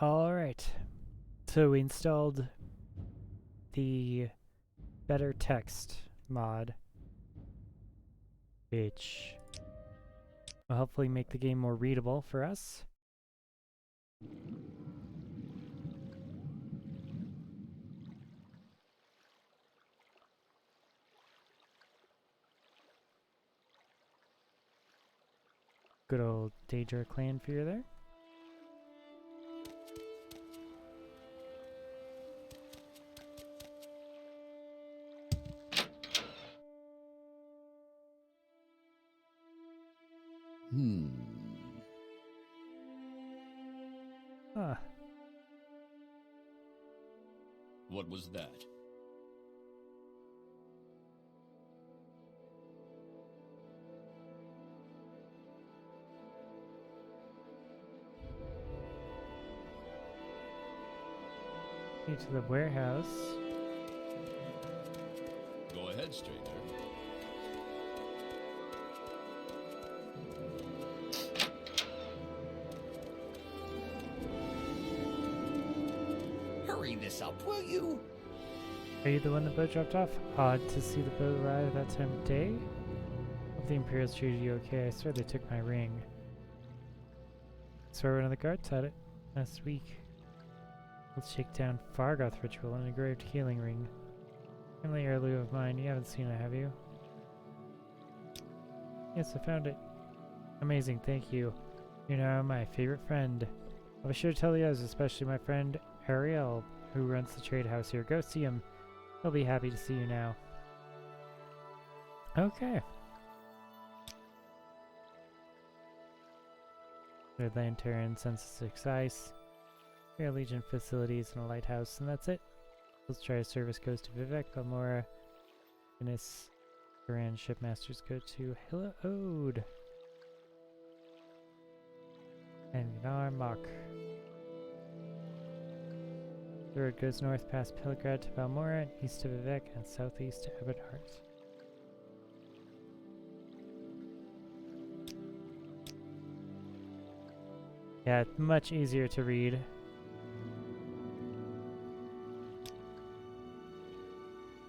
Alright. So we installed the Better Text mod, which will hopefully make the game more readable for us. Good old Daedra clan fear there. Ah. What was that? To the warehouse. Go ahead, stranger. Hurry this up, will you? Are you the one the boat dropped off? Odd to see the boat arrive at that time of day. Hope the Imperials treated you okay. I swear they took my ring. I swear one of the guards had it last week. Let's shake down Fargoth ritual and engraved healing ring. Family heirloom of mine. You haven't seen it, have you? Yes, I found it. Amazing, thank you. You're now my favorite friend. I'll be sure to tell the others, especially my friend Ariel, who runs the trade house here. Go see him. He'll be happy to see you now. Okay. Red Lantern, Census 6 Ice, Air Legion facilities, and a lighthouse, and that's it. Let's try a service goes to Vivec, Balmora, Venice, Duran Shipmasters go to Hilla Ode. And Narmok. The road goes north past Pilgrad to Balmora, east to Vivec, and southeast to Ebonheart. Yeah, much easier to read.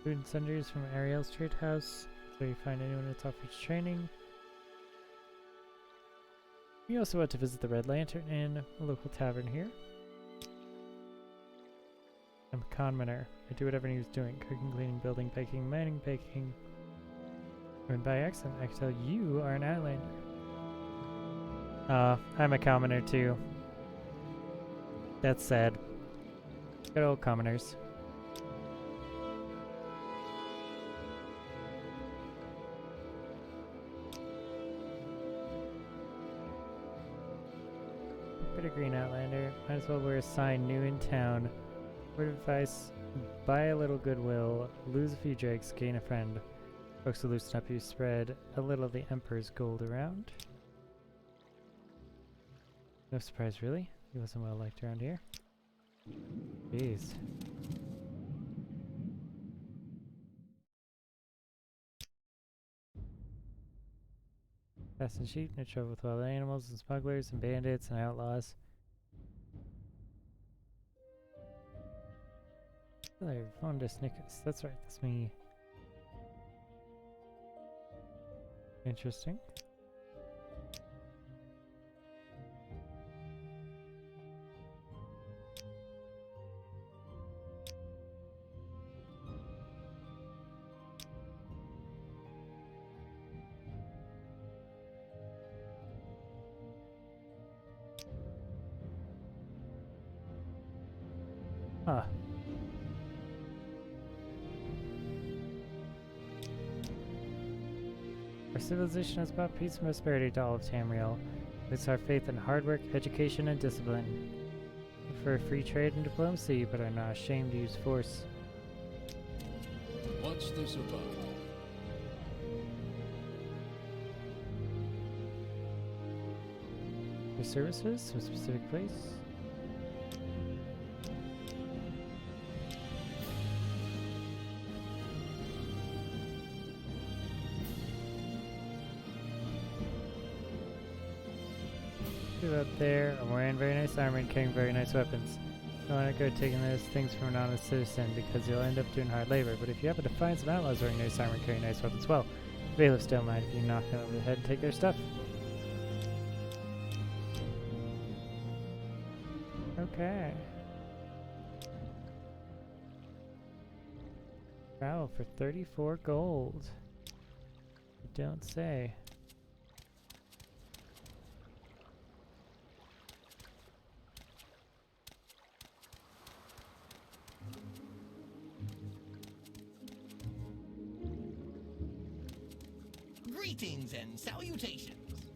Food and sundries from Ariel's trade house, so you find anyone that offers training. You also want to visit the Red Lantern Inn, a local tavern here. I'm a conmaner. I do whatever he's doing. Cooking, cleaning, building, baking, mining, baking. And by accident, I can tell you are an outlander. I'm a commoner too. That's sad. Good old commoners. Bit of green outlander. Might as well wear a sign new in town. Word of advice, buy a little goodwill, lose a few drakes, gain a friend. Folks will loosen up, you spread a little of the Emperor's gold around. No surprise really, he wasn't well liked around here. Jeez. Fasten sheep, no trouble with wild animals and smugglers and bandits and outlaws. Hello, Fondas Nickus. That's right, that's me. Interesting. Huh. Our civilization has brought peace and prosperity to all of Tamriel. It's our faith in hard work, education, and discipline. We prefer free trade and diplomacy, but are not ashamed to use force. What's this about? Your services to a specific place? Move up there. I'm wearing very nice armor and carrying very nice weapons. Don't want to go taking those things from an honest citizen because you'll end up doing hard labor. But if you happen to find some outlaws wearing nice armor and carrying nice weapons, well, bailiffs don't mind if you knock them over the head and take their stuff. Okay. Wow, for 34 gold. You don't say. Greetings and salutations.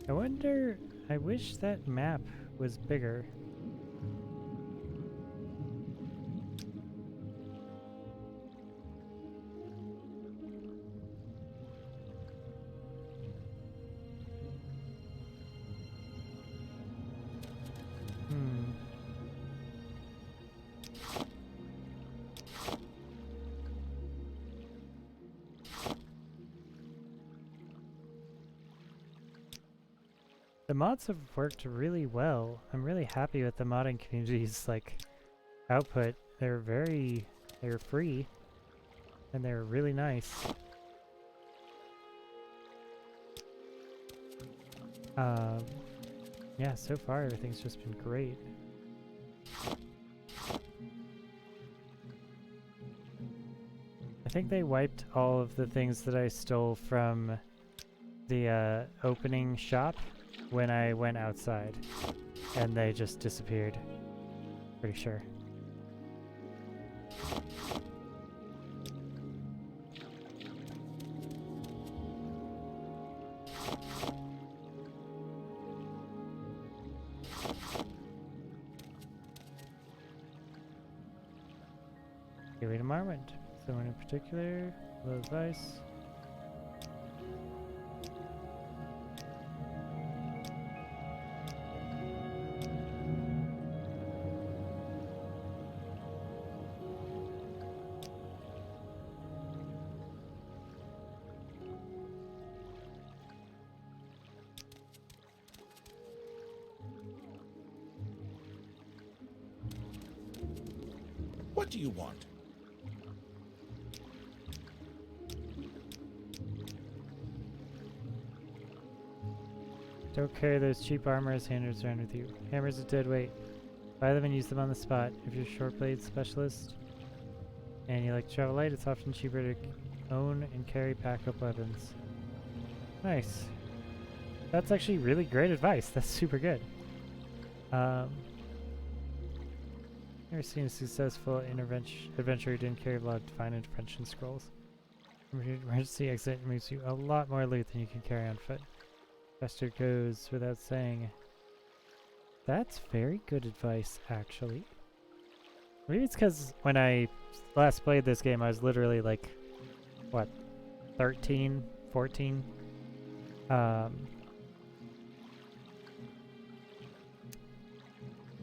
I wonder, I wish that map was bigger. The mods have worked really well. I'm really happy with the modding community's like output. They're free and they're really nice. Yeah, so far everything's just been great. I think they wiped all of the things that I stole from the opening shop when I went outside, and they just disappeared. Pretty sure. Gateway to Morrowind. Someone in particular? Low advice. What do you want? Don't carry those cheap armor as hammers around with you. Hammers are dead weight. Buy them and use them on the spot. If you're a short blade specialist and you like to travel light, it's often cheaper to own and carry backup weapons. Nice. That's actually really great advice. That's super good. Never seen a successful adventure who didn't carry a lot of divine intervention scrolls. Emergency exit moves you a lot more loot than you can carry on foot. Faster goes without saying. That's very good advice, actually. Maybe it's because when I last played this game, I was literally like, what, 13, 14?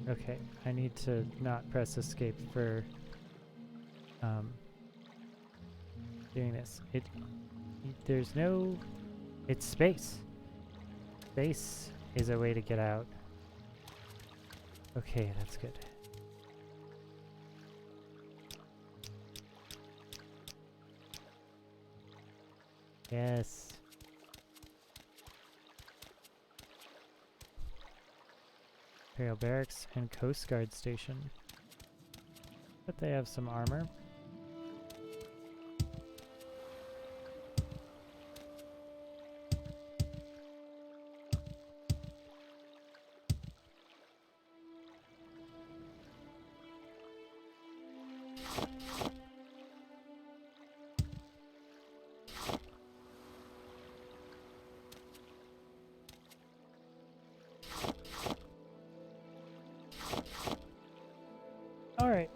Okay, I need to not press escape for doing this. There's no, it's space. Space is a way to get out. Okay, that's good. Yes. Imperial Barracks and Coast Guard Station. But they have some armor. Alright.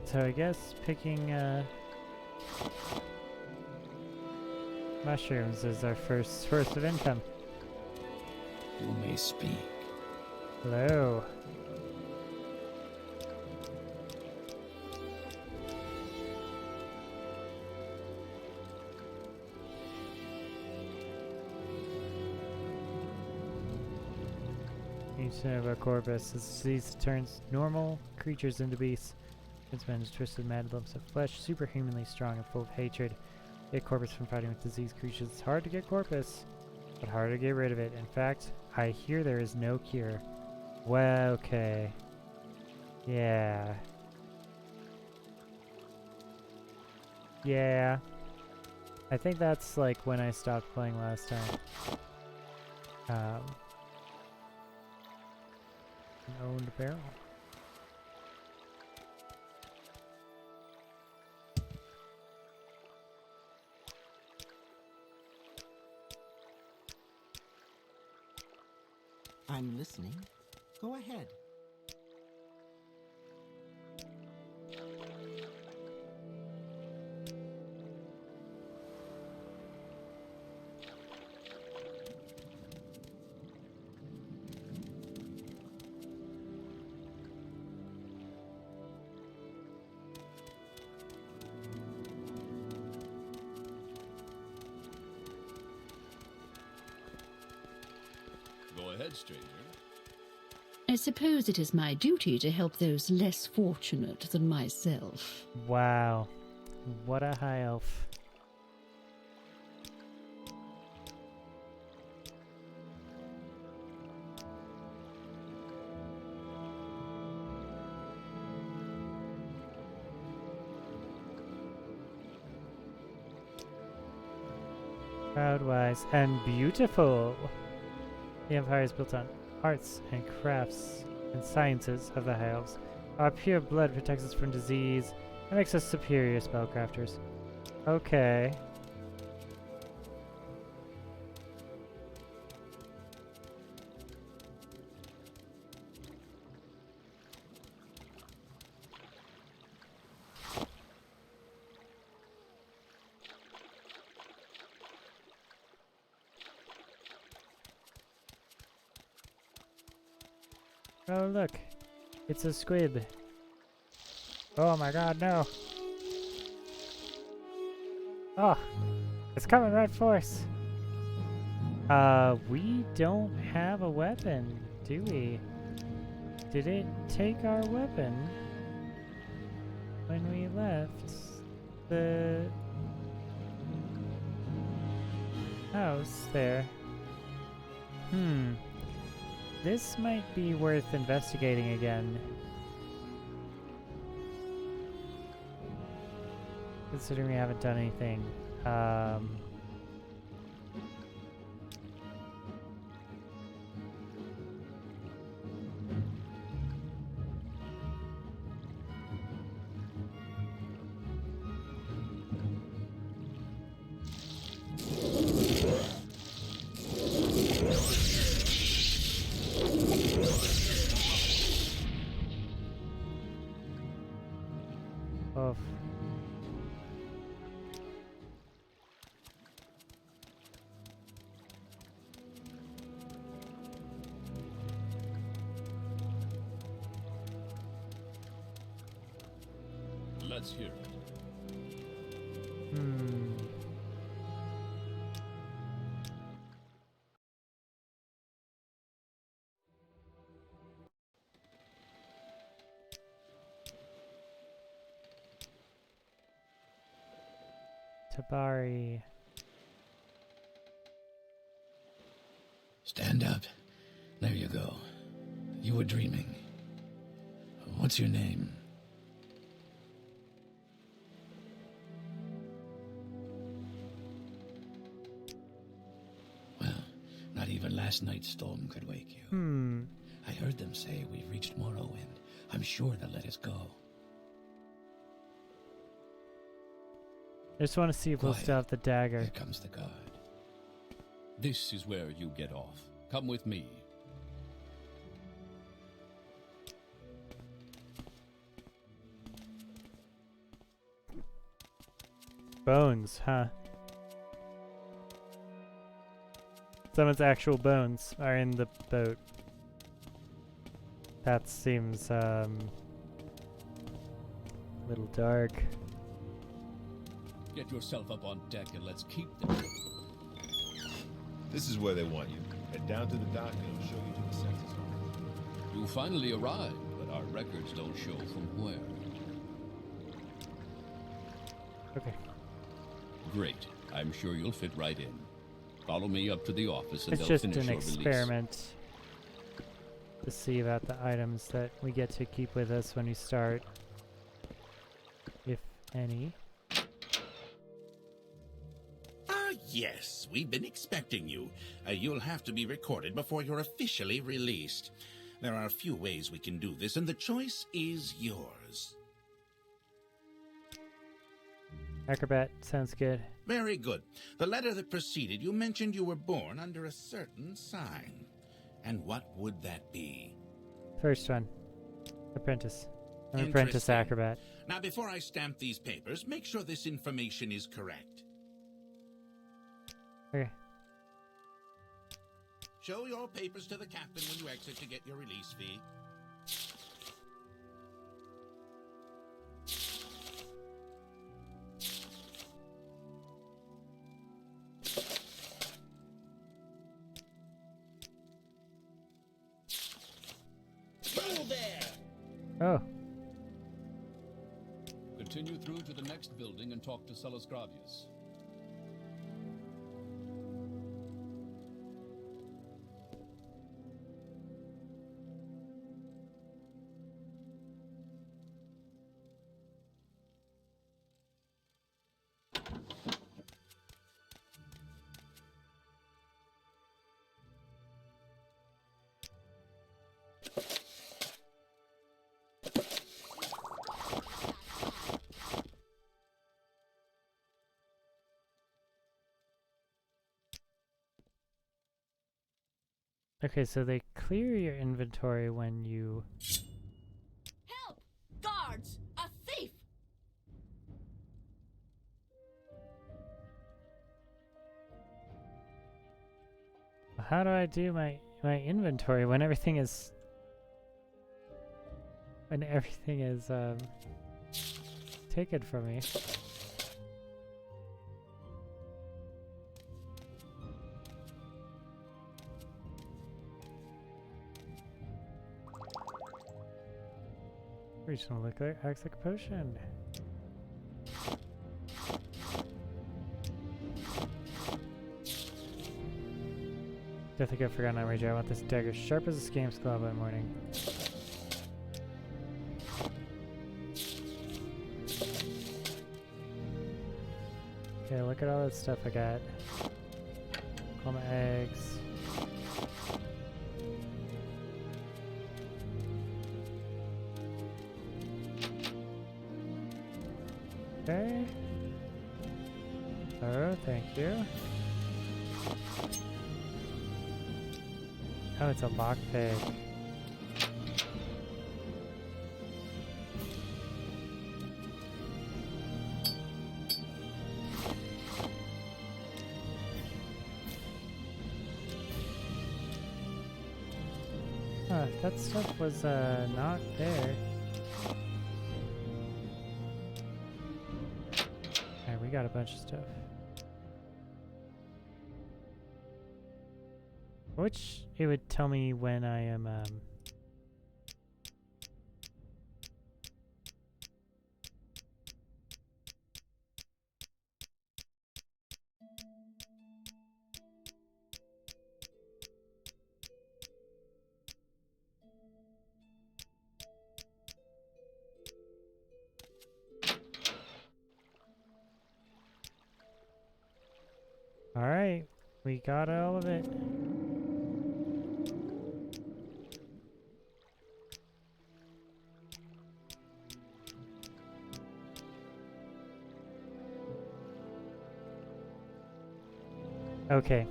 So I guess picking mushrooms is our first source of income. You may speak. Hello. Need to know about Corpus. This disease turns normal creatures into beasts. It's been twisted mad lumps of flesh, superhumanly strong and full of hatred. Get Corpus from fighting with diseased creatures. It's hard to get Corpus, but harder to get rid of it. In fact, I hear there is no cure. Well, okay. Yeah. Yeah. I think that's like when I stopped playing last time. An owned barrel. I'm listening. Go ahead. Go ahead, stranger. I suppose it is my duty to help those less fortunate than myself. Wow. What a high elf. Proud, wise, and beautiful. The Empire is built on arts and crafts and sciences of the High Elves. Our pure blood protects us from disease and makes us superior spellcrafters. Okay. Oh look, it's a squid. Oh my god, no. Oh, it's coming right for us. We don't have a weapon, do we? Did it take our weapon when we left the house there? This might be worth investigating again. Considering we haven't done anything. Oof. Let's hear it. Tabari. Stand up. There you go. You were dreaming. What's your name? Well, not even last night's storm could wake you. I heard them say we've reached Morrowind. I'm sure they'll let us go. I just want to see if we'll Quiet. still have the dagger. Here comes the guard. This is where you get off. Come with me. Bones, huh? Someone's actual bones are in the boat. That seems, a little dark. Get yourself up on deck and let's keep them. This is where they want you. Head down to the dock and it'll show you to the census office. You finally arrived, but our records don't show from where. Okay. Great. I'm sure you'll fit right in. Follow me up to the office and It's they'll just finish an your release. experiment to see about the items that we get to keep with us when we start, if any. Ah, yes, we've been expecting you. You'll have to be recorded before you're officially released. There are a few ways we can do this, and the choice is yours. Acrobat sounds good. Very good. The letter that preceded you mentioned you were born under a certain sign. And what would that be? First one. Apprentice. I'm apprentice Interesting. acrobat. Now, before I stamp these papers, make sure this information is correct. Okay. Show your papers to the captain when you exit to get your release fee. Oh. Continue through to the next building and talk to Celes Gravius. Okay, so they clear your inventory when you... Help! Guards! A thief! How do I do my inventory when everything is... When everything is, taken from me? Regional liquor acts like a potion. Definitely got forgotten on Ranger. I want this dagger sharp as a scam's claw by morning. Okay, look at all that stuff I got. All my eggs. Okay. Oh, thank you. Oh, it's a lockpick. Huh, that stuff was not there. Alright, we got a bunch of stuff. Which it would tell me when I am Alright, we got all of it. Okay,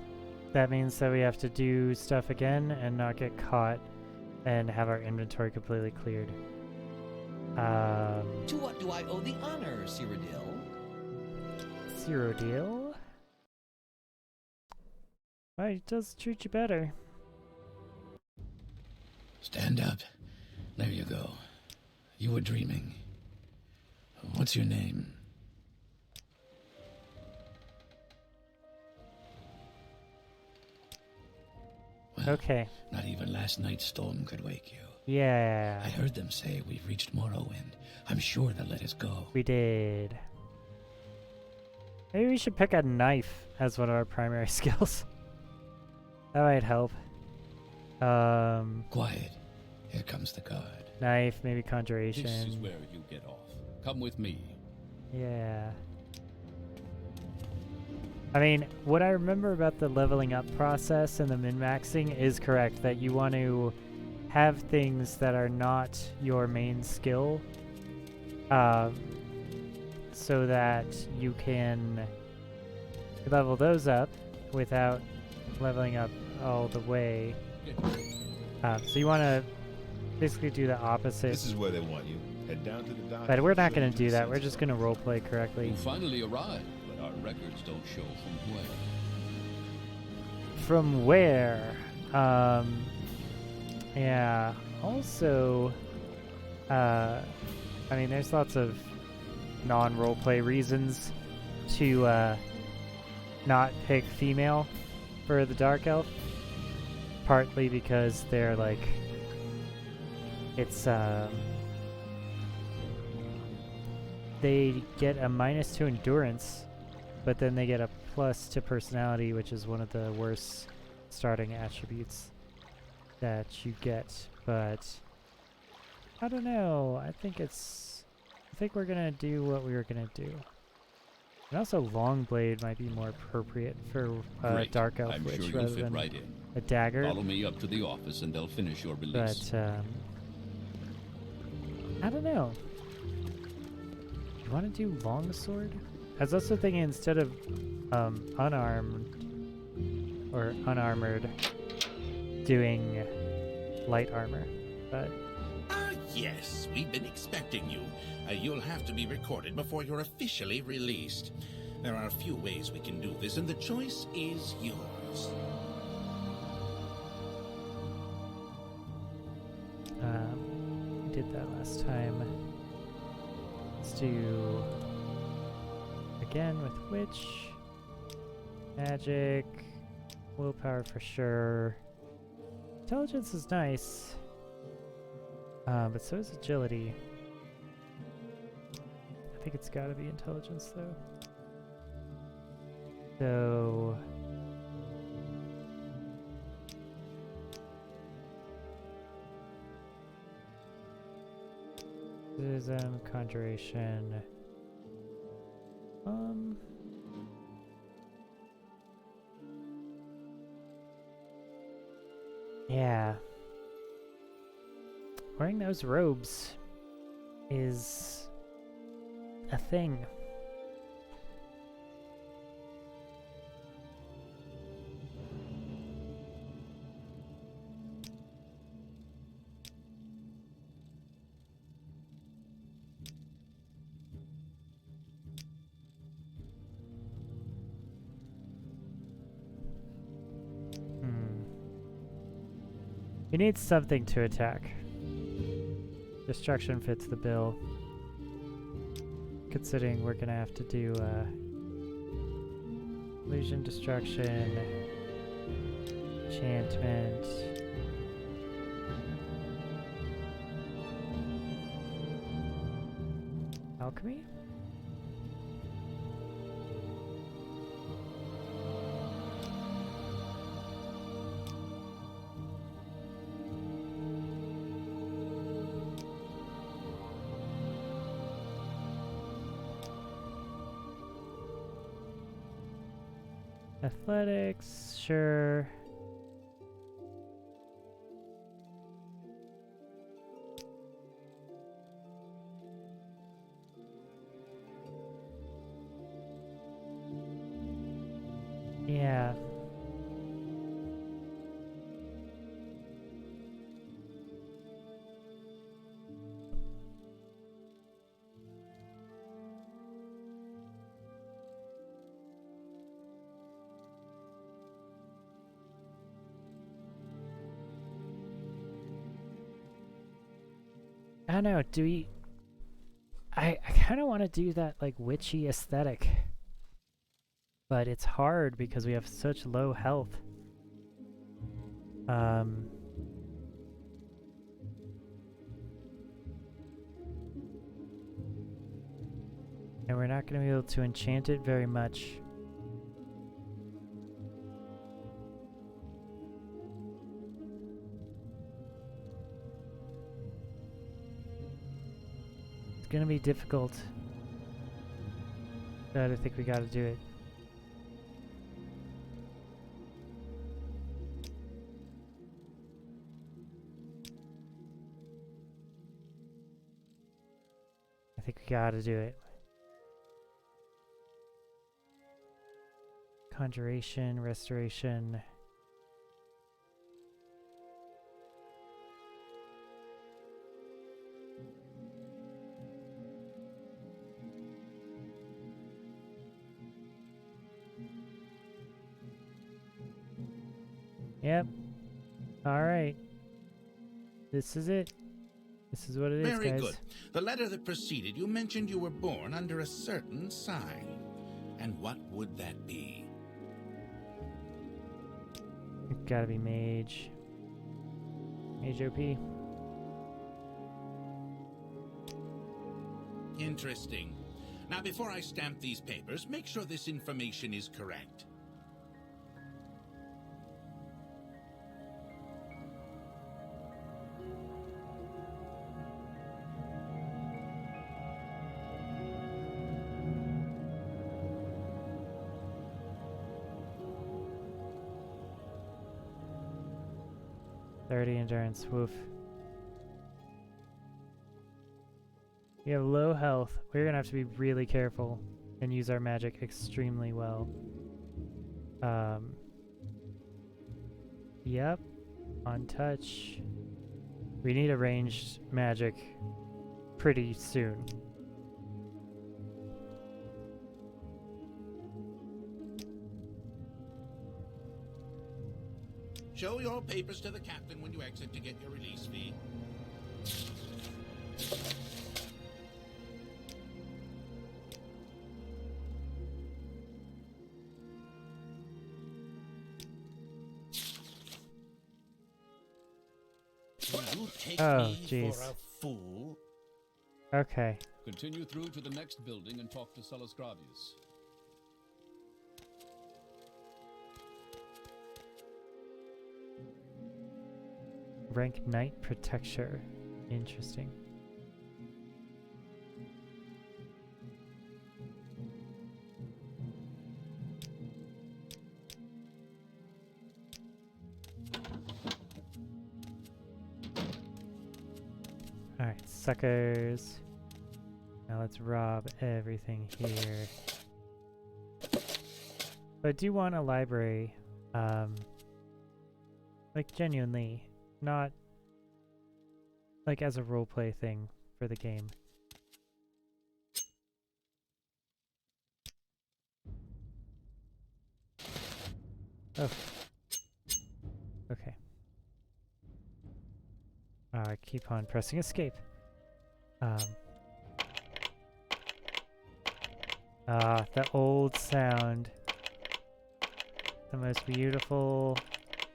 that means that we have to do stuff again and not get caught and have our inventory completely cleared. To what do I owe the honor, Cyrodiil? Cyrodiil? Well, he does treat you better. Stand up. There you go. You were dreaming. What's your name? Well, Okay. not even last night's storm could wake you. Yeah. I heard them say we've reached Morrowind. I'm sure they'll let us go. We did. Maybe we should pick a knife as one of our primary skills. That might help. Quiet. Here comes the guard. Knife, maybe conjuration. This is where you get off. Come with me. Yeah. I mean, what I remember about the leveling up process and the min-maxing is correct, that you want to have things that are not your main skill, so that you can level those up without leveling up all the way. So you want to basically do the opposite. This is where they want you. Head down to the dock. But we're not going to do that. We're just going to roleplay correctly. You finally arrived, but our records don't show from where. From where? Yeah. Also, I mean, there's lots of non-roleplay reasons to not pick female for the Dark Elf. Partly because they're like, it's they get a -2 endurance, but then they get a +2 personality, which is one of the worst starting attributes that you get. But I don't know. I think we're gonna do what we were gonna do. And also, Longblade might be more appropriate for Great. Dark Elf I'm Witch sure you'll rather fit than right in. a dagger. Follow me up to the office and they'll finish your release. But I don't know. You want to do longsword? I was also thinking instead of unarmed or unarmored, doing light armor. But Yes, we've been expecting you. You'll have to be recorded before you're officially released. There are a few ways we can do this, and the choice is yours. We did that last time. Let's do again with witch, magic, willpower for sure. Intelligence is nice, but so is agility. I think it's got to be intelligence though. So conjuration. Yeah. Wearing those robes is a thing. You need something to attack. Destruction fits the bill. Considering we're gonna have to do illusion, destruction, enchantment. Alchemy? Athletics, sure. Yeah. I don't know, do we... I kind of want to do that, like, witchy aesthetic. But it's hard because we have such low health. And we're not going to be able to enchant it very much. It's going to be difficult. But I think we got to do it. I think we got to do it. Conjuration, restoration. Yep. All right. This is it. This is what it is, guys. Very good. The letter that preceded you mentioned you were born under a certain sign. And what would that be? Gotta be mage. Mage OP. Interesting. Now, before I stamp these papers, make sure this information is correct. Endurance, woof. We have low health. We're gonna have to be really careful and use our magic extremely well. Yep. On touch. We need a ranged magic pretty soon. Show your papers to the captain when you exit to get your release fee. You take Oh, me jeez. for a fool? Okay. Continue through to the next building and talk to Salus Gravius. Rank Knight Protector. Interesting. Alright, suckers. Now let's rob everything here. But I do want a library. Like genuinely. Not like as a roleplay thing for the game. Oh. Okay. I keep on pressing escape. The old sound. The most beautiful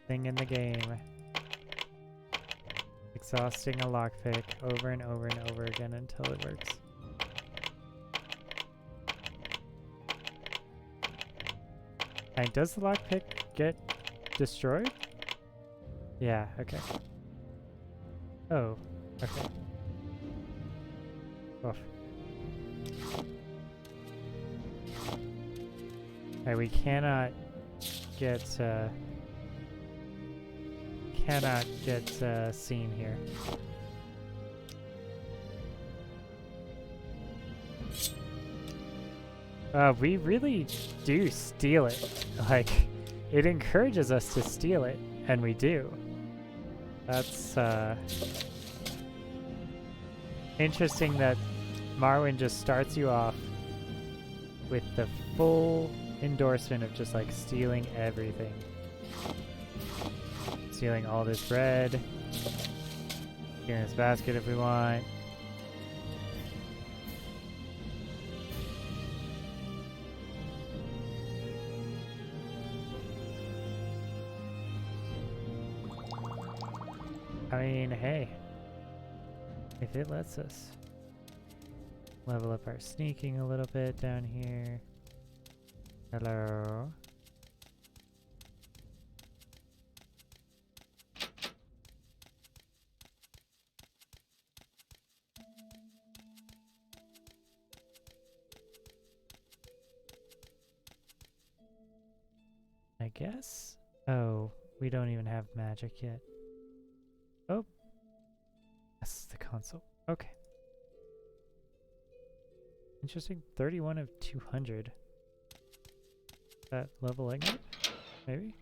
thing in the game. Exhausting a lockpick over and over and over again until it works. And does the lockpick get destroyed? Yeah, okay. Oh, okay. Oof. Alright, we cannot get seen here. We really do steal it. Like, it encourages us to steal it, and we do. That's interesting that Morrowind just starts you off with the full endorsement of just like stealing everything. Stealing all this bread. Stealing this basket if we want. I mean, hey. If it lets us. Level up our sneaking a little bit down here. Hello. I guess? Oh, we don't even have magic yet. Oh. This is the console. Okay. Interesting. 31 of 200. That leveling up? Maybe?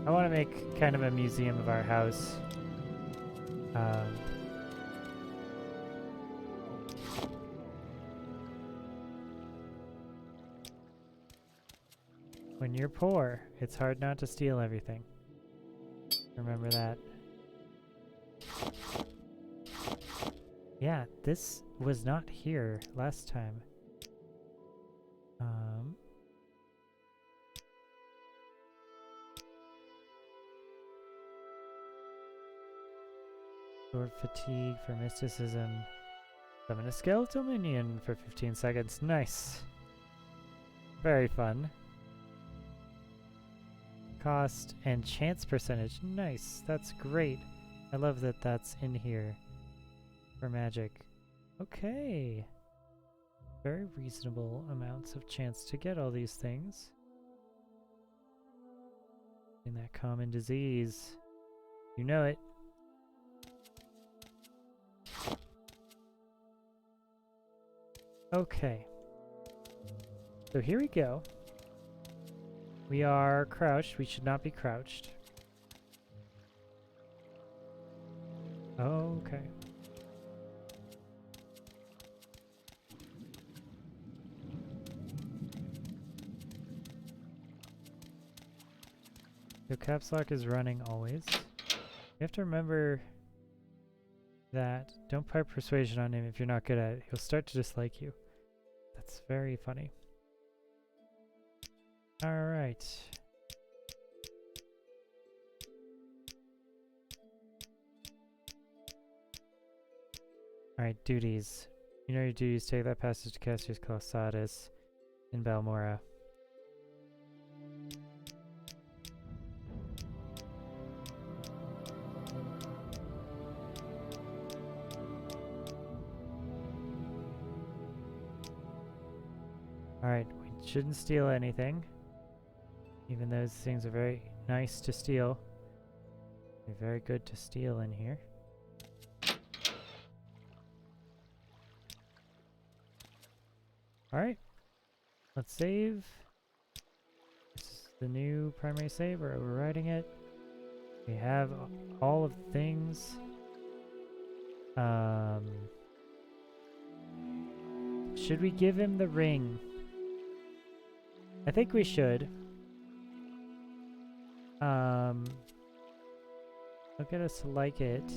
I want to make kind of a museum of our house. When you're poor, it's hard not to steal everything. Remember that. Yeah, this was not here last time. Sword fatigue for mysticism. Summon a skeletal minion for 15 seconds. Nice. Very fun. Cost and chance percentage. Nice. That's great. I love that that's in here for magic. Okay. Very reasonable amounts of chance to get all these things. In that common disease. You know it. Okay. So here we go. We are crouched. We should not be crouched. Okay. So caps lock is running always. You have to remember that don't pipe persuasion on him if you're not good at it. He'll start to dislike you. That's very funny. Alright. Alright, duties. You know your duties. Take that passage to Caster's Classadis in Balmora. Alright, we shouldn't steal anything. Even though those things are very nice to steal. They're very good to steal in here. Alright. Let's save. This is the new primary save. We're overriding it. We have all of the things. Should we give him the ring? I think we should. He'll get us to like it.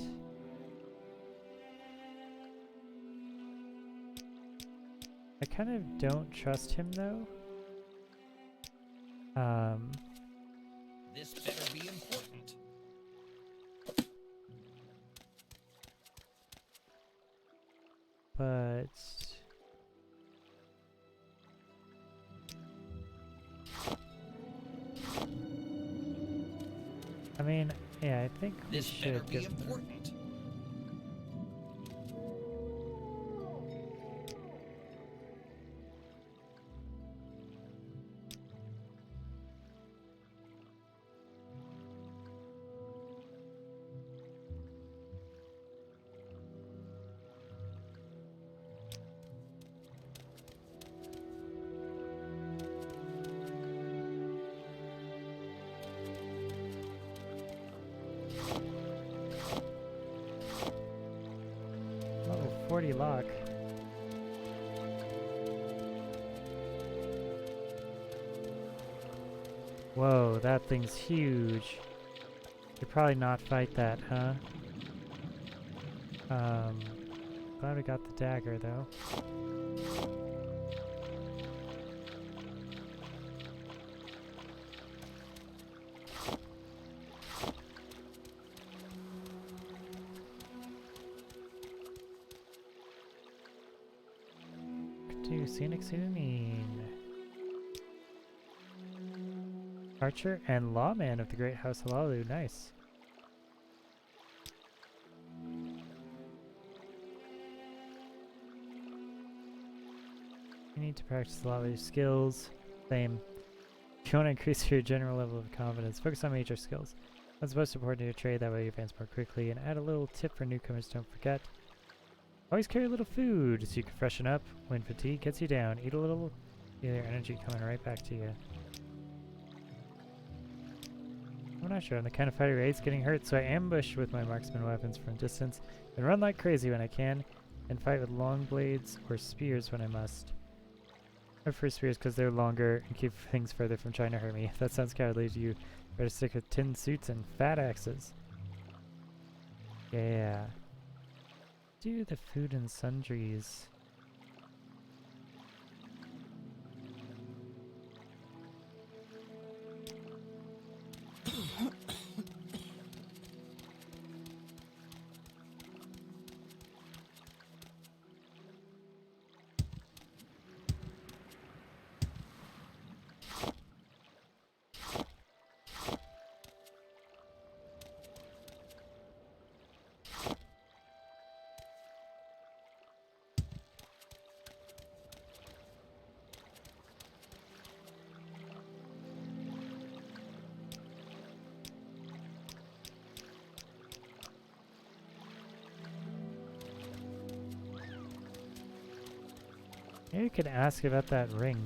I kind of don't trust him though. This better be important. But I mean, yeah, I think we This better should be give him the important. level 40 lock. Whoa, that thing's huge. Could probably not fight that, huh? glad we got the dagger, though. To scenic scene. Archer and lawman of the Great House Halalu. Nice. You need to practice a lot of your skills. Same. If you want to increase your general level of confidence, focus on major skills. That's most important to your trade, that way you advance more quickly. And add a little tip for newcomers, don't forget. Always carry a little food so you can freshen up when fatigue gets you down. Eat a little, feel your energy coming right back to you. I'm not sure. I'm the kind of fighter who hates getting hurt, so I ambush with my marksman weapons from distance and run like crazy when I can, and fight with long blades or spears when I must. I prefer spears because they're longer and keep things further from trying to hurt me. If that sounds cowardly to you, better stick with tin suits and fat axes. Yeah. Do the food and sundries. Maybe you could ask about that ring.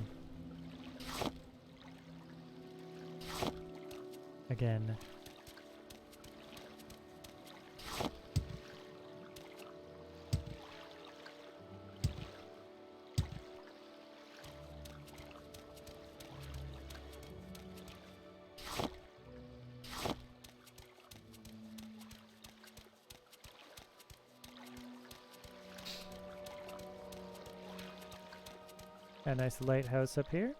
Again. A nice lighthouse up here.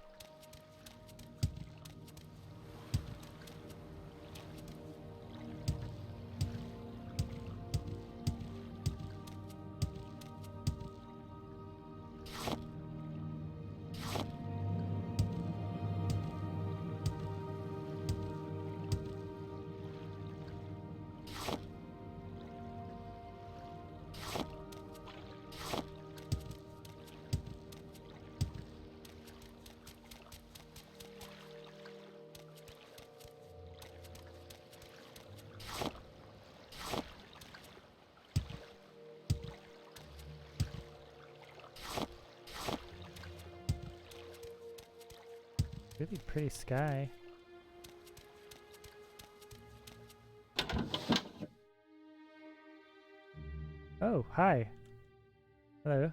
Really pretty sky. Oh, hi. Hello.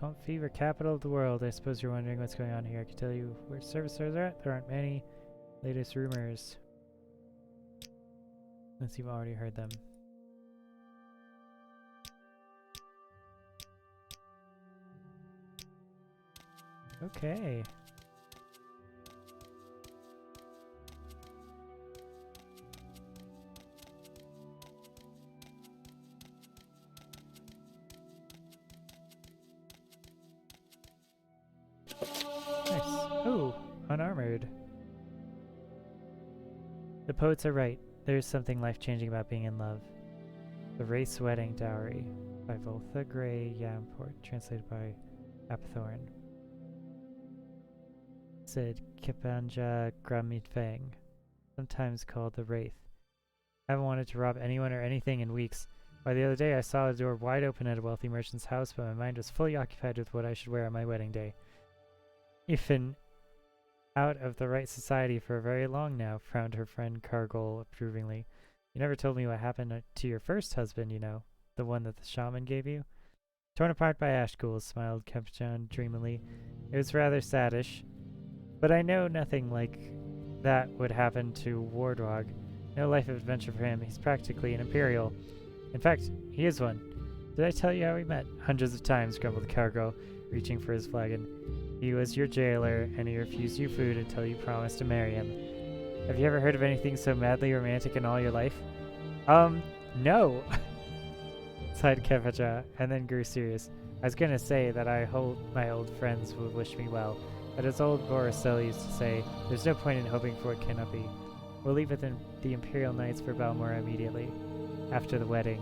Pump Fever, capital of the world. I suppose you're wondering what's going on here. I can tell you where service stores are at. There aren't many. Latest rumors. Unless you've already heard them. Okay. Nice. Oh, unarmored. The poets are right. There's something life-changing about being in love. The Race Wedding Dowry by Voltha Gray Yamport, translated by Apthorn. Said Kipanja Gramithvang, sometimes called the Wraith. I haven't wanted to rob anyone or anything in weeks. Why, the other day I saw a door wide open at a wealthy merchant's house, but my mind was fully occupied with what I should wear on my wedding day. You've been out of the right society for very long now, frowned her friend Cargol approvingly. You never told me what happened to your first husband, you know, the one that the shaman gave you. Torn apart by ash ghouls, smiled Kempjan dreamily. It was rather saddish. But I know nothing like that would happen to Wardwog. No life of adventure for him. He's practically an Imperial. In fact, he is one. Did I tell you how we met? Hundreds of times, grumbled the cowgirl, reaching for his flagon. He was your jailer, and he refused you food until you promised to marry him. Have you ever heard of anything so madly romantic in all your life? No, sighed Kevaja, and then grew serious. I was gonna say that I hope my old friends would wish me well, but as old Boricella used to say, there's no point in hoping for what cannot be. We'll leave with the Imperial Knights for Balmora immediately, after the wedding.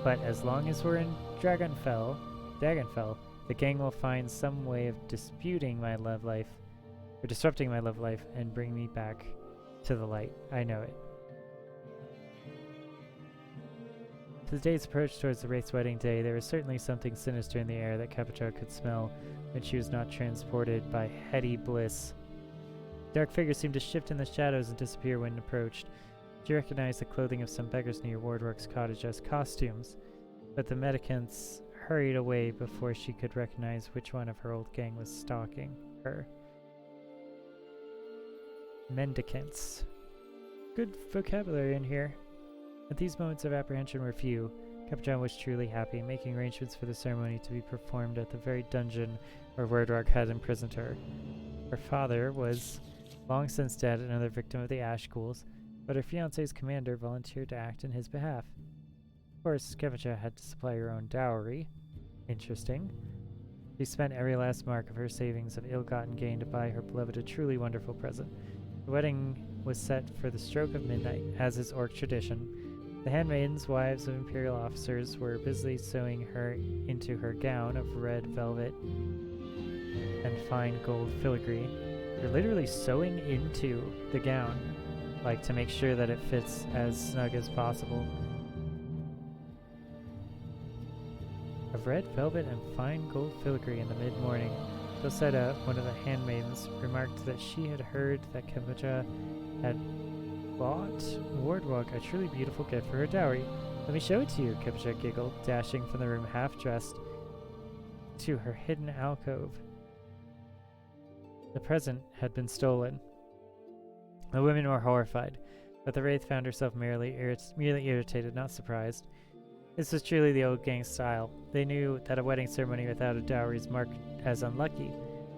But as long as we're in Dragonfell, the gang will find some way of disputing my love life, or disrupting my love life, and bring me back to the light. I know it. As the days approached towards the Wraith's wedding day, there was certainly something sinister in the air that Capuchon could smell when she was not transported by heady bliss. Dark figures seemed to shift in the shadows and disappear when approached. She recognized the clothing of some beggars near Wardrock's cottage as costumes, but the mendicants hurried away before she could recognize which one of her old gang was stalking her. Mendicants. Good vocabulary in here. But these moments of apprehension were few. Capuchon was truly happy, making arrangements for the ceremony to be performed at the very dungeon where Wardrock had imprisoned her. Her father was long since dead, another victim of the Ash Ghouls, but her fiancé's commander volunteered to act in his behalf. Of course, Capuchon had to supply her own dowry. Interesting. She spent every last mark of her savings of ill-gotten gain to buy her beloved a truly wonderful present. The wedding was set for the stroke of midnight, as is Orc tradition. The handmaidens, wives of Imperial officers, were busily sewing her into her gown of red velvet and fine gold filigree. They're literally sewing into the gown, like to make sure that it fits as snug as possible. Of red velvet and fine gold filigree in the mid-morning, Dulceta, one of the handmaidens, remarked that she had heard that Capuchon had bought Wardrock a truly beautiful gift for her dowry. Let me show it to you, Capuchon giggled, dashing from the room half-dressed to her hidden alcove. The present had been stolen. The women were horrified, but the Wraith found herself merely irritated, not surprised. This was truly the old gang style. They knew that a wedding ceremony without a dowry is marked as unlucky.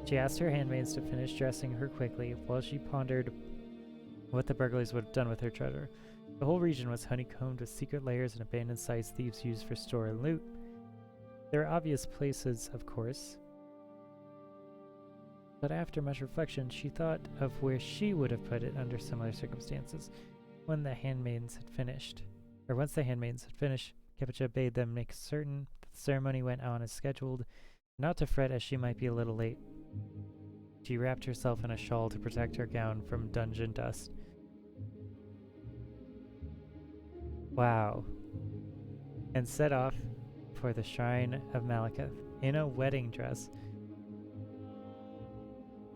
She asked her handmaids to finish dressing her quickly, while she pondered what the burglars would have done with her treasure. The whole region was honeycombed with secret layers and abandoned sites thieves used for store and loot. There are obvious places, of course, but after much reflection, she thought of where she would have put it under similar circumstances. Once the handmaidens had finished, Capuchon bade them make certain that the ceremony went on as scheduled, not to fret as she might be a little late. She wrapped herself in a shawl to protect her gown from dungeon dust. Wow. And set off for the shrine of Malekith in a wedding dress.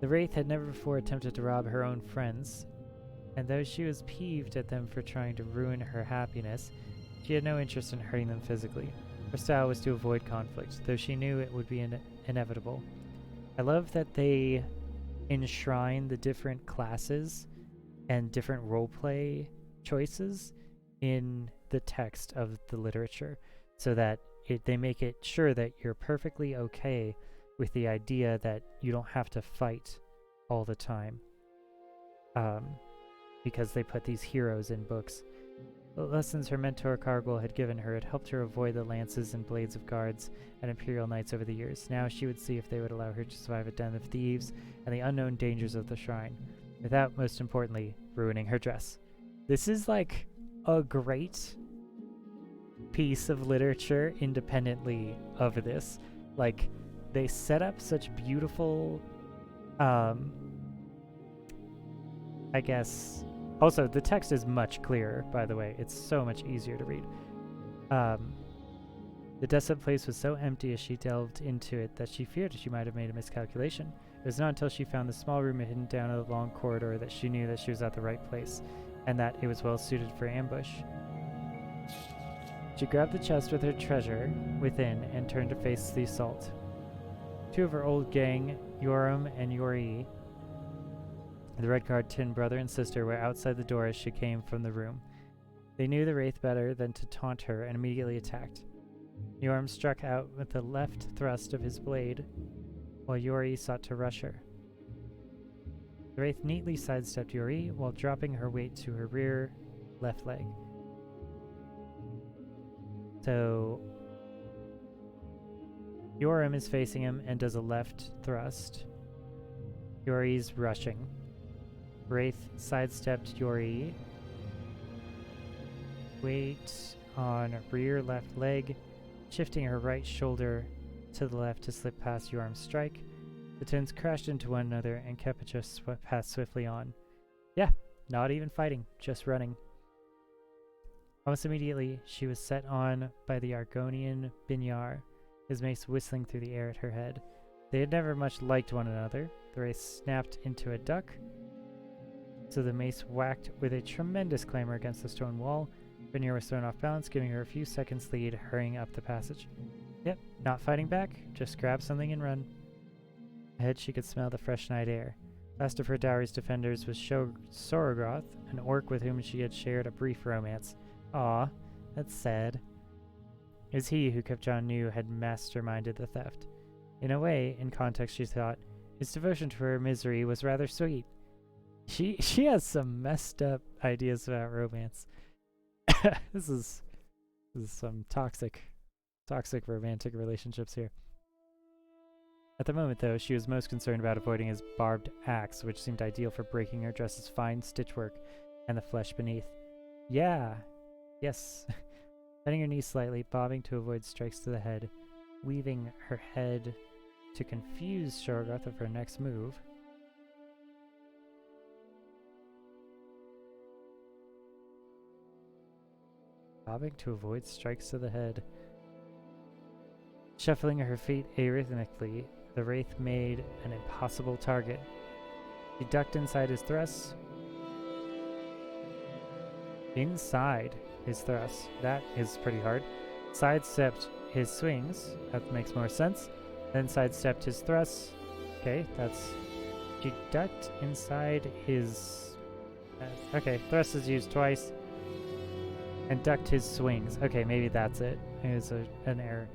The Wraith had never before attempted to rob her own friends, and though she was peeved at them for trying to ruin her happiness, she had no interest in hurting them physically. Her style was to avoid conflict, though she knew it would be inevitable. I love that they enshrine the different classes and different roleplay choices in the text of the literature, so that they make it sure that you're perfectly okay with the idea that you don't have to fight all the time, because they put these heroes in books. The lessons her mentor Cargill had given her had helped her avoid the lances and blades of guards and Imperial Knights over the years. Now she would see if they would allow her to survive a den of thieves and the unknown dangers of the shrine, without, most importantly, ruining her dress. This is like a great piece of literature independently of this. Like, they set up such beautiful, I guess. Also, the text is much clearer, by the way. It's so much easier to read. The desolate place was so empty as she delved into it that she feared she might have made a miscalculation. It was not until she found the small room hidden down a long corridor that she knew that she was at the right place, and that it was well suited for ambush. She grabbed the chest with her treasure within and turned to face the assault. Two of her old gang, Yoram and Yori, The red-guard twin brother and sister were outside the door as she came from the room. They knew the wraith better than to taunt her and immediately attacked. Yorm struck out with the left thrust of his blade, while Yori sought to rush her. The wraith neatly sidestepped Yori while dropping her weight to her rear left leg. So Yoram is facing him and does a left thrust. Yori's rushing. Wraith sidestepped Yori. Weight on rear left leg, shifting her right shoulder to the left to slip past Yoram's strike. The twins crashed into one another and Kepicha passed swiftly on. Yeah, not even fighting, just running. Almost immediately, she was set on by the Argonian Binyar, his mace whistling through the air at her head. They had never much liked one another. The race snapped into a duck, so the mace whacked with a tremendous clamor against the stone wall. Binyar was thrown off balance, giving her a few seconds lead, hurrying up the passage. Yep, not fighting back, just grab something and run. Ahead she could smell the fresh night air. Last of her dowry's defenders was Sorogroth, an orc with whom she had shared a brief romance. Aw, that's sad. It was he who Kepjon knew had masterminded the theft. In a way, in context she thought, his devotion to her misery was rather sweet. She has some messed up ideas about romance. This is some toxic romantic relationships here. At the moment, though, she was most concerned about avoiding his barbed axe, which seemed ideal for breaking her dress's fine stitchwork and the flesh beneath. Yeah. Yes. Bending her knees slightly, bobbing to avoid strikes to the head, weaving her head to confuse Shorogoth of her next move. Bobbing to avoid strikes to the head. Shuffling her feet arrhythmically, the wraith made an impossible target. She ducked inside his thrusts. Inside his thrusts. That is pretty hard. Sidestepped his swings. That makes more sense. Then sidestepped his thrusts. Okay, that's... She ducked inside his... okay, thrust is used twice. And ducked his swings. Okay, maybe that's it. It was an error.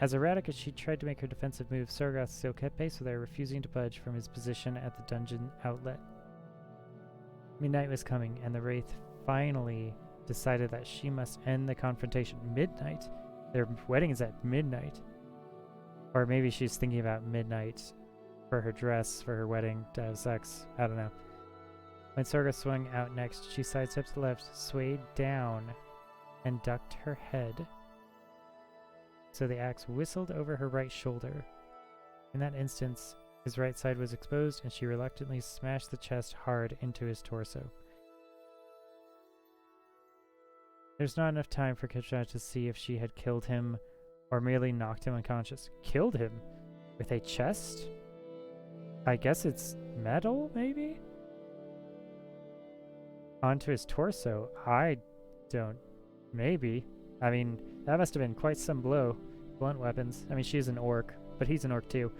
As erratic as she tried to make her defensive move, Sorogoth still kept pace with her, refusing to budge from his position at the dungeon outlet. Midnight was coming, and the wraith finally decided that she must end the confrontation. Midnight? Their wedding is at midnight. Or maybe she's thinking about midnight for her dress, for her wedding, to have sex. I don't know. When Sorogoth swung out next, she sidestepped to the left, swayed down, and ducked her head. So the axe whistled over her right shoulder. In that instance, his right side was exposed, and she reluctantly smashed the chest hard into his torso. There's not enough time for Kepjon to see if she had killed him or merely knocked him unconscious. Killed him? With a chest? I guess it's metal, maybe? Onto his torso? I don't... Maybe. I mean, that must have been quite some blow. Blunt weapons. I mean, she's an orc, but he's an orc too.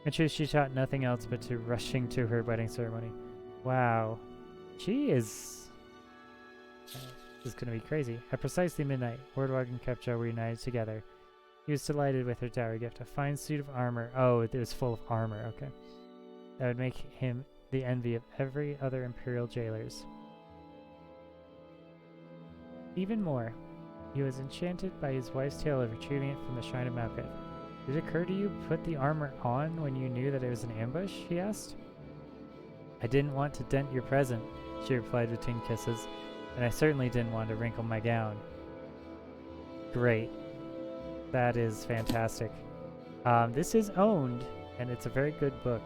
And she shot nothing else but to rushing to her wedding ceremony. Wow. She is... this is going to be crazy. At precisely midnight, Wardwog and Kepjo were united together. He was delighted with her dowry gift, a fine suit of armor. Oh, it was full of armor, okay. That would make him the envy of every other Imperial jailers. Even more, he was enchanted by his wife's tale of retrieving it from the Shrine of Malkuth. Did it occur to you to put the armor on when you knew that it was an ambush? He asked. I didn't want to dent your present, she replied between kisses, and I certainly didn't want to wrinkle my gown. Great. That is fantastic. This is owned, and it's a very good book.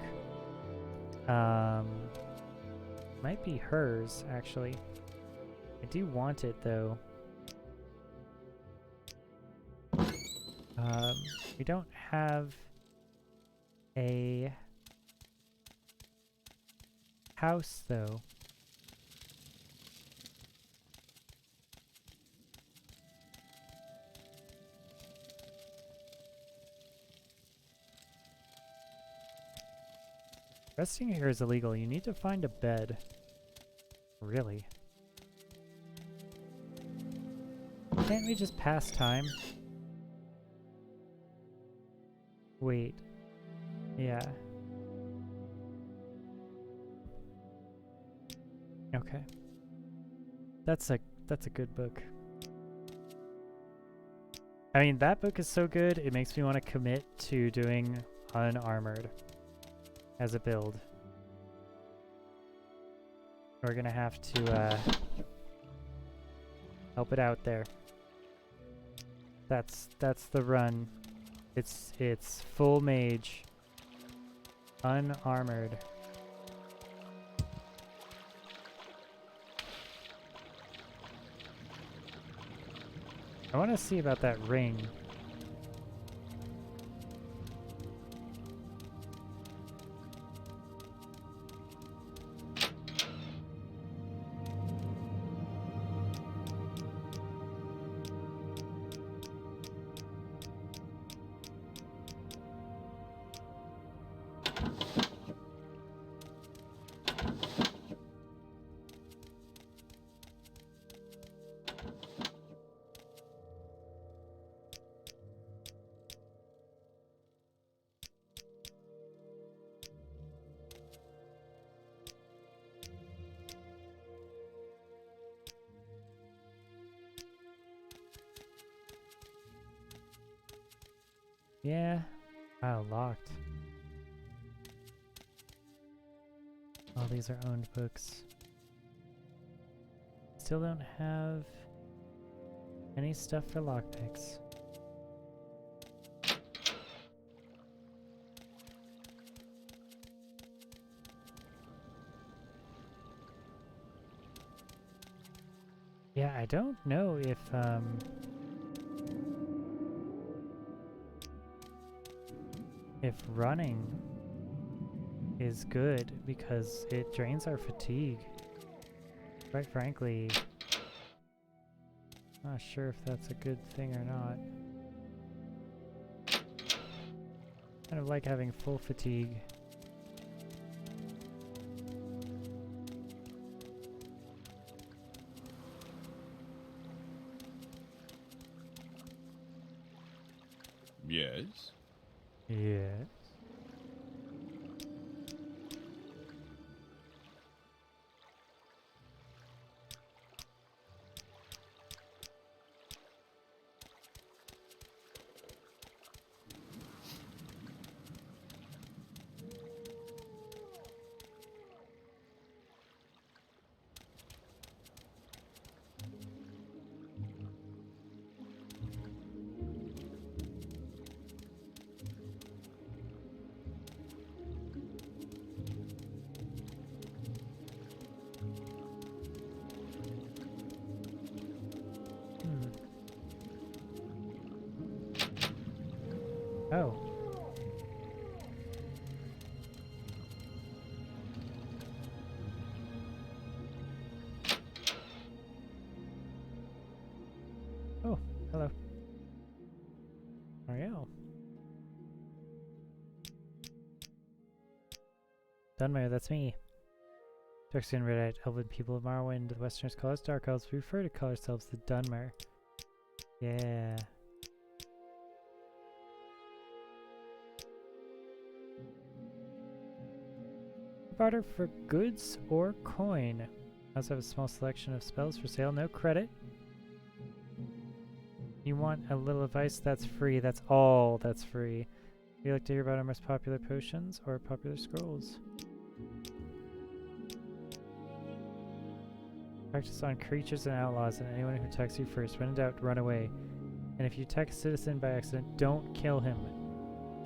Might be hers, actually. I do want it, though. We don't have a house, though. Resting here is illegal. You need to find a bed. Really? Can't we just pass time? Wait. Yeah. Okay. That's a good book. I mean, that book is so good, it makes me want to commit to doing unarmored as a build. We're gonna have to help it out there. That's the run. It's full mage, unarmored. I want to see about that ring. Yeah. Oh, locked. All these are owned books. Still don't have any stuff for lockpicks. Yeah, I don't know if running is good because it drains our fatigue. Quite frankly, not sure if that's a good thing or not. Kind of like having full fatigue. Yes? Yes. Oh. Oh, hello. Ariel. Dunmire, that's me. Darkskin and Red-Eyed Elven people of Morrowind, the Westerners call us Dark Elves. We prefer to call ourselves the Dunmire. Yeah. Barter for goods or coin. I also have a small selection of spells for sale, no credit. You want a little advice? That's free. That's all that's free. Would you like to hear about our most popular potions or popular scrolls? Practice on creatures and outlaws and anyone who attacks you first. When in doubt, run away. And if you attack a citizen by accident, don't kill him.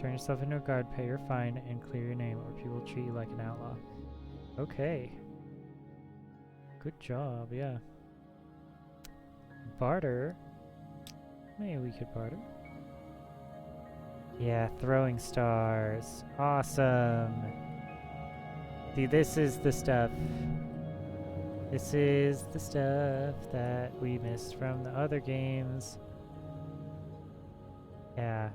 Turn yourself into a guard, pay your fine, and clear your name, or people will treat you like an outlaw. Okay. Good job, yeah. Barter. Maybe we could barter. Yeah, throwing stars. Awesome. See, this is the stuff. This is the stuff that we missed from the other games. Yeah.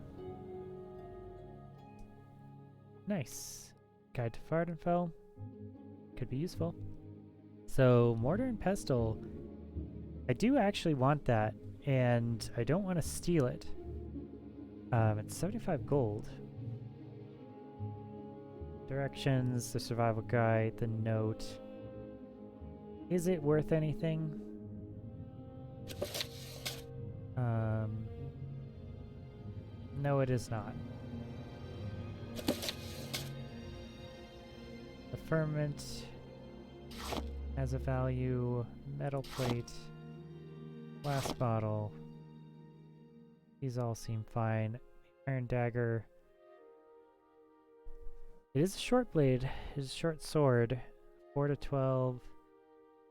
Nice. Guide to Vardenfell. Could be useful. So, Mortar and Pestle. I do actually want that, and I don't want to steal it. It's 75 gold. Directions, the survival guide, the note. Is it worth anything? No, it is not. The firmament has a value. Metal plate. Glass bottle. These all seem fine. Iron dagger. It is a short blade. It is a short sword. 4 to 12.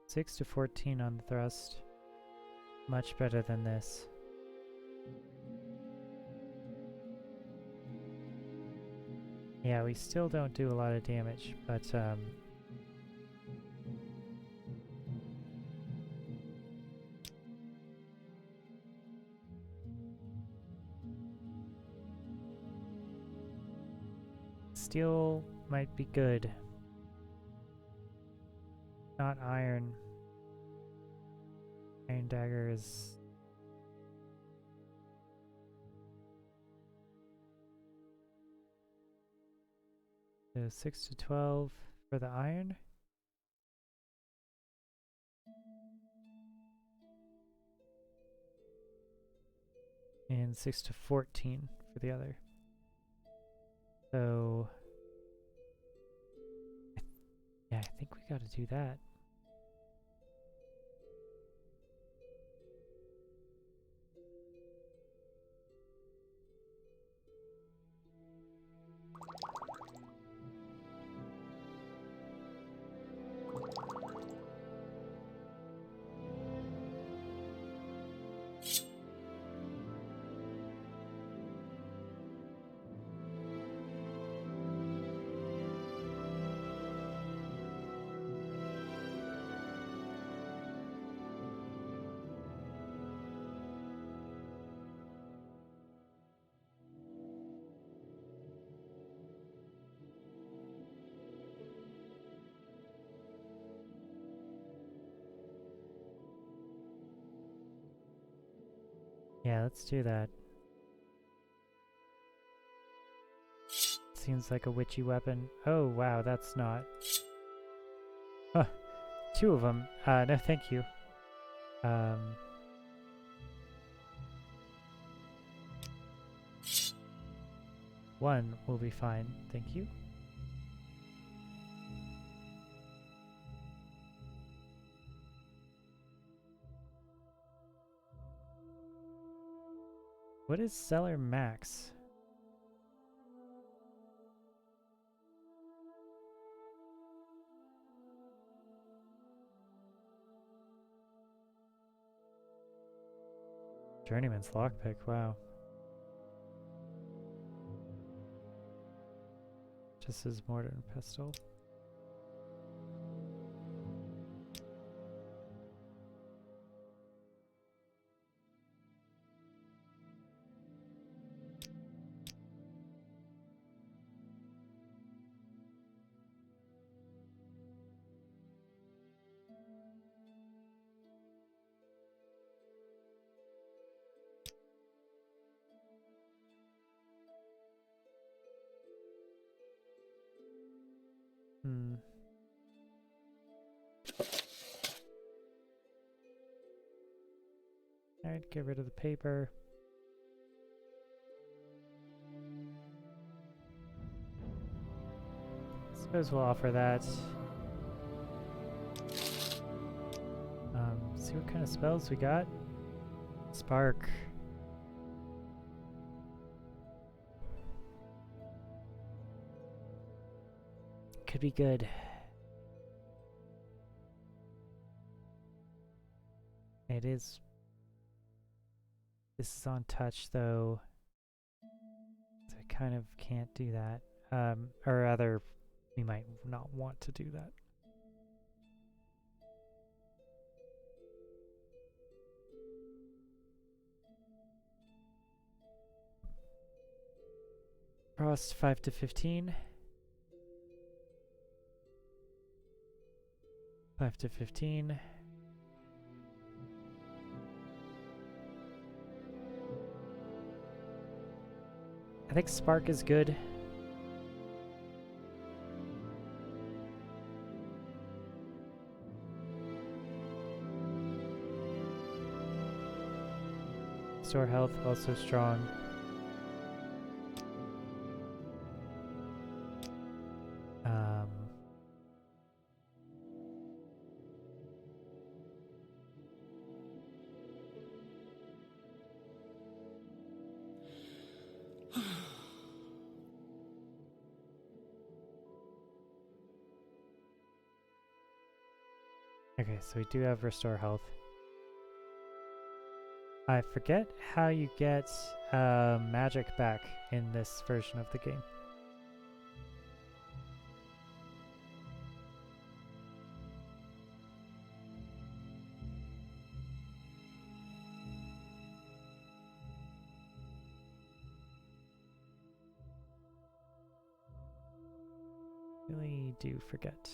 6 to 14 on the thrust. Much better than this. Yeah, we still don't do a lot of damage, but steel might be good. Not iron. Iron dagger is... So 6 to 12 for the iron. And 6 to 14 for the other. So... yeah, I think we gotta do that. Yeah, let's do that. Seems like a witchy weapon. Oh, wow, that's not... Huh. 2 of them. No, thank you. One will be fine, thank you. What is seller max? Journeyman's lockpick, wow. Just as mortar and pestle. Alright, get rid of the paper. Suppose we'll offer that. See what kind of spells we got. Spark. Could be good. It is. This is on touch though. So I kind of can't do that. Or rather, we might not want to do that. Frost 5 to 15. 5 to 15. I think Spark is good. Restore health, also strong. Okay, so we do have restore health. I forget how you get magic back in this version of the game. Really do forget.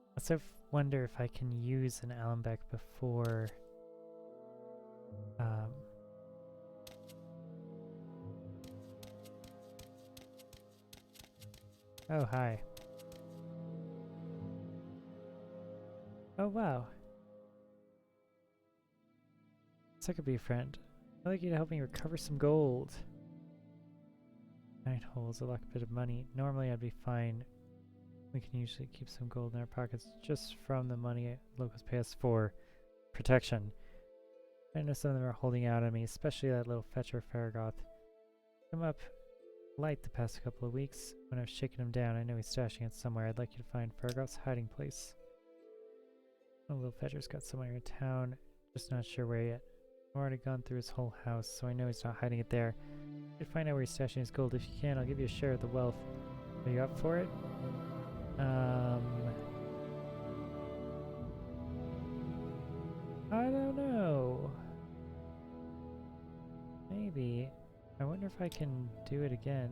I also wonder if I can use an Alembeck before oh, hi. Oh, wow. So I could be a friend. I'd like you to help me recover some gold. 9 holes, a luck bit of money. Normally I'd be fine. We can usually keep some gold in our pockets just from the money locals pay us for protection. I know some of them are holding out on me, especially that little fetcher Farragoth. I'm up light the past couple of weeks. When I've shaken him down, I know he's stashing it somewhere. I'd like you to find Farragoth's hiding place. The little fetcher's got somewhere in town, just not sure where yet. I've already gone through his whole house, so I know he's not hiding it there. You can find out where he's stashing his gold. If you can, I'll give you a share of the wealth. Are you up for it? I don't know. Maybe. I wonder if I can do it again.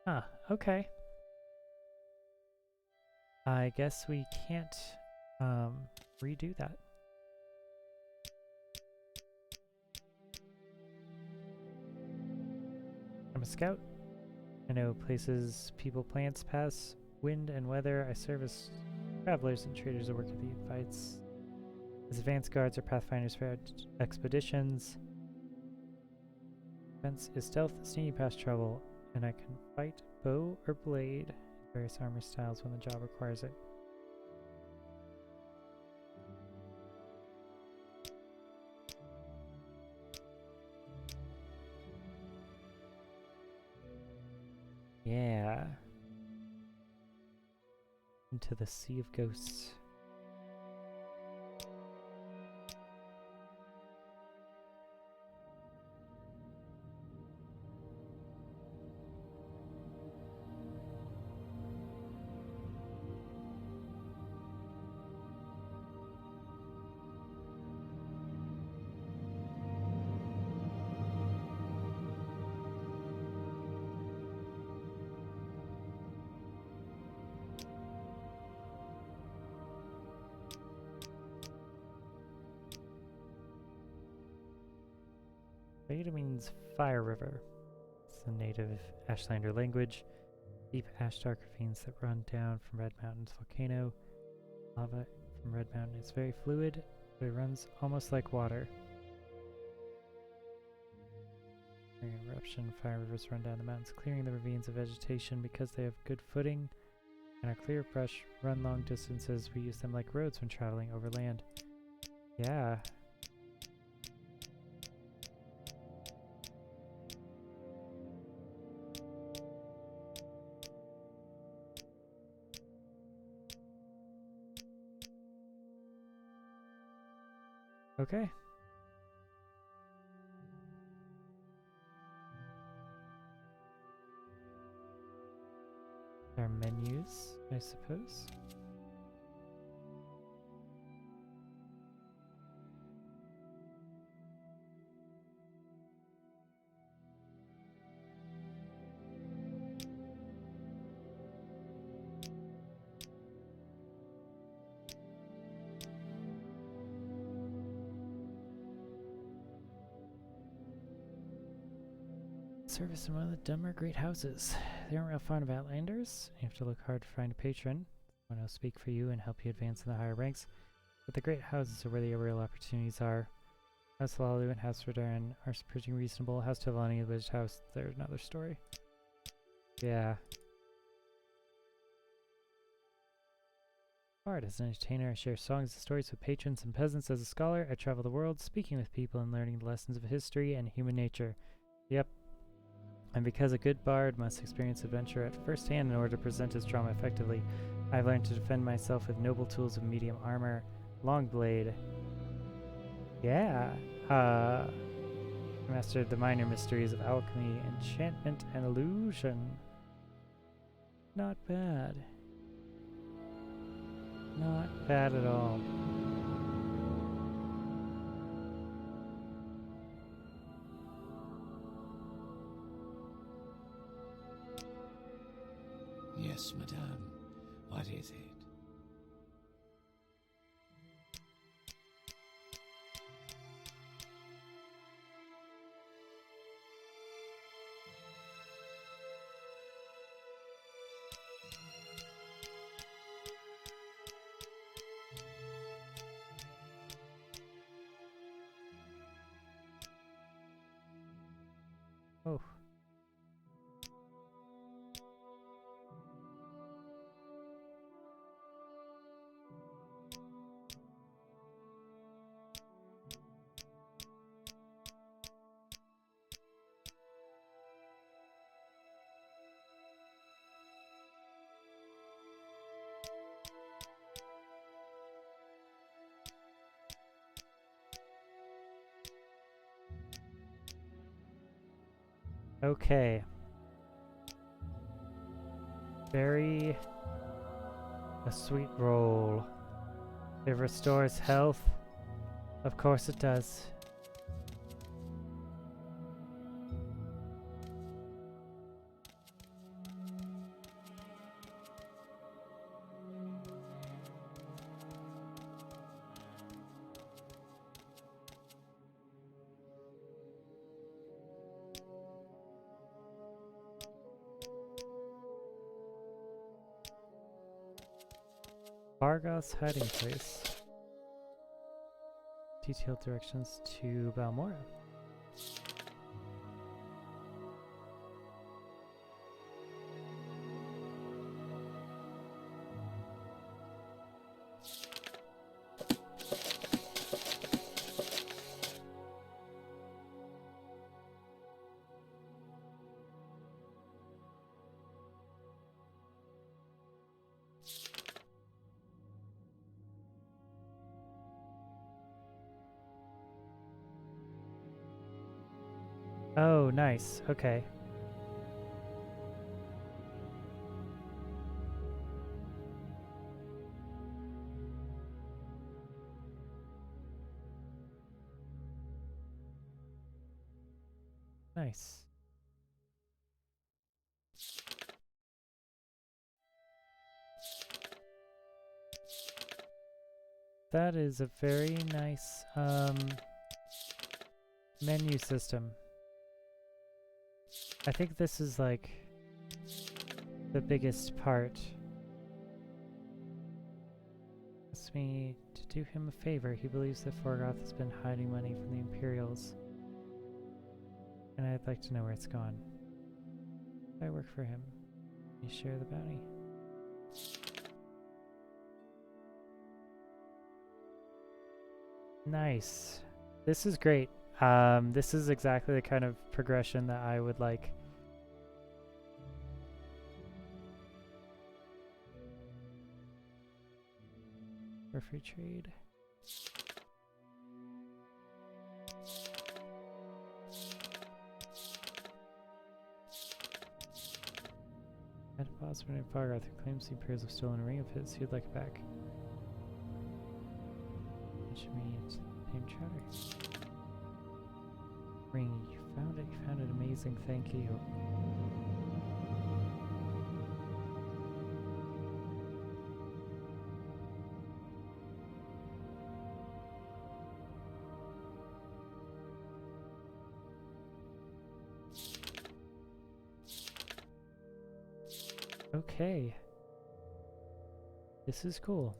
Ah, okay. I guess we can't redo that. I'm a scout. I know places, people, plants, paths, wind, and weather. I serve as travelers and traders that work at the fights. As advanced guards or pathfinders for expeditions. Defense is stealth, sneaky past trouble, and I can fight bow or blade in various armor styles when the job requires it. Yeah. Into the Sea of Ghosts. Beta means fire river. It's the native Ashlander language. Deep ash dark ravines that run down from Red Mountain's volcano. Lava from Red Mountain is very fluid, but it runs almost like water. During eruption, fire rivers run down the mountains, clearing the ravines of vegetation because they have good footing and are clear of brush, run long distances. We use them like roads when traveling over land. Yeah. Okay. Our menus, I suppose. Service in one of the dumber great houses. They aren't real fond of outlanders. You have to look hard to find a patron. One who'll speak for you and help you advance in the higher ranks. But the great houses are where the real opportunities are. House Lalu and House Redaran are pretty reasonable. House Tavani and Village House, there's another story. Yeah. Art as an entertainer, I share songs and stories with patrons and peasants. As a scholar, I travel the world, speaking with people and learning the lessons of history and human nature. Yep. And because a good bard must experience adventure at first hand in order to present his drama effectively, I've learned to defend myself with noble tools of medium armor, long blade. Yeah. Mastered the minor mysteries of alchemy, enchantment, and illusion. Not bad. Not bad at all. Yes, madame. What is it? Oh. Okay. Very a sweet roll. It restores health. Of course it does. Bargoth's hiding place. Detailed directions to Balmora. Oh, nice. Okay. Nice. That is a very nice menu system. I think this is like the biggest part. Asks me to do him a favor. He believes that Forgoth has been hiding money from the Imperials. And I'd like to know where it's gone. I work for him. You share the bounty. Nice. This is great. This is exactly the kind of progression that I would like. For free trade. At a boss when in fog, Arthur claims he appears of stolen ring of his. He'd like it back. Which means name chatter. Ring, you found it. You found it. Amazing. Thank you. Okay. This is cool.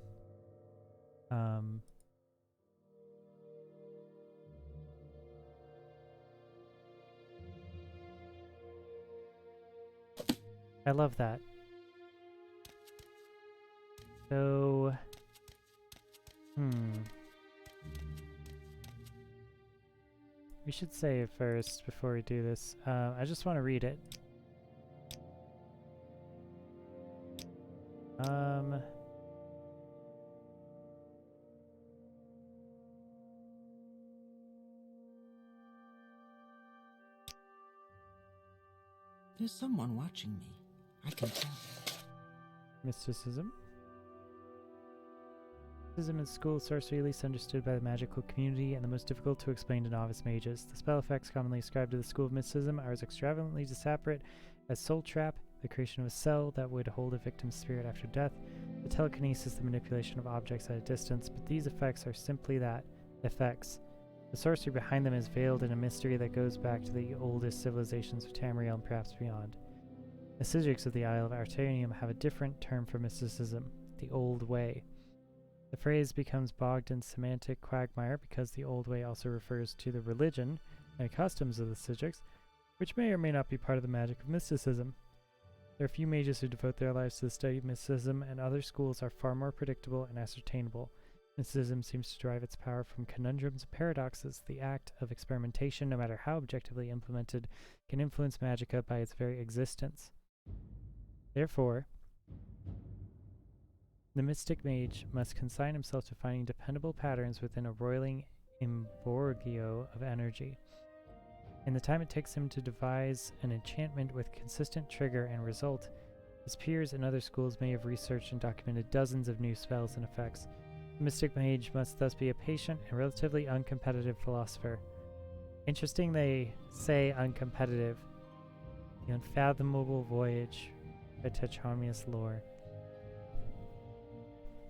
I love that. So, we should save first before we do this. I just want to read it. There's someone watching me. I can tell. Mysticism. Mysticism is school of sorcery least understood by the magical community and the most difficult to explain to novice mages. The spell effects commonly ascribed to the school of mysticism are as extravagantly disparate as soul trap, the creation of a cell that would hold a victim's spirit after death, the telekinesis, the manipulation of objects at a distance, but these effects are simply that, effects. The sorcery behind them is veiled in a mystery that goes back to the oldest civilizations of Tamriel and perhaps beyond. The Sigics of the Isle of Artanium have a different term for mysticism, the Old Way. The phrase becomes bogged in semantic quagmire because the Old Way also refers to the religion and customs of the Sigics, which may or may not be part of the magic of mysticism. There are few mages who devote their lives to the study of mysticism, and other schools are far more predictable and ascertainable. Mysticism seems to derive its power from conundrums and paradoxes. The act of experimentation, no matter how objectively implemented, can influence magicka by its very existence. Therefore, the mystic mage must consign himself to finding dependable patterns within a roiling imbroglio of energy. In the time it takes him to devise an enchantment with consistent trigger and result, his peers in other schools may have researched and documented dozens of new spells and effects. The mystic mage must thus be a patient and relatively uncompetitive philosopher. Interesting they say uncompetitive. The unfathomable voyage by Tetramius lore.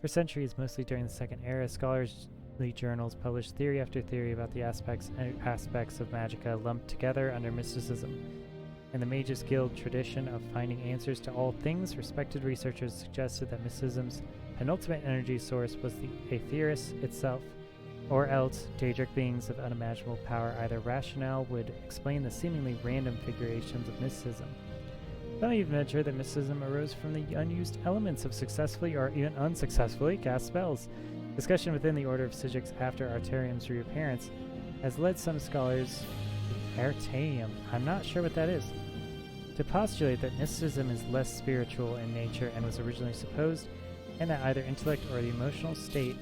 For centuries, mostly during the Second Era, scholarly journals published theory after theory about the aspects of magicka lumped together under mysticism. In the Mages Guild tradition of finding answers to all things, respected researchers suggested that mysticism's penultimate energy source was the Aetheris itself, or else Daedric beings of unimaginable power. Either rationale would explain the seemingly random figurations of mysticism. Some even venture that mysticism arose from the unused elements of successfully or even unsuccessfully cast spells. Discussion within the Order of Sigics after Artarium's reappearance has led some scholars Artanium, I'm not sure what that is, to postulate that mysticism is less spiritual in nature and was originally supposed, and that either intellect or the emotional state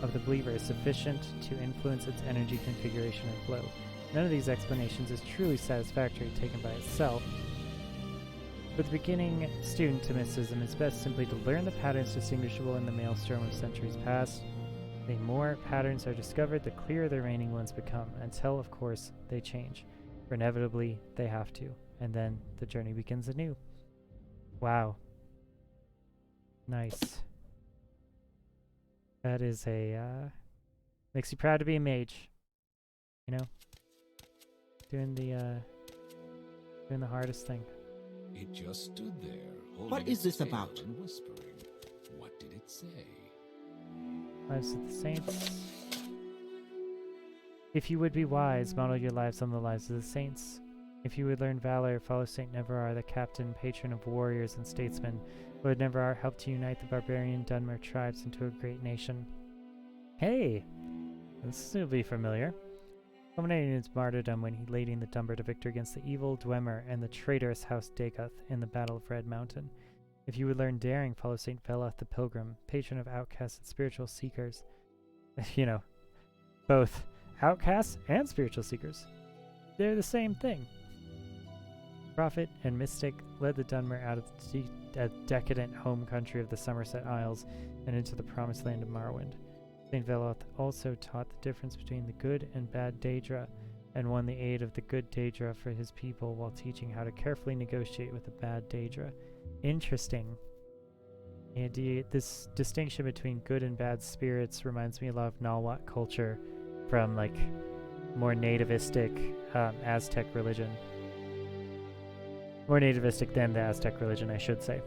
of the believer is sufficient to influence its energy configuration and flow. None of these explanations is truly satisfactory taken by itself. For the beginning student to mysticism, it's best simply to learn the patterns distinguishable in the maelstrom of centuries past. The more patterns are discovered, the clearer the remaining ones become, until, of course, they change. For inevitably, they have to, and then the journey begins anew. Wow. Nice. That is makes you proud to be a mage. You know? Doing the hardest thing. It just stood there, holding What is its this tail about? and whispering. What did it say? Lives of the Saints. If you would be wise, model your lives on the lives of the saints. If you would learn valor, follow Saint Neverar, the captain, patron of warriors and statesmen, who had Neverar helped to unite the barbarian Dunmer tribes into a great nation. Hey! This will be familiar. Culminating in his martyrdom when he leading the Dunmer to victory against the evil Dwemer and the traitorous House Dagoth in the Battle of Red Mountain. If you would learn daring, follow Saint Veloth the Pilgrim, patron of outcasts and spiritual seekers. You know, both outcasts and spiritual seekers. They're the same thing. Prophet and mystic led the Dunmer out of the decadent home country of the Somerset Isles and into the promised land of Morrowind. St. Veloth also taught the difference between the good and bad Daedra, and won the aid of the good Daedra for his people while teaching how to carefully negotiate with the bad Daedra. Interesting. And this distinction between good and bad spirits reminds me a lot of Nahuatl culture from like more nativistic Aztec religion. More nativistic than the Aztec religion, I should say.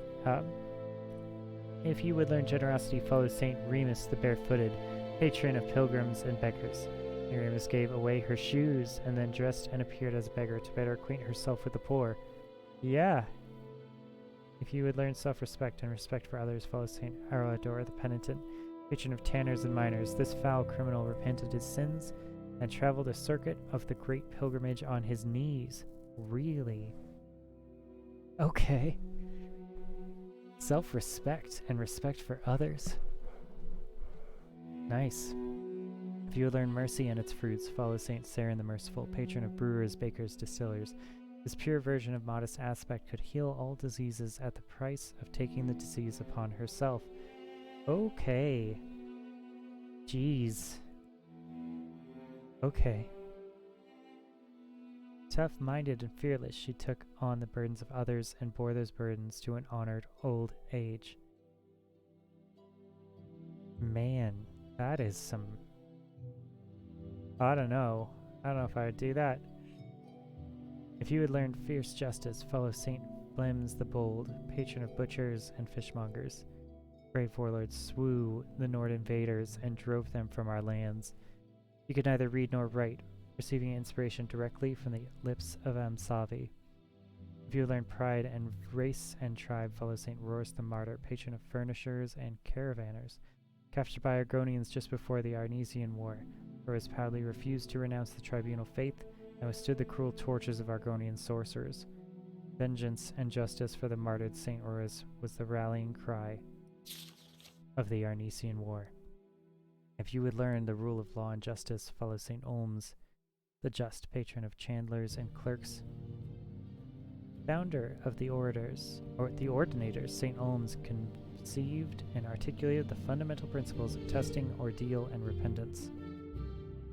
If you would learn generosity, follow Saint Remus the Barefooted, patron of pilgrims and beggars. Remus gave away her shoes and then dressed and appeared as a beggar to better acquaint herself with the poor. Yeah. If you would learn self-respect and respect for others, follow Saint Arador the Penitent, patron of tanners and miners. This foul criminal repented his sins and traveled a circuit of the great pilgrimage on his knees. Really? Okay. Self-respect and respect for others. Nice. If you would learn mercy and its fruits, follow Saint Saren the Merciful, patron of brewers, bakers, distillers. This pure version of modest aspect could heal all diseases at the price of taking the disease upon herself. Okay. Jeez. Okay. Tough-minded and fearless, she took on the burdens of others and bore those burdens to an honored old age. Man, that is some... I don't know if I would do that. If you would learn fierce justice, follow Saint Blims the Bold, patron of butchers and fishmongers. Brave warlords slew the Nord invaders and drove them from our lands. You could neither read nor write, receiving inspiration directly from the lips of Amsavi. If you would learn pride and race and tribe, follow Saint Roris the Martyr, patron of furnishers and caravanners. Captured by Argonians just before the Arnesian War, Roris proudly refused to renounce the tribunal faith and withstood the cruel tortures of Argonian sorcerers. Vengeance and justice for the martyred Saint Roris was the rallying cry of the Arnesian War. If you would learn the rule of law and justice, follow Saint Olms, the just, patron of chandlers and clerks. Founder of the Ordinators, Saint Olms conceived and articulated the fundamental principles of testing, ordeal, and repentance.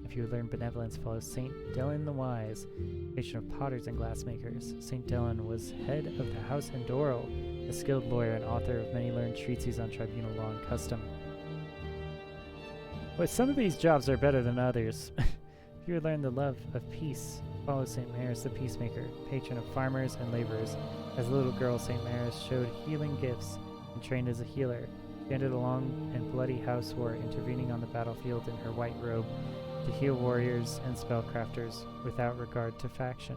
If you would learn benevolence, follow Saint Delin the Wise, patron of potters and glassmakers. Saint Delin was head of the House Endoro, a skilled lawyer and author of many learned treatises on tribunal law and custom. But some of these jobs are better than others. If you would learn the love of peace, follow Saint Maris the Peacemaker, patron of farmers and laborers. As a little girl, Saint Maris showed healing gifts and trained as a healer. She ended a long and bloody house war, intervening on the battlefield in her white robe to heal warriors and spellcrafters without regard to faction.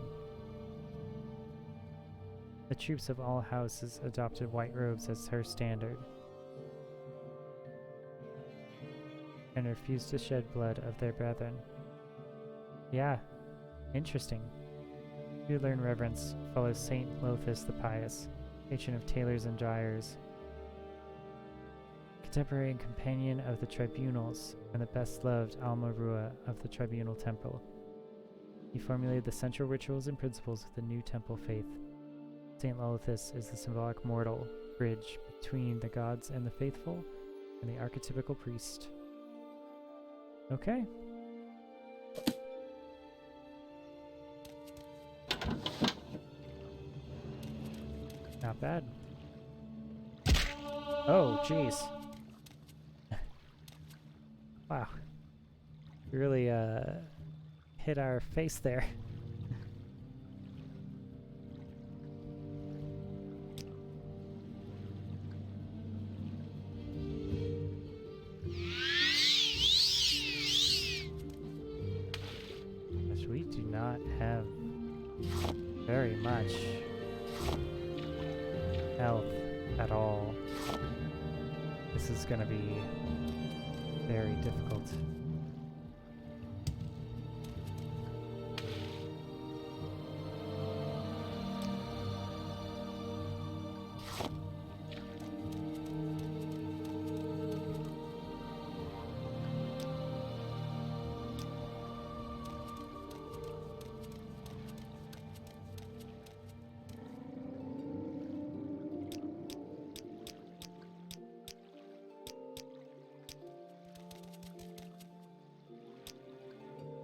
The troops of all houses adopted white robes as her standard and refused to shed blood of their brethren. Yeah, interesting. You learn reverence, follow Saint Lothus the Pious, patron of tailors and dyers, contemporary and companion of the tribunals, and the best-loved Alma Rua of the Tribunal Temple. He formulated the central rituals and principles of the new temple faith. Saint Lothus is the symbolic mortal bridge between the gods and the faithful, and the archetypical priest. Okay. Not bad. Oh, jeez. Wow. We really hit our face there. Gosh, we do not have very much health at all. This is gonna be very difficult.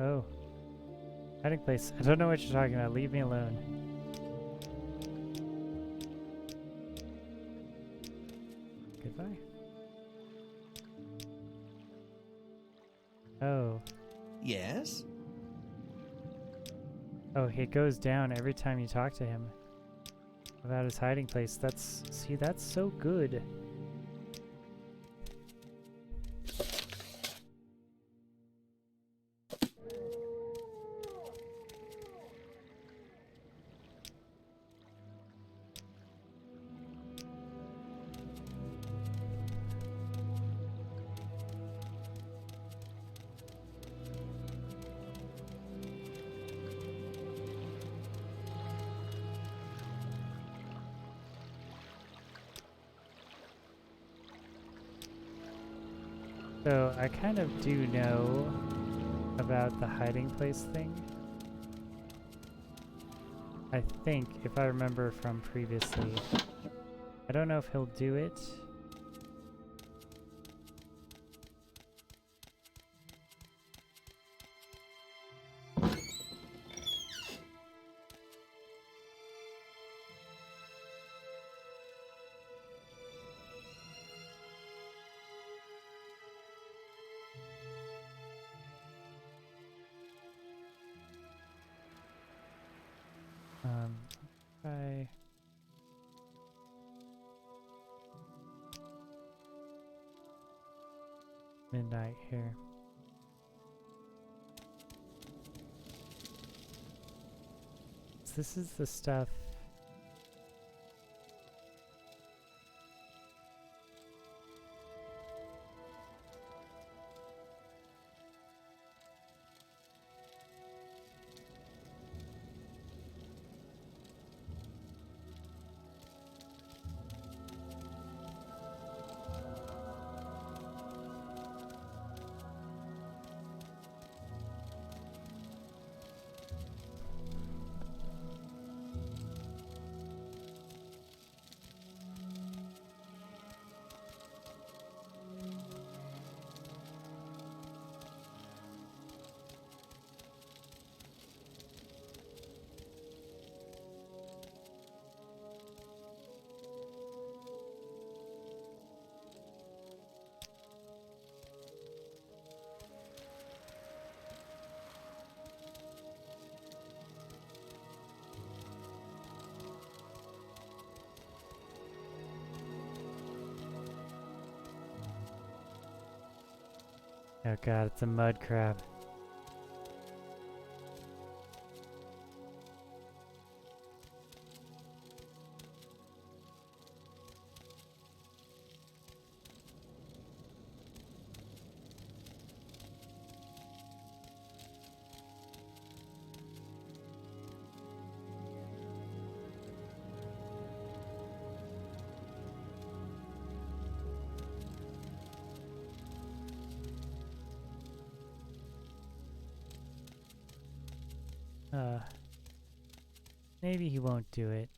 Oh. Hiding place. I don't know what you're talking about. Leave me alone. Goodbye. Oh. Yes? Oh, it goes down every time you talk to him about his hiding place. See, that's so good. So, I kind of do know about the hiding place thing. I think, if I remember from previously. I don't know if he'll do it. Try midnight here. So this is the stuff. Oh god, it's a mud crab. Maybe he won't do it.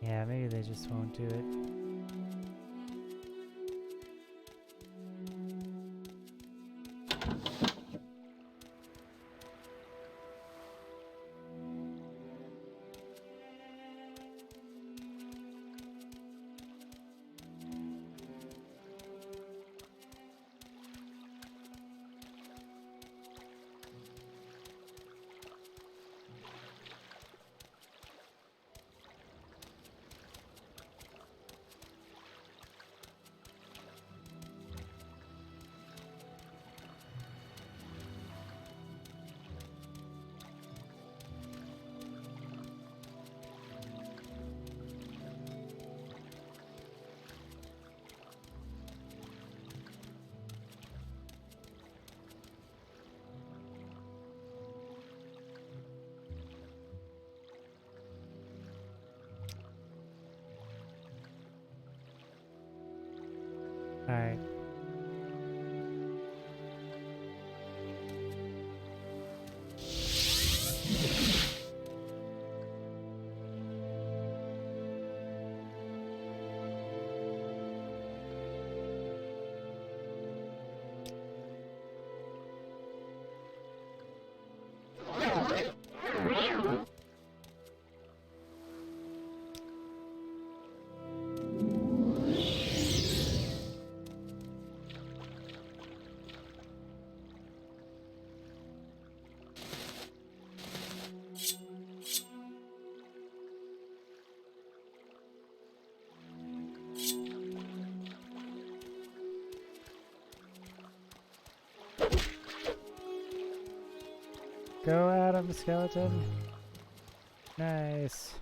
Yeah, maybe they just won't do it. Alright. Go at him, skeleton. Nice.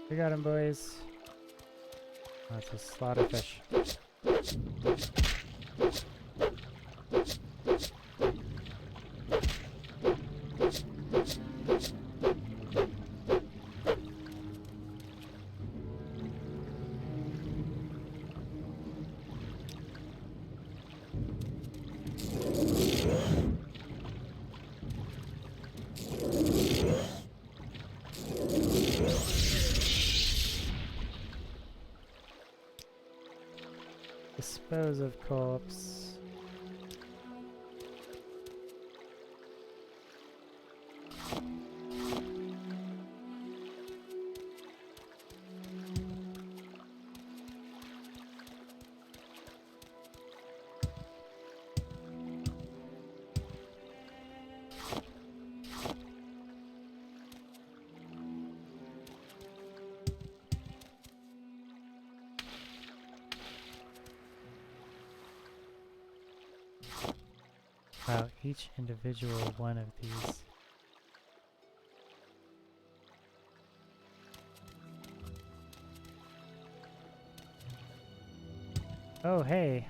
We got him, boys. Oh, it's a slaughterfish. Dispose of corpse. Wow, each individual one of these. Oh, hey.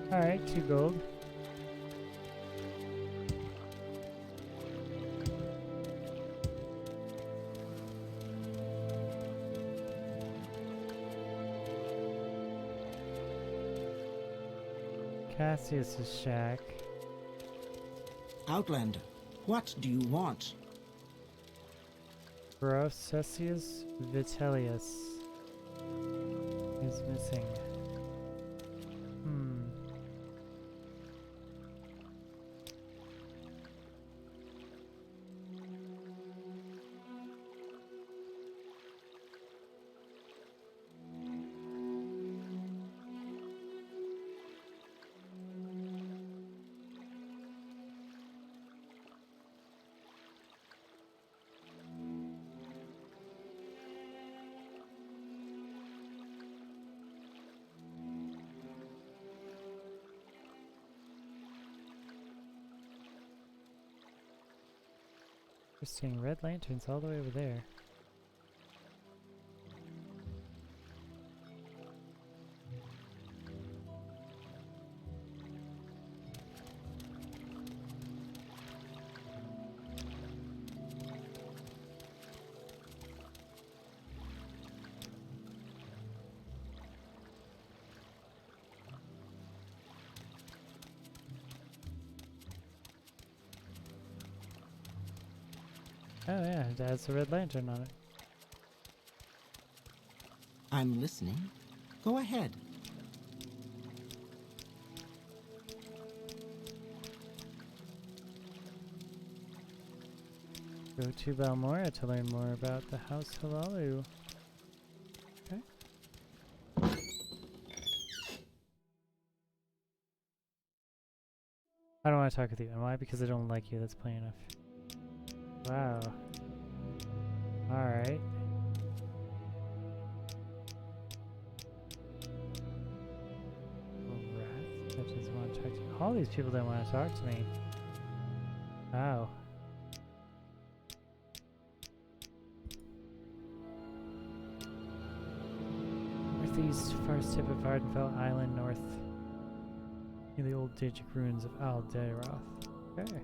Alright, 2 gold. Cassius's shack. Outlander, what do you want? Processius Vitellius is missing. We're seeing red lanterns all the way over there. Oh yeah, it has a red lantern on it. I'm listening. Go ahead. Go to Balmora to learn more about the House Halalu. Okay. I don't want to talk with you. And why? Because I don't like you. That's plain enough. Wow. Alright. Rats that just want to talk to you. All these people don't want to talk to me. Wow. Northeast, farthest tip of Ardenfell Island, north near the old Daedric ruins of Alderoth. Okay.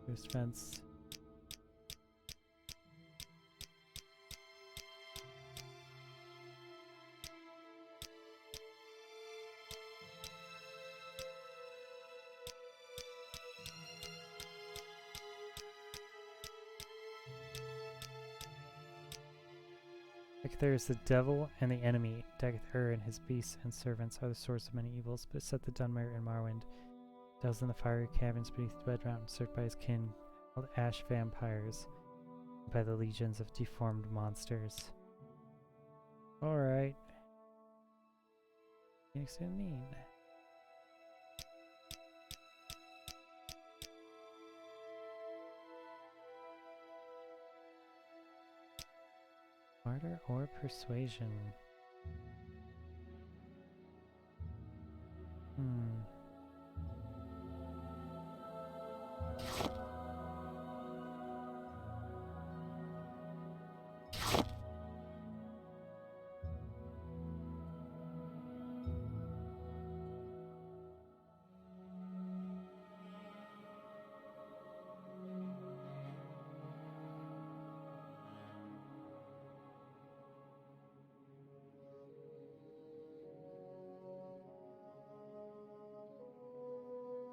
There's fence. There is the devil and the enemy. Dageth and his beasts and servants are the source of many evils, but set the Dunmer and Morrowind Dwells in the fiery caverns beneath the bedrock, served by his kin, called ash vampires, by the legions of deformed monsters. Alright. Phoenix and mean. Barter or persuasion?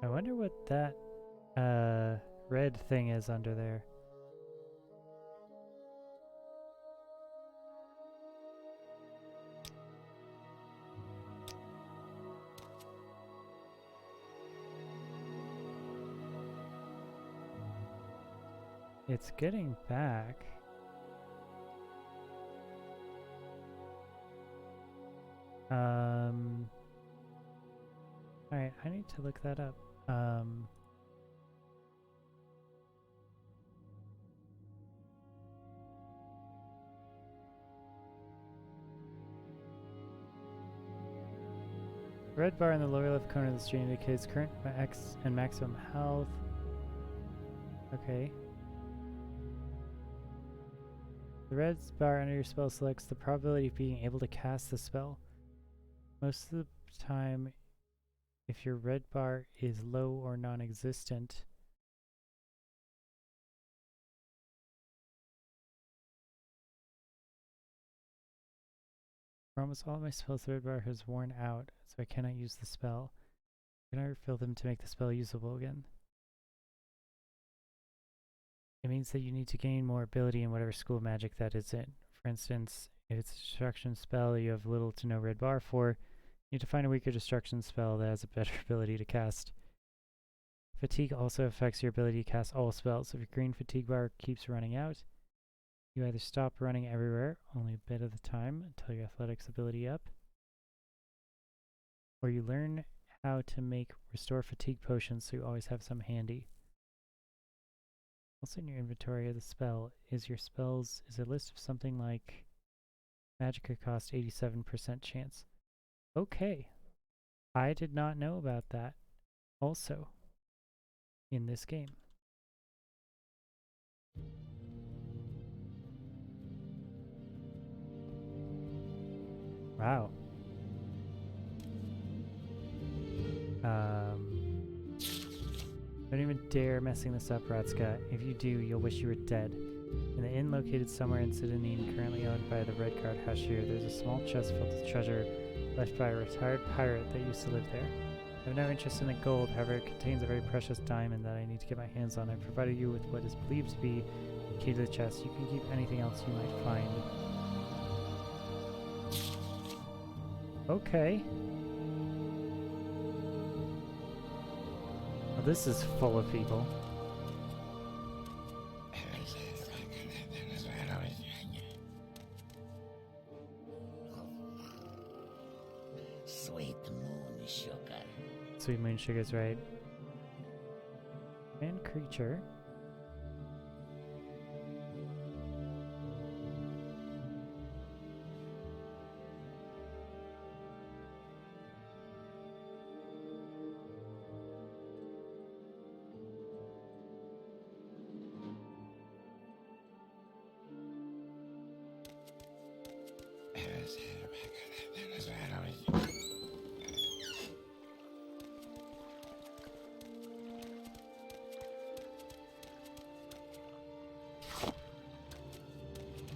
I wonder what that red thing is under there. It's getting back. Alright, I need to look that up. The red bar in the lower left corner of the screen indicates current max and maximum health. Okay. The red bar under your spell selects the probability of being able to cast the spell. Most of the time, if your red bar is low or non-existent, for almost all of my spells, the red bar has worn out, so I cannot use the spell. I can refill them to make the spell usable again. It means that you need to gain more ability in whatever school of magic that is in. For instance, if it's a destruction spell you have little to no red bar for, you need to find a weaker destruction spell that has a better ability to cast. Fatigue also affects your ability to cast all spells. If your green fatigue bar keeps running out, you either stop running everywhere, only a bit at a time until your athletics ability up, or you learn how to make restore fatigue potions so you always have some handy. Also in your inventory of the spell is your spells is a list of something like magic could cost 87% chance. Okay. I did not know about that also in this game. Wow. Don't even dare messing this up, Ratska. If you do, you'll wish you were dead. In the inn located somewhere in Sidanine, currently owned by the Red Guard Hashir, there's a small chest filled with treasure left by a retired pirate that used to live there. I have no interest in the gold, however it contains a very precious diamond that I need to get my hands on. I've provided you with what is believed to be the key to the chest. You can keep anything else you might find. Okay. Well, this is full of people. Sweet moon sugar. Sweet moon sugar's right. And creature.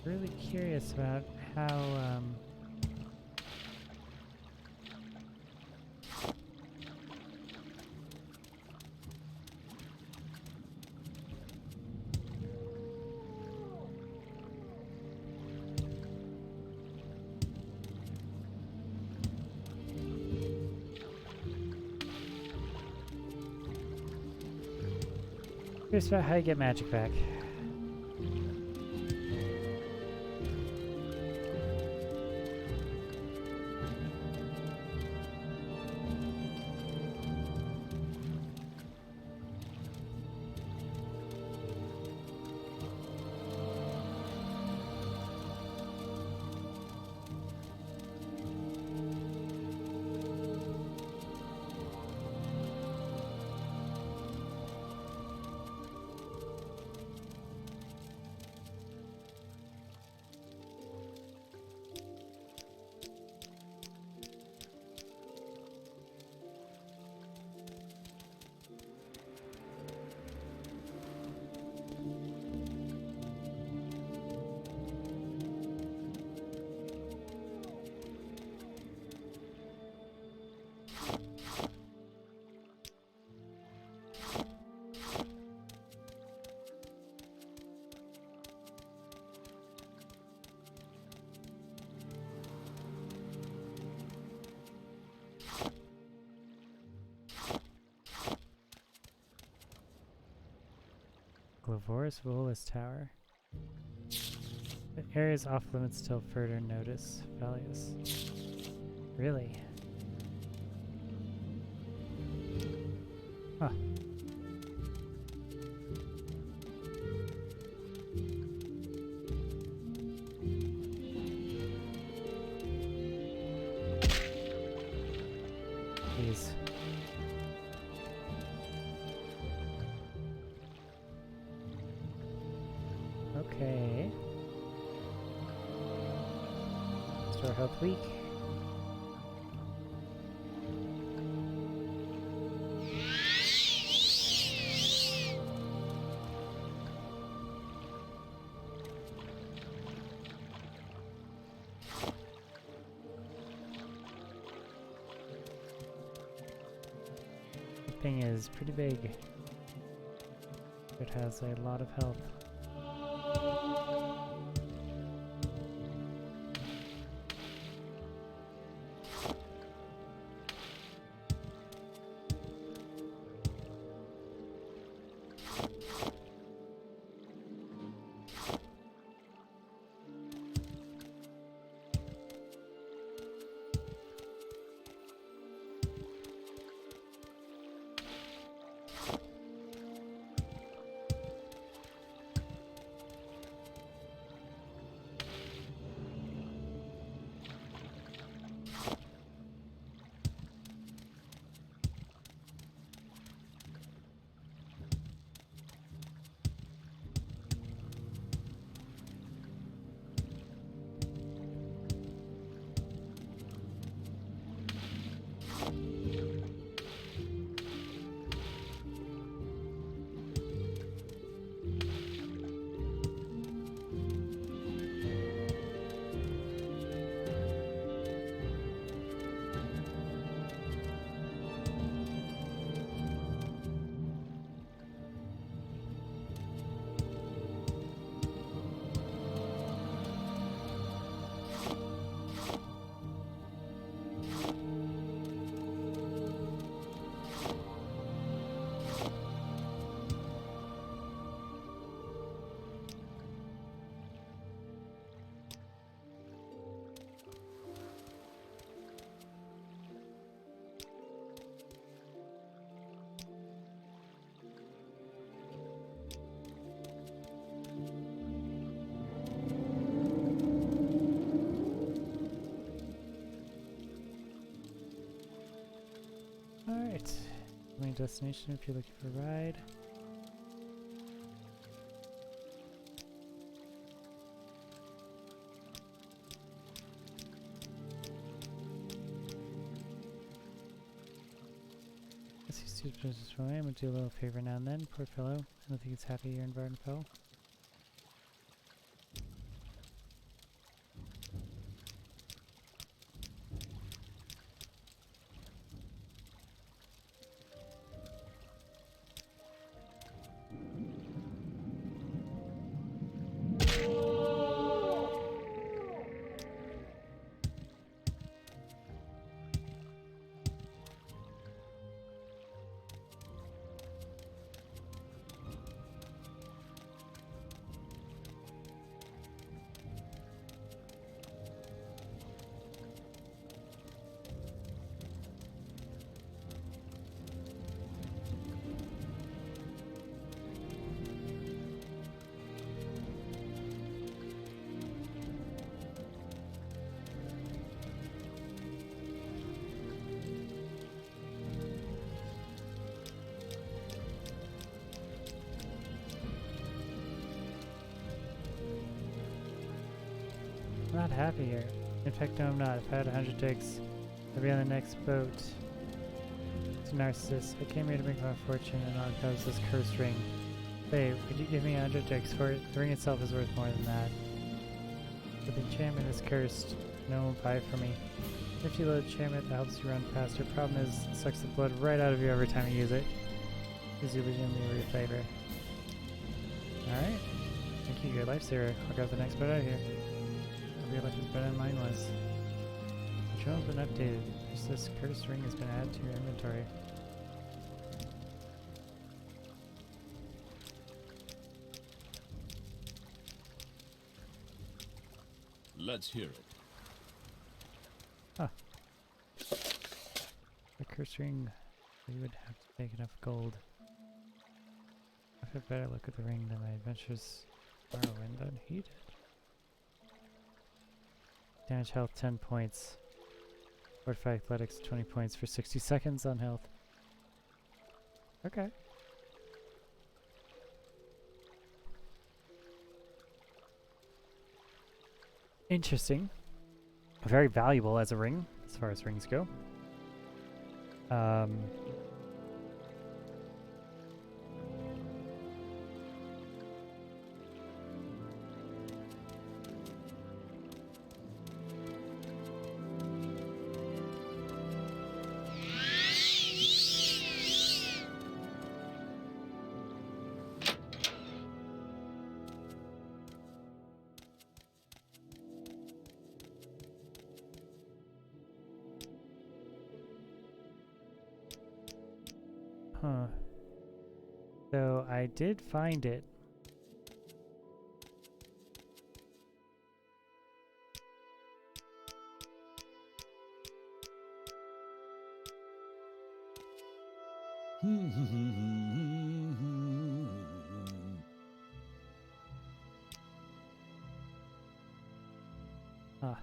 Really curious about how Curious about how you get magic back. Glavoris Volus Tower. The area is off limits till further notice. Values. Really? Huh. Please. Okay. Store health weak. The thing is pretty big. It has a lot of health. Alright. Main destination if you're looking for a ride. Guess he's too business for me. I'm gonna do a little favor now and then. Poor fellow. I don't think he's happy you're in Vardenfell. not happy here. In fact, no, I'm not. If I had 100 ticks, I'd be on the next boat. It's a narcissist. I came here to make my fortune, and all it got was this cursed ring. Babe, would you give me 100 ticks for it? The ring itself is worth more than that. But the enchantment is cursed. No one will buy it from me. If you load enchantment that helps you run faster, problem is it sucks the blood right out of you every time you use it. Gives you legitimately weird flavor. Alright. Thank you, your lifesaver. I'll grab the next boat out of here. Hope your life is better than mine was. The journal's been updated. Just this cursed ring has been added to your inventory. Let's hear it. Huh. The cursed ring, you would have to make enough gold. I've had better look at the ring than my adventures Morrowind unheeded. Damage health 10 points. Fortify athletics 20 points for 60 seconds on health. Okay. Interesting. Very valuable as a ring, as far as rings go. Huh. So I did find it. Huh.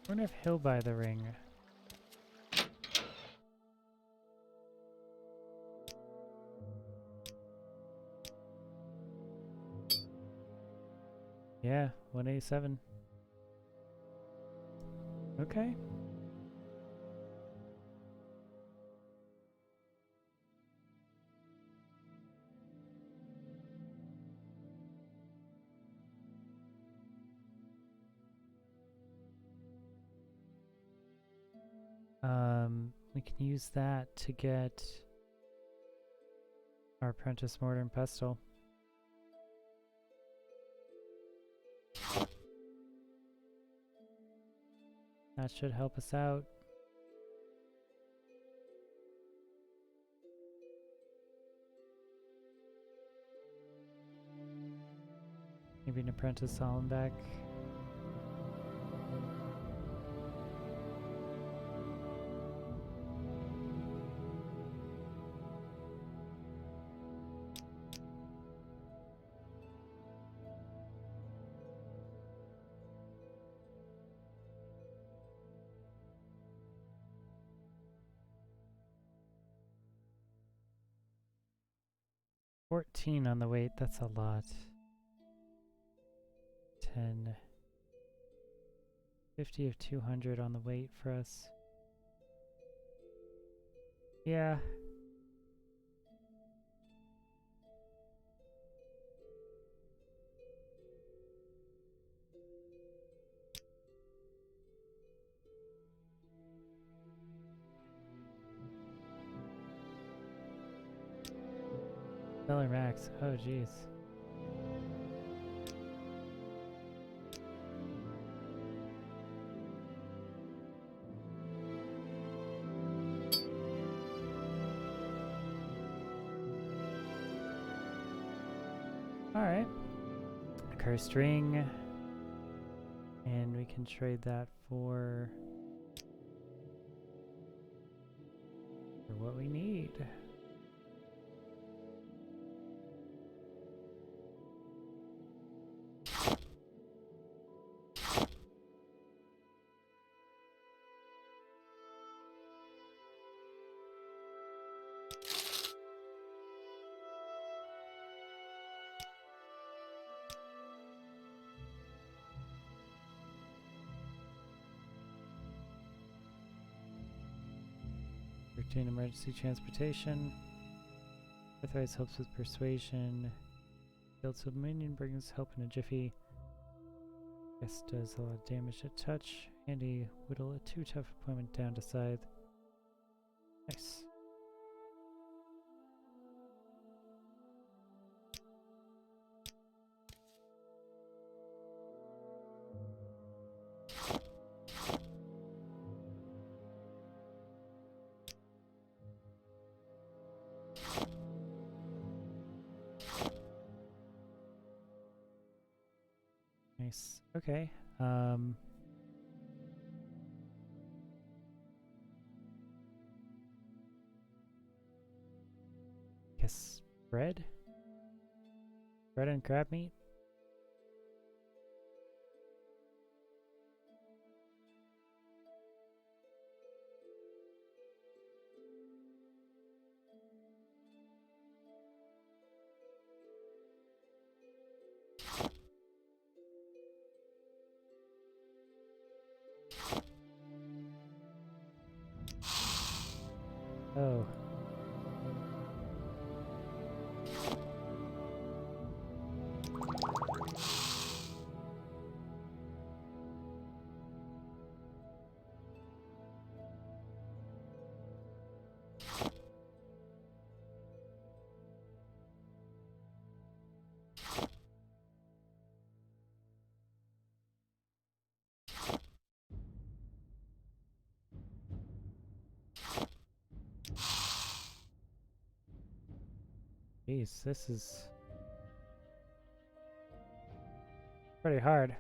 I wonder if he'll buy the ring. Yeah, 187. Okay. We can use that to get our apprentice mortar and pestle. That should help us out. Maybe an apprentice Hollenbeck. $14 on the weight, that's a lot. 10. 50 of 200 on the weight for us. Yeah. Stellar max. Oh, jeez. Alright. Cursed ring. And we can trade that for what we need. Obtain emergency transportation. Arthritis helps with persuasion. Builds a minion, brings help in a jiffy. Guess does a lot of damage at touch. Handy, whittle a 2 tough opponent down to scythe. Nice. Nice. Okay. Guess bread? Bread and crab meat? Oh. Jeez, this is pretty hard.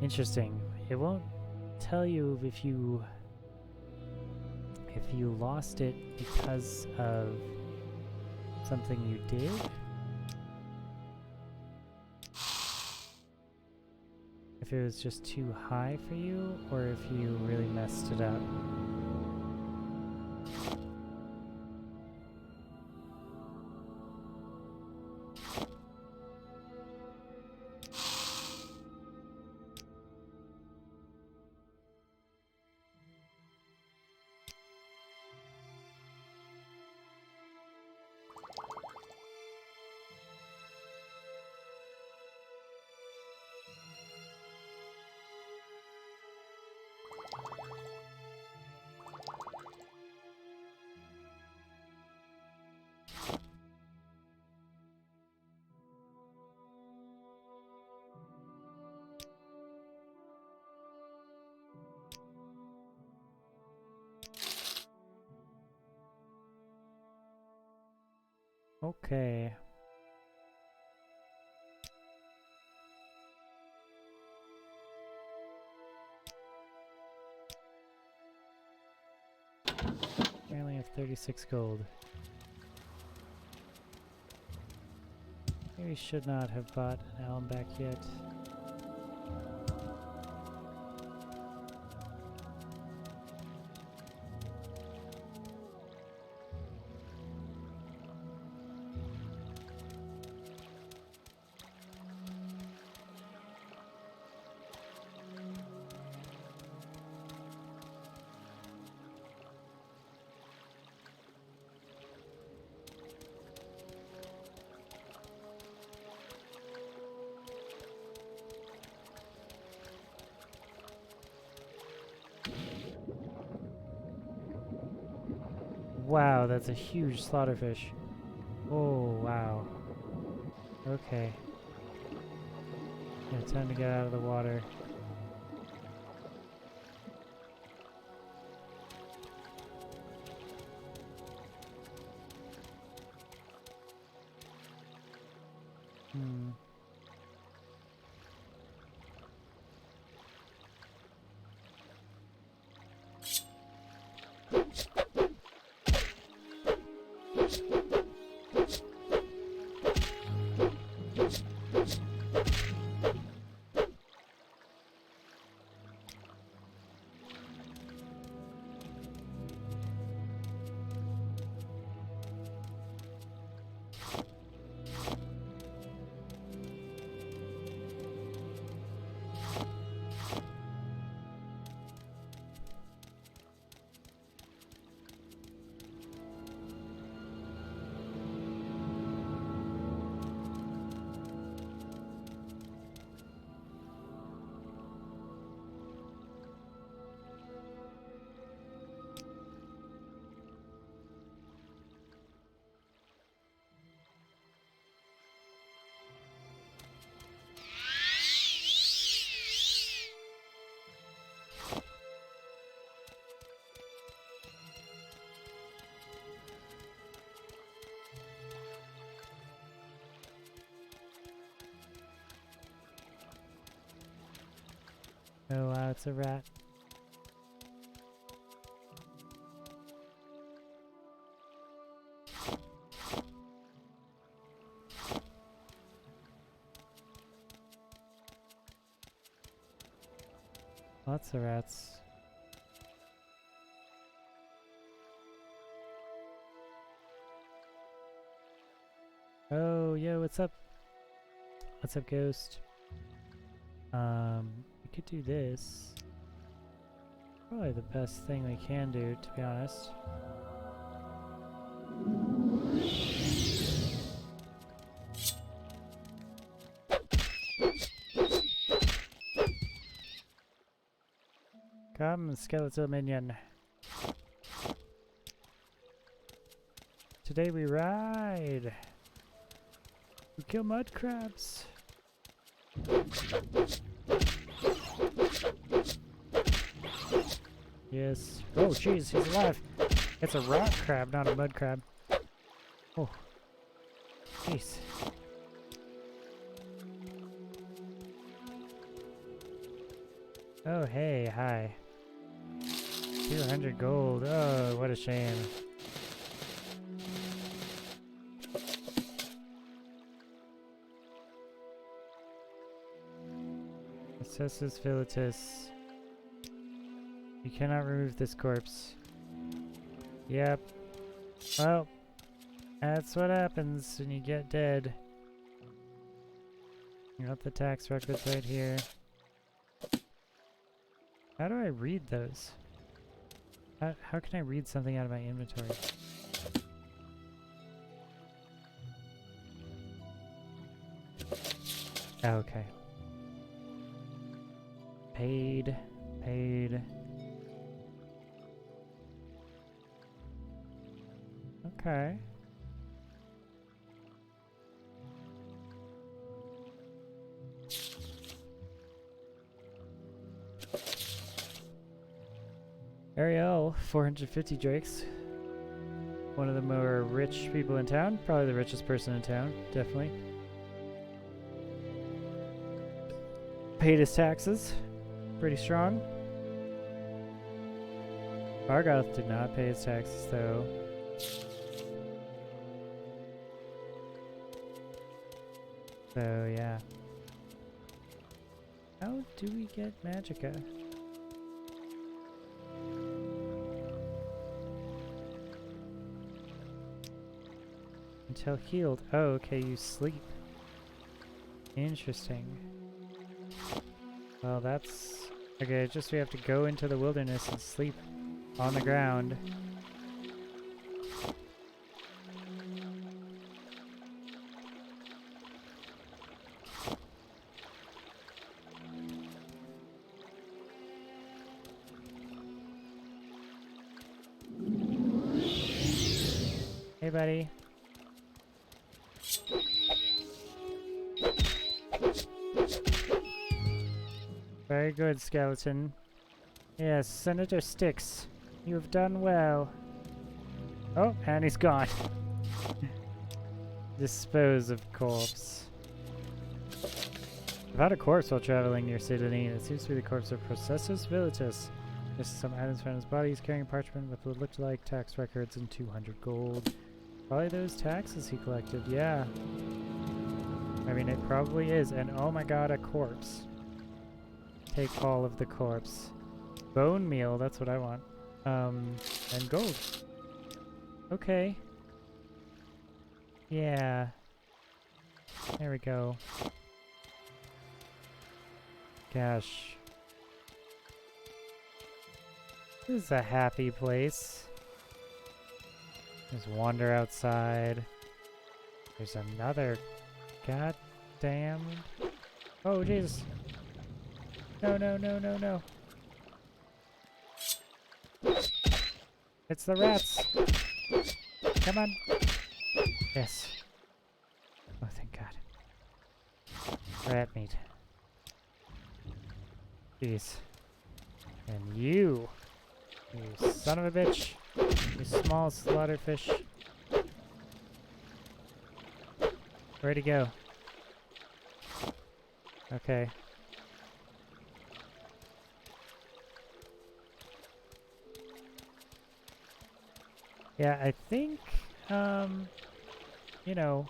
Interesting. It won't tell you if you lost it because of something you did. If it was just too high for you, or if you really messed it up. Okay. I only have 36 gold. Maybe should not have bought an alum back yet. Wow, that's a huge slaughterfish. Oh, wow. Okay. Yeah, time to get out of the water. Hmm. Oh wow, it's a rat. Lots of rats. Oh, yo, what's up? What's up, Ghost? We could do this. Probably the best thing we can do, to be honest. Come, skeletal minion. Today we ride. We kill mud crabs. Yes. Oh, jeez, he's alive. It's a rock crab, not a mud crab. Oh. Jeez. Oh, hey, hi. 200 gold. Oh, what a shame. Assessus Vilitus. You cannot remove this corpse. Yep. Well, that's what happens when you get dead. You got the tax records right here. How do I read those? How can I read something out of my inventory? Oh, okay. Paid. Okay. Ariel, 450 drakes. One of the more rich people in town. Probably the richest person in town, definitely. Paid his taxes. Pretty strong. Argoth did not pay his taxes, though. So, yeah. How do we get Magicka? Until healed. Oh, okay, you sleep. Interesting. Well, that's... Okay, it's just we have to go into the wilderness and sleep on the ground. Hey, buddy. Very good, skeleton. Yes, Senator Styx. You have done well. Oh, and he's gone. Dispose of corpse. I found a corpse while traveling near Citadine. It seems to be the corpse of Processus Vilitus. There's some items found in his body. He's carrying parchment with what looked like tax records and 200 gold. Probably those taxes he collected, yeah. I mean, it probably is. And oh my god, a corpse. Take all of the corpse. Bone meal, that's what I want. And gold. Okay. Yeah. There we go. Gosh. This is a happy place. Just wander outside. There's another goddamn... Oh, Jesus. No, no, no, no, no. It's the rats. Come on. Yes. Oh, thank God. Rat meat. Jeez. And you son of a bitch. You small slaughterfish. Where'd he go? Okay. Yeah, I think, you know,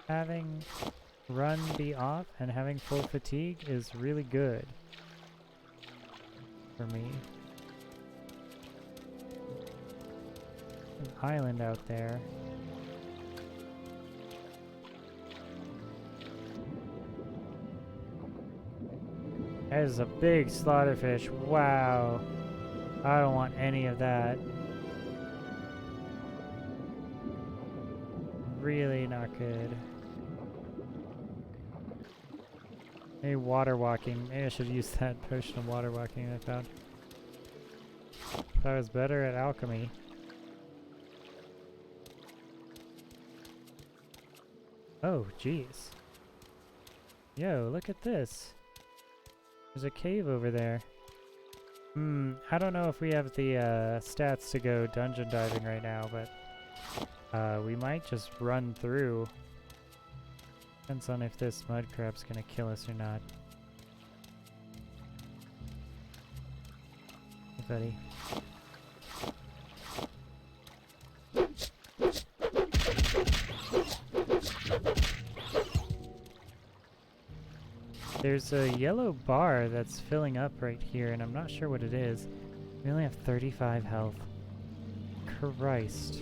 having run be off and having full fatigue is really good for me. An island out there. That is a big slaughterfish. Wow. I don't want any of that. Really not good. Maybe water walking. Maybe I should use that potion of water walking I found. If I was better at alchemy. Oh, jeez. Yo, look at this. There's a cave over there. I don't know if we have the stats to go dungeon diving right now, but we might just run through. Depends on if this mud crab's gonna kill us or not. Hey, buddy. There's a yellow bar that's filling up right here, and I'm not sure what it is. We only have 35 health. Christ.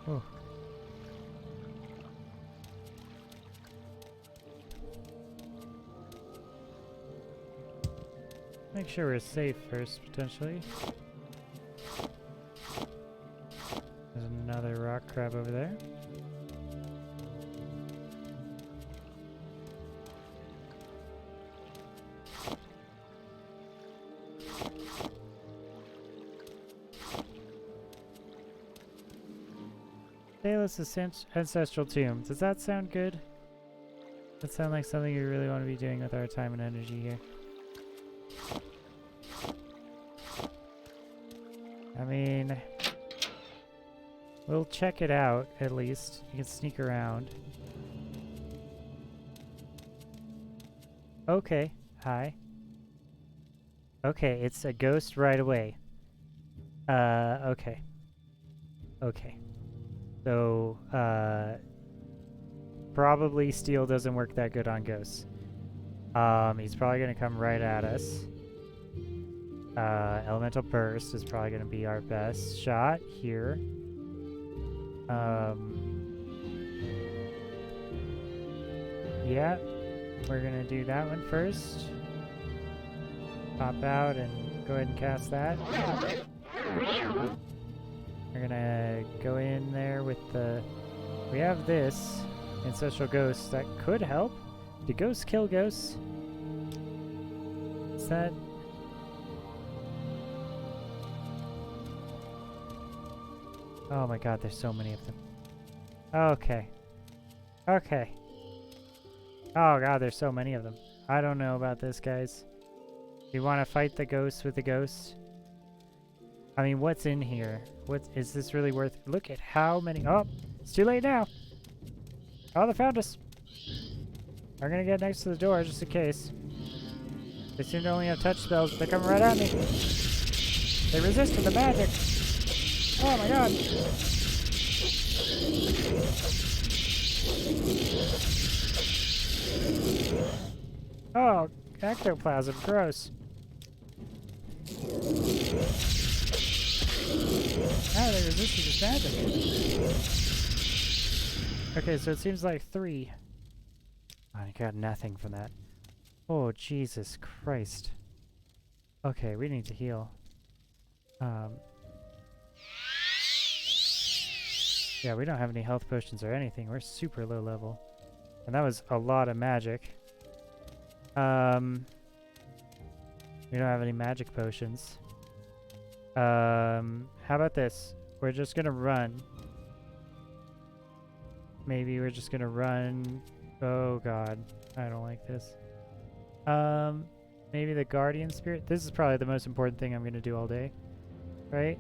Oh. Make sure we're safe first, potentially. There's another rock crab over there. Daedalus Ancestral Tomb. Does that sound good? That sound like something you really want to be doing with our time and energy here. I mean, we'll check it out at least. You can sneak around. Okay. Hi. Okay, it's a ghost right away. Okay. Okay. So, probably steel doesn't work that good on ghosts. He's probably gonna come right at us. Elemental Burst is probably gonna be our best shot here. Yeah, we're gonna do that one first. Pop out and go ahead and cast that. We're gonna go in there with the... We have this Ancestral Ghost that could help. Do ghosts kill ghosts? Is that... Oh my god, there's so many of them. Okay. Okay. Oh god, there's so many of them. I don't know about this, guys. You want to fight the ghosts with the ghosts? I mean, what's in here? What is this really worth? Look at how many... Oh, it's too late now. Oh, they found us. We're gonna get next to the door just in case. They seem to only have touch spells. They're coming right at me. They resisted the magic. Oh my god. Oh, ectoplasm. Gross. Ah, they resisted this magic. Okay, so it seems like 3. I got nothing from that. Oh, Jesus Christ. Okay, we need to heal. Yeah, we don't have any health potions or anything. We're super low level. And that was a lot of magic. We don't have any magic potions. How about this? We're just gonna run. Maybe we're just gonna run. Oh god, I don't like this. Maybe the Guardian Spirit? This is probably the most important thing I'm gonna do all day. Right?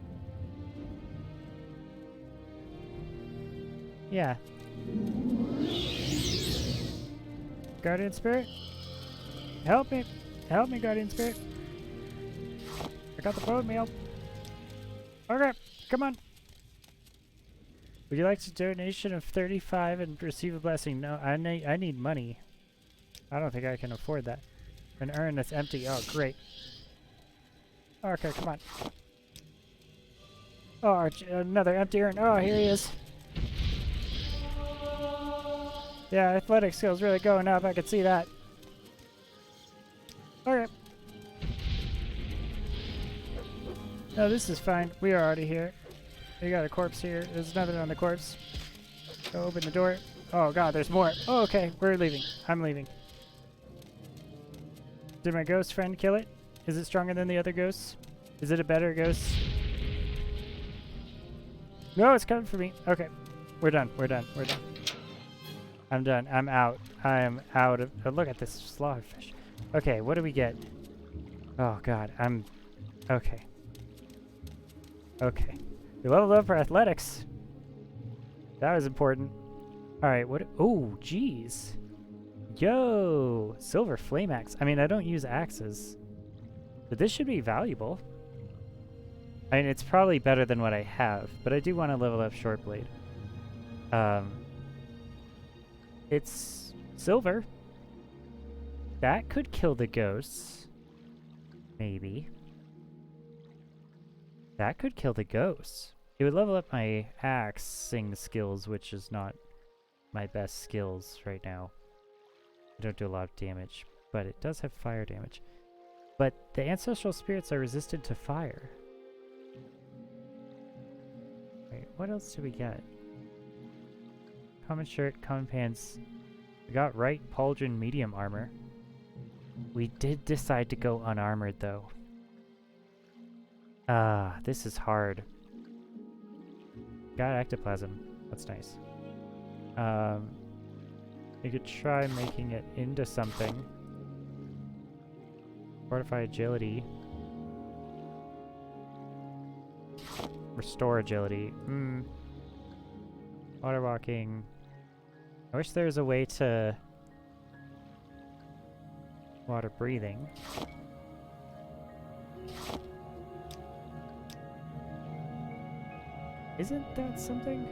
Yeah. Guardian Spirit? Help me! Help me, Guardian Spirit! I got the bone meal. Okay, come on. Would you like a donation of 35 and receive a blessing? No, I need money. I don't think I can afford that. An urn that's empty. Oh, great. Okay, come on. Oh, another empty urn. Oh, here he is. Yeah, athletic skills really going up. I can see that. Okay. No, this is fine. We are already here. We got a corpse here. There's nothing on the corpse. Go open the door. Oh god, there's more. Oh, okay, we're leaving. I'm leaving. Did my ghost friend kill it? Is it stronger than the other ghosts? Is it a better ghost? No, it's coming for me. Okay. We're done. We're done. We're done. I'm done. I'm out. I am out of... Oh, look at this slaughterfish. Okay, what do we get? Oh god, I'm... Okay. Okay. We leveled up our athletics. That was important. Alright, what... Oh, jeez. Yo! Silver flame axe. I mean, I don't use axes. But this should be valuable. I mean, it's probably better than what I have. But I do want to level up short blade. It's silver. That could kill the ghosts. Maybe. That could kill the ghosts. It would level up my axing skills, which is not my best skills right now. I don't do a lot of damage, but it does have fire damage. But the ancestral spirits are resistant to fire. Wait, what else do we get? Common shirt, common pants. We got right pauldron medium armor. We did decide to go unarmored though. This is hard. Got ectoplasm. That's nice. We could try making it into something. Fortify agility. Restore agility. Water walking. I wish there was a way to water breathing. Isn't that something?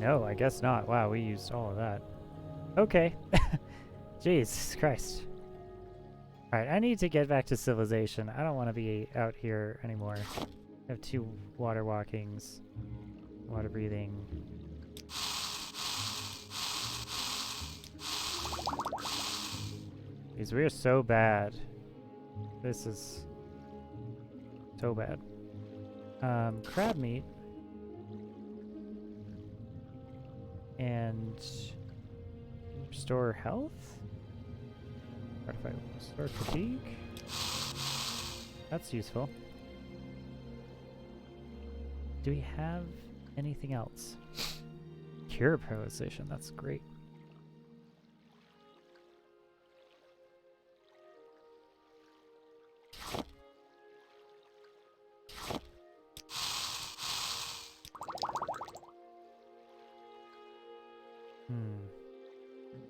No, I guess not. Wow, we used all of that. Okay. Jesus Christ. Alright, I need to get back to civilization. I don't want to be out here anymore. I have 2 water walkings. Water breathing. Jeez, we're so bad. This is so bad. Crab meat. And restore health? Restore fatigue? That's useful. Do we have anything else? Cure paralyzation, that's great.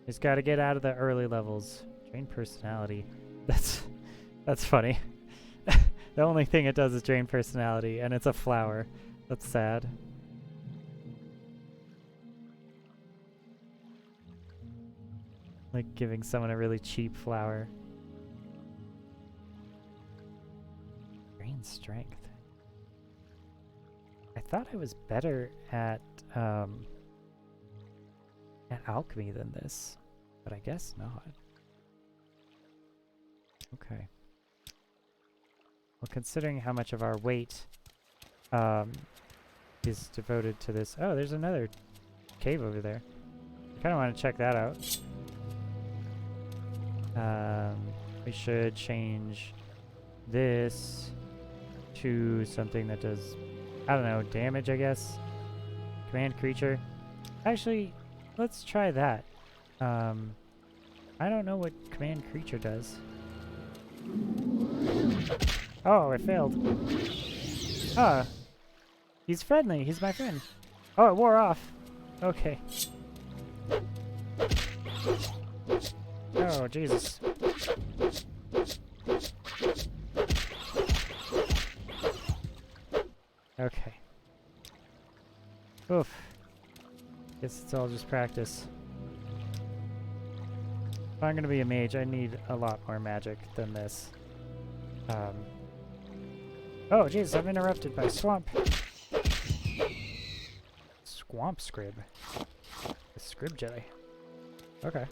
Just gotta get out of the early levels. Drain personality. That's funny. The only thing it does is drain personality, and it's a flower. That's sad. Like giving someone a really cheap flower. Drain strength. I thought I was better at alchemy than this, but I guess not. Okay. Well, considering how much of our weight is devoted to this... Oh, there's another cave over there. I kind of want to check that out. We should change this to something that does, I don't know, damage, I guess? Command creature. Actually, let's try that. I don't know what command creature does. Oh, I failed. Ah. He's friendly. He's my friend. Oh, it wore off. Okay. Oh, Jesus. Okay. Oof. Guess it's all just practice. If I'm gonna be a mage, I need a lot more magic than this. Oh, jeez, I'm interrupted by swamp. Swamp scrib. The scrib jelly. Okay.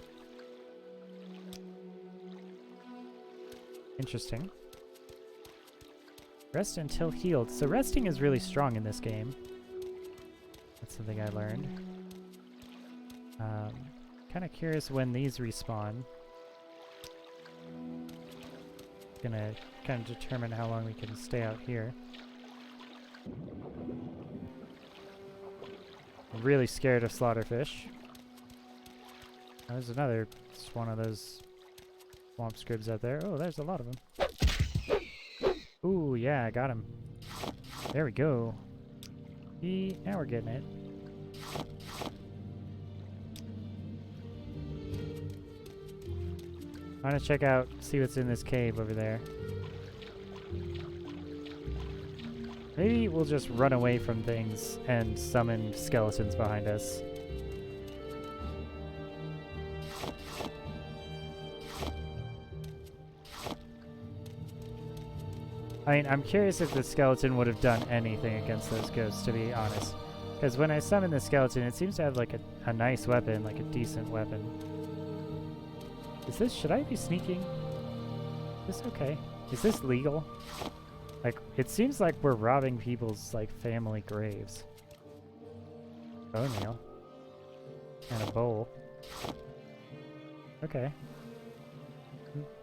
Interesting. Rest until healed. So resting is really strong in this game. That's something I learned. Kind of curious when these respawn. Gonna kind of determine how long we can stay out here. I'm really scared of slaughterfish. There's another, just one of those swamp scribs out there. Oh, there's a lot of them. Ooh, yeah, I got him. There we go. Now we're getting it. I want to check out, see what's in this cave over there. Maybe we'll just run away from things and summon skeletons behind us. I mean, I'm curious if the skeleton would have done anything against those ghosts, to be honest. Because when I summon the skeleton, it seems to have like a nice weapon, like a decent weapon. Is this, should I be sneaking? Is this okay? Is this legal? Like, it seems like we're robbing people's, like, family graves. Bone meal. And a bowl. Okay.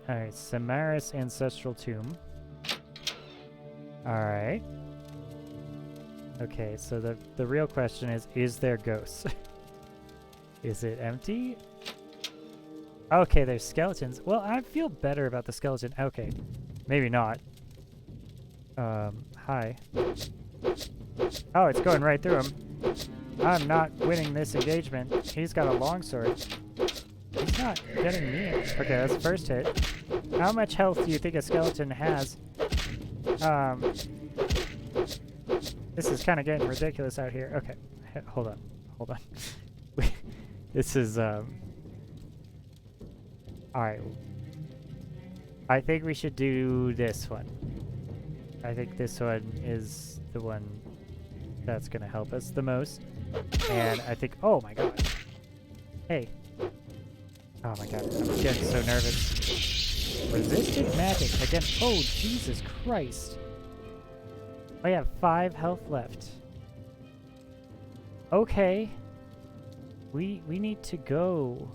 Alright, Samaris Ancestral Tomb. Alright. Okay, so the real question is there ghosts? Is it empty? Okay, there's skeletons. Well, I feel better about the skeleton. Okay, maybe not. Hi. Oh, it's going right through him. I'm not winning this engagement. He's got a longsword. He's not getting me. Okay, that's the first hit. How much health do you think a skeleton has? This is kind of getting ridiculous out here. Okay, hold on. Hold on. This is, Alright. I think we should do this one. I think this one is the one that's gonna help us the most. And I think, oh my god. Hey. Oh my god, I'm getting so nervous. Resistant magic against, oh Jesus Christ. I have 5 health left. Okay. We need to go.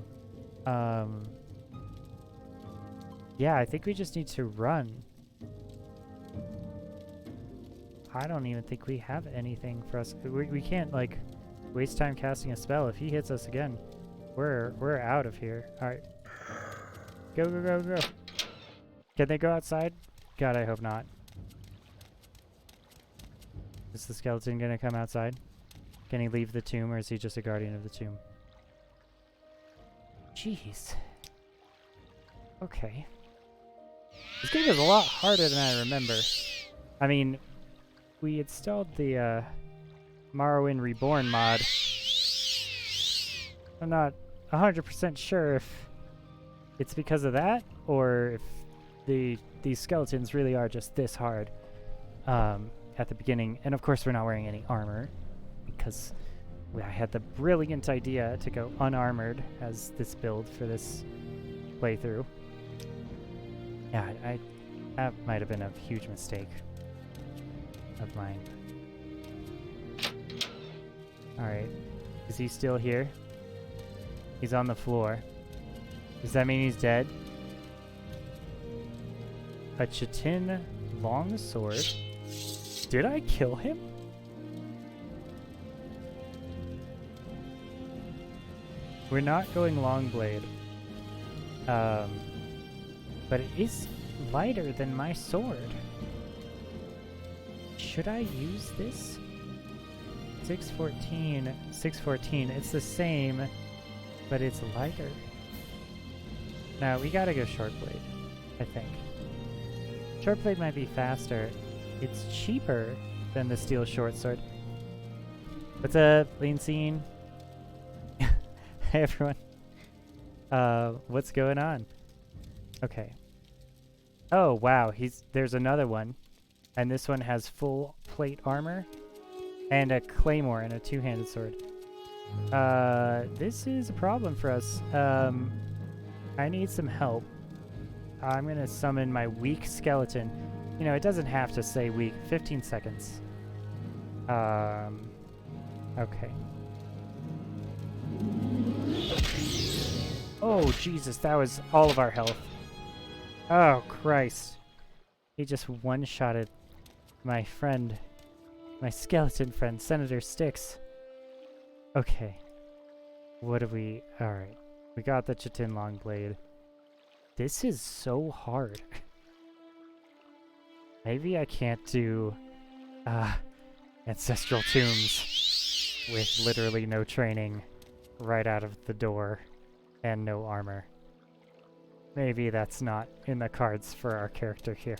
Yeah, I think we just need to run. I don't even think we have anything for us. We can't, like, waste time casting a spell. If he hits us again, we're out of here. Alright. Go, go, go, go. Can they go outside? God, I hope not. Is the skeleton gonna come outside? Can he leave the tomb, or is he just a guardian of the tomb? Jeez. Okay. This game is a lot harder than I remember. I mean, we installed the Morrowind Reborn mod. I'm not 100% sure if it's because of that, or if these skeletons really are just this hard at the beginning. And of course we're not wearing any armor, because I had the brilliant idea to go unarmored as this build for this playthrough. Yeah, that might have been a huge mistake of mine. Alright. Is he still here? He's on the floor. Does that mean he's dead? A Chitin longsword? Did I kill him? We're not going Longblade. But it is lighter than my sword. Should I use this? 614, 614. It's the same, but it's lighter. No, we gotta go Shortblade, I think. Shortblade might be faster. It's cheaper than the steel short sword. What's up, Lean Scene? Hey everyone. What's going on? Okay. Oh wow, there's another one. And this one has full plate armor and a claymore and a two-handed sword. This is a problem for us. I need some help. I'm gonna summon my weak skeleton. You know, it doesn't have to say weak. 15 seconds. Okay. Oh, Jesus, that was all of our health. Oh, Christ. He just one-shotted my friend, my skeleton friend, Senator Styx. Okay. What do we... Alright. We got the Chitin Longblade. This is so hard. Maybe I can't do Ancestral Tombs with literally no training right out of the door and no armor. Maybe that's not in the cards for our character here.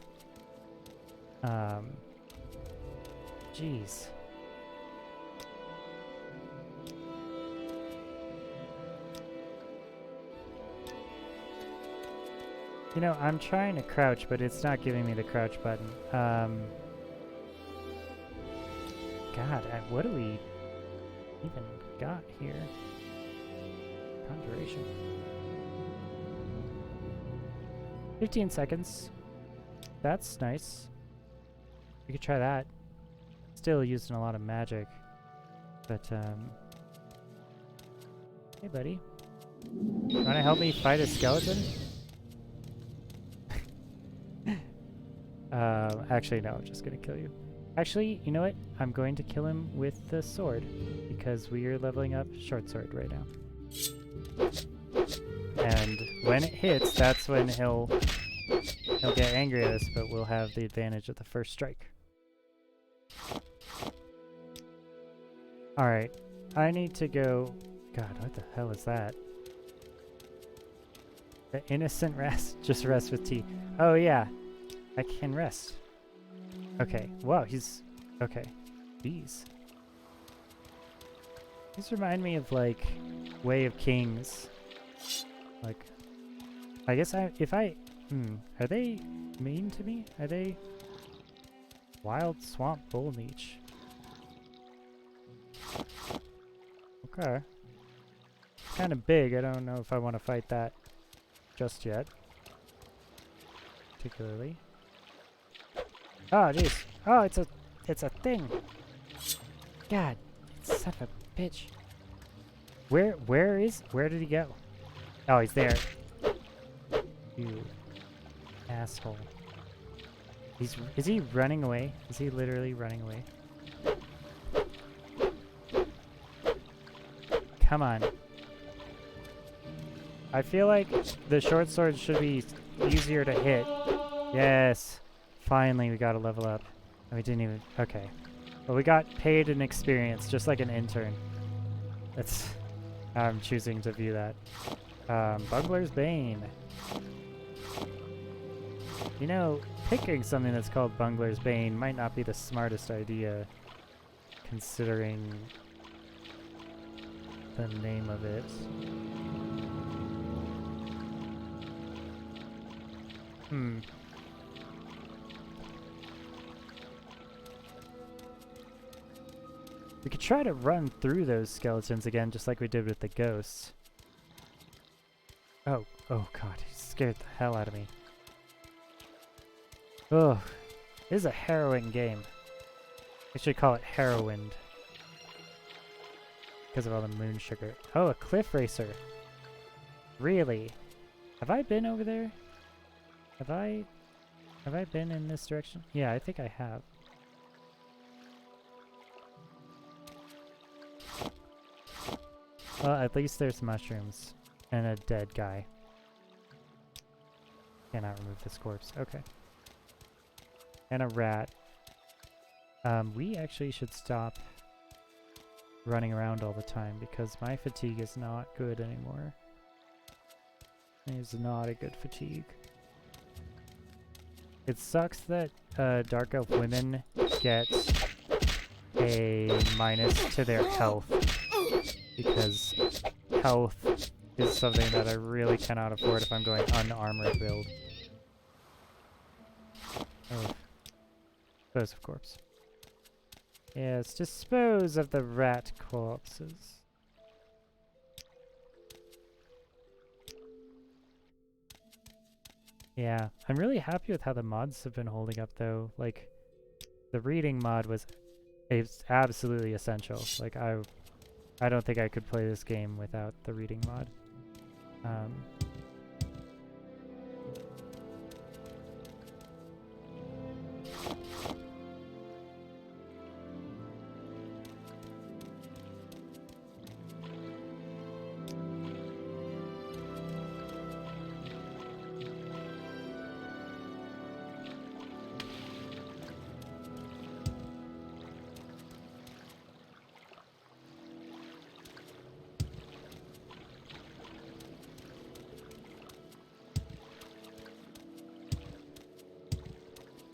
Jeez. You know, I'm trying to crouch, but it's not giving me the crouch button. God, what do we even got here? Conjuration. 15 seconds. That's nice. We could try that. Still using a lot of magic. But, hey, buddy. Wanna help me fight a skeleton? Actually, no, I'm just gonna kill you. Actually, you know what? I'm going to kill him with the sword because we are leveling up short sword right now. And when it hits, that's when he'll get angry at us, but we'll have the advantage of the first strike. Alright, I need to go... God, what the hell is that? The innocent rest? Just rest with tea. Oh yeah, I can rest. Okay, wow, he's... Okay, these. These remind me of, like, Way of Kings. Like, I guess if I... are they mean to me? Are they... Wild Swamp Bull Leech? Okay. Kind of big, I don't know if I want to fight that just yet. Particularly. Oh, jeez. Oh, it's a thing. God, son of a bitch. Where did he go? Oh, he's there. You asshole. Is he running away? Is he literally running away? Come on. I feel like the short sword should be easier to hit. Yes. Finally, we got to level up. We didn't even... Okay. Well, we got paid an experience, just like an intern. That's... I'm choosing to view that. Bungler's Bane. You know, picking something that's called Bungler's Bane might not be the smartest idea, considering the name of it. We could try to run through those skeletons again, just like we did with the ghosts. Oh god, he scared the hell out of me. Ugh, this is a harrowing game. I should call it Harrowwind. Because of all the moon sugar. Oh, a cliff racer. Really? Have I been over there? Have I been in this direction? Yeah, I think I have. Well, at least there's mushrooms and a dead guy. Cannot remove this corpse. Okay. And a rat. We actually should stop running around all the time because my fatigue is not good anymore. It's not a good fatigue. It sucks that Dark Elf women get a minus to their health because health is something that I really cannot afford if I'm going unarmored build. Oh. Dispose of corpse. Yes, dispose of the rat corpses. Yeah, I'm really happy with how the mods have been holding up though. Like, the reading mod was absolutely essential. Like, I don't think I could play this game without the reading mod.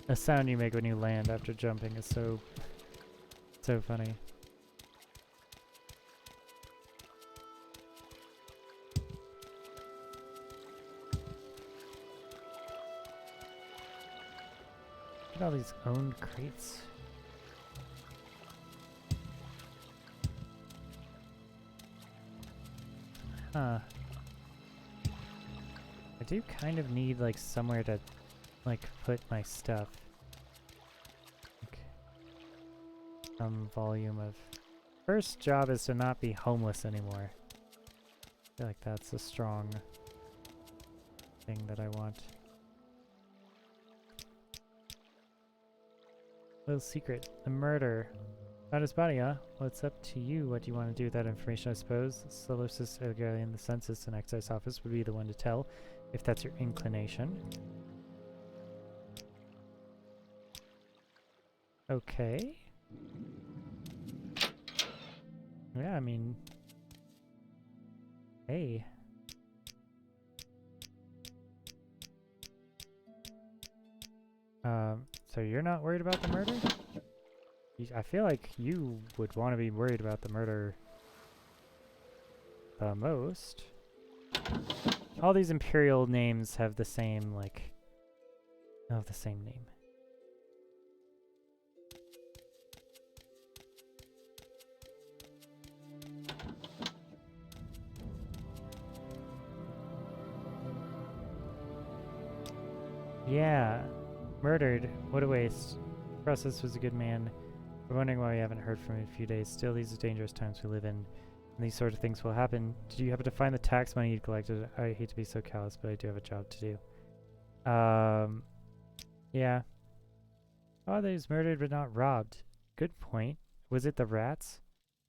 The sound you make when you land after jumping is so funny. Look at all these owned crates. Huh. I do kind of need like somewhere to like put my stuff. Like, some volume of... First job is to not be homeless anymore. I feel like that's a strong thing that I want. Little secret. The murder. Found his body, huh? Well, it's up to you what you want to do with that information, I suppose. Solosis, in the census and excise office would be the one to tell, if that's your inclination. Okay. Yeah, I mean... Hey. So you're not worried about the murder? I feel like you would want to be worried about the murder the most. All these Imperial names have the same, like... Oh, the same name. Yeah. Murdered. What a waste. Process was a good man. We're wondering why we haven't heard from him in a few days. Still, these are dangerous times we live in. And these sort of things will happen. Did you happen to find the tax money you'd collected? I hate to be so callous, but I do have a job to do. Yeah. Oh, they was murdered but not robbed. Good point. Was it the rats?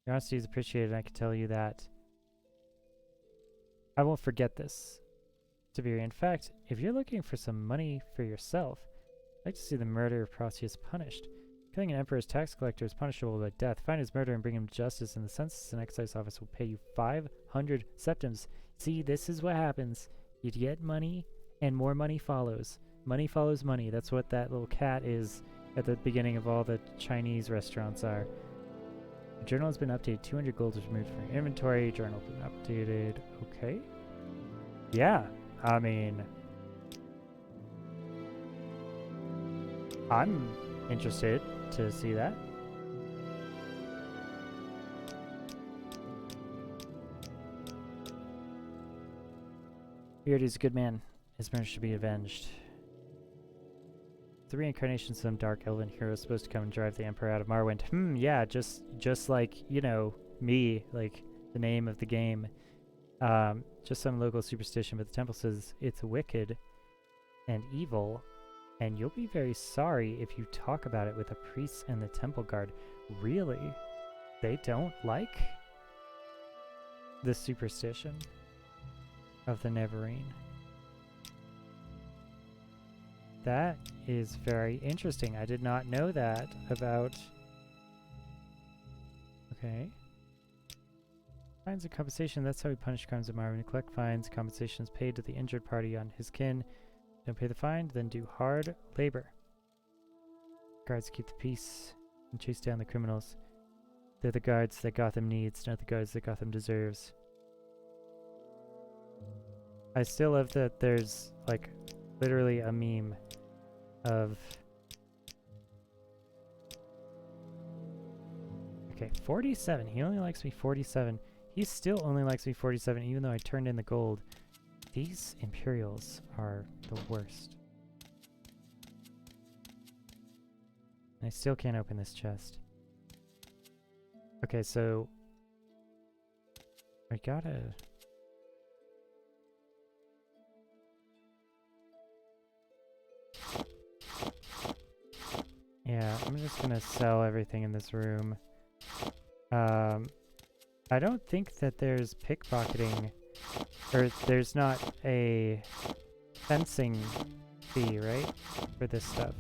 Your honesty is appreciated, I can tell you that. I won't forget this. Severe. In fact, if you're looking for some money for yourself, I'd like to see the murder of Proteus punished. Killing an emperor's tax collector is punishable by death. Find his murderer and bring him to justice, and the census and excise office will pay you 500 septims. See, this is what happens. You get money, and more money follows. Money follows money. That's what that little cat is at the beginning of all the Chinese restaurants are. The journal has been updated. 200 gold is removed from your inventory. Journal has been updated. Okay. Yeah, I mean... I'm interested to see that. Beard is a good man. His murder should be avenged. The reincarnation of some dark elven hero is supposed to come and drive the Emperor out of Morrowind. Yeah, just like, you know, me, like the name of the game. Just some local superstition, but the temple says it's wicked and evil, and you'll be very sorry if you talk about it with the priests and the temple guard. Really? They don't like the superstition of the Neverine. That is very interesting. I did not know that about... Okay. Fines and compensation. That's how we punish crimes of Morrowind. Collect fines. Compensation is paid to the injured party on his kin. Don't pay the fine, then do hard labor. Guards keep the peace and chase down the criminals. They're the guards that Gotham needs, not the guards that Gotham deserves. I still love that there's, like, literally a meme of... Okay, 47. He only likes me 47. He still only likes me 47, even though I turned in the gold. These Imperials are the worst. I still can't open this chest. Okay, so... I gotta... Yeah, I'm just gonna sell everything in this room. I don't think that there's pickpocketing, or there's not a fencing fee, right? For this stuff.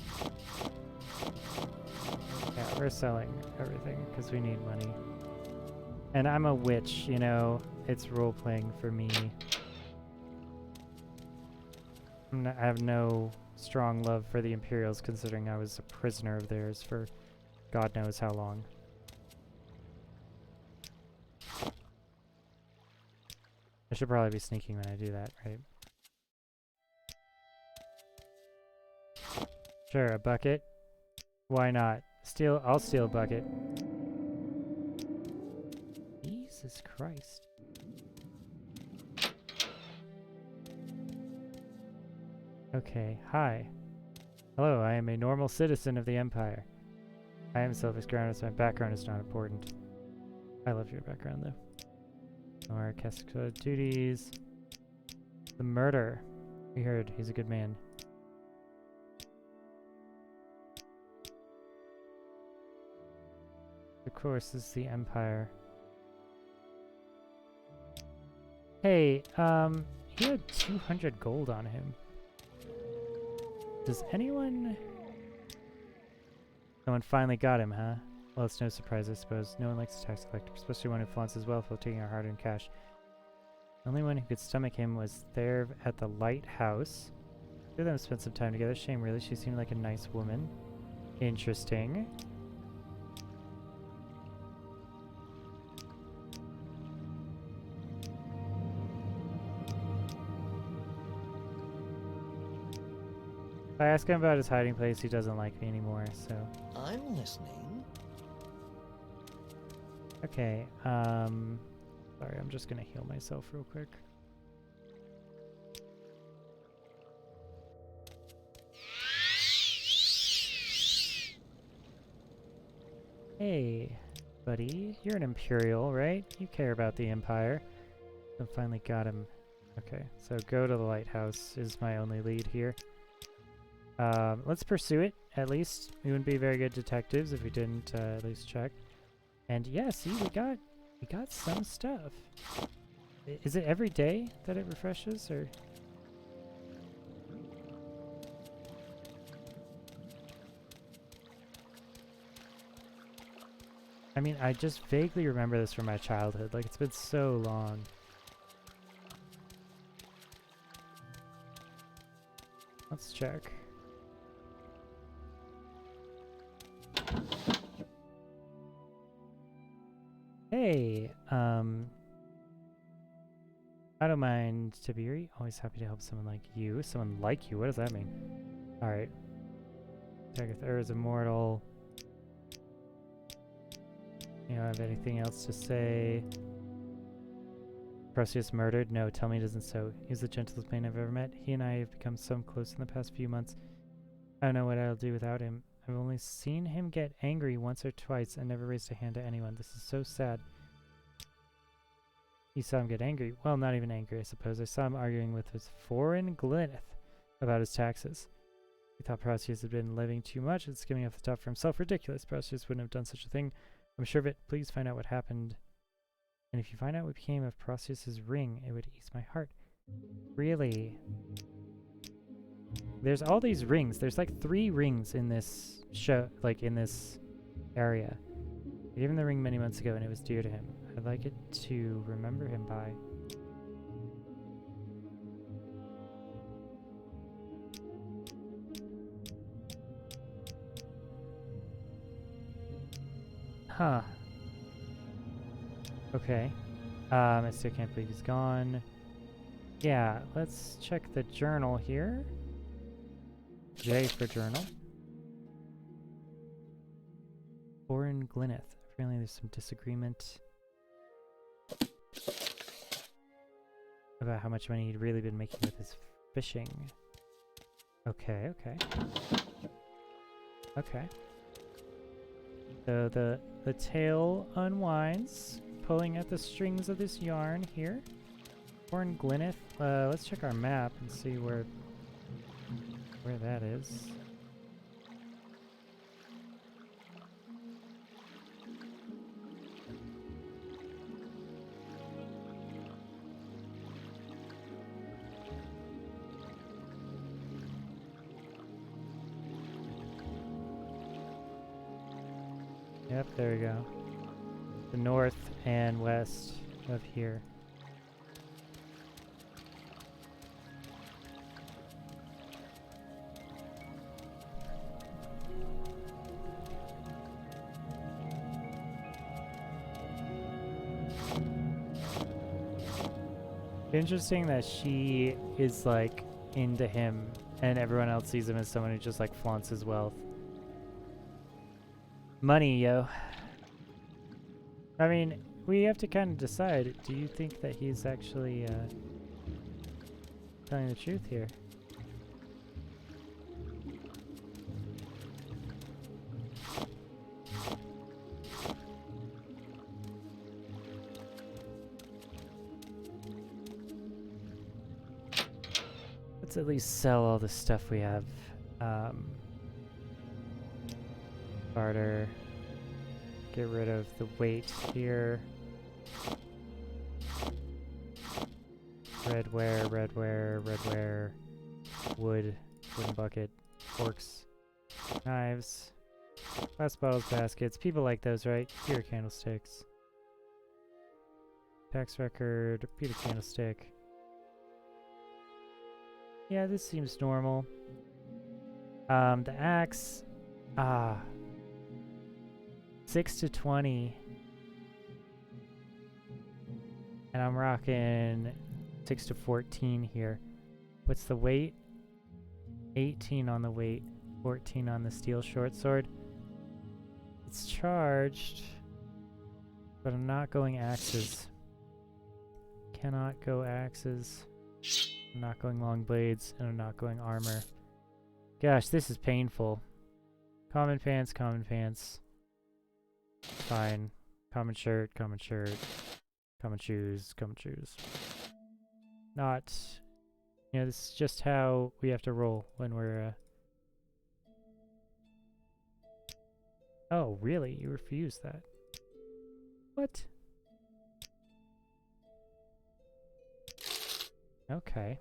Yeah, we're selling everything because we need money. And I'm a witch, you know, it's role-playing for me. I have no strong love for the Imperials, considering I was a prisoner of theirs for God knows how long. I should probably be sneaking when I do that, right? Sure, a bucket. Why not? I'll steal a bucket. Jesus Christ. Okay, hi. Hello, I am a normal citizen of the Empire. I am self-grounded, so my background is not important. I love your background, though. Our cast duties. The murder. We heard he's a good man. Of course, this is the Empire. Hey, he had 200 gold on him. Does anyone... Someone finally got him, huh? Well, it's no surprise, I suppose. No one likes a tax collector, especially one who flaunts his wealth while taking our hard-earned cash. The only one who could stomach him was there at the lighthouse. Two of them spent some time together. Shame, really. She seemed like a nice woman. Interesting. If I ask him about his hiding place, he doesn't like me anymore, so... I'm listening. Okay, sorry, I'm just gonna heal myself real quick. Hey, buddy, you're an Imperial, right? You care about the Empire. I finally got him. Okay, so go to the lighthouse is my only lead here. Let's pursue it, at least. We wouldn't be very good detectives if we didn't at least check. And yeah, see, we got some stuff. Is it every day that it refreshes, or? I mean, I just vaguely remember this from my childhood. Like, it's been so long. Let's check. Hey, I don't mind Tiberi. Always happy to help someone like you. Someone like you? What does that mean? Alright. Tagath is immortal. You don't have anything else to say? Perseus murdered? No, tell me it isn't so. He's the gentlest man I've ever met. He and I have become so close in the past few months. I don't know what I'll do without him. I've only seen him get angry once or twice and never raised a hand to anyone. This is so sad. You saw him get angry? Well, not even angry, I suppose. I saw him arguing with his foreign Glyneth about his taxes. He thought Perseus had been living too much and skimming off the top for himself. Ridiculous. Perseus wouldn't have done such a thing. I'm sure of it. Please find out what happened. And if you find out what became of Perseus's ring, it would ease my heart. Really? There's all these rings. There's like 3 rings in this show, like in this area. I gave him the ring many months ago and it was dear to him. I'd like it to remember him by. Huh. Okay. I still can't believe he's gone. Yeah, let's check the journal here. J for journal. Foreign Glyneth. Apparently there's some disagreement about how much money he'd really been making with his fishing. Okay, okay. Okay. So the tail unwinds, pulling at the strings of this yarn here. Foreign Glyneth. Let's check our map and see where that is. Yep, there we go. The north and west of here. Interesting that she is like into him and everyone else sees him as someone who just like flaunts his wealth. Money, yo. I mean, we have to kind of decide. Do you think that he's actually telling the truth here? Let's at least sell all the stuff we have. Barter. get rid of the weight here. Redware, redware, redware, wood, wooden bucket, forks, knives, glass bottles, baskets. People like those, right? Pewter candlesticks. Tax record, pewter candlestick. Yeah, this seems normal. The axe, 6 to 20. And I'm rocking 6 to 14 here. What's the weight? 18 on the weight, 14 on the steel short sword. It's charged, but I'm not going axes. Cannot go axes. I'm not going long blades, and I'm not going armor. Gosh, this is painful. Common pants, common pants. Fine. Common shirt, common shirt. Common shoes, common shoes. Not... You know, this is just how we have to roll when we're, Oh, really? You refuse that? What? Okay.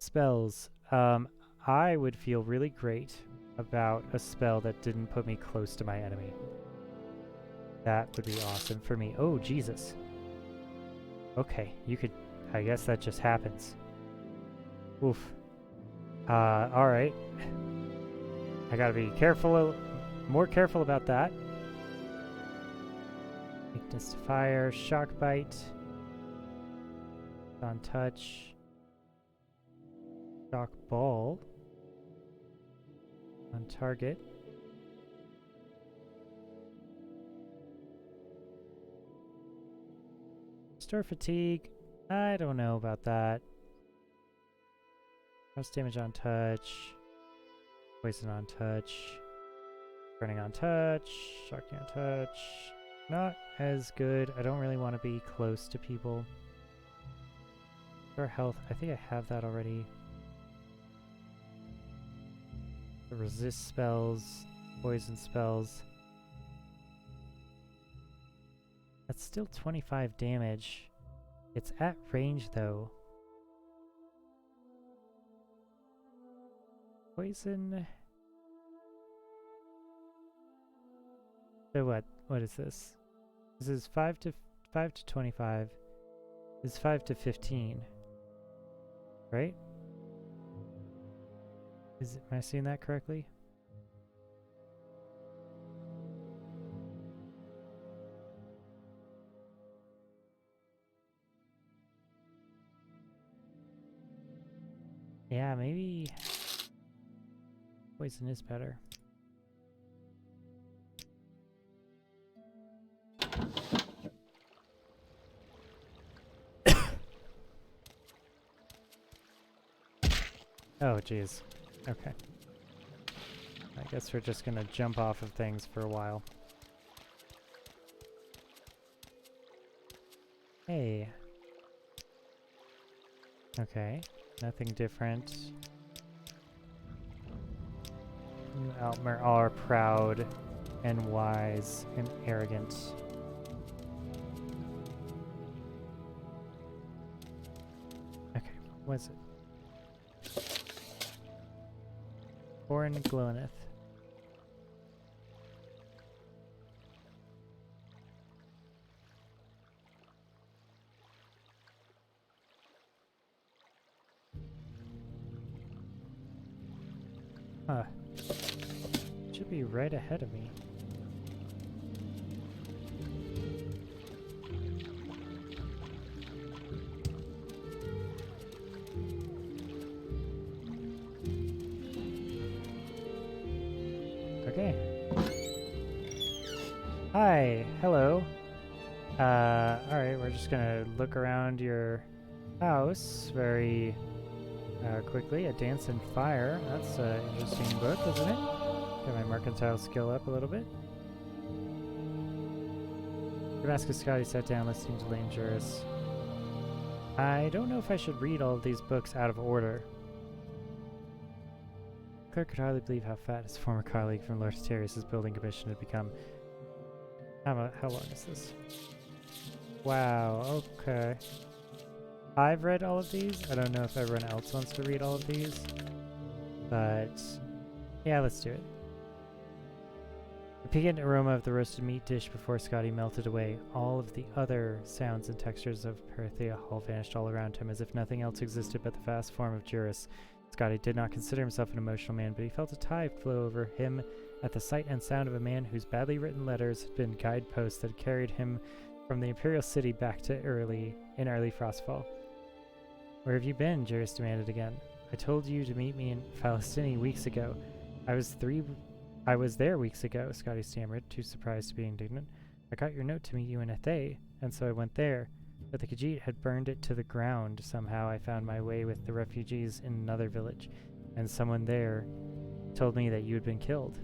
Spells. I would feel really great about a spell that didn't put me close to my enemy. That would be awesome for me. Oh, Jesus. Okay, you could... I guess that just happens. Oof. Alright. I gotta be careful, more careful about that. Weakness to fire, shock bite. On touch. Shock ball. On target. Restore fatigue. I don't know about that. Cross damage on touch. Poison on touch. Burning on touch. Shocking on touch. Not as good. I don't really want to be close to people. Restore health. I think I have that already. The resist spells. Poison spells. That's still 25 damage. It's at range though. Poison. So what? What is this? This is 5 to 25. This is 5 to 15. Right? Am I seeing that correctly? Yeah, maybe poison is better. Oh, jeez. Okay. I guess we're just gonna jump off of things for a while. Hey. Okay. Nothing different. You Altmer are proud and wise and arrogant. Okay, what is it? Foreign Glowineth. Huh. Should be right ahead of me. Okay. Hi, hello. Alright, we're just gonna look around your house very quickly. A Dance in Fire. That's an interesting book, isn't it? Get my mercantile skill up a little bit. Damascus Scotty sat down listening to Lane Juris. I don't know if I should read all of these books out of order. Clerk could hardly believe how fat his former colleague from Lord Asterius' building commission had become. How long is this? Wow, okay. I've read all of these. I don't know if everyone else wants to read all of these. But yeah, let's do it. The piquant aroma of the roasted meat dish before Scotty melted away. All of the other sounds and textures of Perthea Hall vanished all around him, as if nothing else existed but the vast form of Juris. Scotty did not consider himself an emotional man, but he felt a tide flow over him at the sight and sound of a man whose badly written letters had been guideposts that carried him from the Imperial City back to early Frostfall. Where have you been? Juris demanded again. I told you to meet me in Falastini weeks ago. I was there weeks ago, Scotty stammered, too surprised to be indignant. I got your note to meet you in Athay, and so I went there. But the Khajiit had burned it to the ground. Somehow I found my way with the refugees in another village, and someone there told me that you had been killed.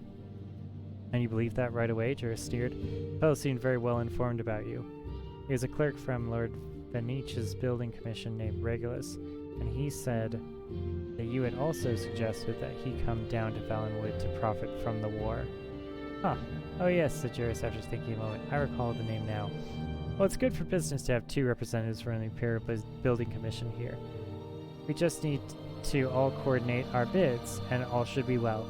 And you believed that right away? Juris sneered. The fellow seemed very well informed about you. He was a clerk from Lord Venice's building commission named Regulus, and he said that you had also suggested that he come down to Valenwood to profit from the war. Huh. Oh yes, said Juris after thinking a moment. I recall the name now. Well, it's good for business to have 2 representatives from the Imperial Building Commission here. We just need to all coordinate our bids, and all should be well.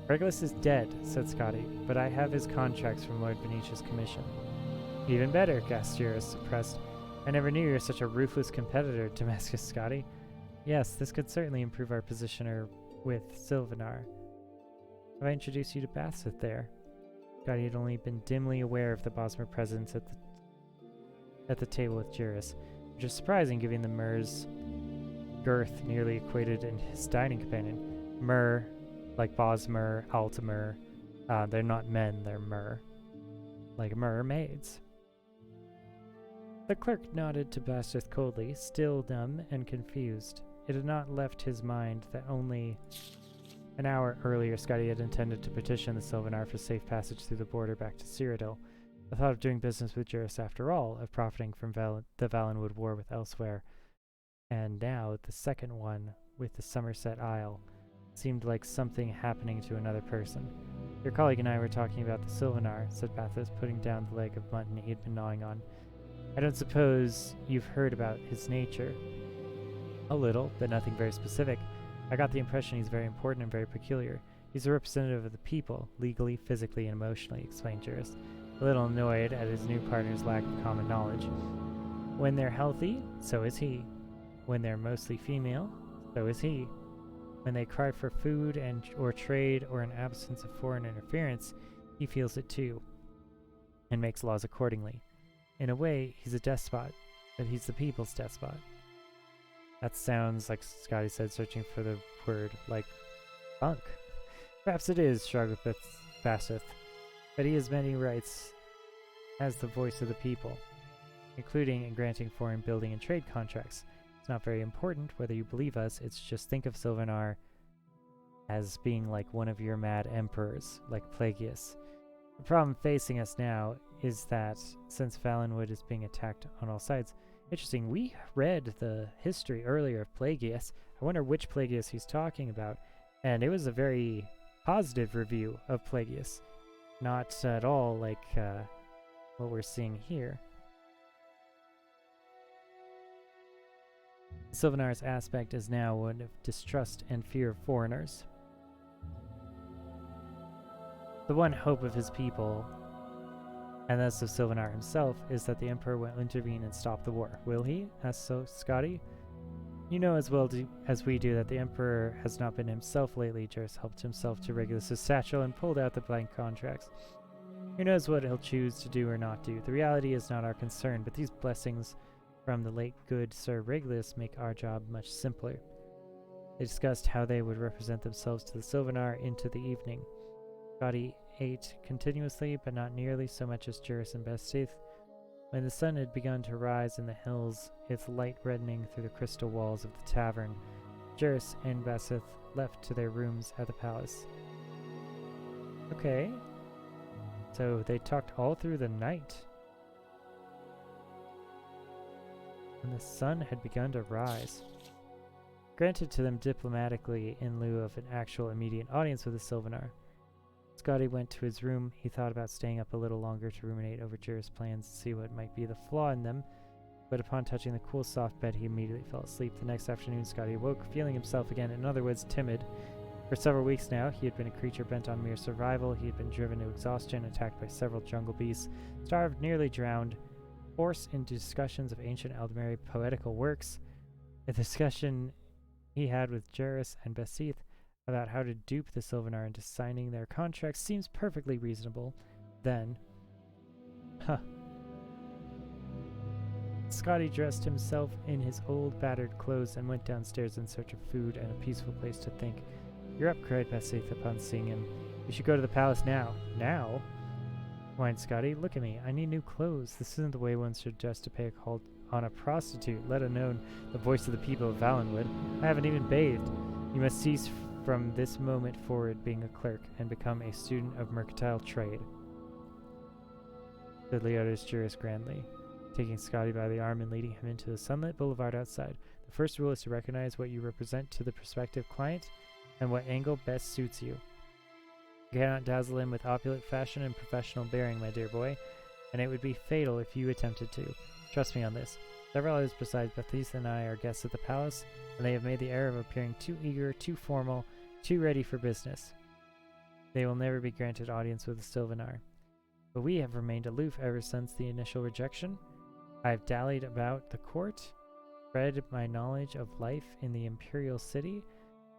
Regulus is dead, said Scotty, but I have his contracts from Lord Venetia's commission. Even better, gasped Juris, suppressed. I never knew you were such a ruthless competitor, Damascus Scotty. Yes, this could certainly improve our position with Sylvanar. Have I introduced you to Bassett there? Scotty had only been dimly aware of the Bosmer presence at the table with Juris, which is surprising given the Myr's girth nearly equated in his dining companion. Myr, like Bosmer, Altamyr, they're not men, they're Myr. Like mermaids. The clerk nodded to Bassett coldly, still dumb and confused. It had not left his mind that only an hour earlier Scotty had intended to petition the Sylvanar for safe passage through the border back to Cyrodiil. The thought of doing business with Juris after all, of profiting from the Valenwood War with Elsewhere, and now the second one with the Somerset Isle, seemed like something happening to another person. Your colleague and I were talking about the Sylvanar, said Bathurst, putting down the leg of mutton he had been gnawing on. I don't suppose you've heard about his nature. A little, but nothing very specific. I got the impression he's very important and very peculiar. He's a representative of the people, legally, physically, and emotionally, explained Juris, a little annoyed at his new partner's lack of common knowledge. When they're healthy, so is he. When they're mostly female, so is he. When they cry for food or trade or an absence of foreign interference, he feels it too, and makes laws accordingly. In a way, he's a despot, but he's the people's despot. That sounds, like Scotty said, searching for the word, like bunk. Perhaps it is, shrugged Bassett, but he has many rights as the voice of the people, including in granting foreign building and trade contracts. It's not very important whether you believe us, it's just think of Sylvanar as being like one of your mad emperors, like Plagueis. The problem facing us now is that since Valenwood is being attacked on all sides, interesting, we read the history earlier of Plagueis. I wonder which Plagueis he's talking about, and it was a very positive review of Plagueis, not at all like what we're seeing here. Sylvanar's aspect is now one of distrust and fear of foreigners. The one hope of his people, and thus of Sylvanar himself, is that the Emperor will intervene and stop the war. Will he? Asked Scotty. You know as well as we do that the Emperor has not been himself lately. Juris helped himself to Regulus' satchel and pulled out the blank contracts. Who knows what he'll choose to do or not do. The reality is not our concern, but these blessings from the late good Sir Regulus make our job much simpler. They discussed how they would represent themselves to the Sylvanar into the evening. Scotty ate continuously, but not nearly so much as Juris and Bassett. When the sun had begun to rise in the hills, its light reddening through the crystal walls of the tavern, Juris and Bassett left to their rooms at the palace. Okay. So they talked all through the night. And the sun had begun to rise. granted to them diplomatically in lieu of an actual immediate audience with the Sylvanar. Scotty went to his room. He thought about staying up a little longer to ruminate over Juris' plans and see what might be the flaw in them, but upon touching the cool, soft bed, he immediately fell asleep. The next afternoon, Scotty awoke, feeling himself again, in other words, timid. For several weeks now, he had been a creature bent on mere survival. He had been driven to exhaustion, attacked by several jungle beasts, starved, nearly drowned, forced into discussions of ancient Eldameri poetical works. A discussion he had with Juris and Besith about how to dupe the Sylvanar into signing their contracts seems perfectly reasonable. Then, Scotty dressed himself in his old battered clothes and went downstairs in search of food and a peaceful place to think. "You're up," cried Besith upon seeing him. "You should go to the palace now." "Now?" whined Scotty. "Look at me. I need new clothes. This isn't the way one should dress to pay a call on a prostitute, let alone the voice of the people of Valenwood. I haven't even bathed. You must cease from this moment forward being a clerk and become a student of mercantile trade," said Leotis Juris grandly, taking Scotty by the arm and leading him into the sunlit boulevard outside. "The first rule is to recognize what you represent to the prospective client and what angle best suits you. You cannot dazzle him with opulent fashion and professional bearing, my dear boy, and it would be fatal if you attempted to. Trust me on this. Several others besides Baptiste and I are guests at the palace, and they have made the error of appearing too eager, too formal, too ready for business. They will never be granted audience with the Sylvanar. But we have remained aloof ever since the initial rejection. I have dallied about the court, spread my knowledge of life in the imperial city,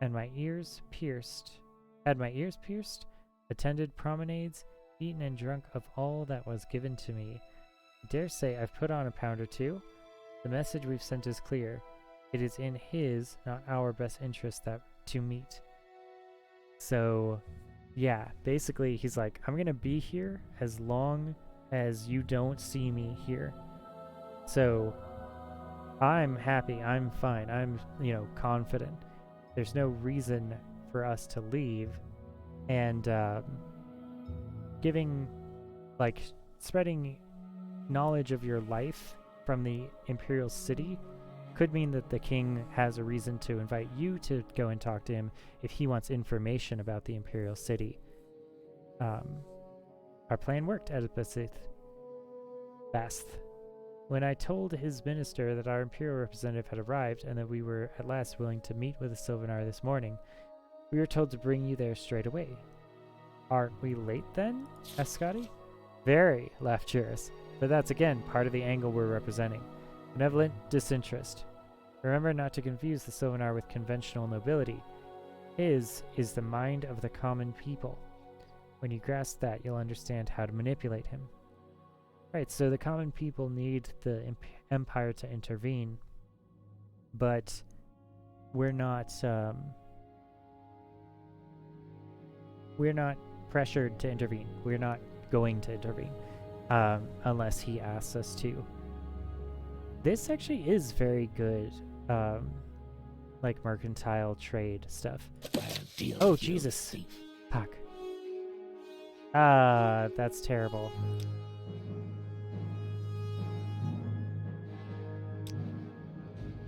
and had my ears pierced, attended promenades, eaten and drunk of all that was given to me. I dare say I've put on a pound or two. The message we've sent is clear. It is in his, not our, best interest to meet." So, yeah, basically he's like, I'm going to be here as long as you don't see me here. So, I'm happy, I'm fine, I'm, confident. There's no reason for us to leave. And spreading knowledge of your life from the Imperial City could mean that the king has a reason to invite you to go and talk to him if he wants information about the Imperial City. Our plan worked, added Basth. When I told his minister that our Imperial representative had arrived and that we were at last willing to meet with the Sylvanar this morning, we were told to bring you there straight away. Aren't we late then? Asked Scotty. Very, laughed Juris. But that's again part of the angle we're representing. Benevolent disinterest. Remember not to confuse the Sylvanar with conventional nobility. His is the mind of the common people. When you grasp that, you'll understand how to manipulate him. Right, so the common people need the Empire to intervene, but we're not pressured to intervene. We're not going to intervene unless he asks us to. This actually is very good, mercantile trade stuff. Oh, Jesus. Fuck. That's terrible.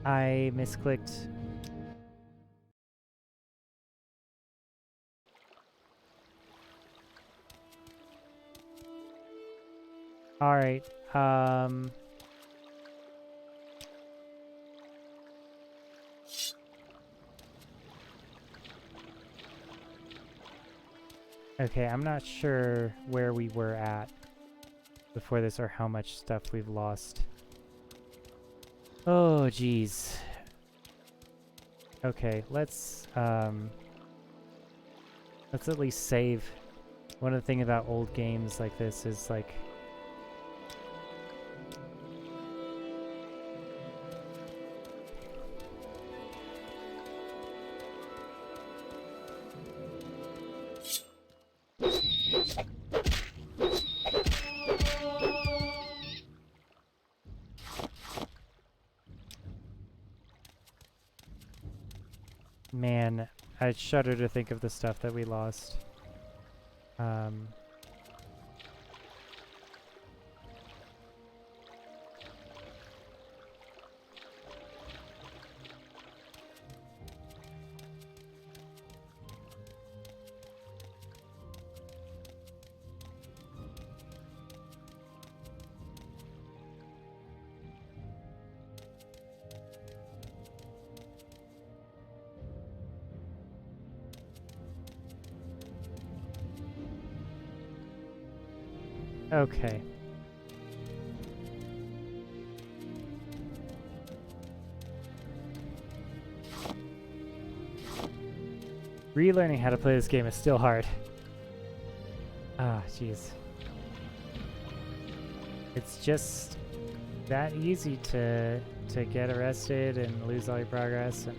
I misclicked. Alright, okay, I'm not sure where we were at before this or how much stuff we've lost. Oh, geez. Okay, let's at least save. One of the things about old games like this is man, I shudder to think of the stuff that we lost. Okay. Relearning how to play this game is still hard. Ah, jeez. It's just that easy to get arrested and lose all your progress and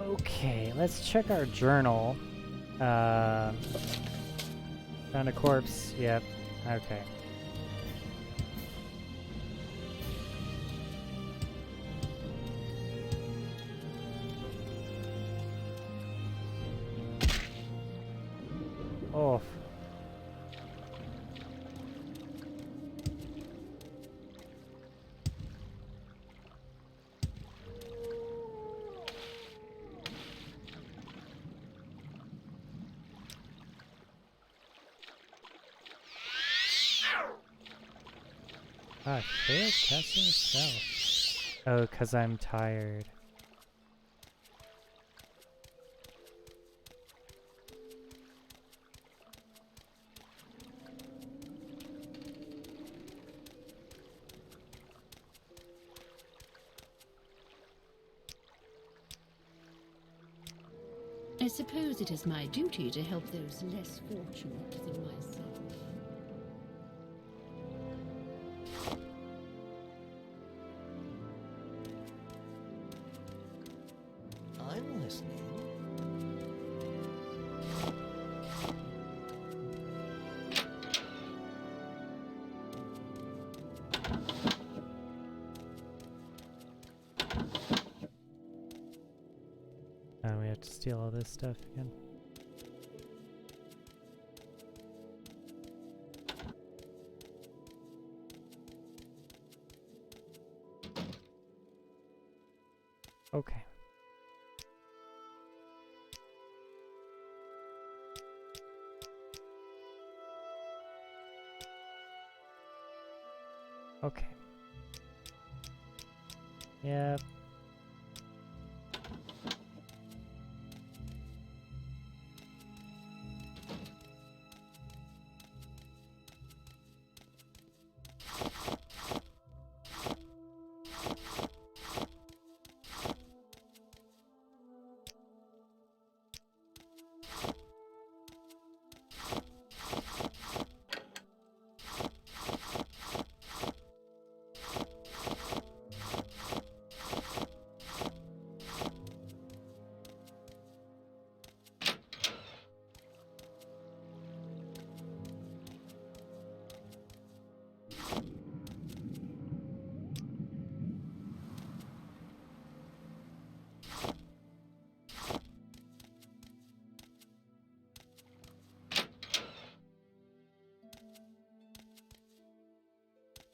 okay, let's check our journal. Found a corpse. Yep. Okay. Oh. Ah, failed casting a spell. Oh, 'cause I'm tired. I suppose it is my duty to help those less fortunate than myself. I'm listening. Oh, we have to steal all this stuff again. Okay. Okay. Yep.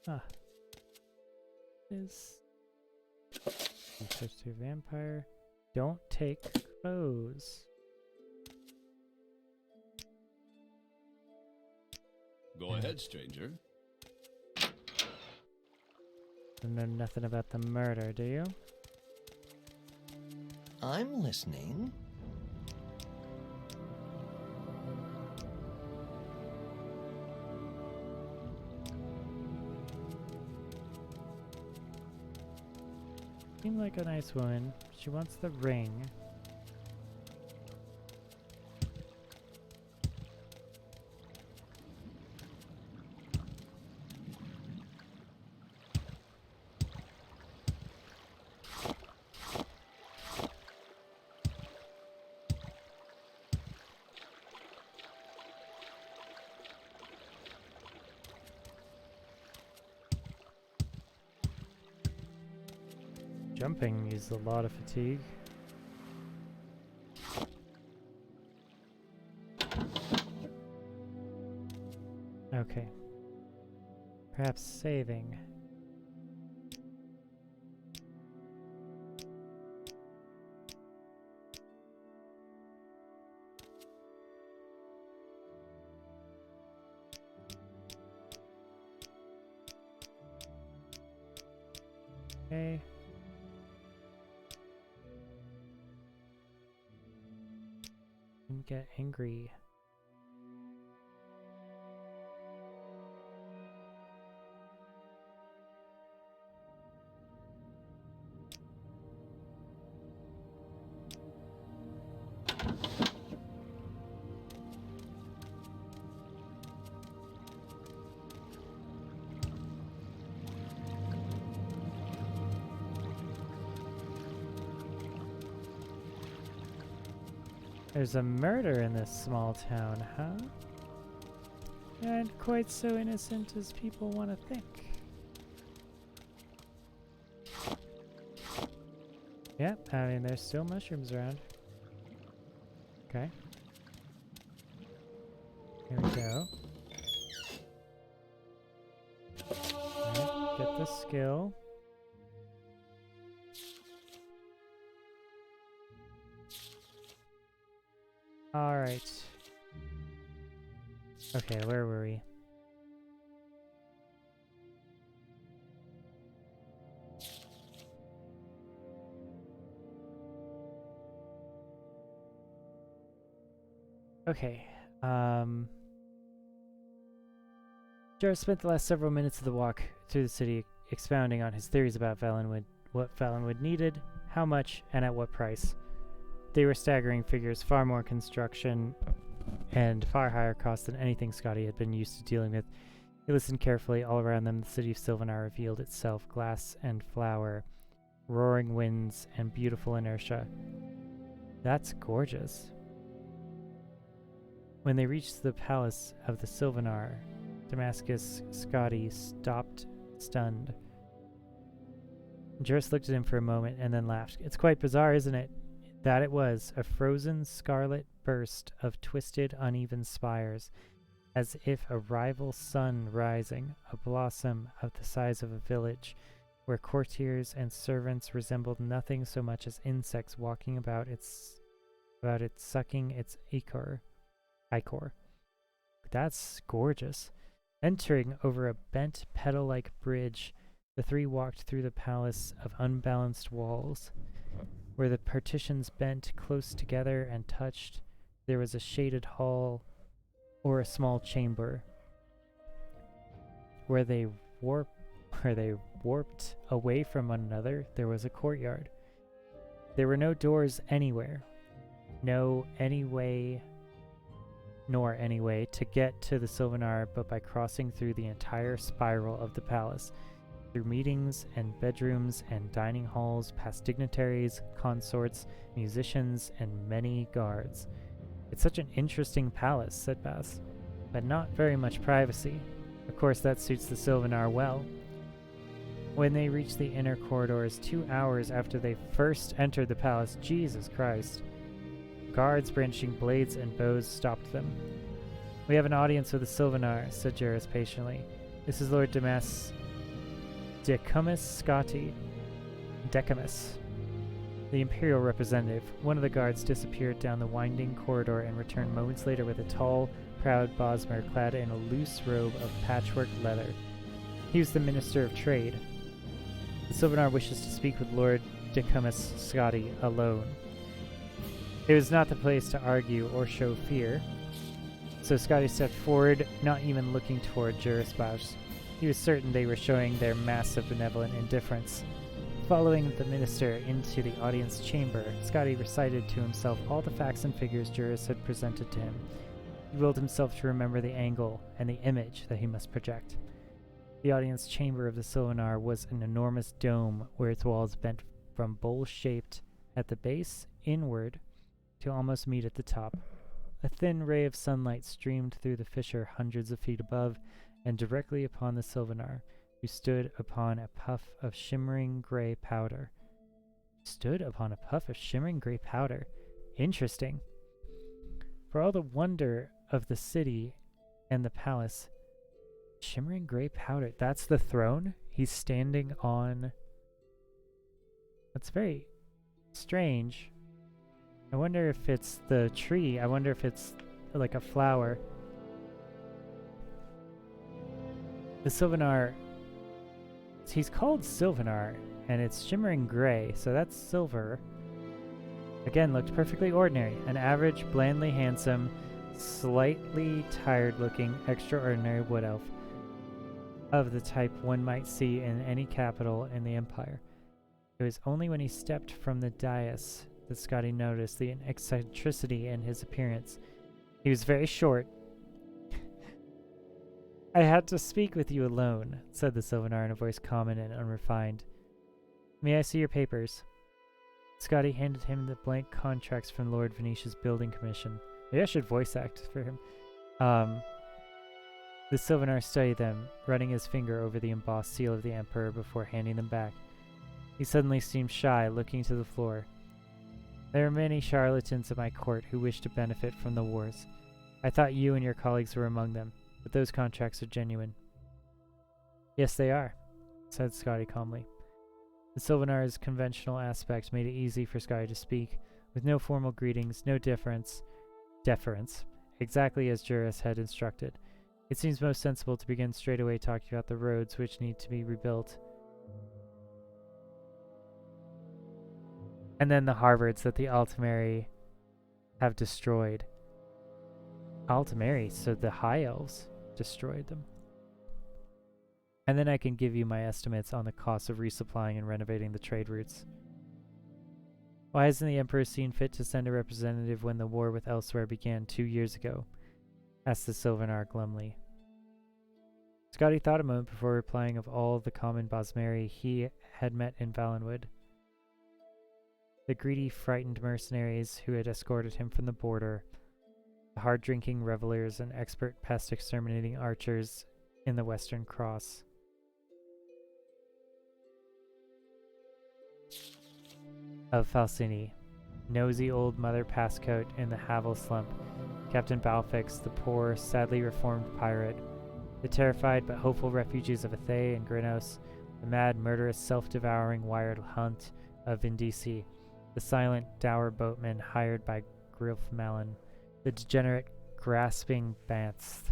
Ah. Is switch to vampire. Don't take clothes. Go ahead, stranger. You know nothing about the murder, do you? I'm listening. Seemed like a nice woman. She wants the ring. Jumping used a lot of fatigue. Okay. Perhaps saving. Okay. Didn't get angry. There's a murder in this small town, huh? And quite so innocent as people want to think. Yep, I mean, there's still mushrooms around. Okay. Here we go. Alright, get the skill. Alright. Okay, where were we? Okay, Jarrett spent the last several minutes of the walk through the city expounding on his theories about Valenwood, what Valenwood needed, how much, and at what price. They were staggering figures, far more construction and far higher cost than anything Scotty had been used to dealing with. He listened carefully. All around them, the city of Sylvanar revealed itself, glass and flower, roaring winds, and beautiful inertia. That's gorgeous. When they reached the palace of the Sylvanar, Damascus Scotty stopped, stunned. Juris looked at him for a moment and then laughed. It's quite bizarre, isn't it? That it was, a frozen scarlet burst of twisted, uneven spires, as if a rival sun rising, a blossom of the size of a village, where courtiers and servants resembled nothing so much as insects walking about it sucking its ichor. That's gorgeous. Entering over a bent petal-like bridge, the three walked through the palace of unbalanced walls. Where the partitions bent close together and touched, there was a shaded hall or a small chamber. Where they warped away from one another, there was a courtyard. There were no doors anywhere. Nor any way to get to the Sylvanar but by crossing through the entire spiral of the palace, through meetings and bedrooms and dining halls, past dignitaries, consorts, musicians, and many guards. It's such an interesting palace, said Bass, but not very much privacy. Of course, that suits the Sylvanar well. When they reached the inner corridors 2 hours after they first entered the palace, Jesus Christ, guards brandishing blades and bows stopped them. We have an audience with the Sylvanar, said Jarrus patiently. This is Lord Decumus Scotti. Decumus, the Imperial representative. One of the guards disappeared down the winding corridor and returned moments later with a tall, proud Bosmer clad in a loose robe of patchwork leather. He was the Minister of Trade. The Sylvanar wishes to speak with Lord Decumus Scotti alone. It was not the place to argue or show fear, so Scotty stepped forward, not even looking toward Jurisbaus. He was certain they were showing their massive benevolent indifference. Following the minister into the audience chamber, Scotty recited to himself all the facts and figures Juris had presented to him. He willed himself to remember the angle and the image that he must project. The audience chamber of the Sylvanar was an enormous dome where its walls bent from bowl-shaped at the base inward to almost meet at the top. A thin ray of sunlight streamed through the fissure hundreds of feet above and directly upon the Sylvanar, who stood upon a puff of shimmering gray powder. Interesting. For all the wonder of the city and the palace, shimmering gray powder, that's the throne he's standing on. That's very strange. I wonder if it's the tree. I wonder if it's like a flower. The Sylvanar He's called Sylvanar, and it's shimmering gray, so that's silver. Again, looked perfectly ordinary. An average, blandly handsome, slightly tired-looking, extraordinary wood elf of the type one might see in any capital in the Empire. It was only when he stepped from the dais that Scotty noticed the eccentricity in his appearance. He was very short. I had to speak with you alone, said the Sylvanar in a voice common and unrefined. May I see your papers? Scotty handed him the blank contracts from Lord Venetia's building commission. Maybe I should voice act for him. The Sylvanar studied them, running his finger over the embossed seal of the Emperor before handing them back. He suddenly seemed shy, looking to the floor. There are many charlatans at my court who wish to benefit from the wars. I thought you and your colleagues were among them, but those contracts are genuine. Yes, they are, said Scotty calmly. The Sylvanar's conventional aspect made it easy for Scotty to speak, with no formal greetings, no deference, exactly as Juris had instructed. It seems most sensible to begin straight away talking about the roads which need to be rebuilt, and then the harbords that the Altamari have destroyed. Altamari, so the High Elves destroyed them. And then I can give you my estimates on the cost of resupplying and renovating the trade routes. Why hasn't the Emperor seen fit to send a representative when the war with Elsewhere began 2 years ago? Asked the Sylvanar glumly. Scotty thought a moment before replying of all the common Bosmeri he had met in Valenwood. The greedy, frightened mercenaries who had escorted him from the border, the hard-drinking revelers and expert pest-exterminating archers in the Western Cross. Of Falsini, nosy old Mother Passcoat in the Havel slump, Captain Balfix, the poor, sadly reformed pirate, the terrified but hopeful refugees of Athay and Grinos, the mad, murderous, self-devouring wild hunt of Vindisi, the silent, dour boatman hired by Grilf Malin, the degenerate, grasping Banth.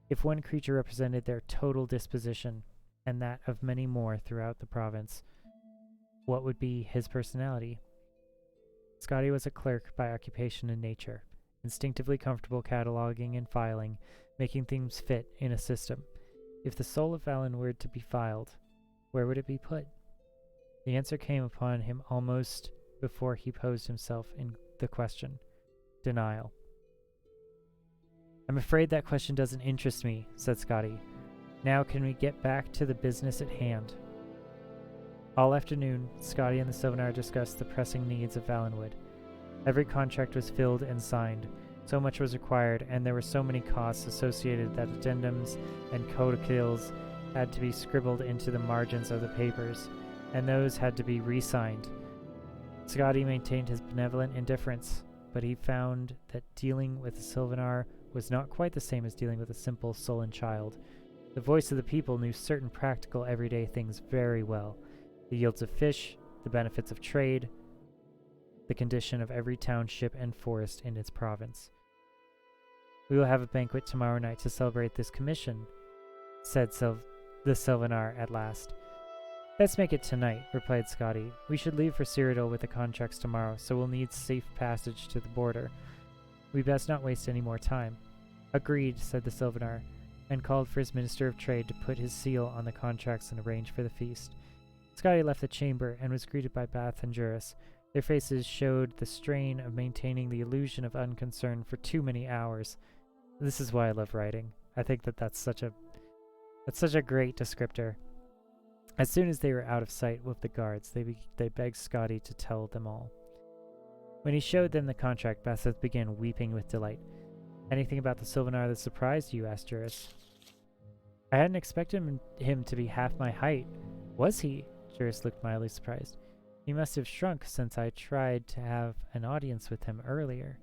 If one creature represented their total disposition, and that of many more throughout the province, what would be his personality? Scotty was a clerk by occupation and nature, instinctively comfortable cataloging and filing, making things fit in a system. If the soul of Valen were to be filed, where would it be put? The answer came upon him almost before he posed himself in the question. Denial. I'm afraid that question doesn't interest me, said Scotty. Now can we get back to the business at hand? All afternoon, Scotty and the Sylvanar discussed the pressing needs of Valenwood. Every contract was filled and signed. So much was required, and there were so many costs associated that addendums and codicils had to be scribbled into the margins of the papers, and those had to be re-signed. Scotty maintained his benevolent indifference, but he found that dealing with the Sylvanar was not quite the same as dealing with a simple, sullen child. The voice of the people knew certain practical, everyday things very well. The yields of fish, the benefits of trade, the condition of every township and forest in its province. We will have a banquet tomorrow night to celebrate this commission, said the Sylvanar at last. Let's make it tonight, replied Scotty. We should leave for Cyrodiil with the contracts tomorrow, so we'll need safe passage to the border. We best not waste any more time. Agreed, said the Sylvanar, and called for his Minister of Trade to put his seal on the contracts and arrange for the feast. Scotty left the chamber and was greeted by Bath and Juris. Their faces showed the strain of maintaining the illusion of unconcern for too many hours. This is why I love writing. I think that's such a great descriptor. As soon as they were out of sight with the guards, they begged Scotty to tell them all. When he showed them the contract, Basseth began weeping with delight. Anything about the Sylvanar that surprised you? Asked Juris. I hadn't expected him to be half my height. Was he? Juris looked mildly surprised. He must have shrunk since I tried to have an audience with him earlier.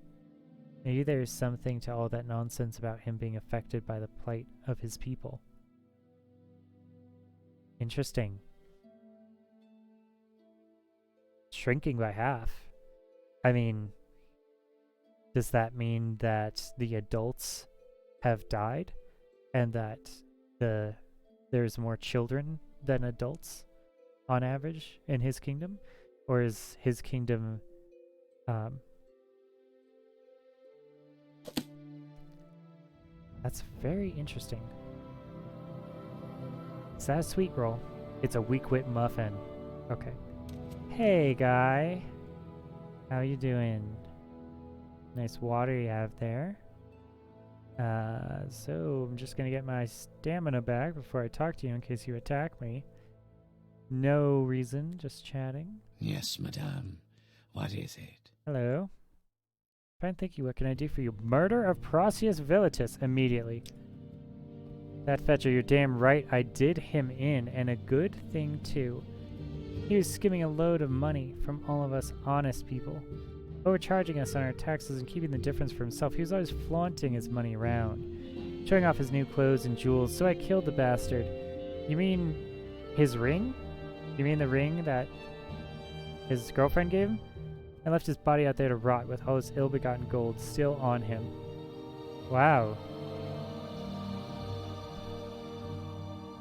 Maybe there's something to all that nonsense about him being affected by the plight of his people. Interesting. Shrinking by half. I mean, does that mean that the adults have died and that the there's more children than adults on average in his kingdom? Or is his kingdom that's very interesting. Is that a sweet roll? It's a weak wit muffin. Okay. Hey guy. How you doing? Nice water you have there. So I'm just gonna get my stamina back before I talk to you in case you attack me. No reason, just chatting. Yes, madame. What is it? Hello. Fine, thank you. What can I do for you? Murder of Proceus Vilitus immediately. That fetcher, you're damn right. I did him in, and a good thing too. He was skimming a load of money from all of us honest people, overcharging us on our taxes and keeping the difference for himself. He was always flaunting his money around, showing off his new clothes and jewels, so I killed the bastard. You mean his ring? You mean the ring that his girlfriend gave him? I left his body out there to rot with all his ill-begotten gold still on him. Wow.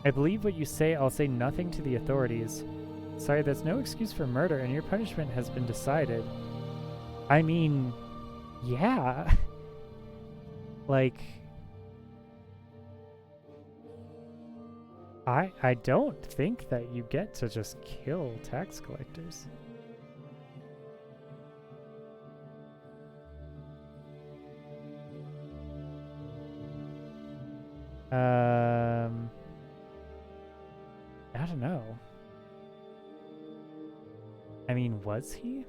I believe what you say. I'll say nothing to the authorities. Sorry, that's no excuse for murder, and your punishment has been decided. I mean, yeah. Like, I don't think that you get to just kill tax collectors. I don't know. I mean, was he?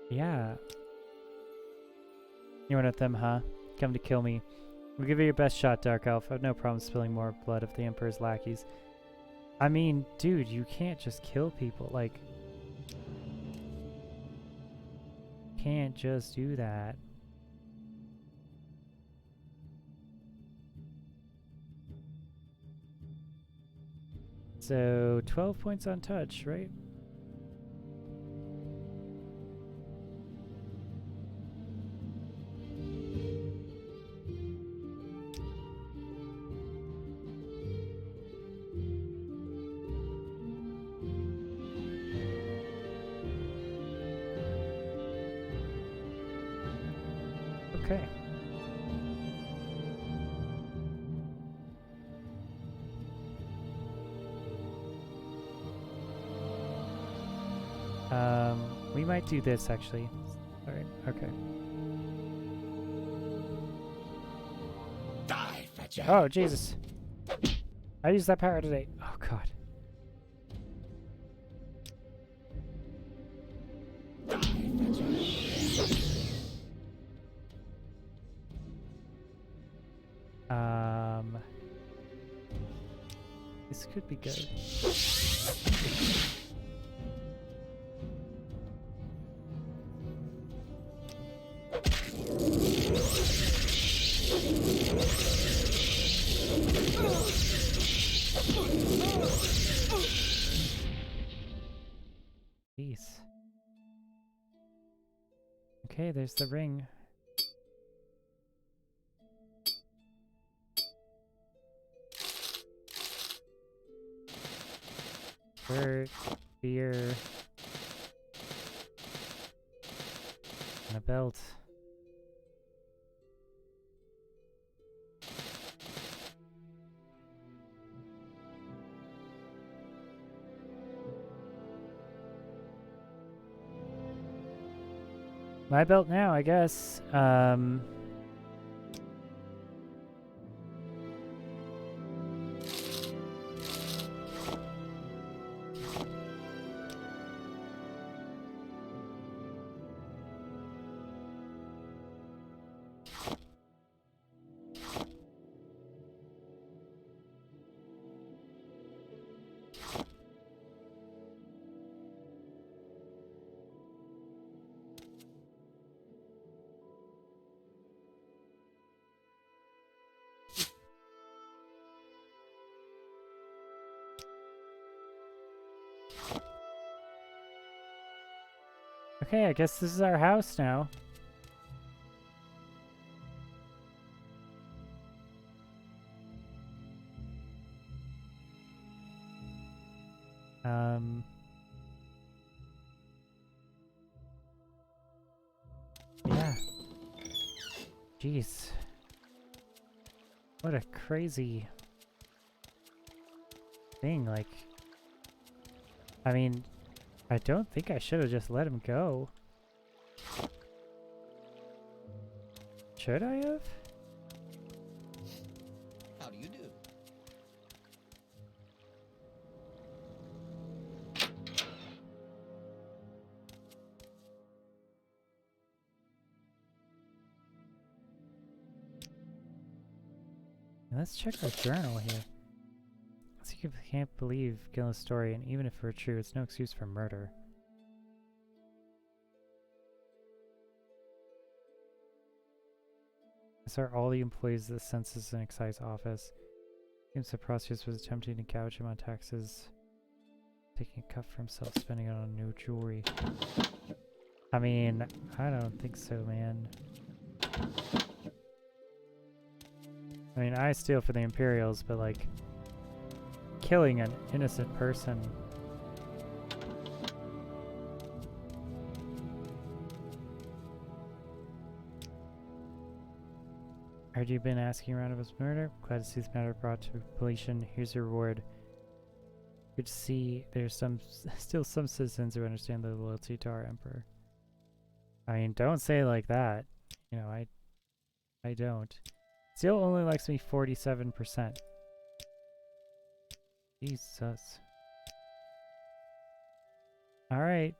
Yeah. You went at them, huh? Come to kill me. We'll give you your best shot, Dark Elf. I have no problem spilling more blood of the Emperor's lackeys. I mean, dude, you can't just kill people. Like, can't just do that. So 12 points on touch, right? Okay. We might do this actually. Alright, okay. Die, fetcher. Oh, Jesus. I used that power today. Oh, God. This could be good. Jeez. Okay, there's the ring. Shirt, beer, and a belt. My belt now, I guess. Okay, I guess this is our house now. Yeah. Jeez. What a crazy thing, like... I mean, I don't think I should have just let him go. Should I have? How do you do? Let's check our journal here. So you can't believe Gillen's story, and even if it were true, it's no excuse for murder. These are all the employees of the Census and Excise Office. Seems the prosecutor was attempting to gouge him on taxes, taking a cut for himself, spending it on new jewelry. I mean, I don't think so, man. I mean, I steal for the Imperials, but like, killing an innocent person. Heard you've been asking around about his murder. Glad to see this matter brought to completion. Here's your reward. Good to see there's still some citizens who understand the loyalty to our emperor. I mean, don't say it like that. You know, I don't. Still only likes me 47%. Jesus. Alright.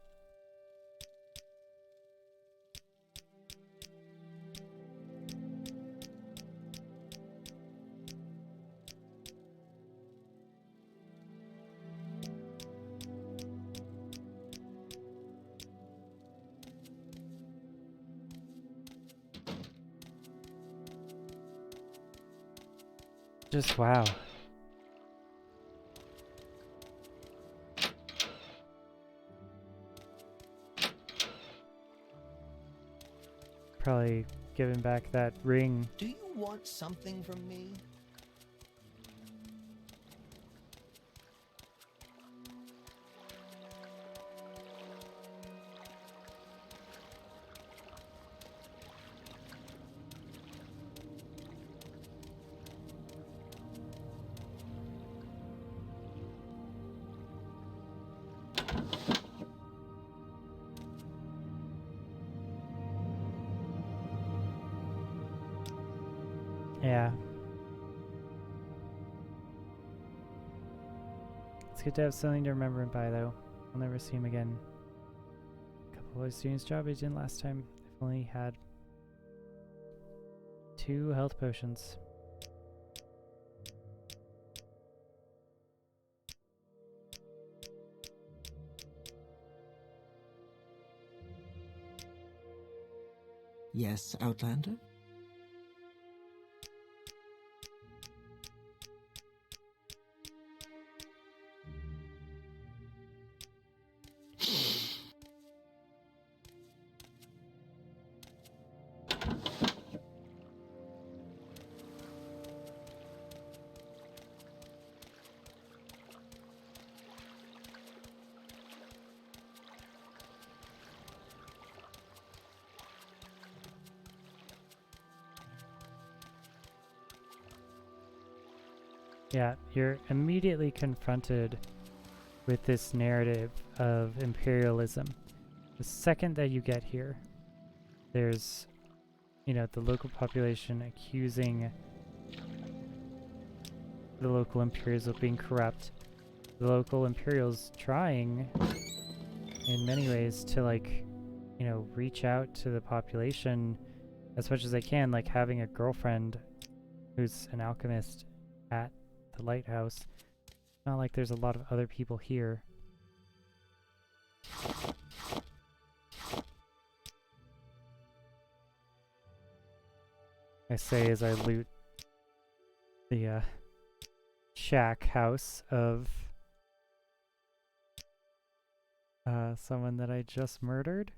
Just wow. Probably giving back that ring. Do you want something from me? Yeah. It's good to have something to remember him by, though. I'll never see him again. A couple of doing his job he didn't last time. I've only had 2 health potions. Yes, Outlander? Yeah, you're immediately confronted with this narrative of imperialism. The second that you get here, there's, you know, the local population accusing the local Imperials of being corrupt. The local Imperials trying, in many ways, to, like, you know, reach out to the population as much as they can, like having a girlfriend who's an alchemist at the lighthouse. Not like there's a lot of other people here. I say as I loot the shack house of someone that I just murdered,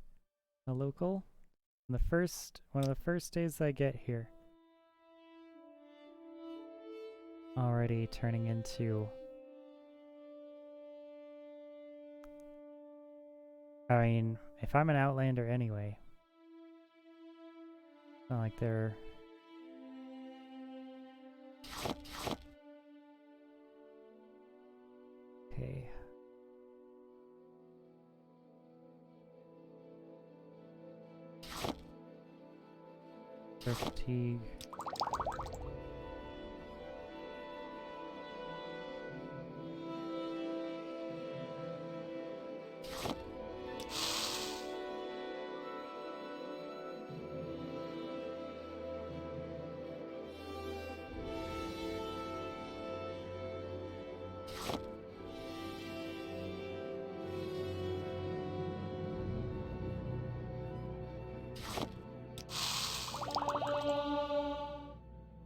a local. On one of the first days I get here. Already turning into I mean, if I'm an Outlander anyway, it's not like they're... Okay. For fatigue.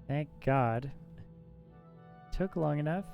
Thank God. Took long enough.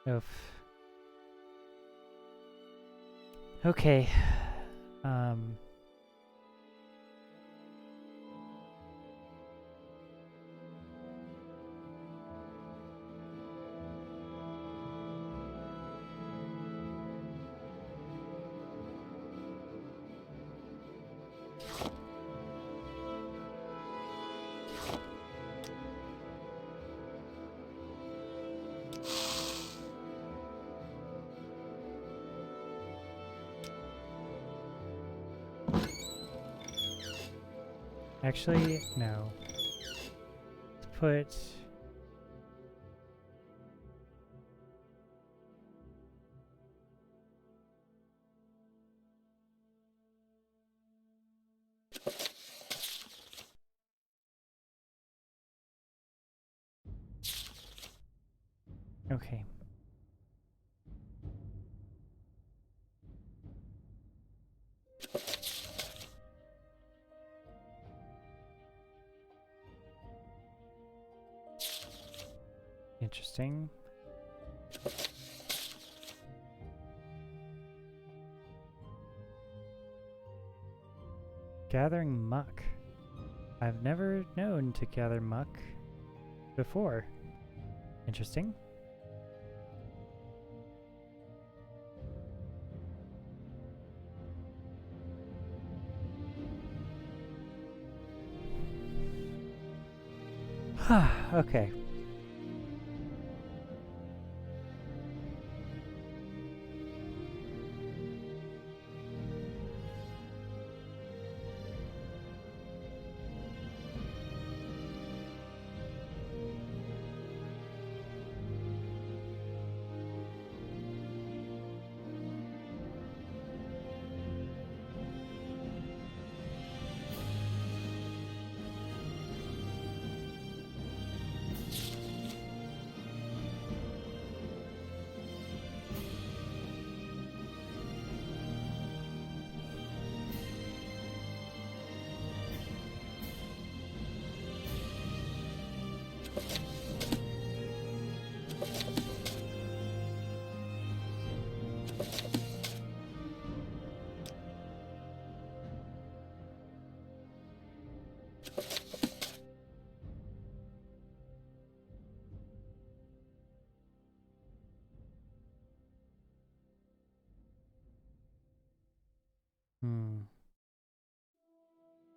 Oof. Okay. Actually, no. Let's put... Okay. Interesting. Gathering muck. I've never known to gather muck before. Interesting. Okay.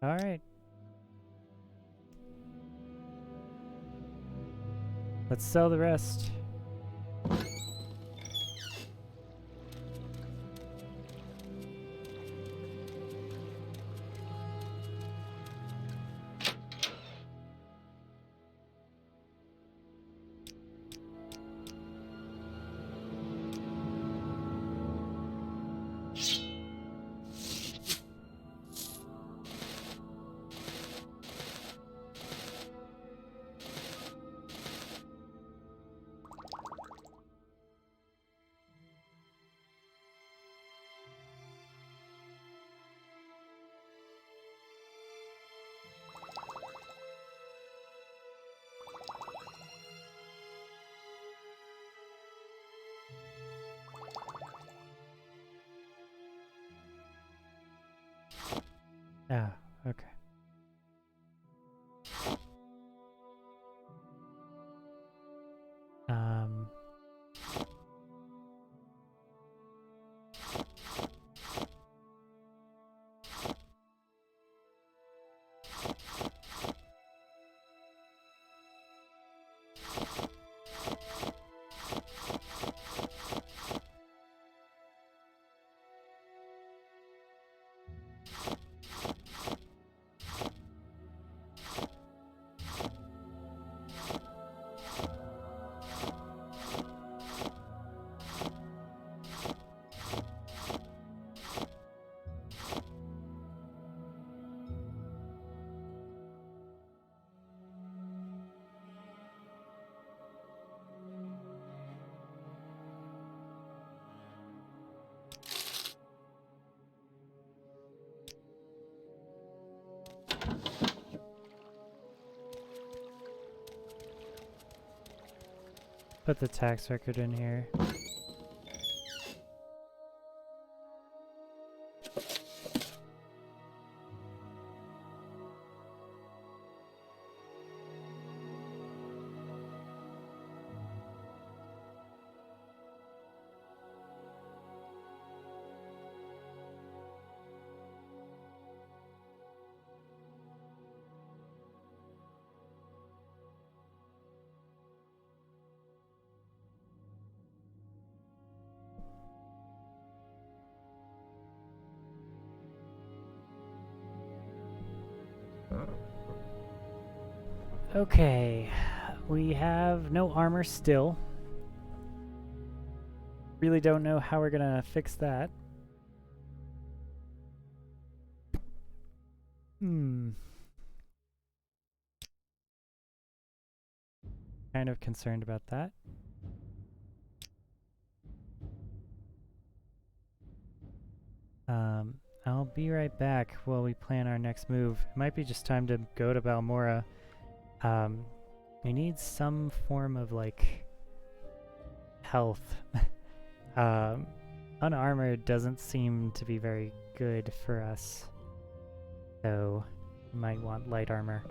All right. Let's sell the rest. Ah, okay. Um... Put the tax record in here. Okay, we have no armor still. Really don't know how we're gonna fix that. Kind of concerned about that. I'll be right back while we plan our next move. It might be just time to go to Balmora. We need some form of, like, health. Unarmored doesn't seem to be very good for us. So, we might want light armor.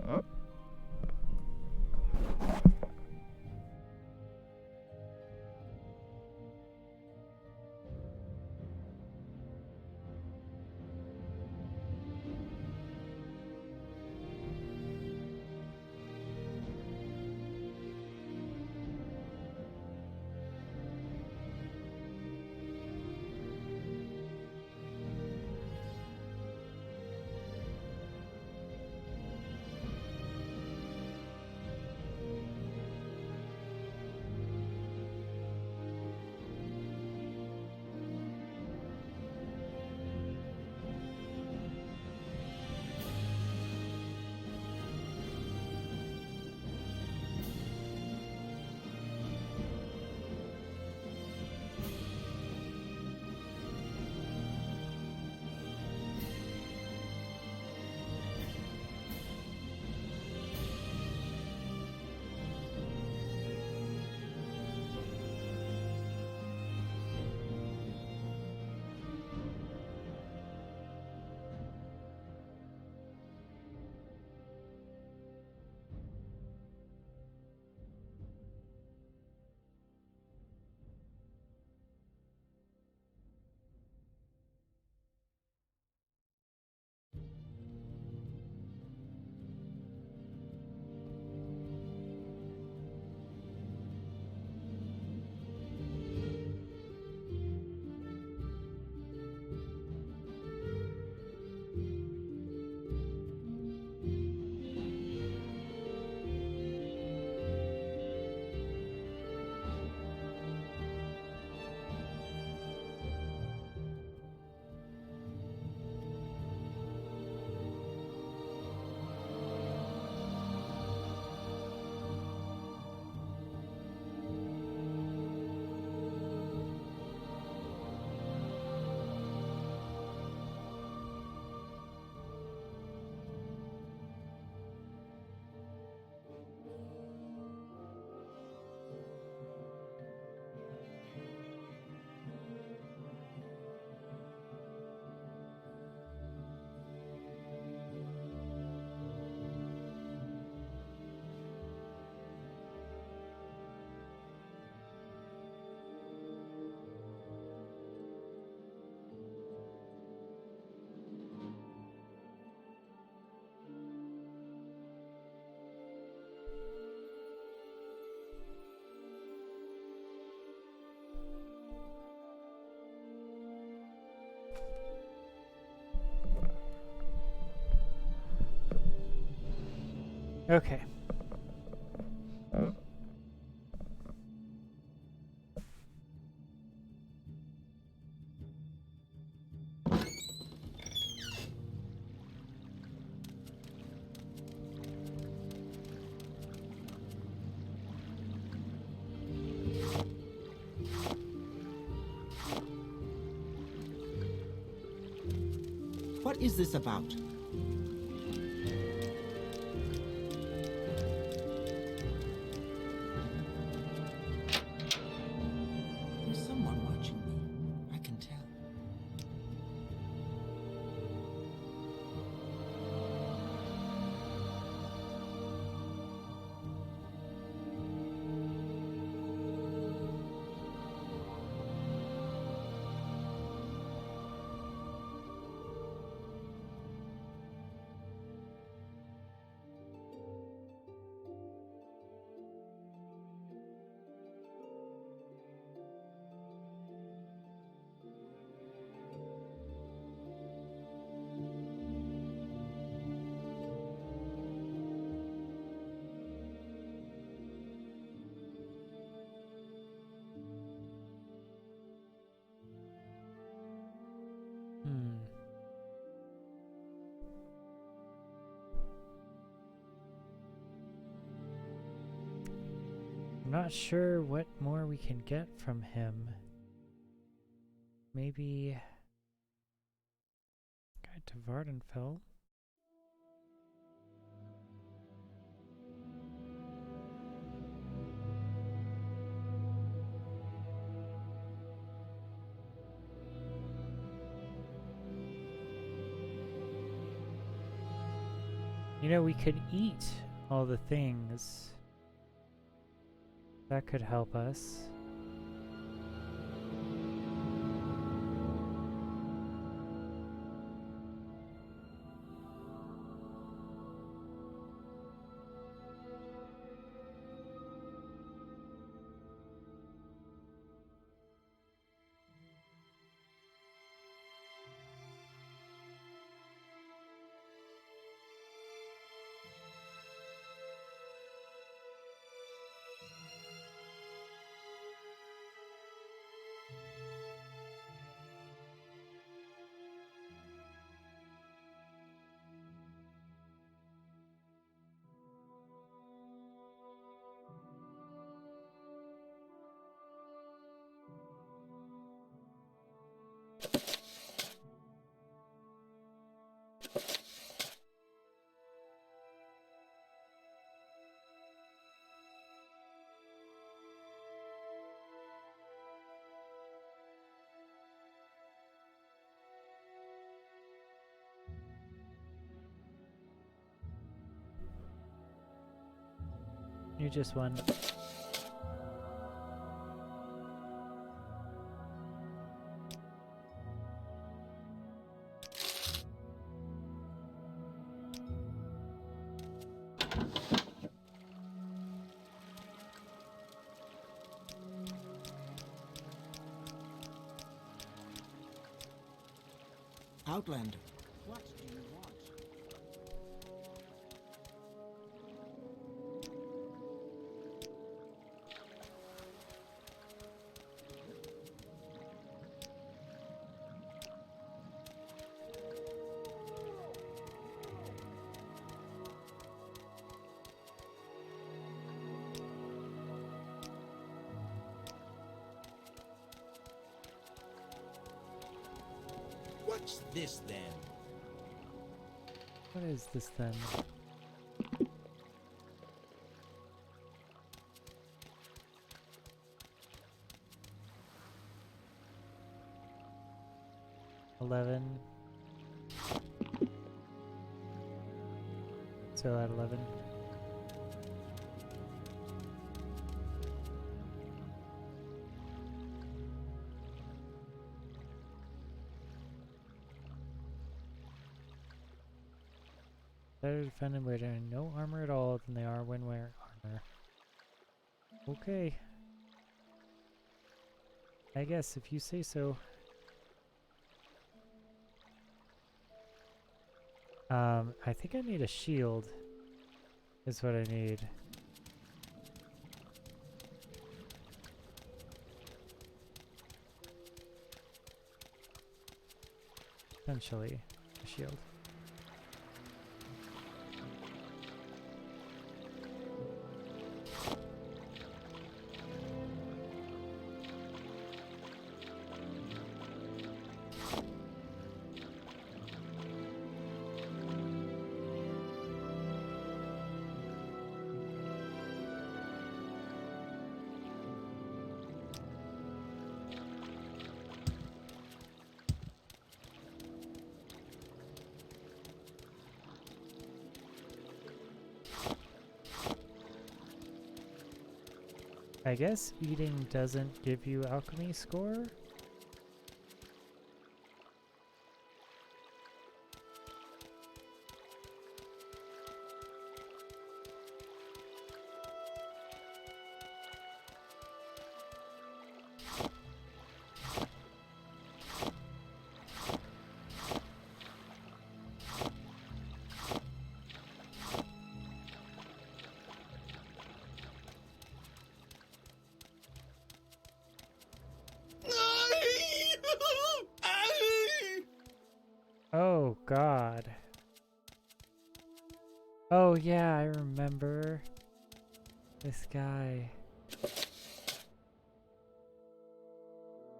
Okay. What is this about? There's someone watching me. I can tell. I'm not sure what more we can get from him. Maybe Guide to Vardenfell. You know, we could eat all the things. That could help us. You just won. Outlander, what do you want? What's this then? What is this then? $11. Still at 11. Better defended by wearing no armor at all than they are when wearing armor. Okay. I guess if you say so. I think I need a shield. is what I need. Essentially, a shield. I guess eating doesn't give you alchemy score? Oh god. Oh yeah, I remember this guy. I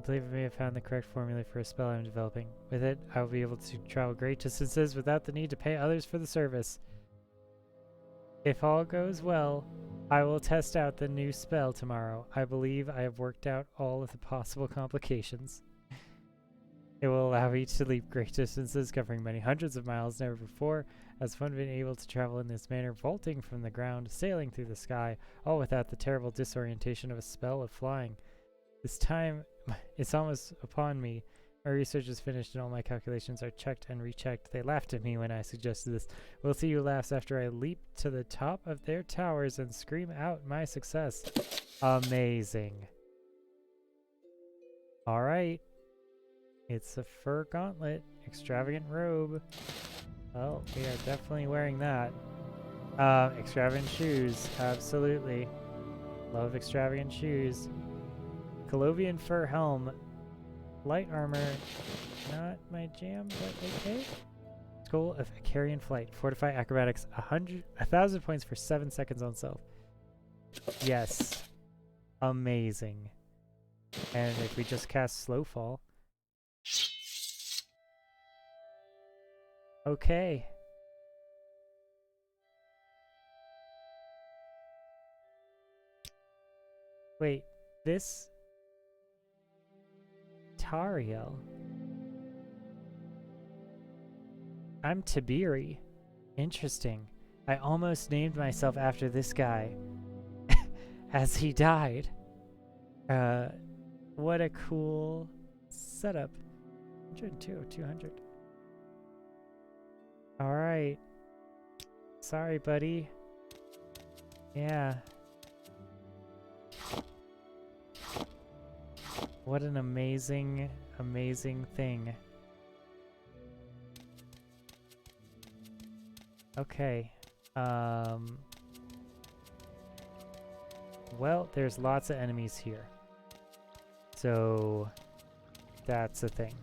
believe I may have found the correct formula for a spell I'm developing. With it, I will be able to travel great distances without the need to pay others for the service. If all goes well, I will test out the new spell tomorrow. I believe I have worked out all of the possible complications. It will allow me to leap great distances, covering many hundreds of miles never before. Has fun been able to travel in this manner, vaulting from the ground, sailing through the sky, all without the terrible disorientation of a spell of flying. This time, it's almost upon me. My research is finished and all my calculations are checked and rechecked. They laughed at me when I suggested this. We'll see who laughs after I leap to the top of their towers and scream out my success. Amazing. Alright. It's a fur gauntlet. Extravagant robe. Well, we are definitely wearing that. Extravagant shoes. Absolutely. Love extravagant shoes. Colovian fur helm. Light armor. Not my jam, but okay. Skull of Icarian flight. Fortify acrobatics. 1,000 points for 7 seconds on self. Yes. Amazing. And if we just cast slow fall. Okay. Wait, this Tariel. I'm Tiberi. Interesting. I almost named myself after this guy as he died. What a cool setup. 102, 200. Alright. Sorry, buddy. Yeah. What an amazing, amazing thing. Okay. Well, there's lots of enemies here. So, that's a thing.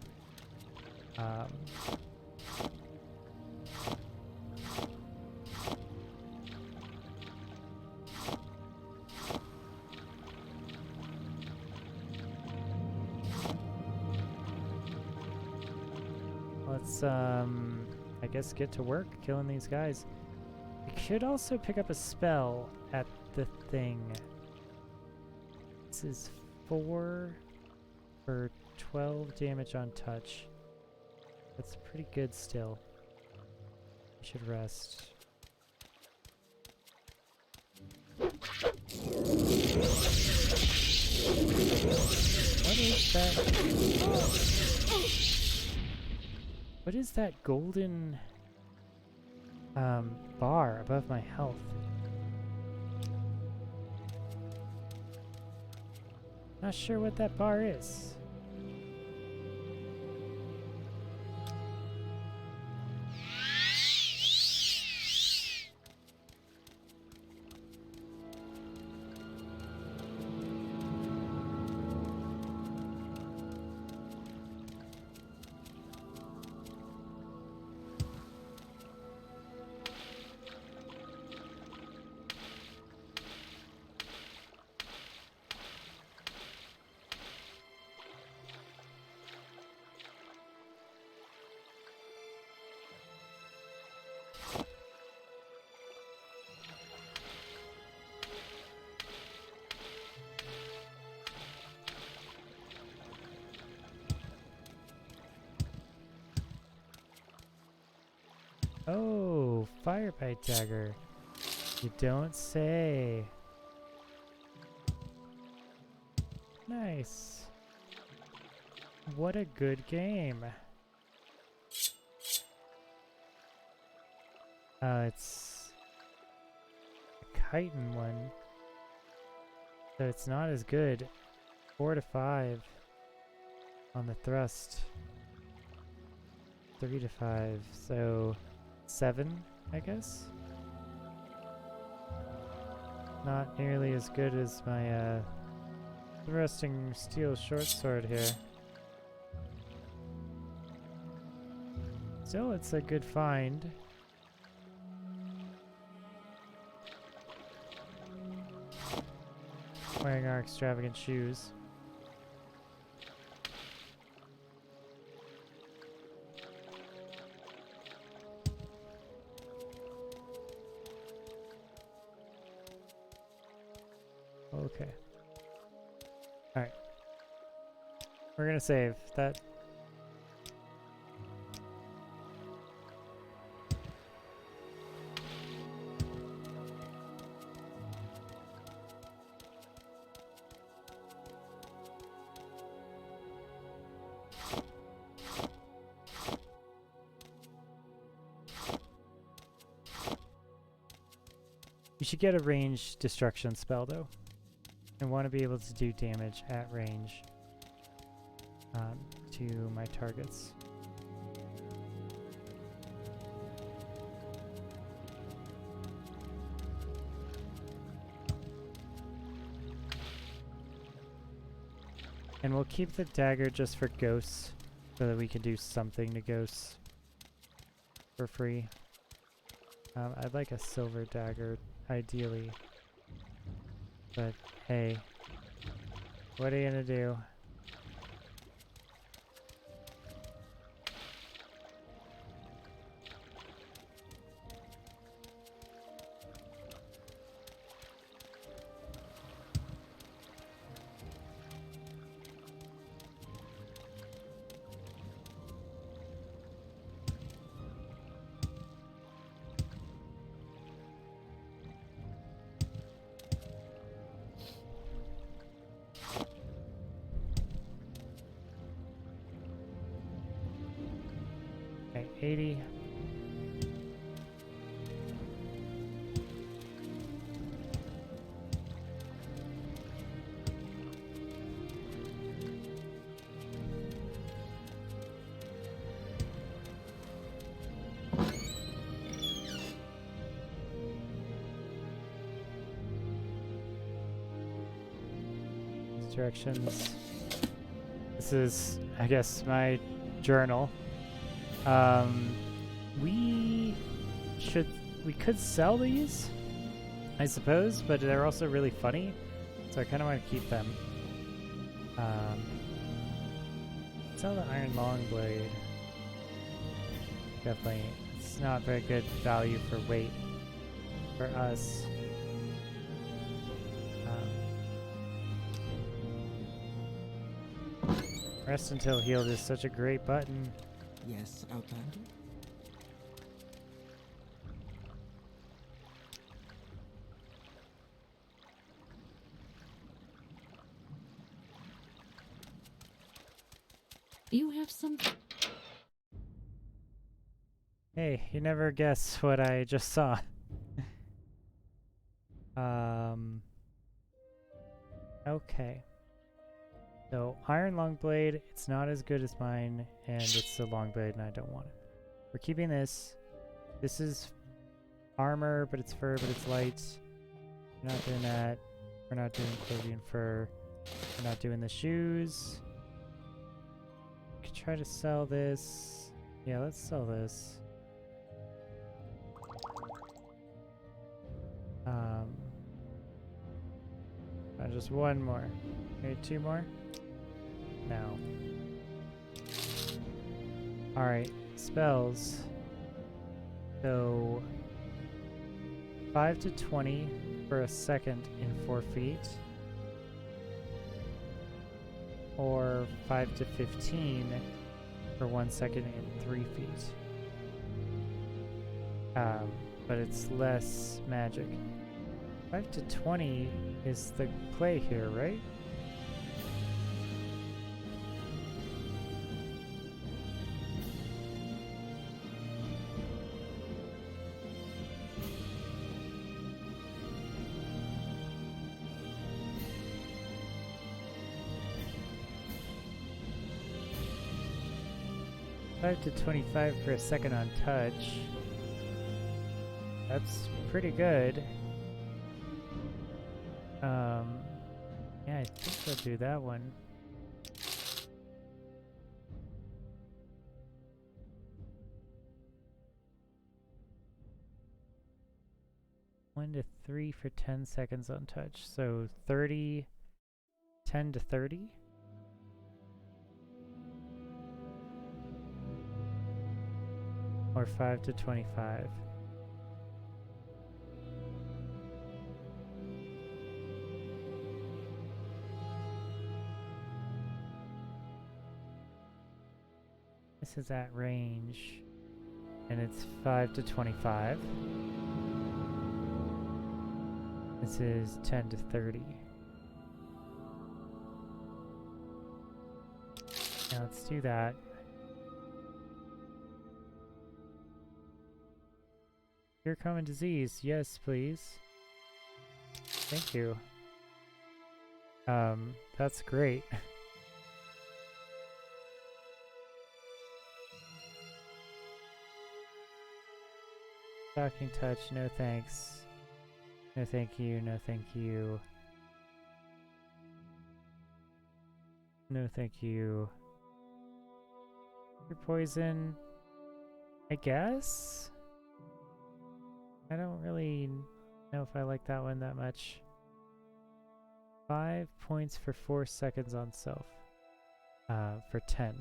Let's, I guess get to work killing these guys. We could also pick up a spell at the thing. This is 4 for 12 damage on touch. That's pretty good still. We should rest. What is that? What is that golden bar above my health? Not sure what that bar is. Oh, fire bite dagger. You don't say. Nice. What a good game. It's a chitin one. So it's not as good. 4 to 5 on the thrust. 3 to 5. So 7, I guess? Not nearly as good as my thrusting steel short sword here. Still, it's a good find. Wearing our extravagant shoes. Okay. Alright. We're gonna save that. You should get a range destruction spell though. I want to be able to do damage at range to my targets. And we'll keep the dagger just for ghosts so that we can do something to ghosts for free. I'd like a silver dagger ideally. But hey, what are you gonna do? Okay, 80. These directions. This is, I guess, my journal. We could sell these, I suppose, but they're also really funny, so I kind of want to keep them. Sell the iron long blade. Definitely, it's not very good value for weight for us. Rest until healed is such a great button. Yes, Outlander? You have some... Hey, you never guess what I just saw. Okay. So, iron long blade, it's not as good as mine, and it's a long blade and I don't want it. We're keeping this. This is armor, but it's fur, but it's light. We're not doing that. We're not doing clothing and fur. We're not doing the shoes. We could try to sell this. Yeah, let's sell this. Just one more. Maybe 2 more? No. Alright, spells. So 5 to 20 for a second in 4 feet. Or 5 to 15 for 1 second in 3 feet. but it's less magic. 5 to 20 is the play here, right? Five to 25 for a second on touch. That's pretty good. Yeah, I think I'll do that one. One to 3 for 10 seconds on touch. So 30, 10 to 30. Or 5 to 25. This is at range, and it's 5 to 25. This is 10 to 30. Now let's do that. Cure common disease, yes please. Thank you. That's great. Shocking touch, no thanks. No thank you, no thank you. No thank you. Your poison, I guess? I don't really know if I like that one that much. 5 points for 4 seconds on self. For 10.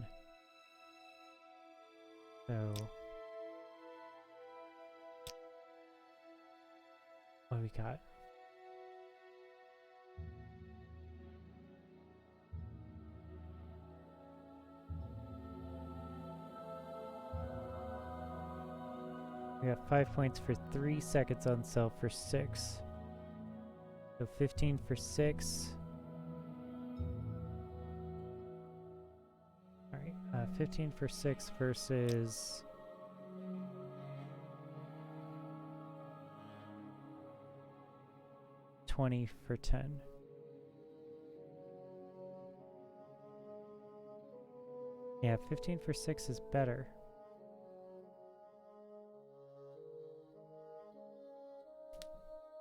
So... what do we got? We got 5 points for 3 seconds on self for 6. So 15 for 6. Alright, 15 for 6 versus... 20 for 10. Yeah, 15 for 6 is better.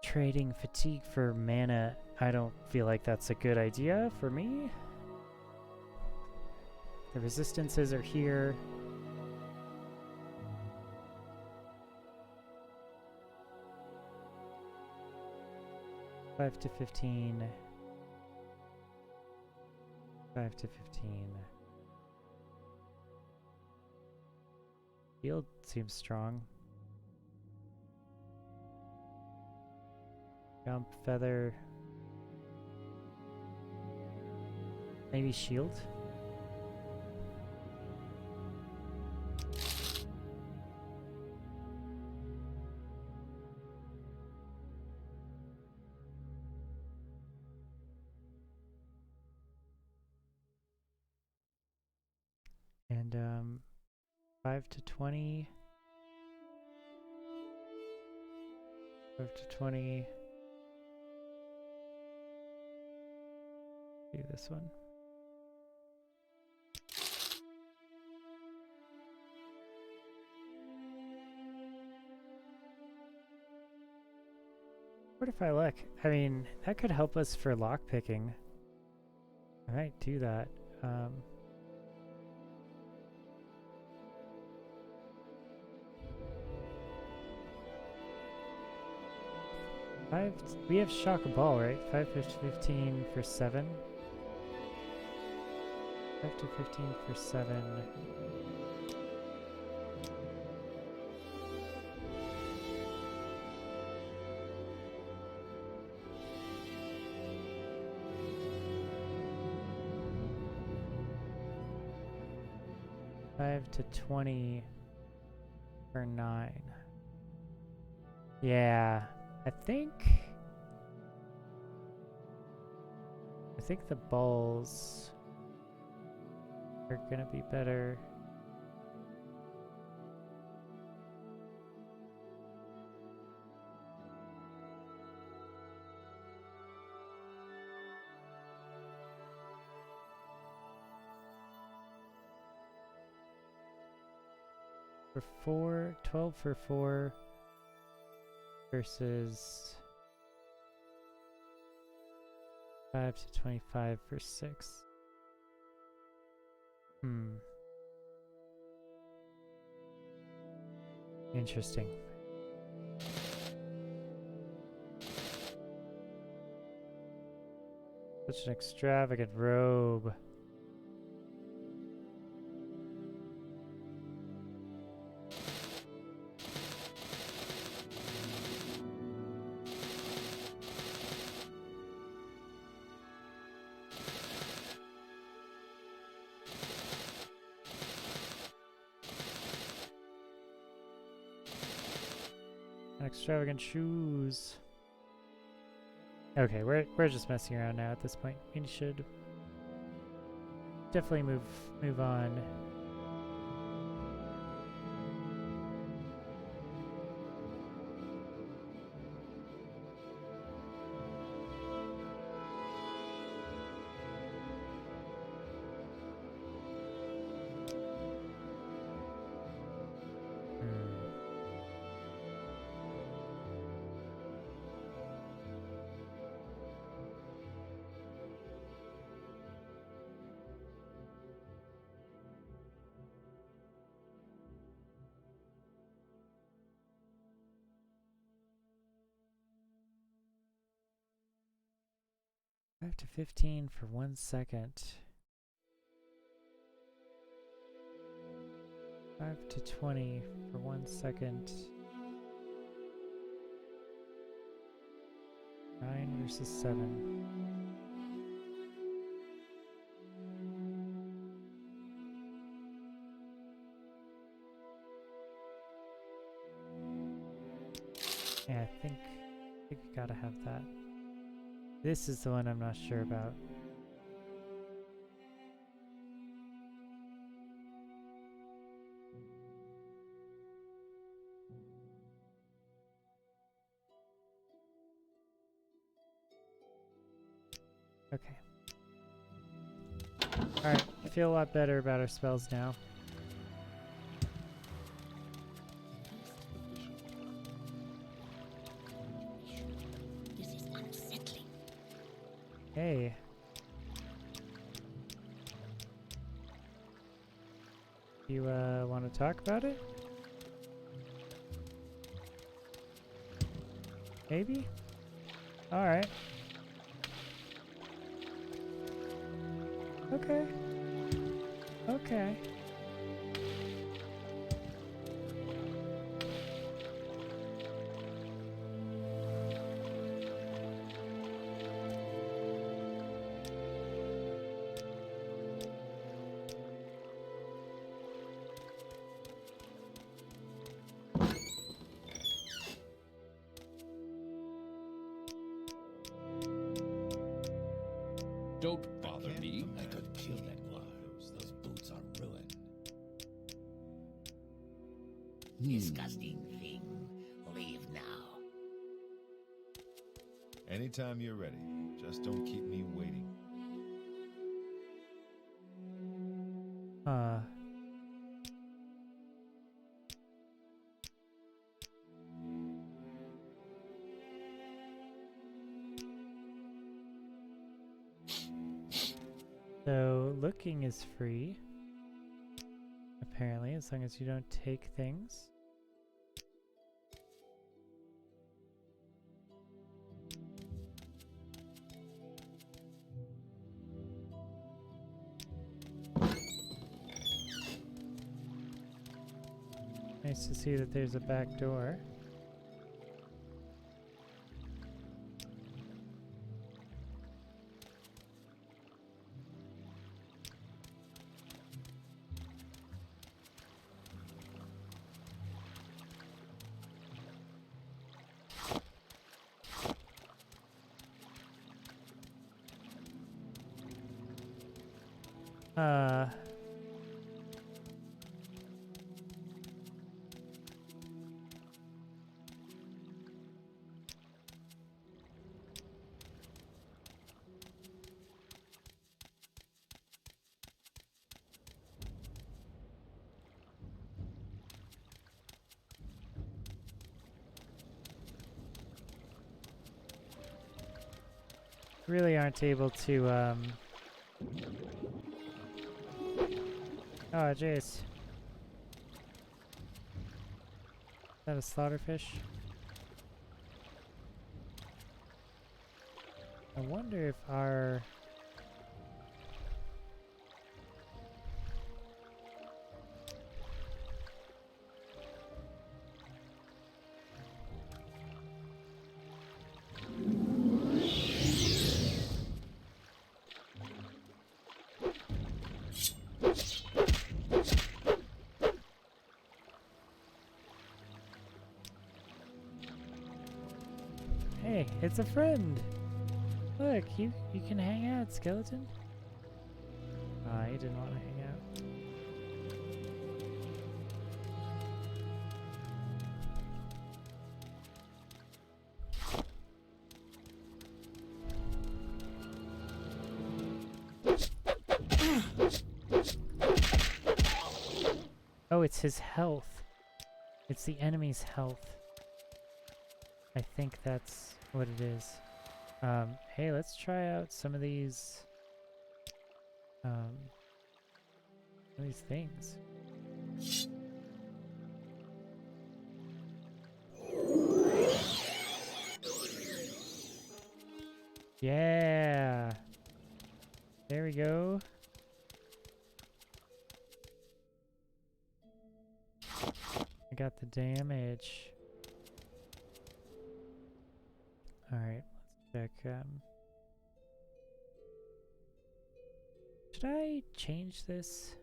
Trading fatigue for mana, I don't feel like that's a good idea for me. The resistances are here. Five to 15. 5 to 15. Shield seems strong. Jump, feather. Maybe shield? And 5 to 20. 5 to 20. Do this one. Fortify luck. I mean, that could help us for lockpicking. I might do that. We have shock a ball, right? 5 to 15 for 7. 5 to 15 for 7. To 20 for 9. Yeah, I think the balls are gonna be better. For 4, 12 for 4 versus 5 to 25 for 6. Interesting. Such an extravagant robe. Extravagant shoes. Okay, we're just messing around now at this point. We should definitely move on. Five to 15 for 1 second. 5 to 20 for 1 second. 9 versus 7. Yeah, I think we gotta have that. This is the one I'm not sure about. Okay. Alright, I feel a lot better about our spells now. This is unsettling. Hey. You want to talk about it? Maybe? Alright. Okay. Okay. Don't bother me. I could kill that Glars. Those boots are ruined. Disgusting thing. Leave now. Anytime you're ready. Just don't keep me waiting. So, looking is free. Apparently, as long as you don't take things. Nice to see that there's a back door. really aren't able to, oh, jeez. Is that a slaughterfish? I wonder if our... Hey, it's a friend! Look, you can hang out, skeleton. Ah, he didn't want to hang out. Oh, it's his health. It's the enemy's health. I think that's what it is. Hey, let's try out some of these things. Yeah. There we go. I got the damage. Alright, let's check. Should I change this?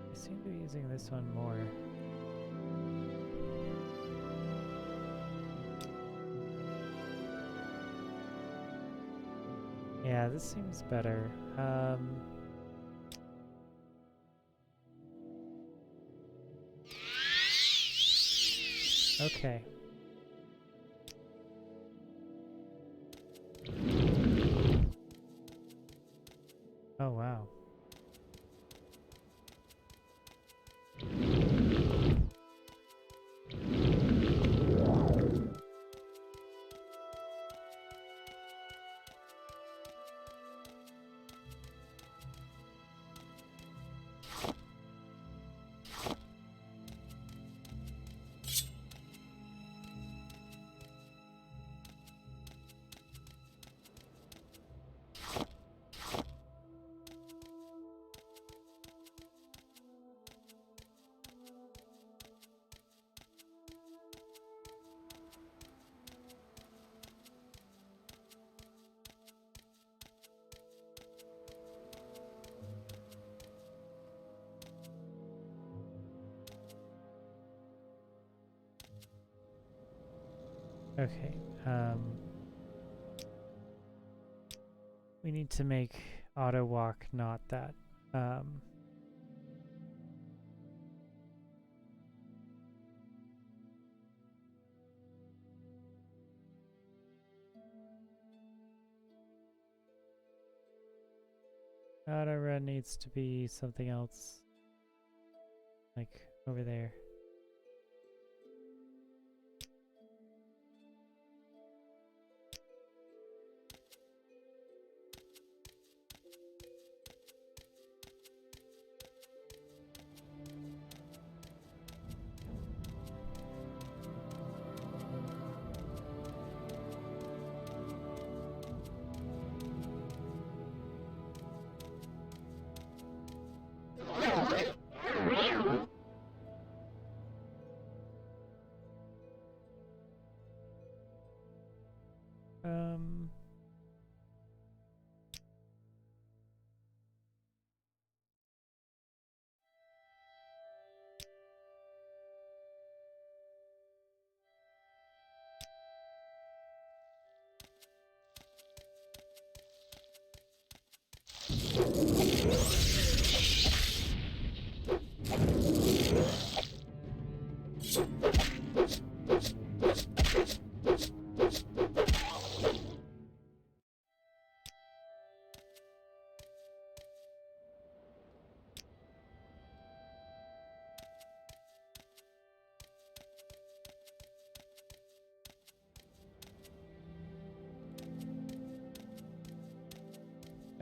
I seem to be using this one more. Yeah, this seems better. Okay. Oh, wow. Okay, we need to make auto walk not that, auto run needs to be something else, like over there.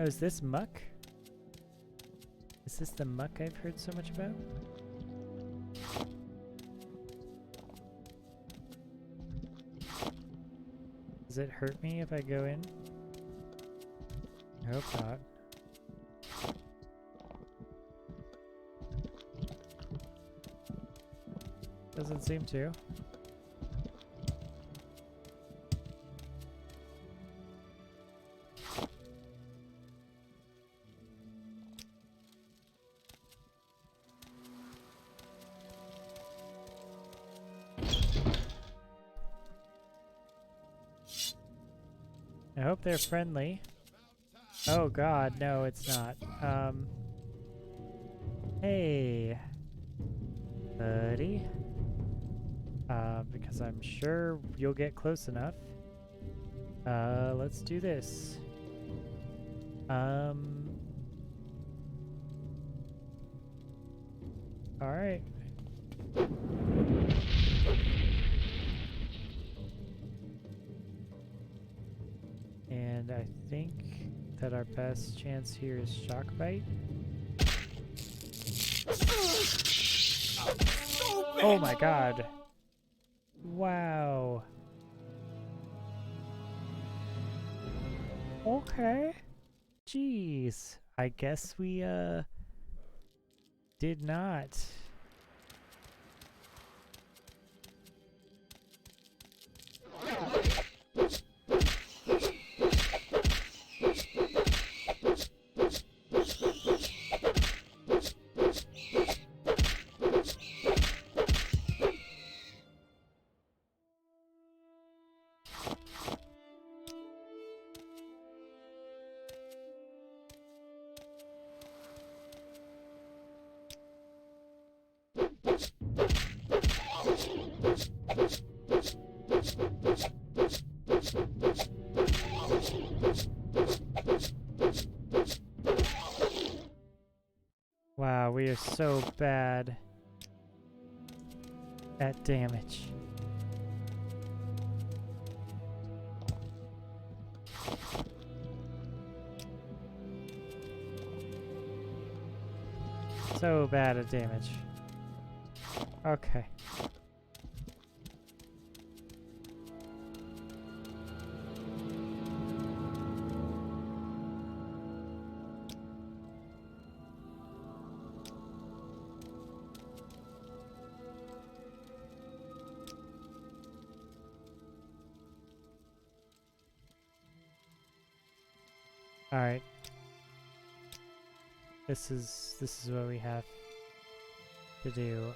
Oh, is this muck? Is this the muck I've heard so much about? Does it hurt me if I go in? I hope not. Doesn't seem to. I hope they're friendly. Oh god, no, it's not. Hey, buddy. Because I'm sure you'll get close enough. Let's do this. Alright. And I think that our best chance here is Shock Bite. Oh my god. Wow. Okay. Jeez. I guess we, did not. Wow, we are so bad at damage. So bad at damage. Okay. All right. This is what we have to do.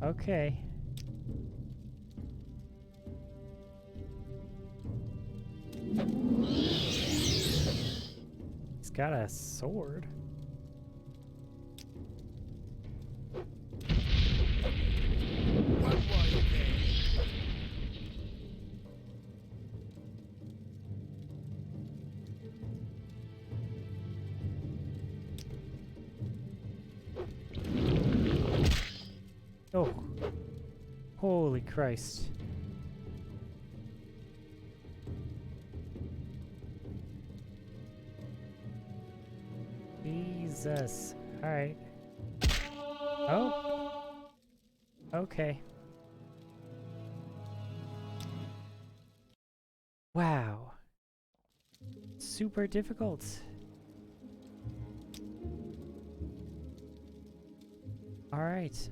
Okay. He's got a sword. Oh. Holy Christ. Jesus. Alright. Oh. Okay. Wow. Super difficult. All right.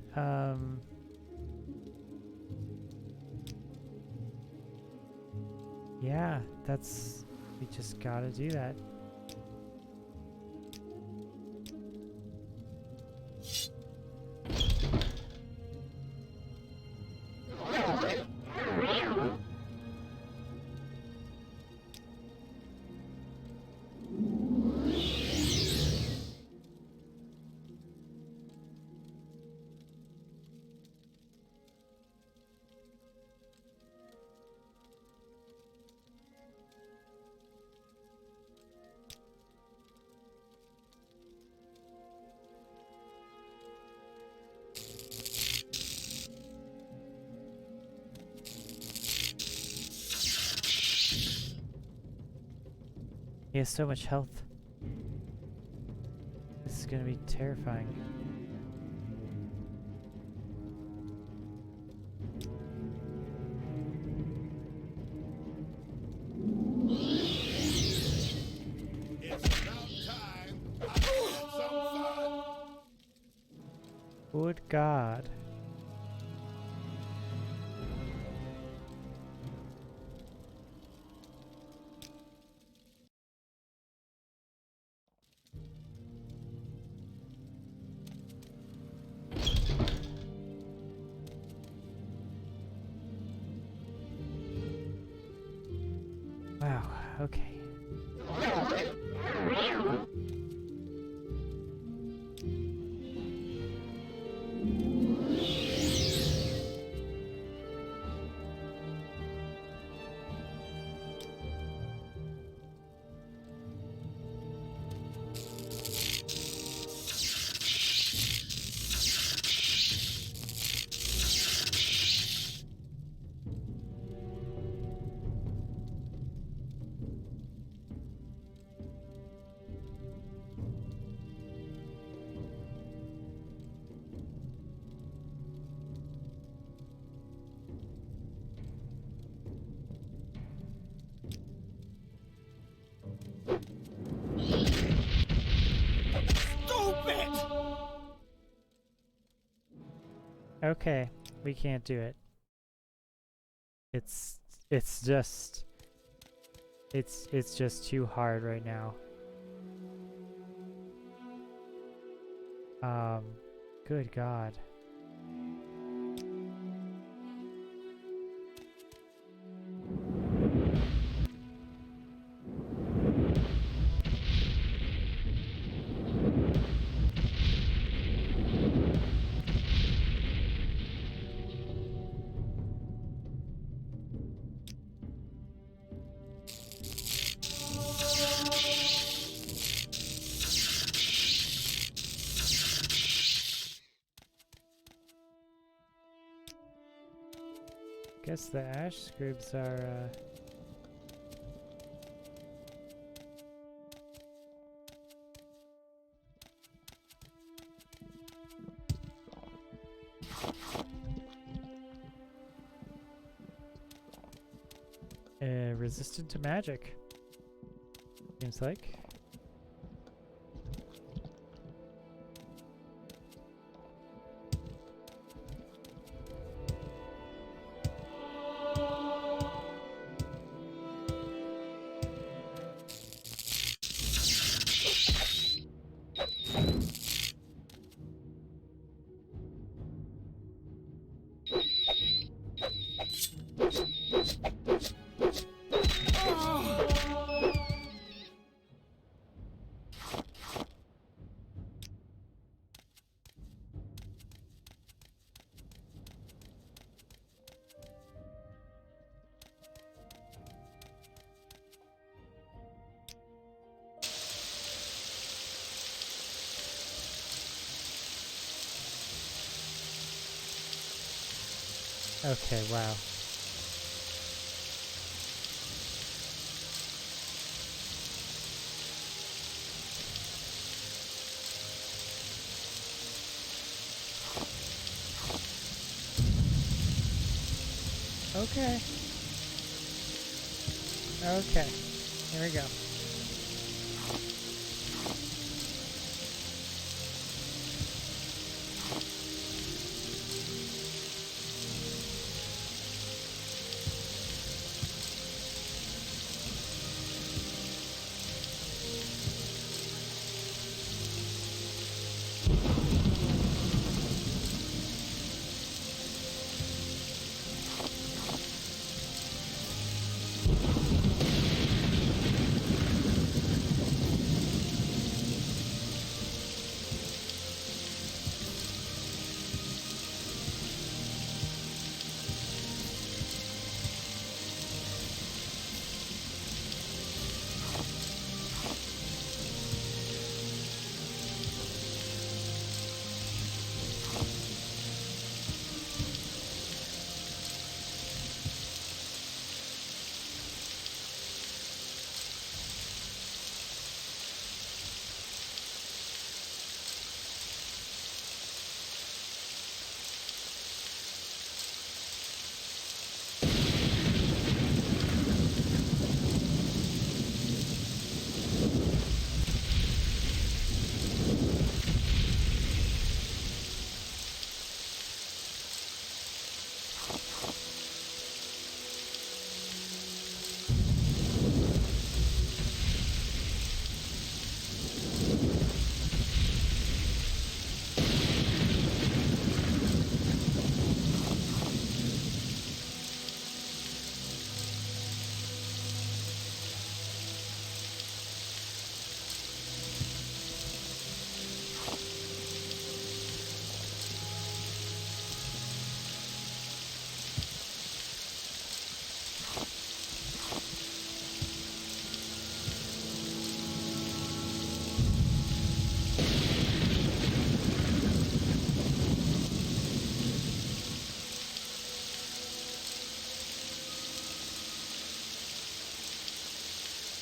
Yeah, we just gotta do that. He has so much health. This is gonna be terrifying. It's about time I had some fun. Good God. Wow, okay. Okay, we can't do it. It's just too hard right now. Good God. Guess the ash scribs are, resistant to magic. Seems like. Okay, wow. Okay. Okay. Here we go.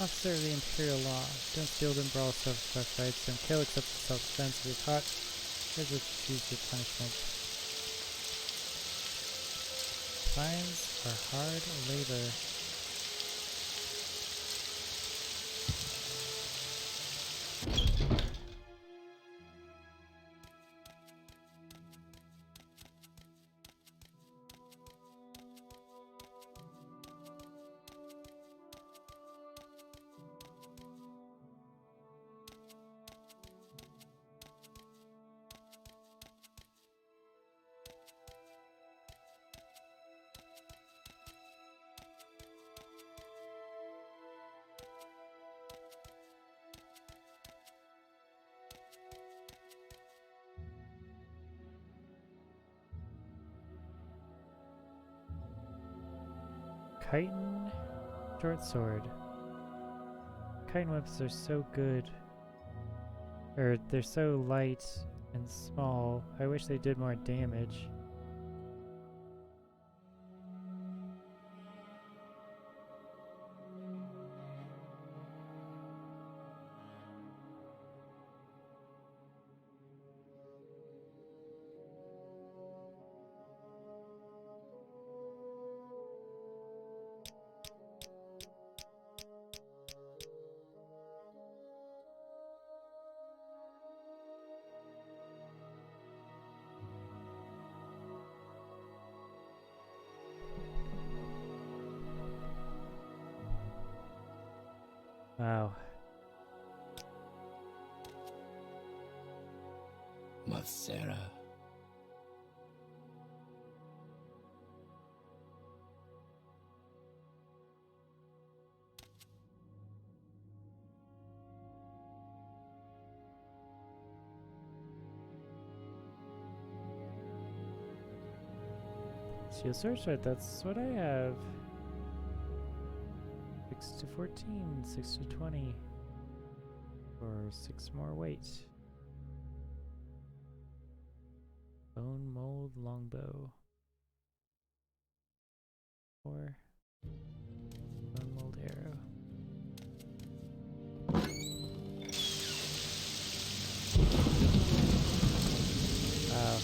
officer of the Imperial Law. Don't steal them, brawl, self-defense fights. Don't kill except for self-defense. If you're caught, here's what you choose your punishment. Fines are hard labor. Chitin short sword. Chitin weapons are so good. Or they're so light and small. I wish they did more damage. Wow. Mathera. Steel Sword, that's what I have. 6 to 14, 6 to 20. Or 6 more weight. Bone mold longbow. Or bone mold arrow. Wow.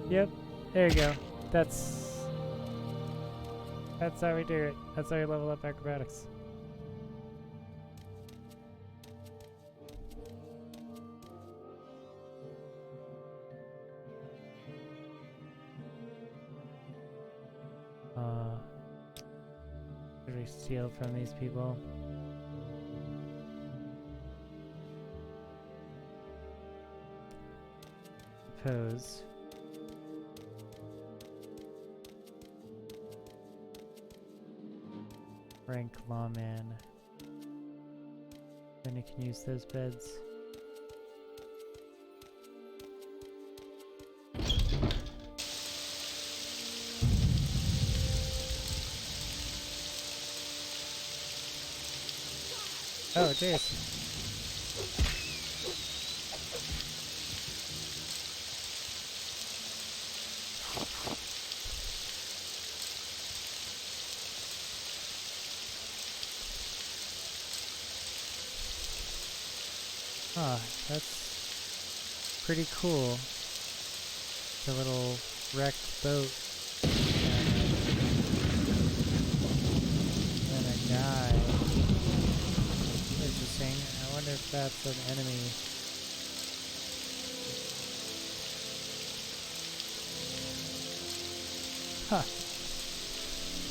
Yep, there you go. That's how we do it. That's how we level up acrobatics. Should we steal from these people? Suppose. Rank lawman. Then you can use those beds. Oh, jeez. Huh, that's pretty cool. The little wrecked boat. And a guy. Interesting. I wonder if that's an enemy. Huh.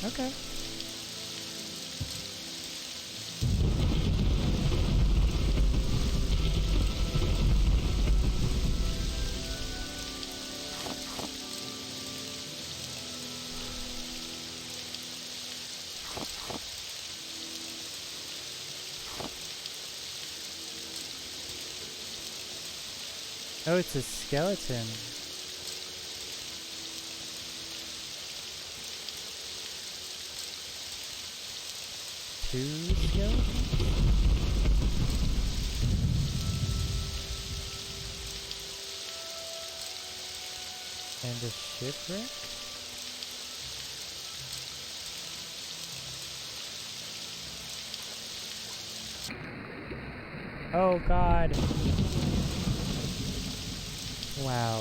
Okay. Oh, it's a skeleton. Two skeletons? And a shipwreck? Oh god! Wow.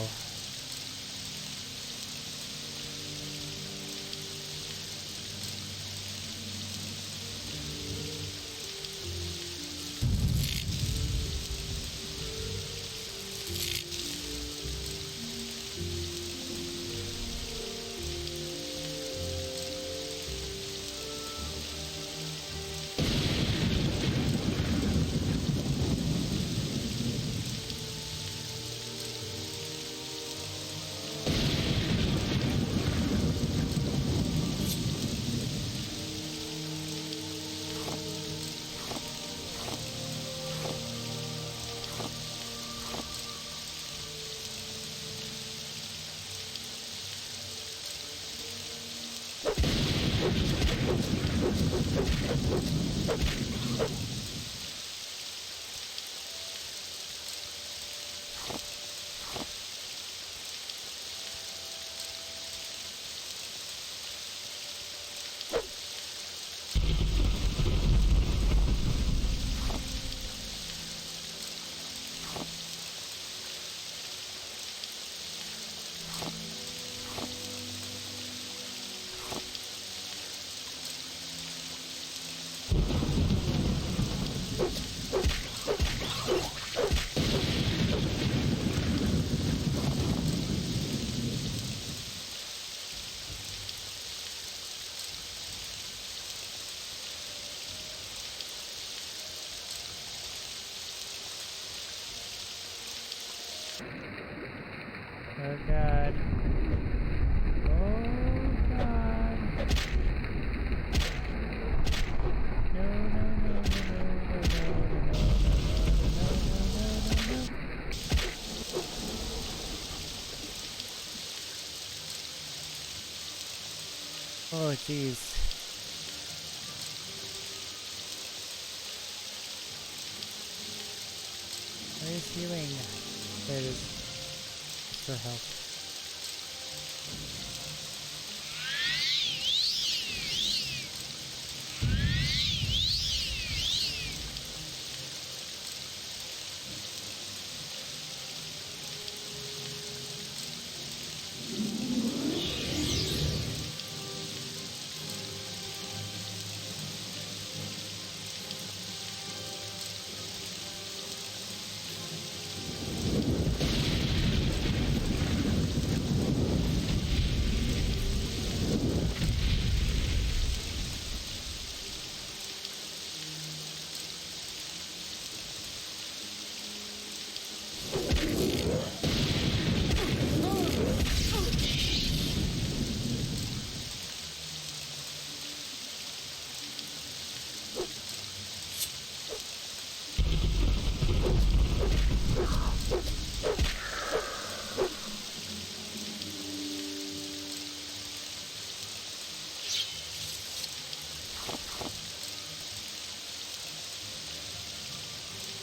Oh god. Oh god. No, no, no, no, no, no, no, no, no, no, no, no, no, no. Oh jeez. Where is healing? There it is. For help.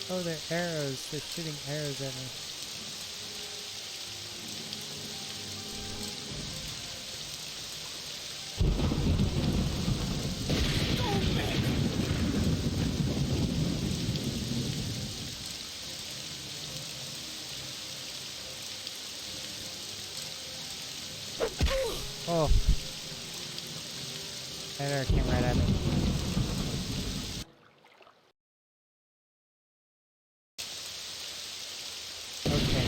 Oh, they're arrows. They're shooting arrows at me. Oh. That arrow came right at me. Okay.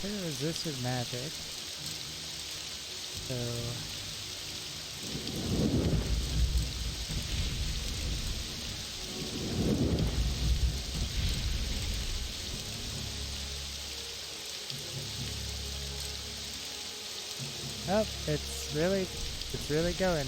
Clear resisted magic. So oh, it's really going.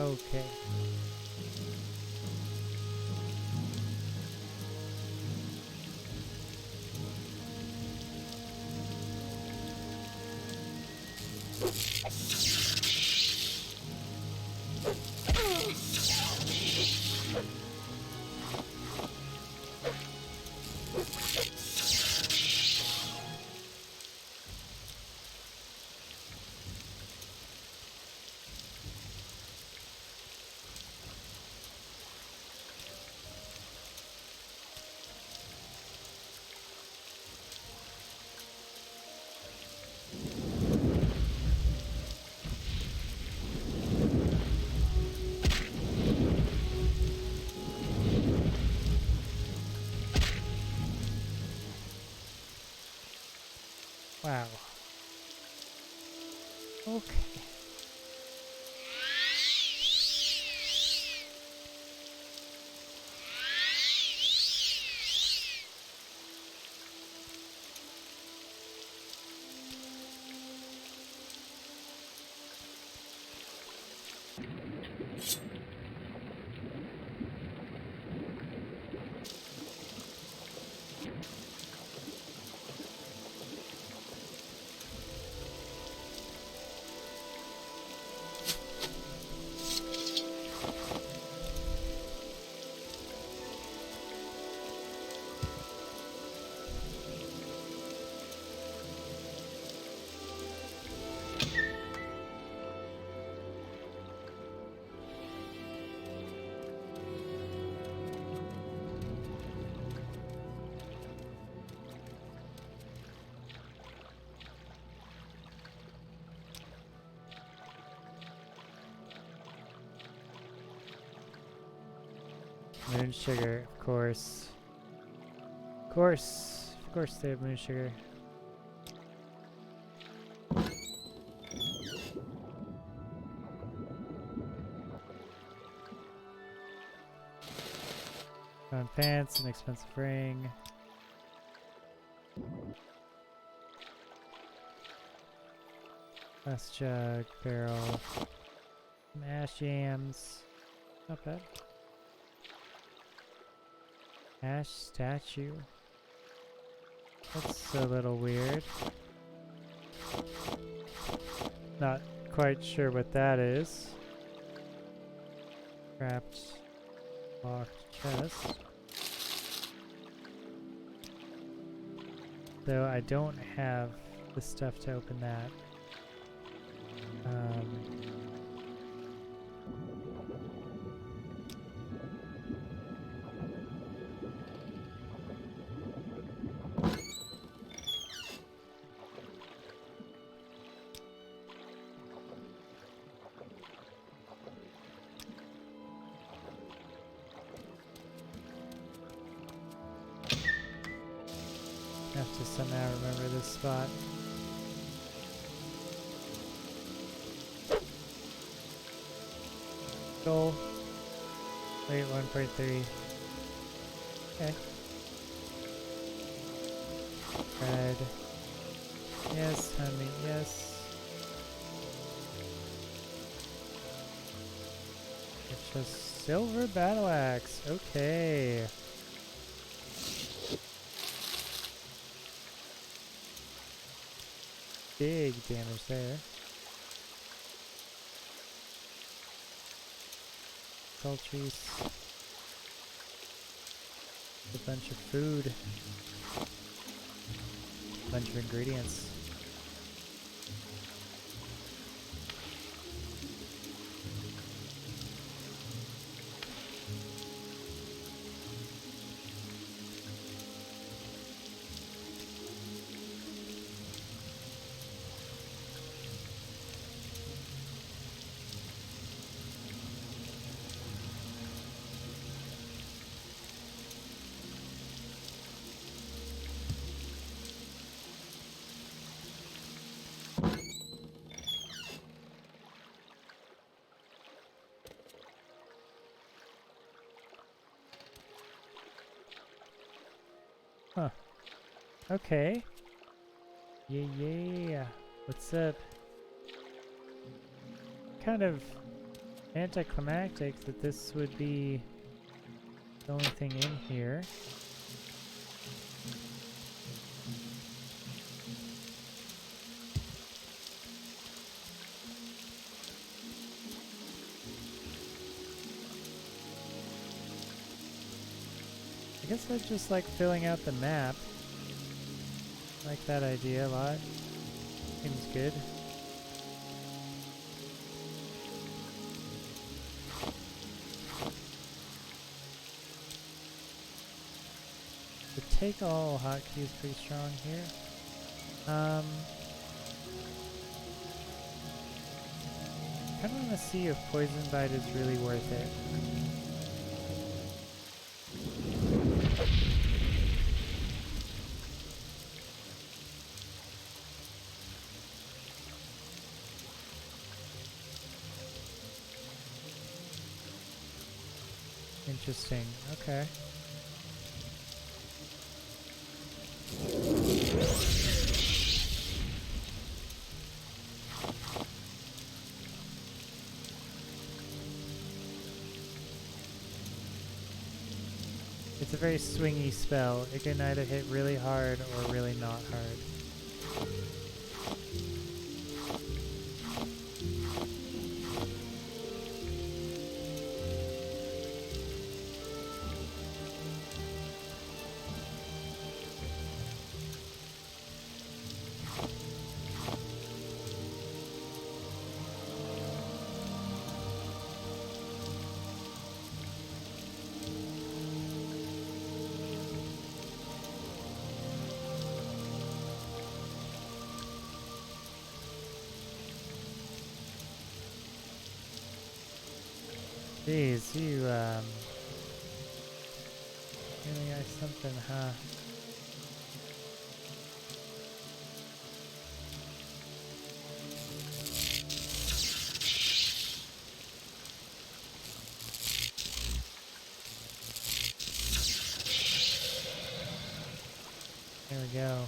Okay. Wow. Okay. Moon sugar, of course. Of course. Of course they have moon sugar. Found pants, an expensive ring. Glass jug, barrel. Some ash yams. Not bad. Ash statue. That's a little weird. Not quite sure what that is. Trapped locked chest. Though I don't have the stuff to open that. to somehow remember this spot. Goal. Wait, 1.3. Okay. Red. Yes, honey, yes. It's just silver battle axe. Okay. Big damage there. Sultries. A bunch of food. A bunch of ingredients. Huh. Okay. Yeah. What's up? Kind of anticlimactic that this would be the only thing in here. I guess I just like filling out the map. I like that idea a lot. Seems good. The take all hotkey is pretty strong here. Kind of want to see if Poison Bite is really worth it. Interesting. Okay. It's a very swingy spell. It can either hit really hard or really not hard. Jeez, you, really got something, huh? There we go.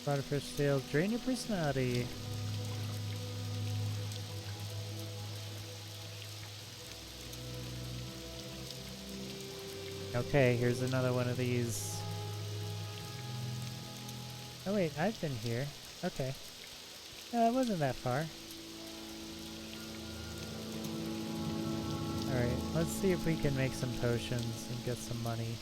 Butterfish scales drain your personality. Okay, here's another one of these. Oh wait, I've been here. Okay. It wasn't that far. Alright, let's see if we can make some potions and get some money.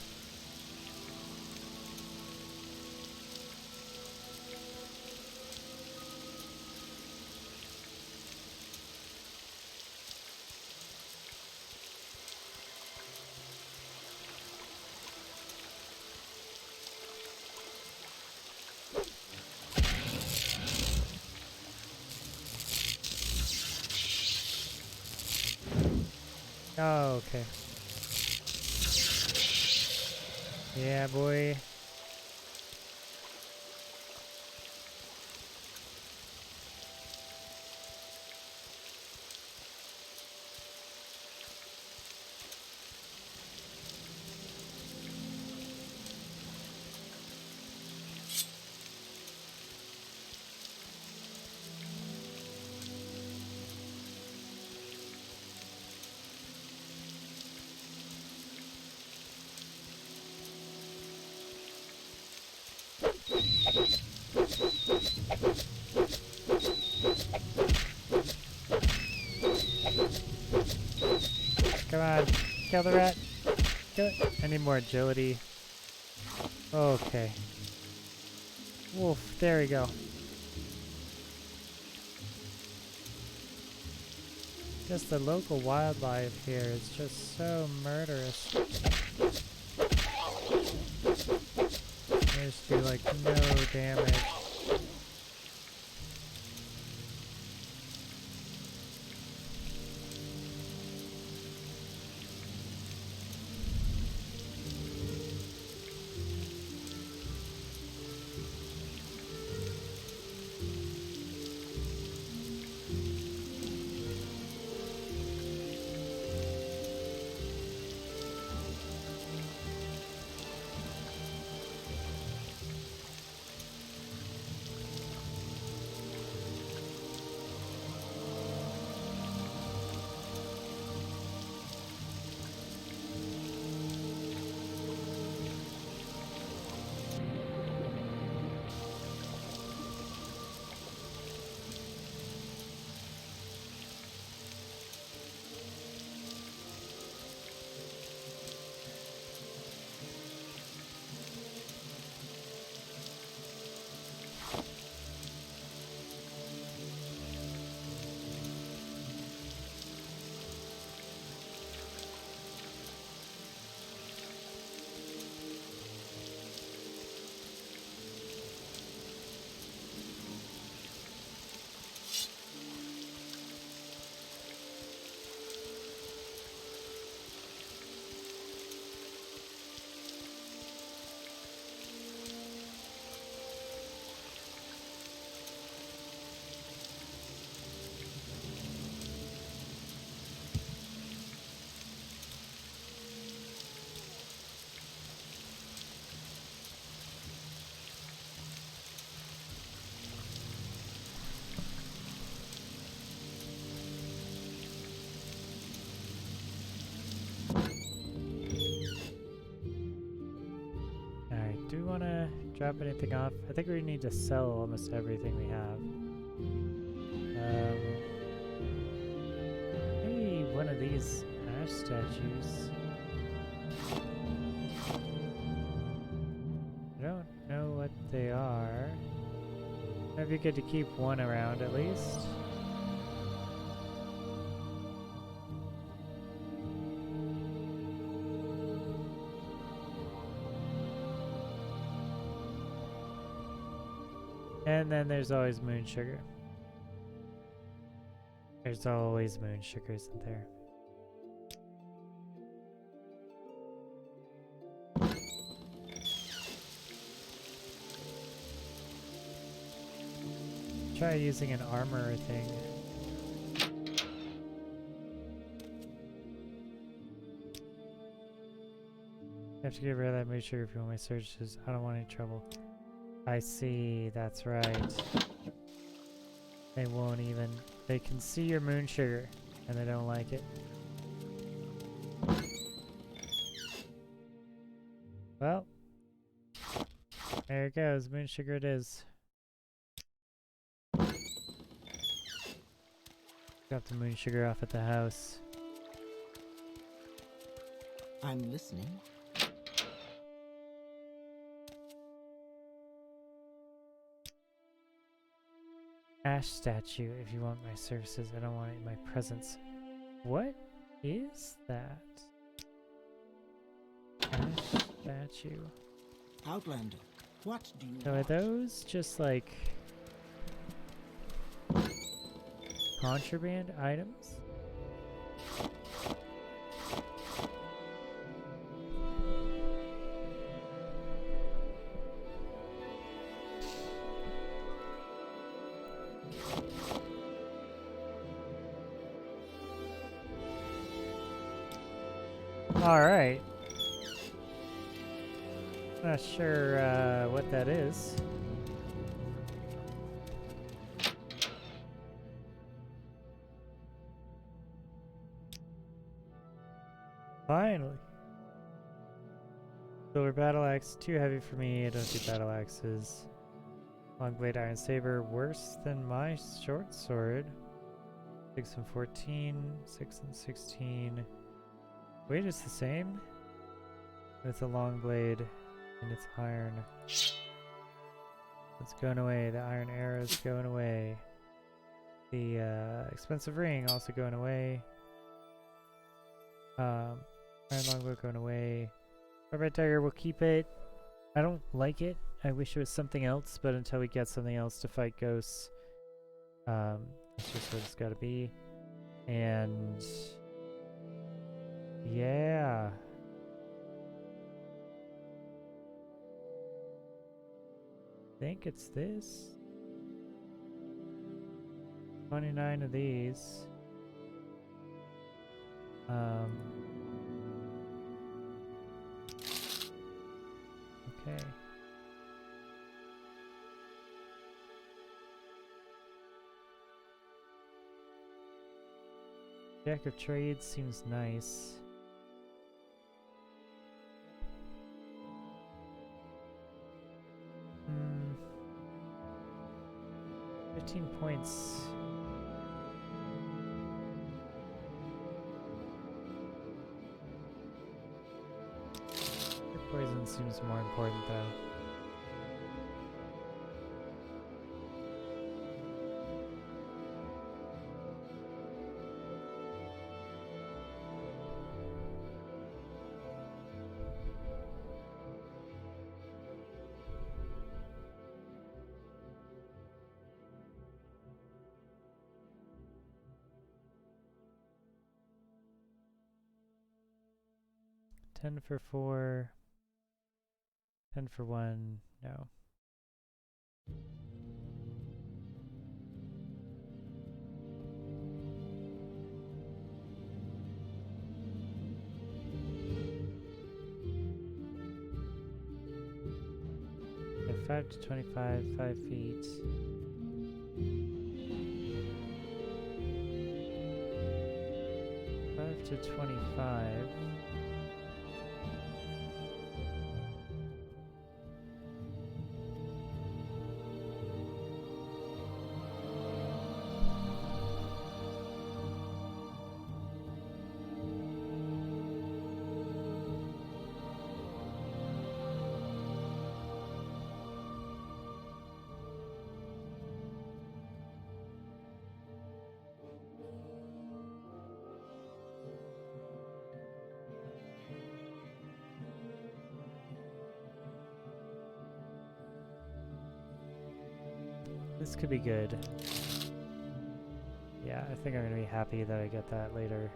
Oh, okay. Yeah, boy. Come on. Kill the rat. Kill it. I need more agility. Okay. Wolf. There we go. Just the local wildlife here is just so murderous. They just do like no damage. Do we want to drop anything off? I think we need to sell almost everything we have. Maybe one of these ash statues. I don't know what they are. It'd be good to keep one around at least. And then there's always moon sugar. There's always moon sugar, isn't there? Try using an armor thing. You have to get rid of that moon sugar if you want my searches. I don't want any trouble. I see, that's right. They won't even. They can see your moon sugar, and they don't like it. Well, there it goes. Moon sugar it is. Got the moon sugar off at the house. I'm listening. Ash statue, if you want my services. I don't want it in my presence. What is that? Ash statue. Outlander, what do you So are want? those just like contraband items? Alright. Not sure what that is. Finally. Silver battle axe, too heavy for me. I don't do battle axes. Long blade iron saber, worse than my short sword. 6 and 14, 6 and 16. Weight is the same. It's a long blade and it's iron. It's going away. The iron arrow is going away. The expensive ring also going away. Iron longbow going away. Carbide dagger, we'll keep it. I don't like it. I wish it was something else, but until we get something else to fight ghosts, that's just what it's gotta be. And yeah. I think it's this. 29 of these. Okay. Jack of Trades seems nice. Hmm. 15 points. Poison seems more important though. $10 for 4. 10 for 1, no. Yeah, 5 to 25, 5 feet. To 25. This could be good. Yeah, I think I'm gonna be happy that I get that later.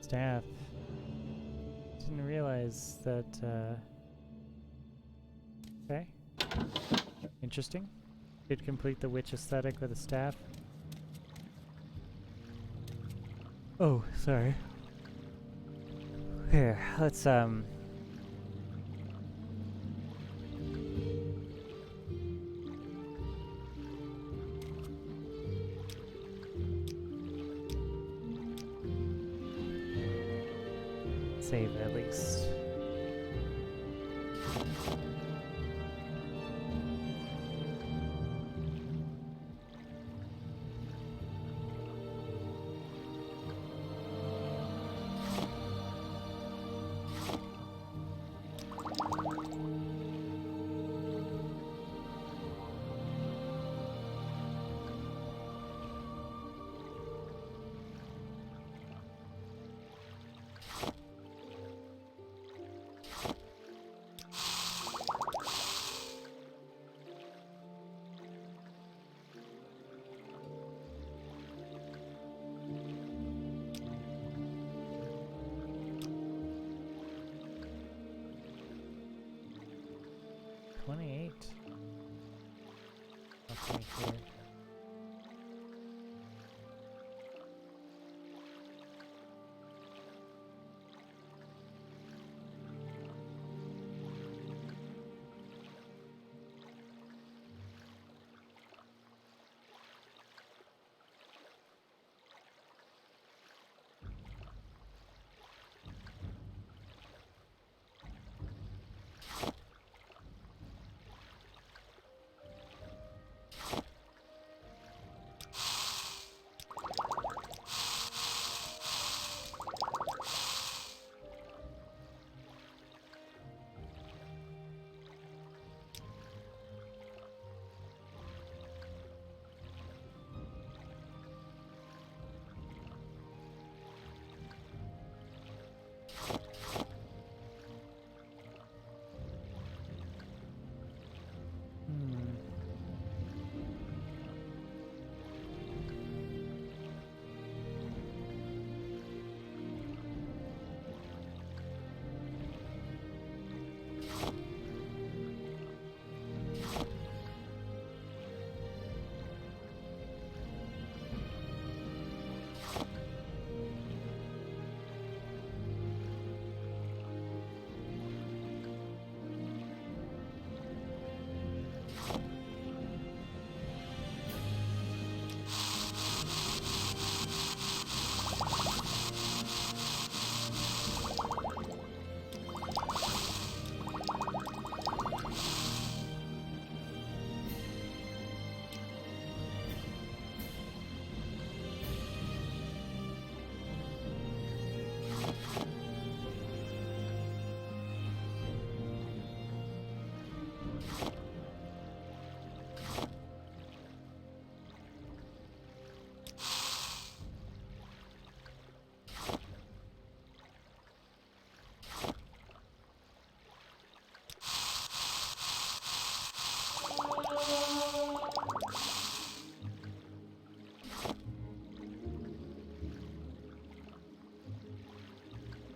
Staff. Didn't realize that, okay. Interesting. Did complete the witch aesthetic with a staff. Oh, sorry. Here, let's, save at least. Okay, here.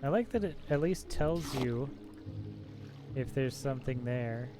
I like that it at least tells you if there's something there.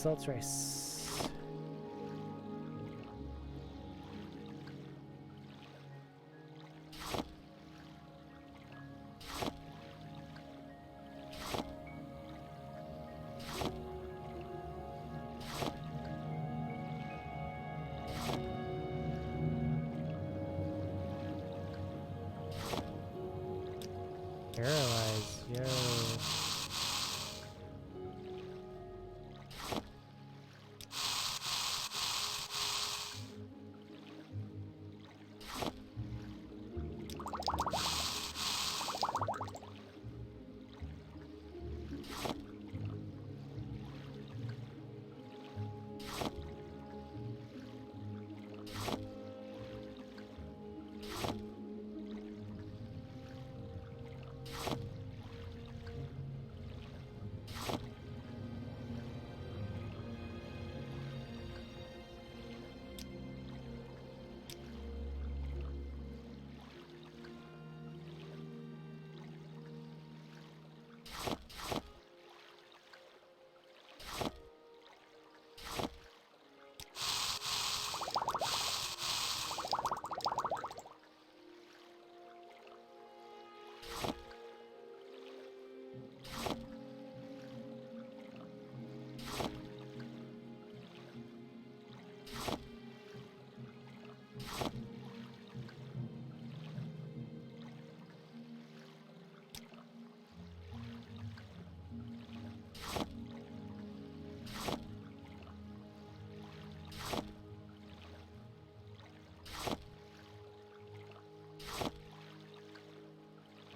Salt rice. Paralyzed, yo.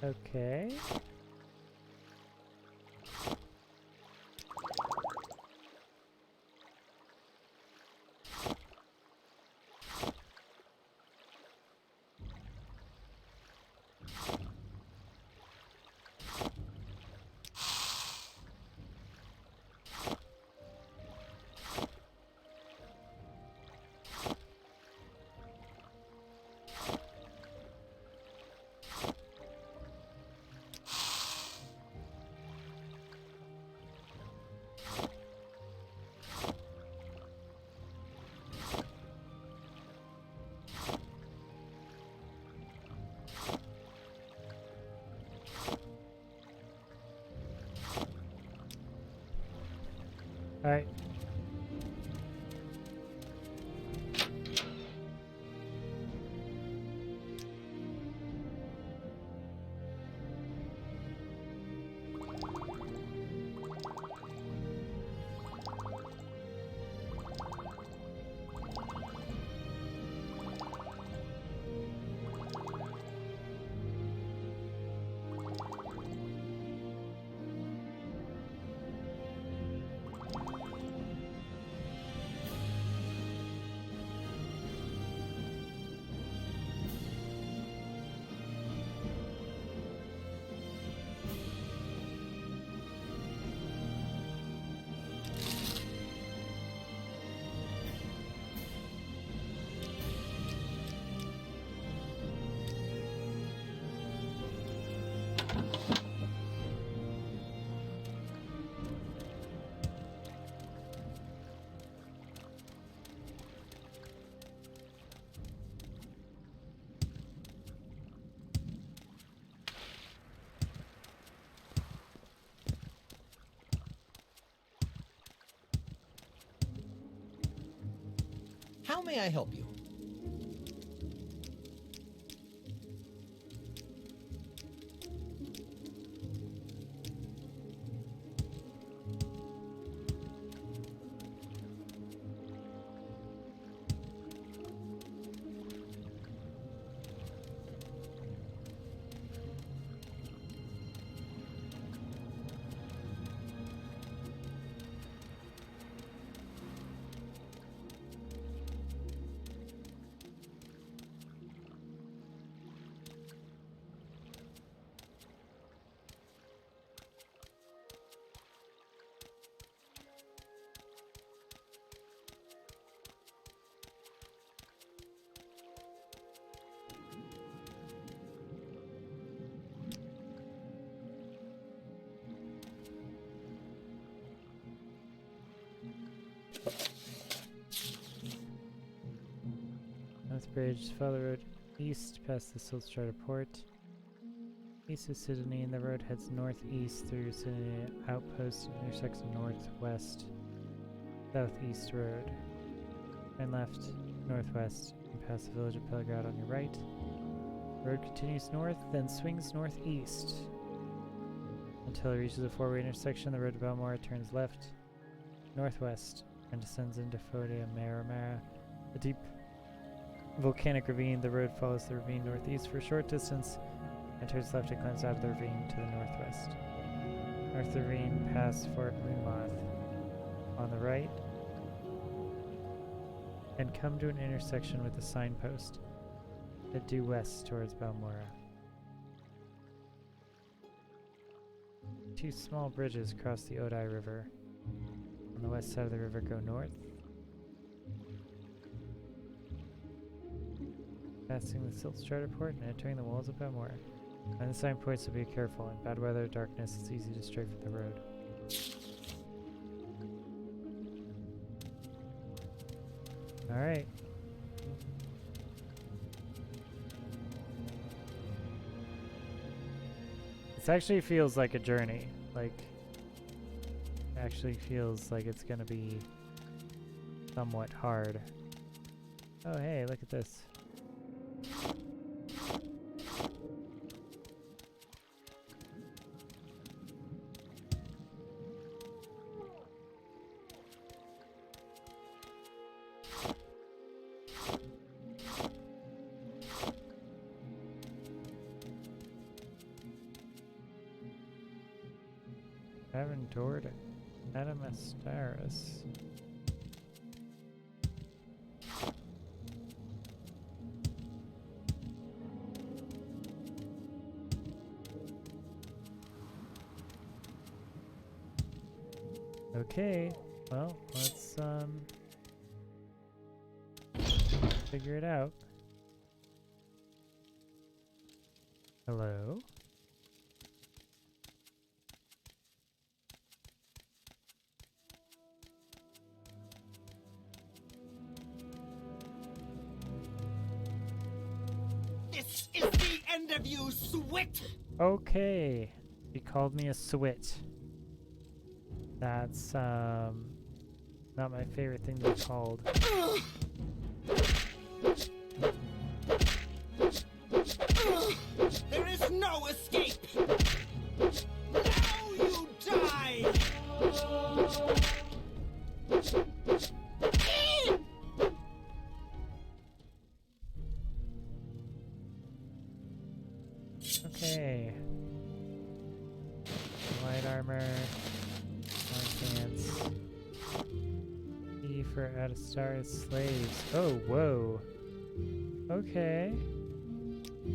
Okay. All right. How may I help you? North Bridge, follow the road east past the Siltstrata port. East of Sydney, and the road heads northeast through Sydney Outpost and intersects northwest southeast road. Turn left, northwest, and pass the village of Pelgrad on your right. The road continues north, then swings northeast. Until it reaches a four-way intersection, the road to Balmora turns left, northwest, and descends into Fodia Maramara, a deep volcanic ravine. The road follows the ravine northeast for a short distance and turns left and climbs out of the ravine to the northwest. North of the ravine, past Fort Moonmoth on the right, and come to an intersection with a signpost. Head due west towards Balmora. Two small bridges cross the Odai River. On the west side of the river go north, passing the Siltstrata port and entering the walls of Balmora. And the signposts, so be careful. In bad weather, darkness, it's easy to stray from the road. Alright. This actually feels like a journey. Like, it actually feels like it's gonna be somewhat hard. Oh hey, look at this. Aventord Adamastarus. Okay, well, let's figure it out. Hello? This is the end of you, Swit! Okay. He called me a swit. That's not my favorite thing to be called. There is no escape! Now you die! Okay. Light armor. Long pants. E for Adastaris slaves. Oh, whoa. Okay. E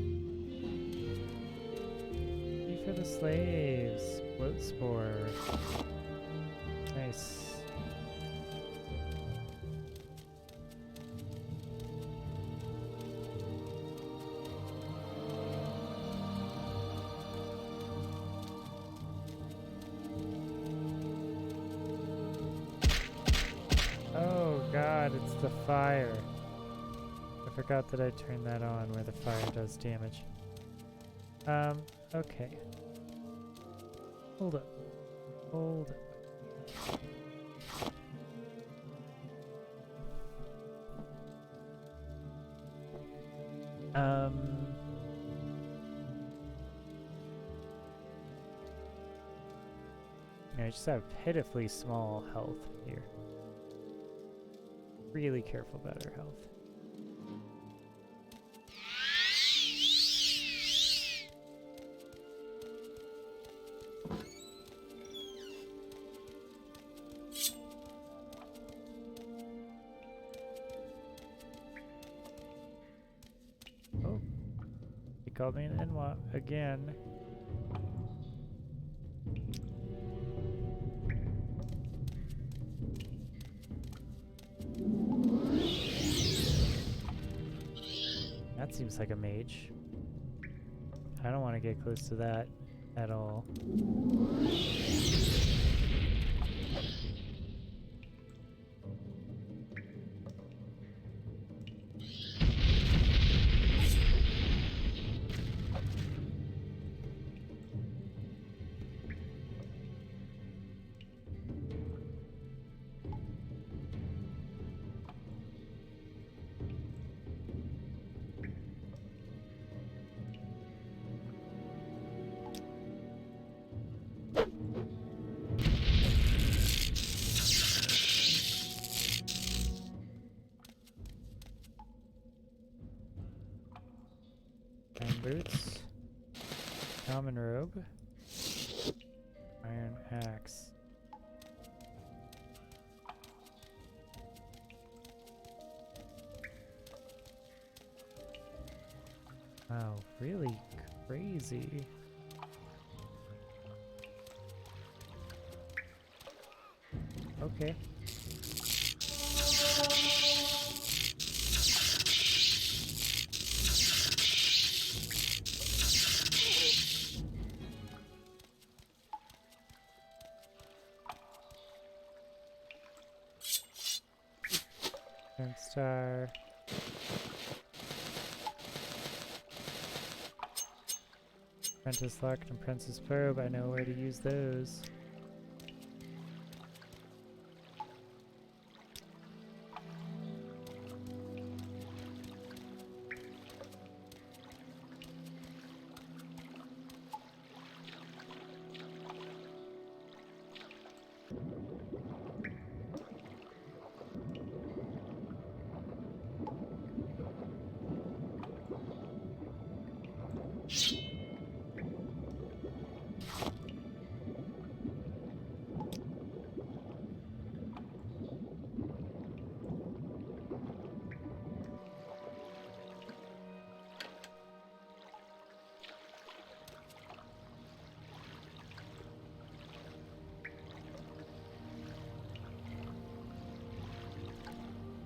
for the slaves. Bloat spore. Nice. Oh god, it's the fire. I forgot that I turned that on where the fire does damage. Okay. Hold up. Hold up. I just have pitifully small health here. Really careful about our health. Oh, he called me an Inwa again. That seems like a mage. I don't want to get close to that at all. Iron boots, common robe, iron axe. Wow, really crazy. Okay. Star. Apprentice Lock and Apprentice Probe, I know where to use those.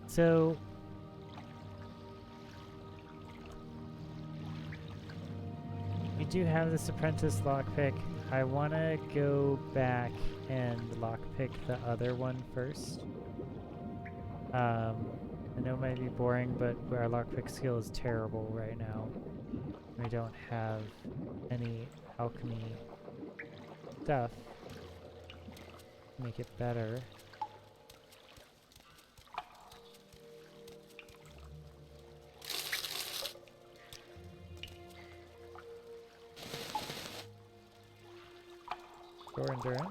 So we do have this apprentice lockpick. I want to go back and lockpick the other one first. I know it might be boring, but our lockpick skill is terrible right now. We don't have any alchemy stuff to make it better. Or endurance.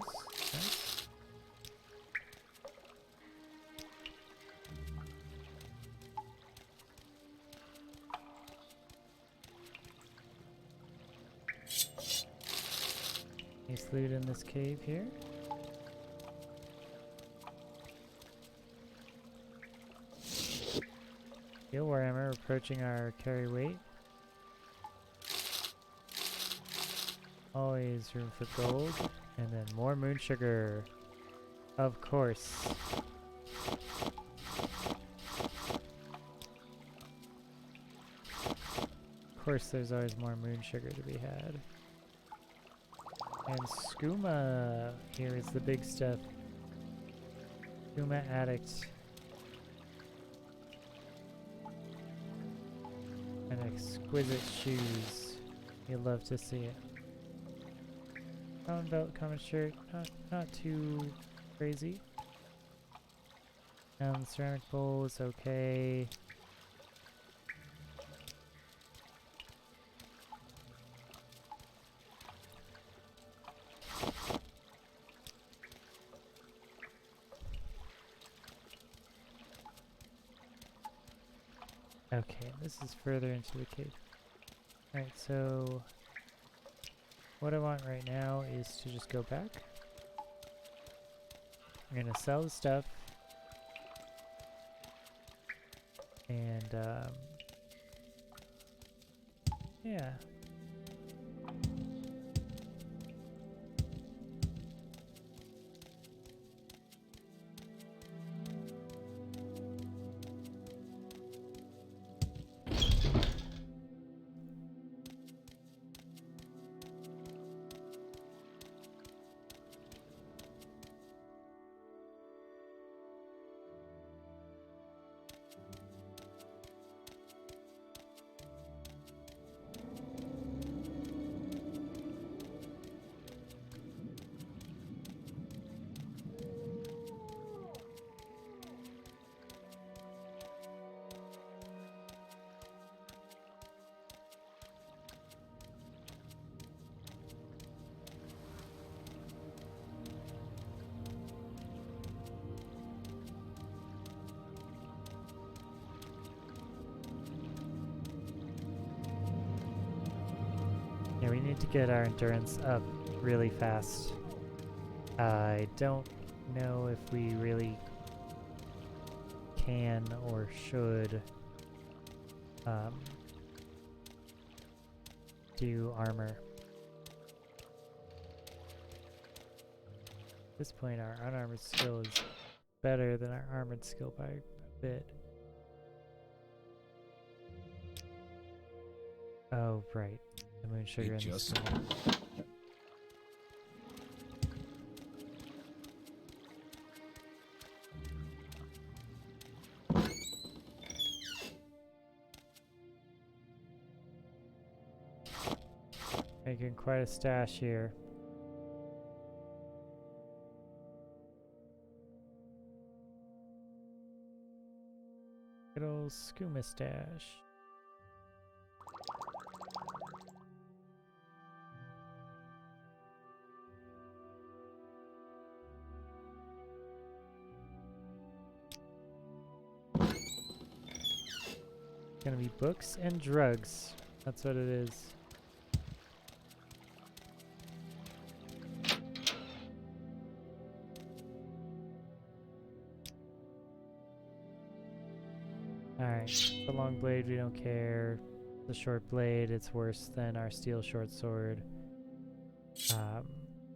Nice. Nice loot in this cave here. Steel warhammer approaching our carry weight. Always room for gold. And then more moon sugar. Of course. Of course there's always more moon sugar to be had. And skooma. Here is the big stuff. Skooma addict. And exquisite shoes. You'll love to see it. Common belt, common shirt, not too crazy. The ceramic bowl is okay. Okay, this is further into the cave. Alright, so what I want right now is to just go back. I'm gonna sell the stuff. And, yeah. Yeah, we need to get our endurance up really fast. I don't know if we really can or should do armor. At this point, our unarmored skill is better than our armored skill by a bit. Oh, right. The moon sugar in the storm. Making quite a stash here. Good old skooma stash. Gonna be books and drugs. That's what it is. Alright, the long blade, we don't care. The short blade, it's worse than our steel short sword.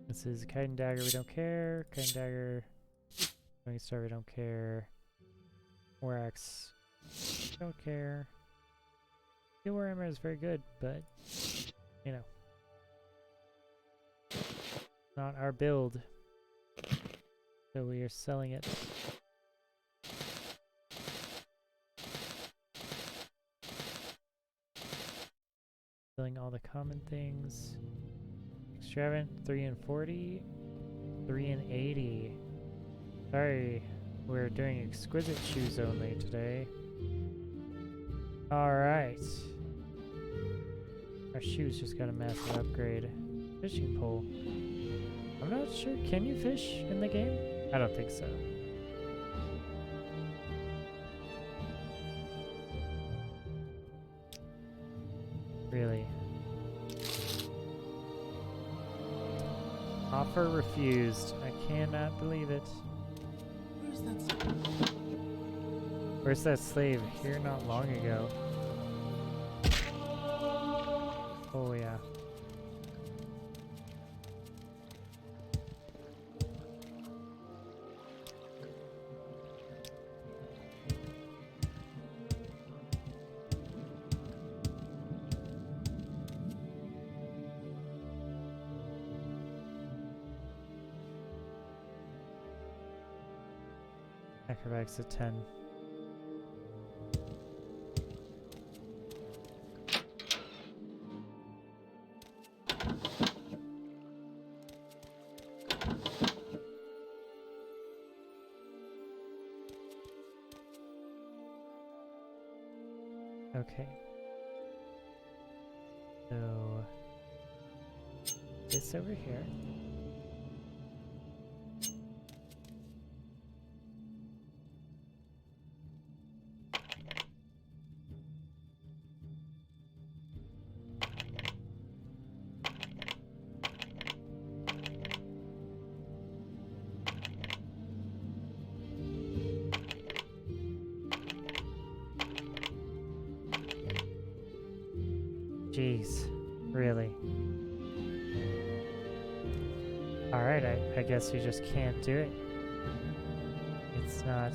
This is a kite and dagger, we don't care. Kite and dagger, throwing star, we don't care. War axe, don't care. Steel war hammer is very good, but you know, not our build. So we are selling it. Selling all the common things. Extravagant, 3 and 40. 3 and 80. Sorry, we're doing exquisite shoes only today. Alright. Our shoes just got a massive upgrade. Fishing pole. I'm not sure, can you fish in the game? I don't think so. Really? Offer refused. I cannot believe it. Where's that? Where's that slave? Here not long ago. Oh yeah. Acrobatics at 10. Okay. So this over here. Jeez. Really. Alright, I guess we just can't do it. It's not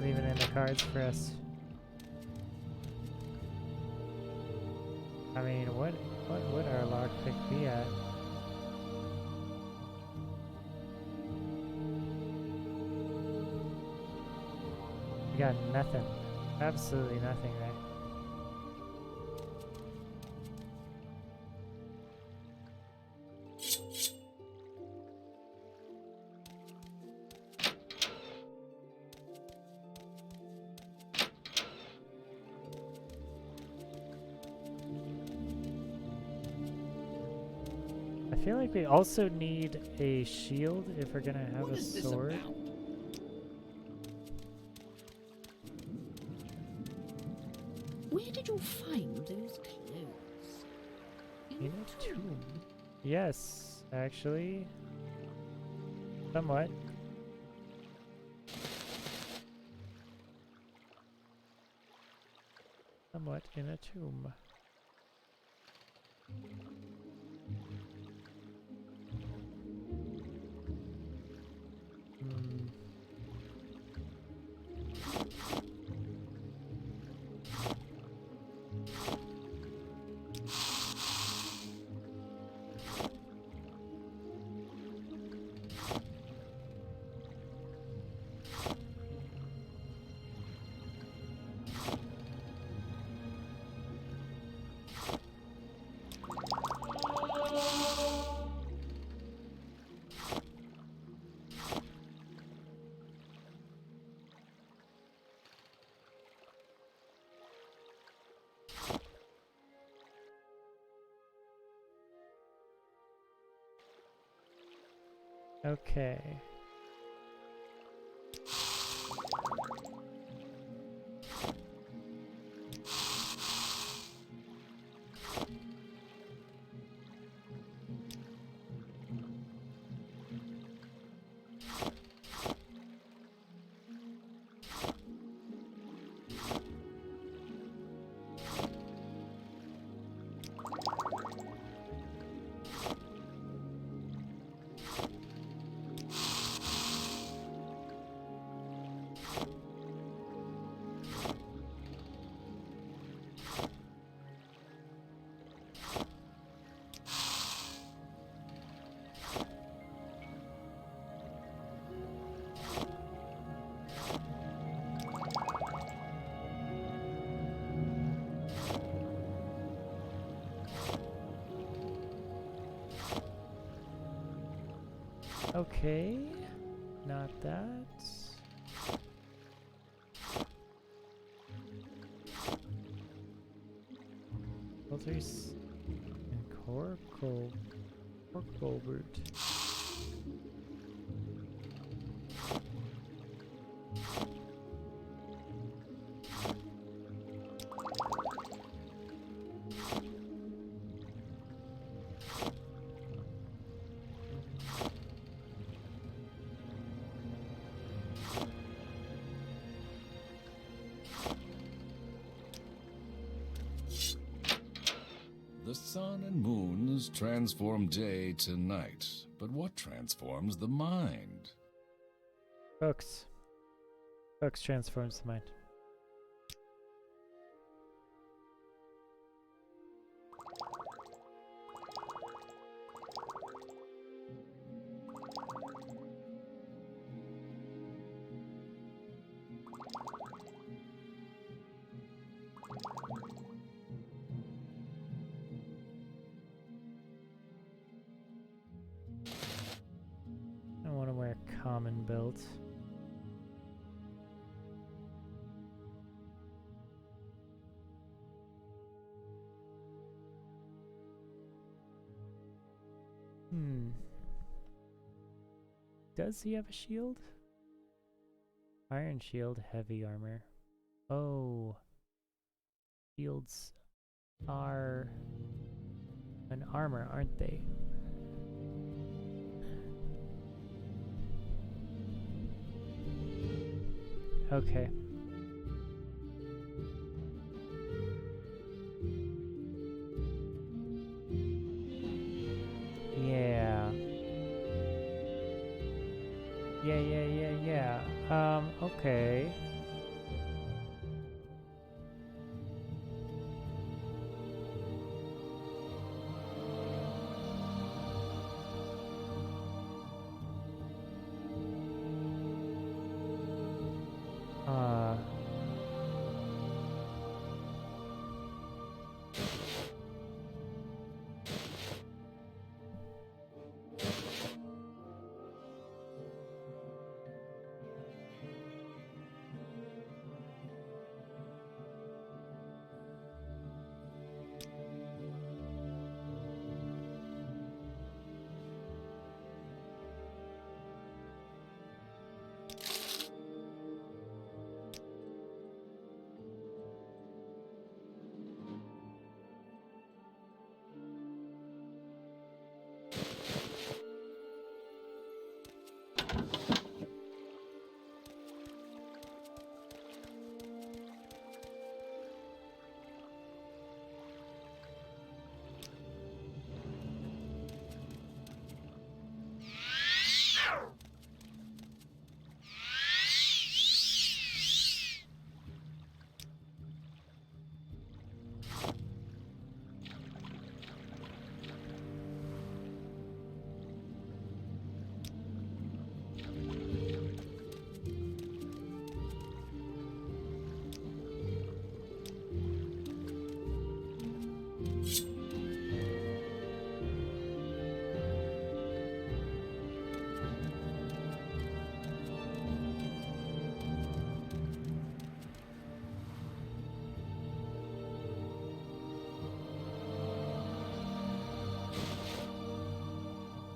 even in the cards for us. I mean, what would our lockpick be at? We got nothing. Absolutely nothing, right? I feel like we also need a shield if we're gonna have a sword. Where did you find those clothes? In a tomb? Yes, actually. Somewhat. Somewhat in a tomb. Okay. Okay, not that. Filters and coracle root. The sun and moons transform day to night, but what transforms the mind? Books. Books transforms the mind. I want to wear common build. Does he have a shield? Iron shield, heavy armor. Oh. Shields are an armor, aren't they? Okay. Okay. Uh,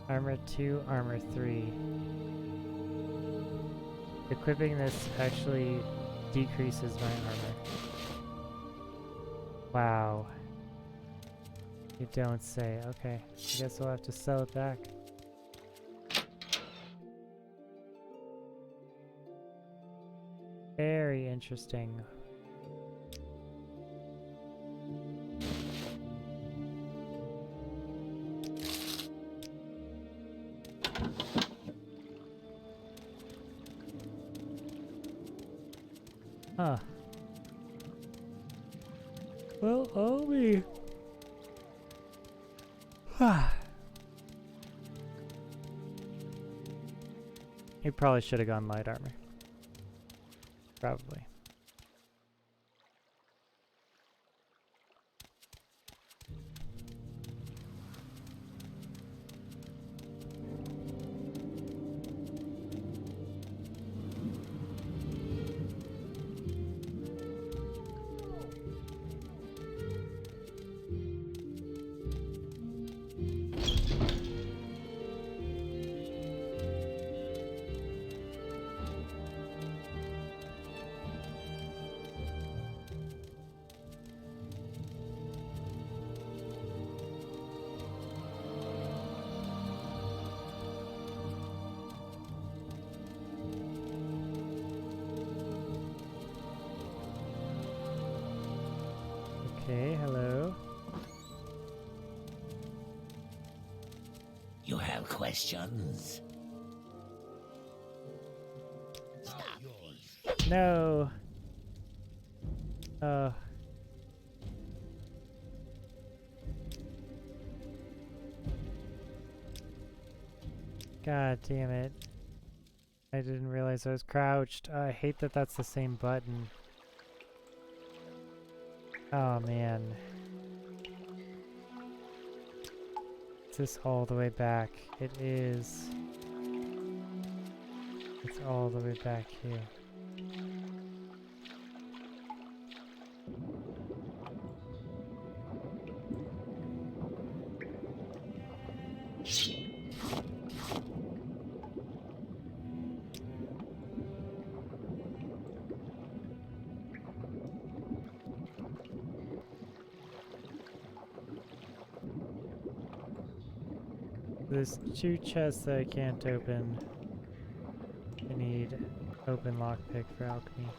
Armor 2, Armor 3. Equipping this actually decreases my armor. Wow. You don't say. Okay. I guess we'll have to sell it back. Very interesting. Huh. Well, I'll be... He probably should have gone light armor. Probably. Okay, hello. You have questions? Stop, please. No. God damn it. I didn't realize I was crouched. I hate that that's the same button. Oh man. Is this all the way back? It is. It's all the way back here. There's 2 chests that I can't open. I need open lockpick for alchemy.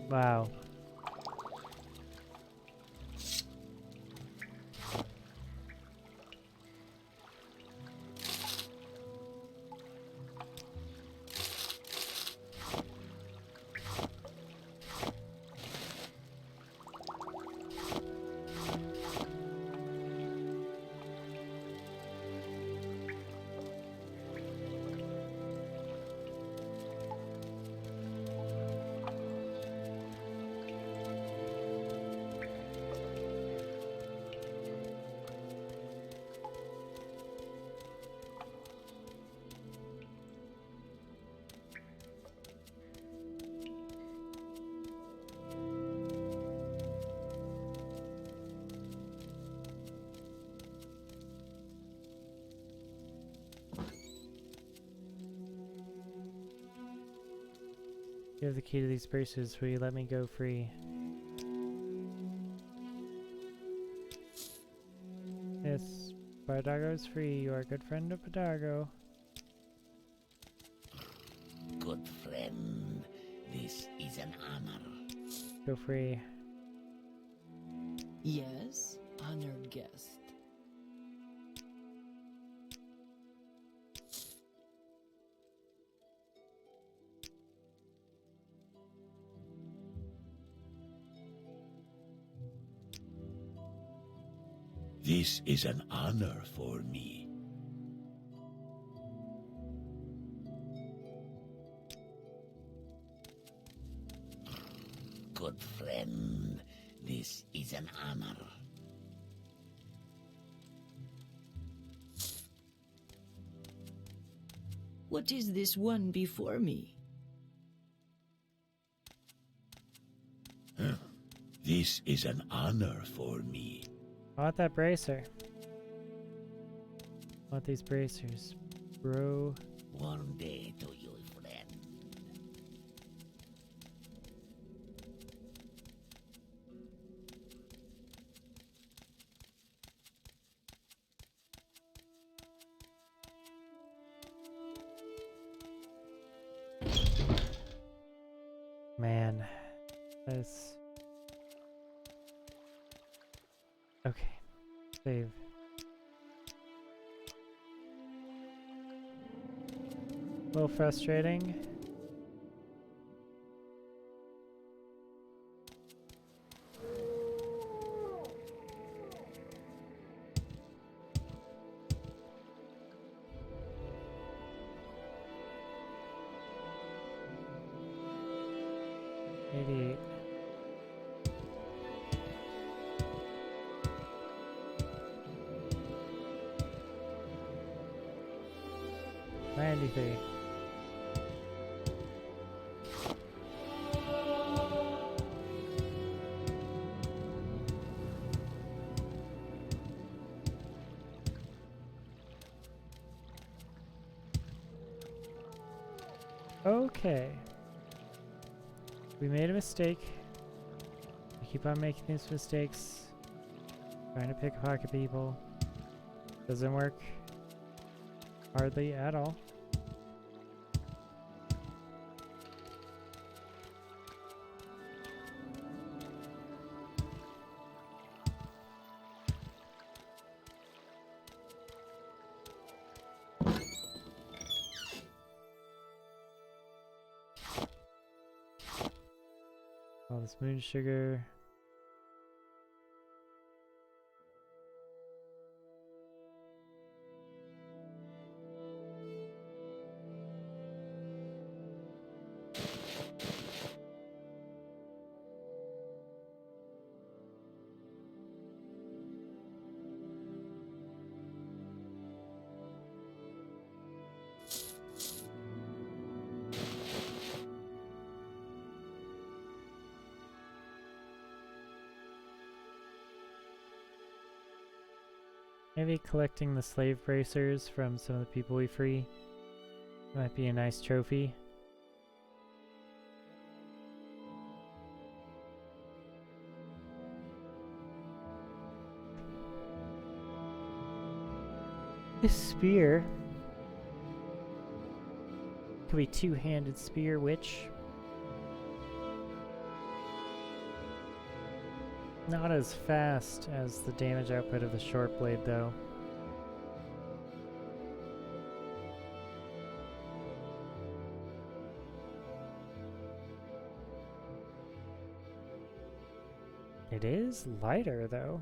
Wow. You have the key to these braces. Will you let me go free? Yes, Bardago is free. You are a good friend of Bardago. Good friend, this is an honor. Go free. Yes, honored guest. This is an honor for me. Good friend, this is an honor. What is this one before me? This is an honor for me. I want that bracer. I want these bracers, bro. Warm day to you, friend. Man, this. Okay, save. A little frustrating. '88. '93. Okay. We made a mistake. We keep on making these mistakes. Trying to pickpocket people. Doesn't work. Hardly at all. All this moon sugar. Maybe collecting the slave bracers from some of the people we free might be a nice trophy. This spear could be two-handed spear, which not as fast as the damage output of the short blade, though. It is lighter, though.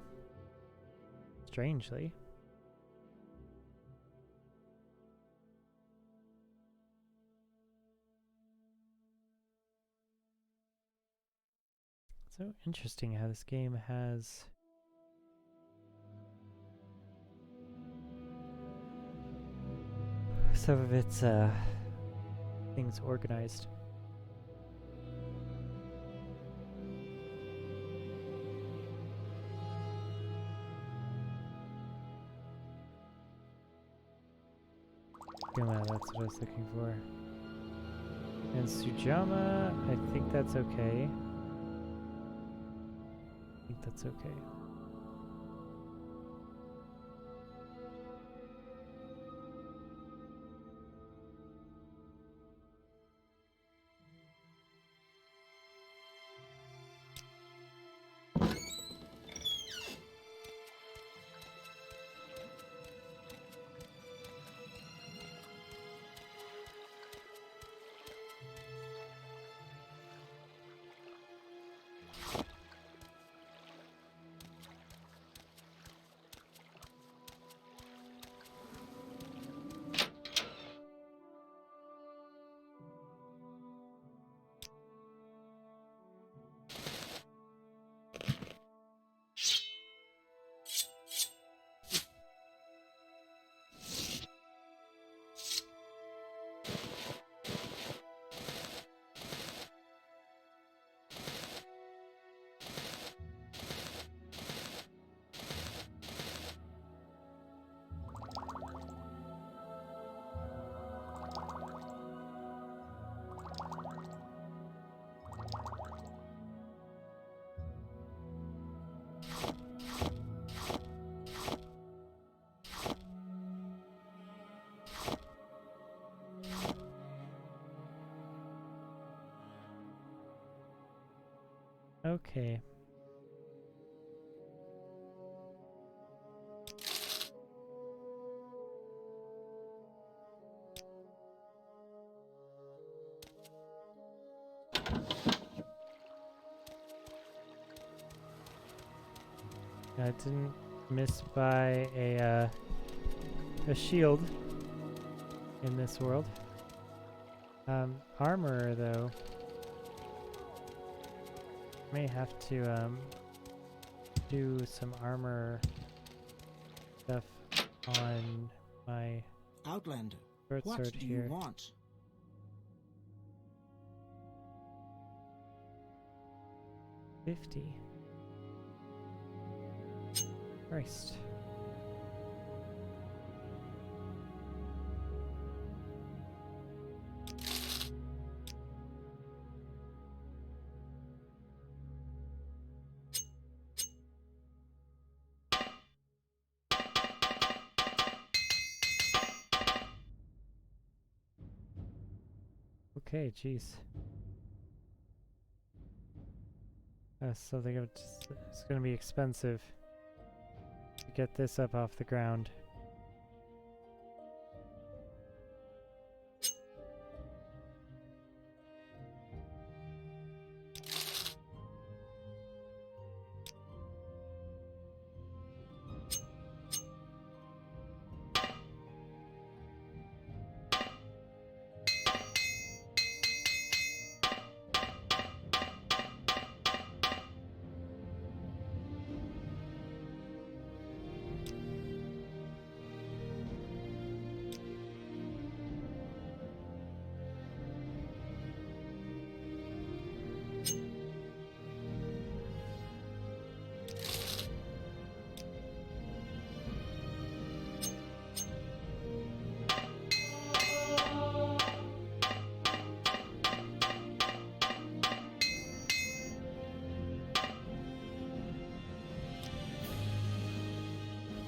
Strangely. So interesting how this game has some of its things organized. Yeah, that's what I was looking for. And Sujama, I think that's okay. I think that's okay. Okay. I didn't miss by a shield in this world. Armor though. May have to do some armor stuff on my Outlander, short what sword do here. you want? $50. Christ. Okay, jeez. Something of it's gonna be expensive to get this up off the ground.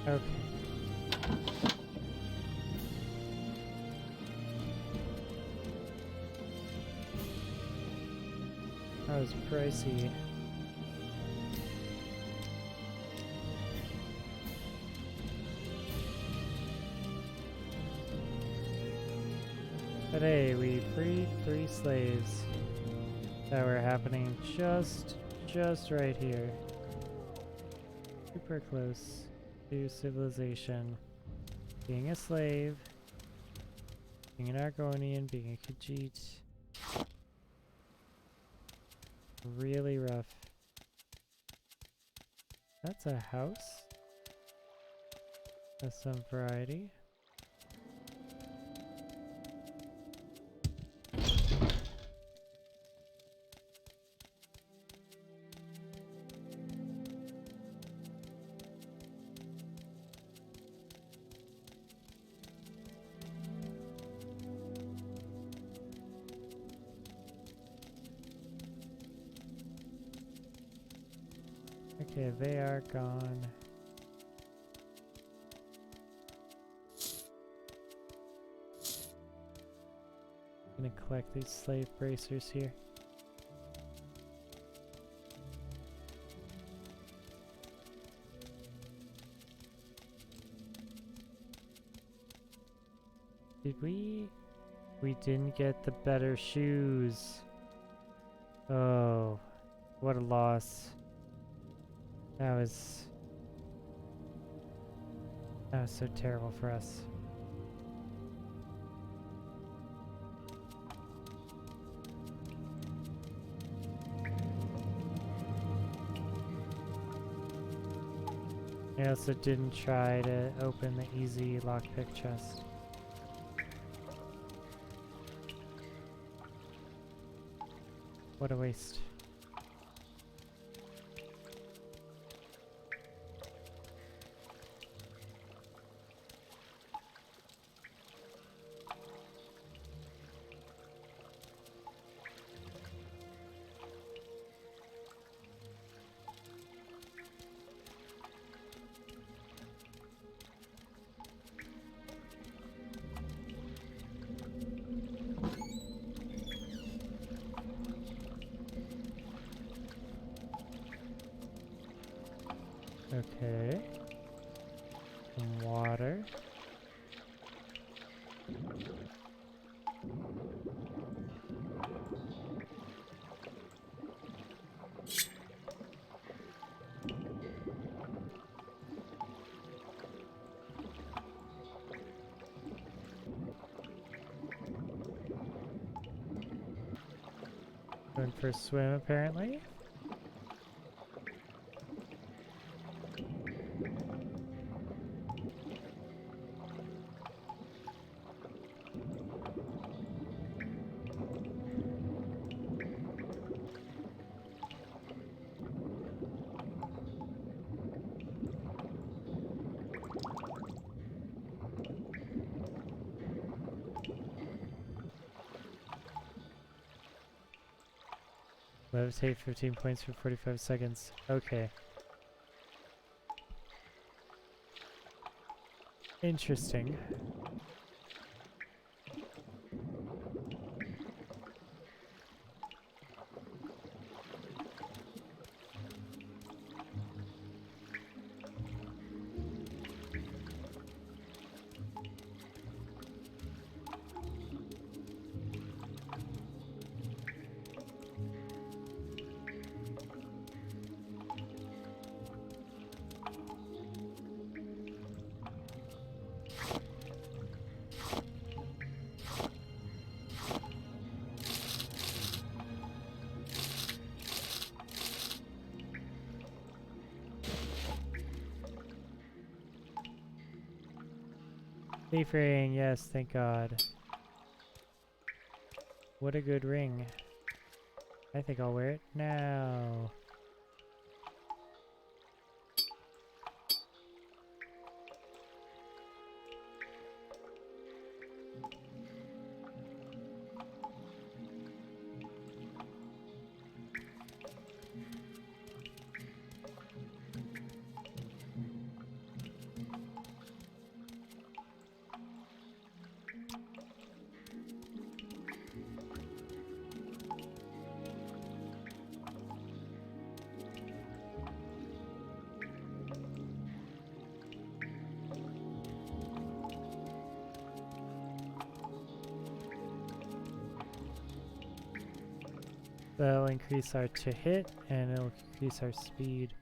Okay. That was pricey. But hey, we freed 3 slaves that were happening just right here. Super close to civilization. Being a slave, being an Argonian, being a Khajiit. Really rough. That's a house. Has some variety. Okay, they are gone. I'm gonna collect these slave bracers here. Did we? We didn't get the better shoes. Oh, what a loss. That was so terrible for us. I also didn't try to open the easy lockpick chest. What a waste. Okay. Some water. Going for a swim, apparently. Levitate 15 points for 45 seconds. Okay. Interesting. Leaf ring, yes, thank God. What a good ring. I think I'll wear it now. That'll increase our to hit, and it'll increase our speed.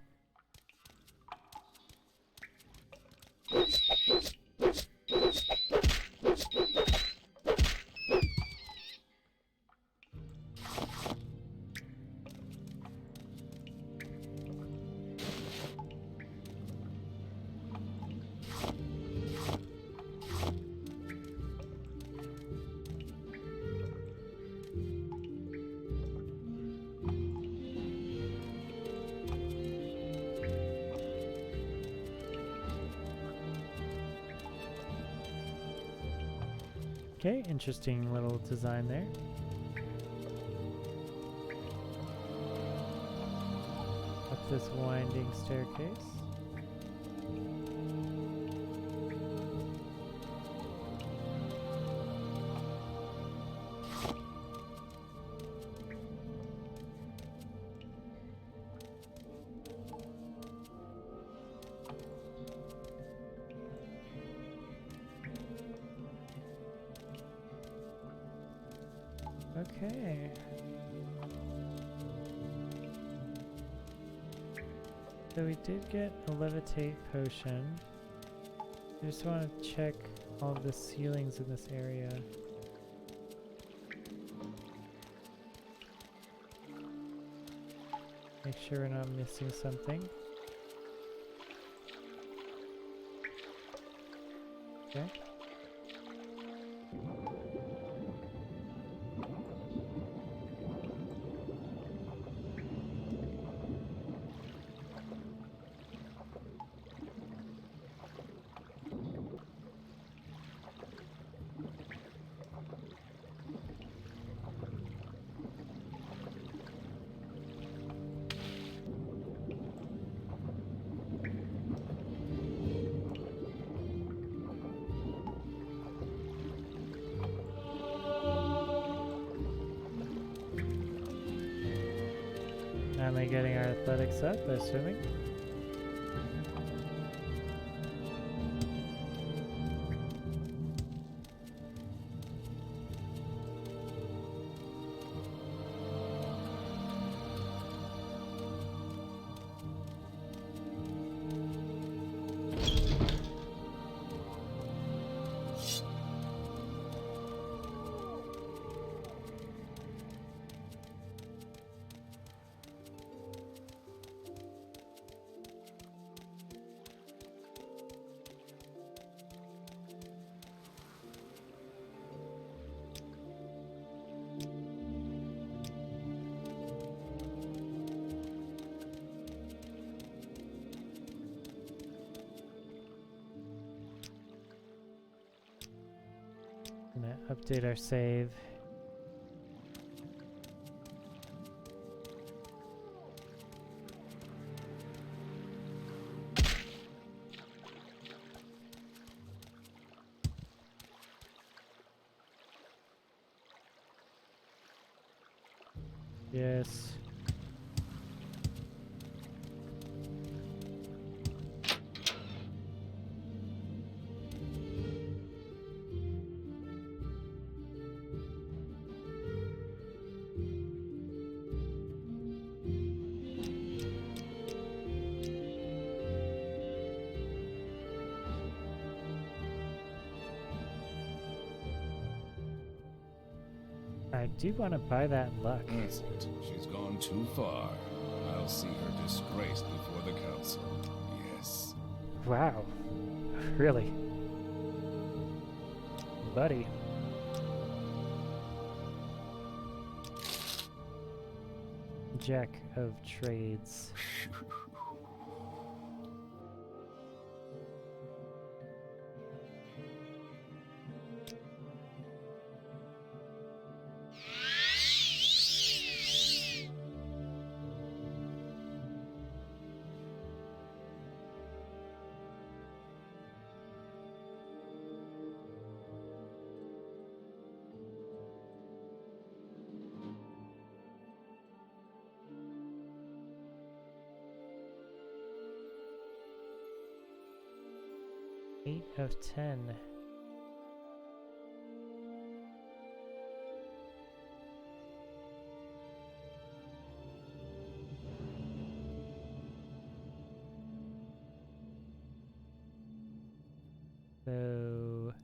Okay, interesting little design there. this winding staircase. Okay. So we did get a levitate potion. I just want to check all of the ceilings in this area. Make sure we're not missing something. Okay. Finally getting our athletics up by swimming. Gonna update our save. Yes. I do want to buy that luck. Innocent. She's gone too far. I'll see her disgraced before the council. Yes. Wow. Really? Buddy. Jack of trades. Eight of 10. So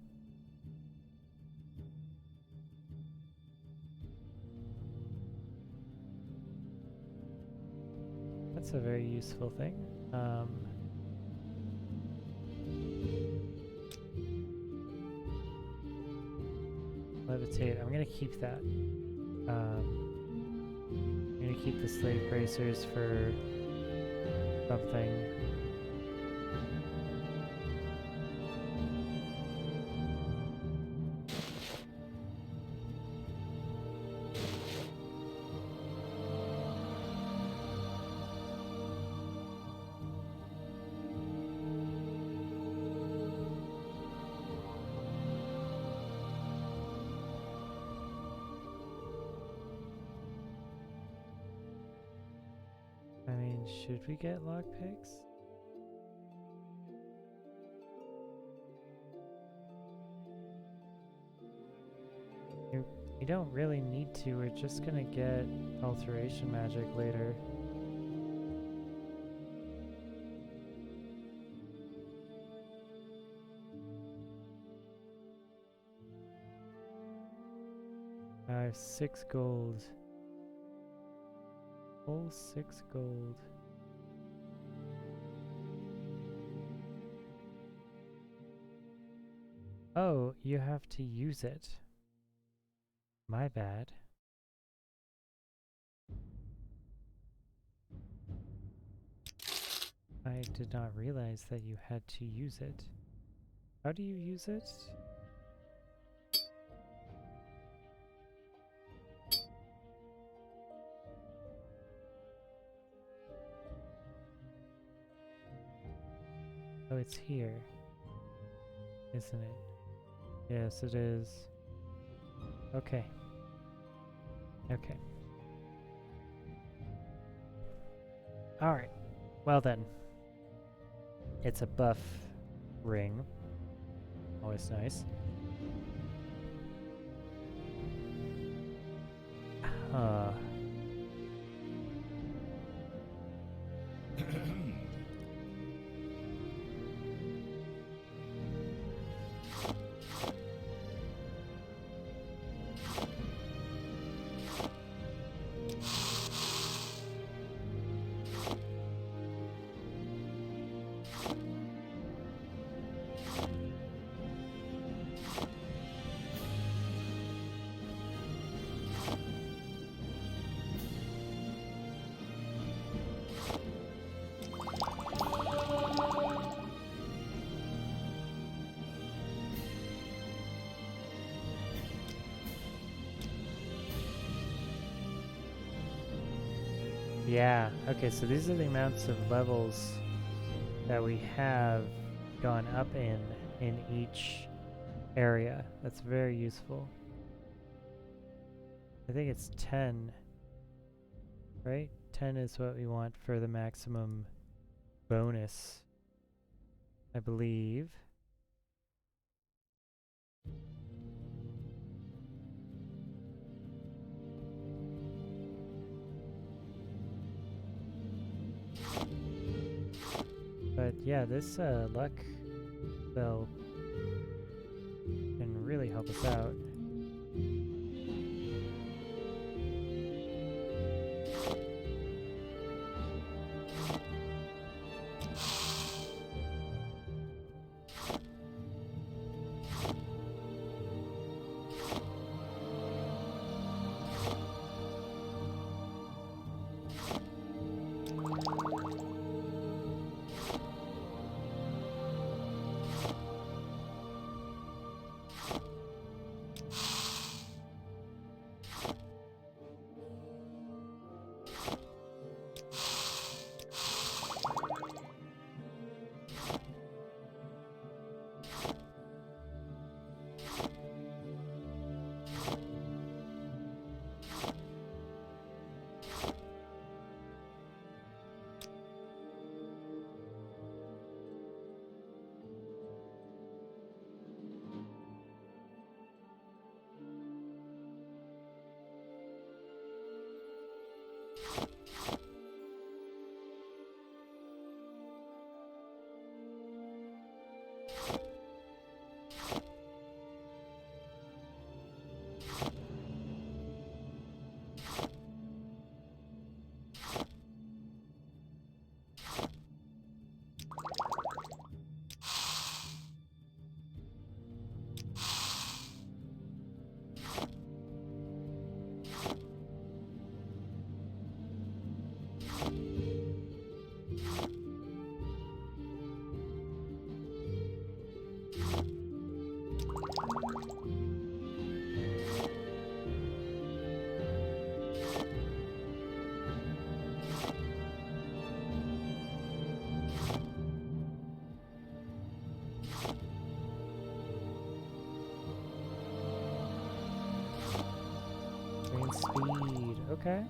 that's a very useful thing. Levitate, I'm gonna keep that. I'm gonna keep the slave bracers for something. should we get lockpicks? We don't really need to, we're just gonna get alteration magic later. I have 6 gold. Full 6 gold. Oh, you have to use it. My bad. I did not realize that you had to use it. How do you use it? Oh, it's here, isn't it? Yes, it is. Okay. Okay. Alright. Well then. It's a buff ring. Always nice. Huh. Yeah, okay, so these are the amounts of levels that we have gone up in each area. That's very useful. I think it's 10, right? 10 is what we want for the maximum bonus, I believe. But yeah, this luck spell can really help us out. Speed, okay.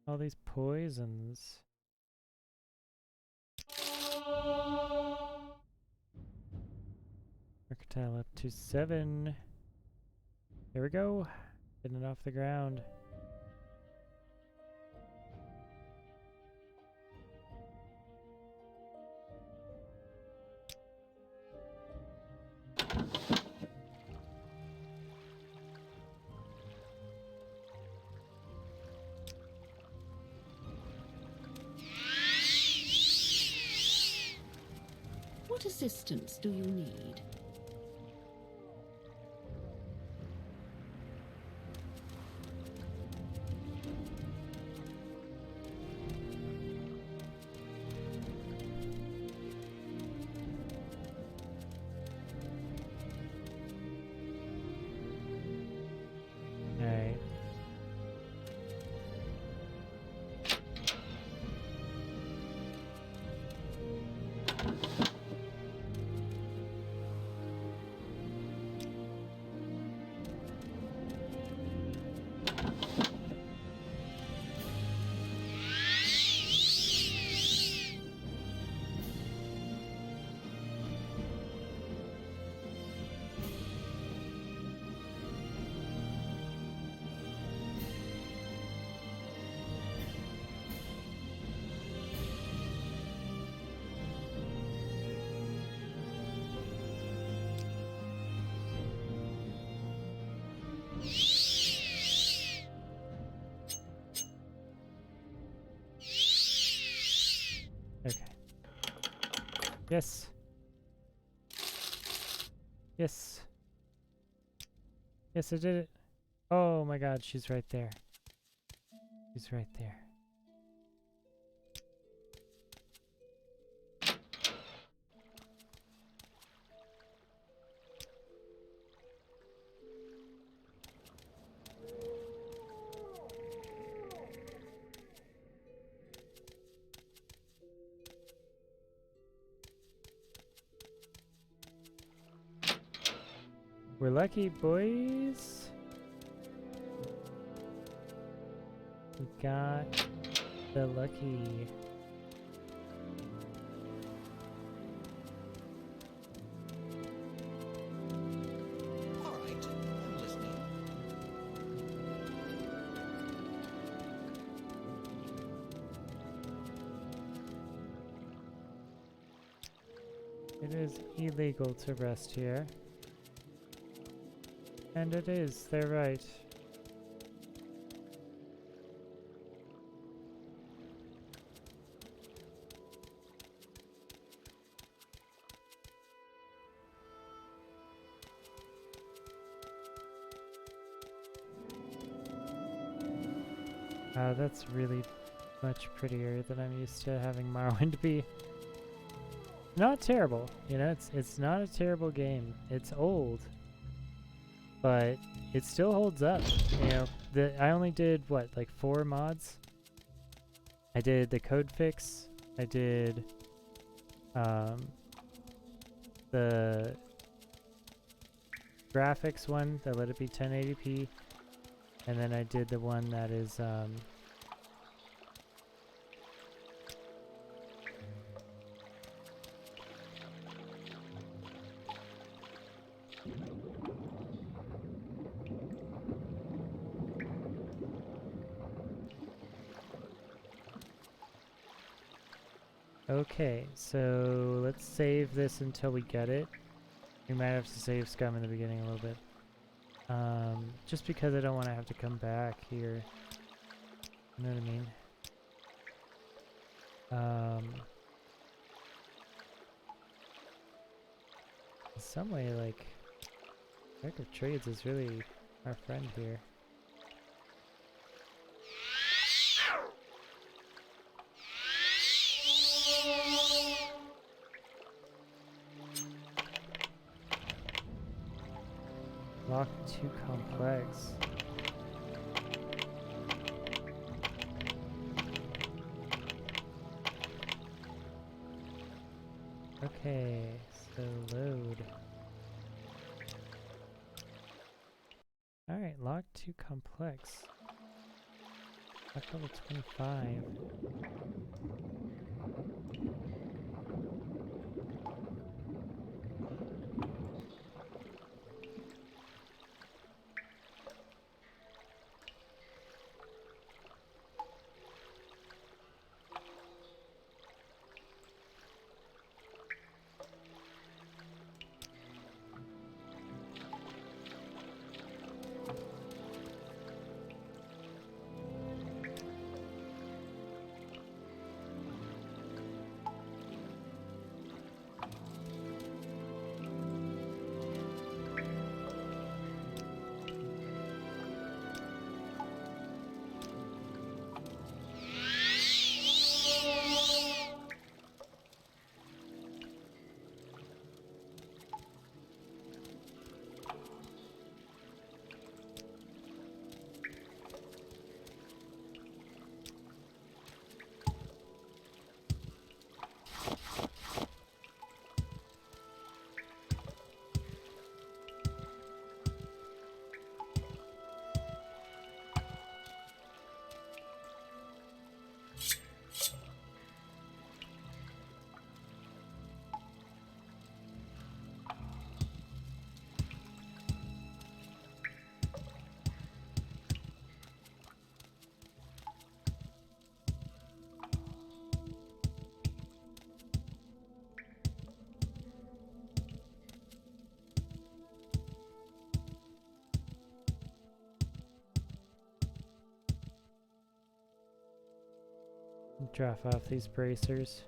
All these poisons. Mercantile up to 7. There we go. Getting it off the ground. What assistance do you need? Alright. Okay. Yes. Yes. Yes, I did it. Oh my god, she's right there. She's right there. We're lucky, boys. We got the lucky. All right, I'm listening. It is illegal to rest here. And it is, they're right. That's really much prettier than I'm used to having Morrowind be. Not terrible, you know, it's not a terrible game. It's old, but it still holds up. You know, I only did what, like 4 mods? I did the code fix, I did the graphics one that let it be 1080p, and then I did the one that is okay, so let's save this until we get it. We might have to save Scum in the beginning a little bit. Just because I don't want to have to come back here. You know what I mean? In some way, like, Jack of Trades is really our friend here. Lock too complex. Okay, so load. Alright, lock too complex. Back level 25. Drop off these bracers.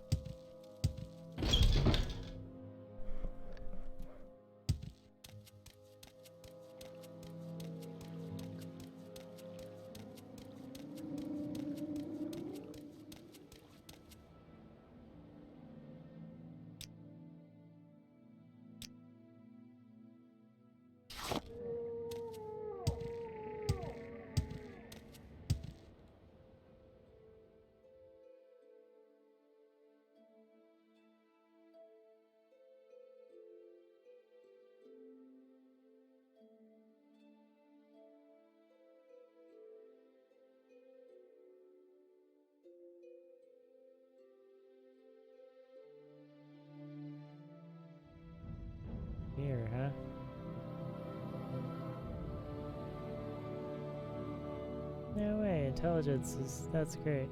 Here, huh? No way, intelligence is, that's great.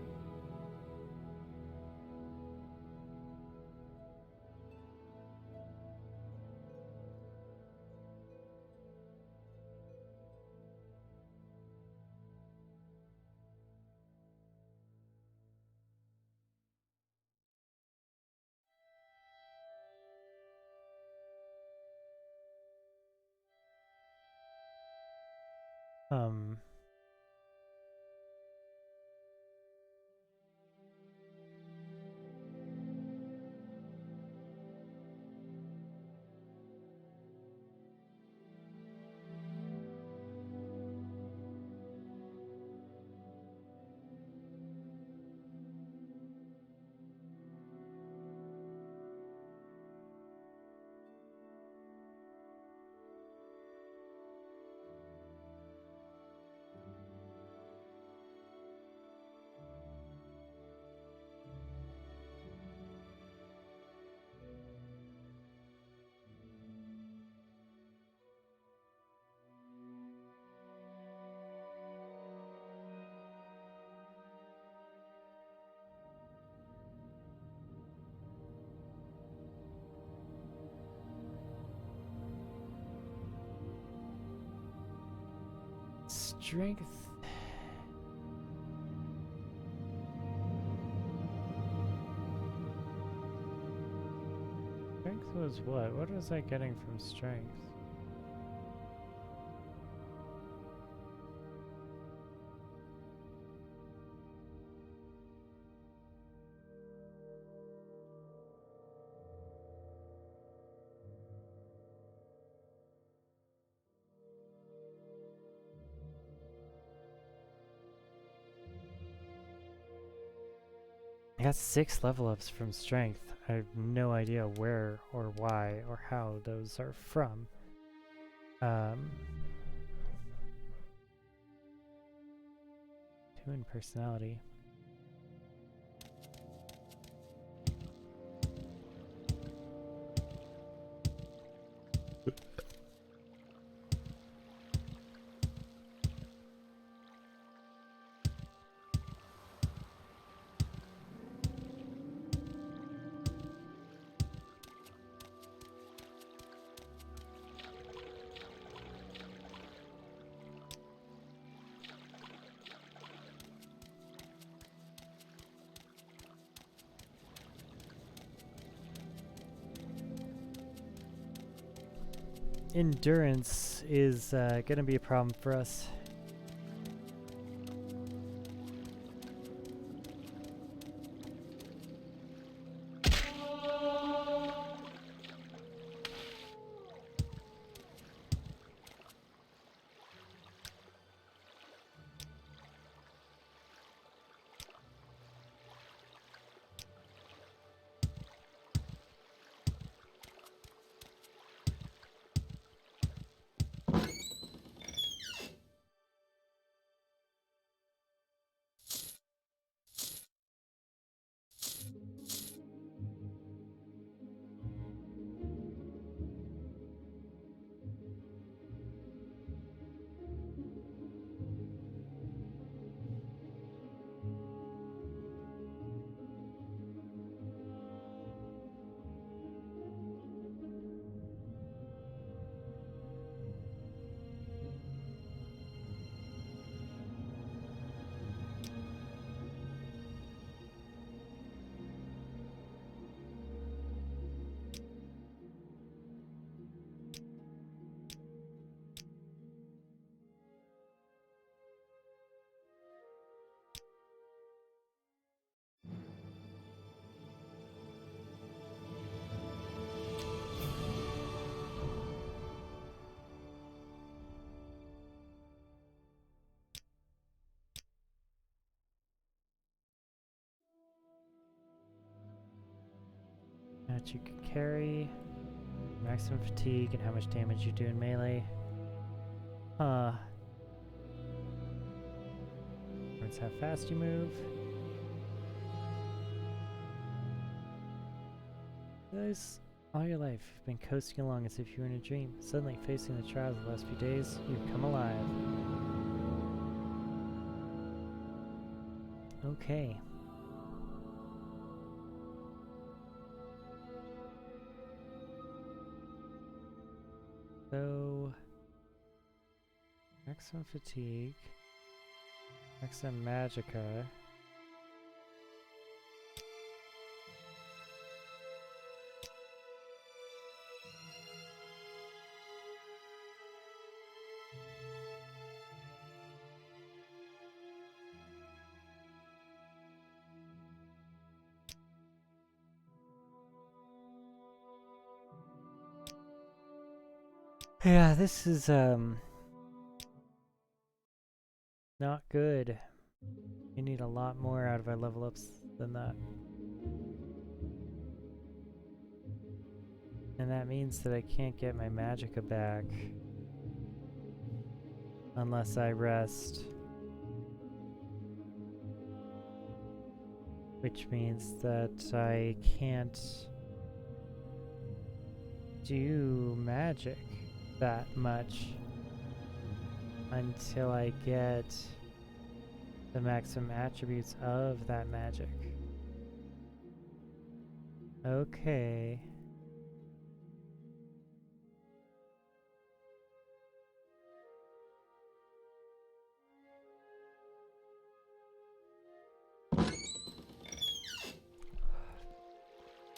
Um, strength. Strength was what? What was I getting from strength? I got 6 level ups from strength. I have no idea where or why or how those are from. 2 2 in personality. Endurance is going to be a problem for us. That you can carry, maximum fatigue, and how much damage you do in melee. That's how fast you move. Guys, all your life you've been coasting along as if you were in a dream. Suddenly, facing the trials of the last few days, you've come alive. Okay. So, maximum fatigue, maximum magicka. Yeah, this is not good. We need a lot more out of our level ups than that. And that means that I can't get my magicka back unless I rest. Which means that I can't do magic that much until I get the maximum attributes of that magic. Okay.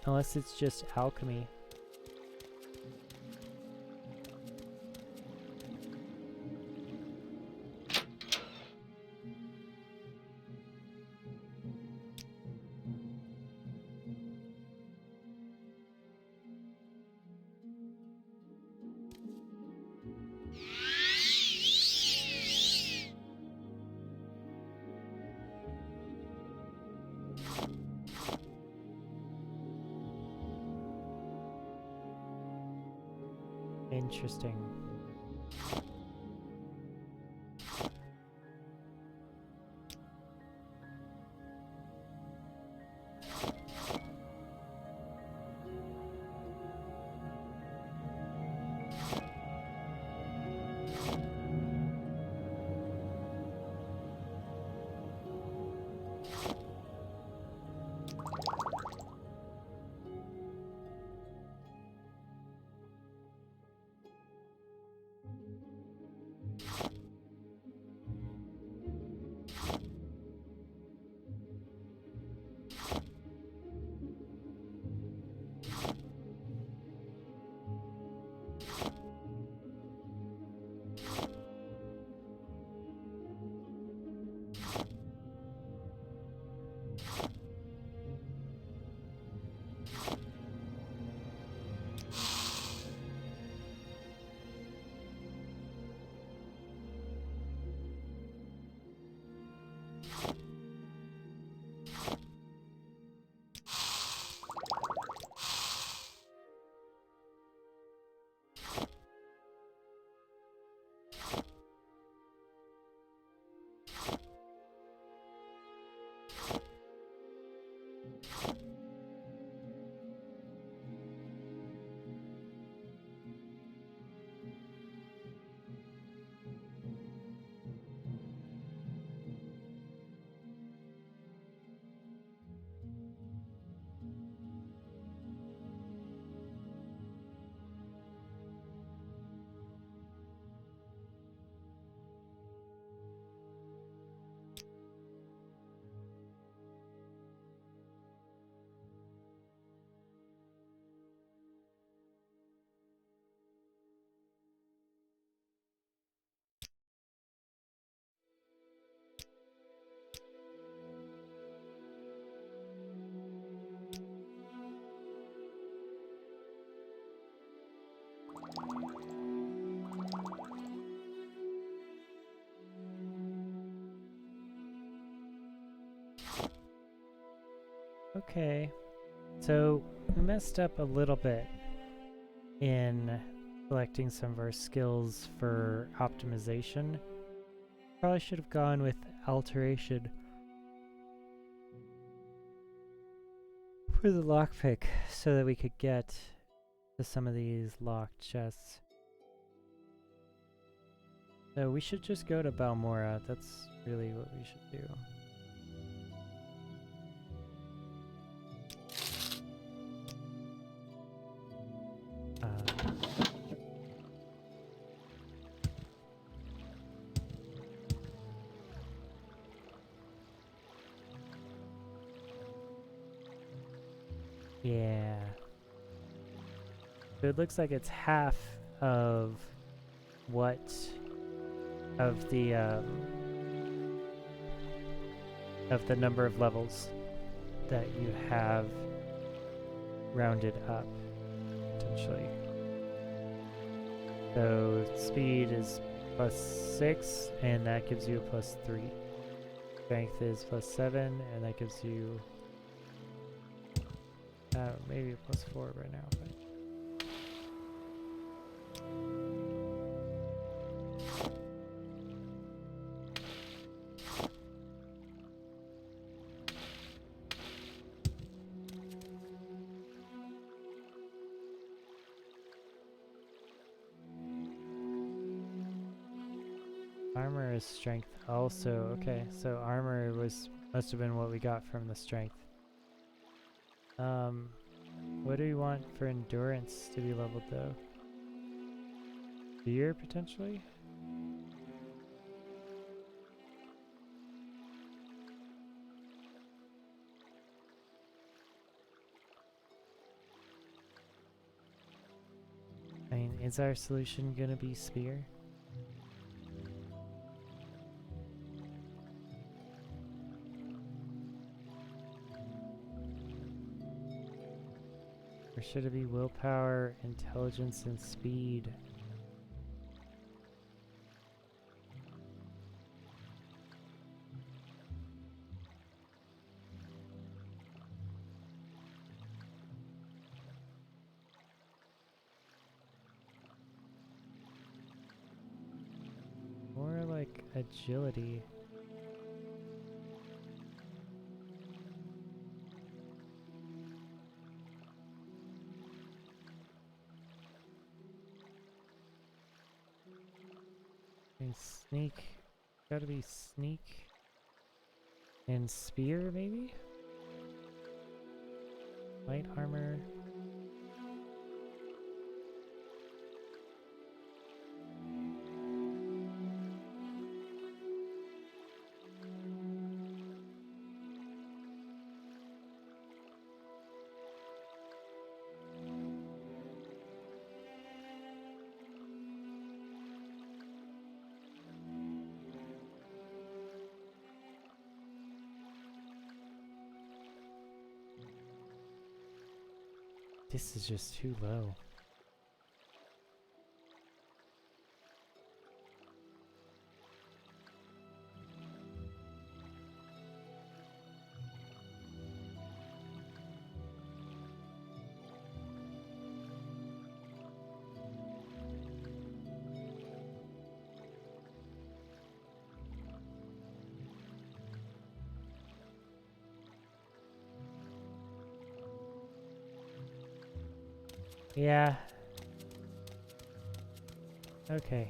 Unless it's just alchemy. Interesting. Okay, so we messed up a little bit in selecting some of our skills for optimization. Probably should have gone with alteration for the lockpick so that we could get to some of these locked chests. So we should just go to Balmora. That's really what we should do. Yeah. So it looks like it's half of what of the number of levels that you have rounded up potentially. So speed is +6 and that gives you a +3. Strength is +7 and that gives you maybe a +4 right now, but armor is strength also. Okay, so armor must have been what we got from the strength. What do we want for endurance to be leveled though? Fear potentially? I mean, is our solution gonna be spear? Or should it be willpower, intelligence, and speed? More like agility. And sneak. Gotta be sneak. And spear, maybe? Light armor. This is just too low. Yeah. Okay.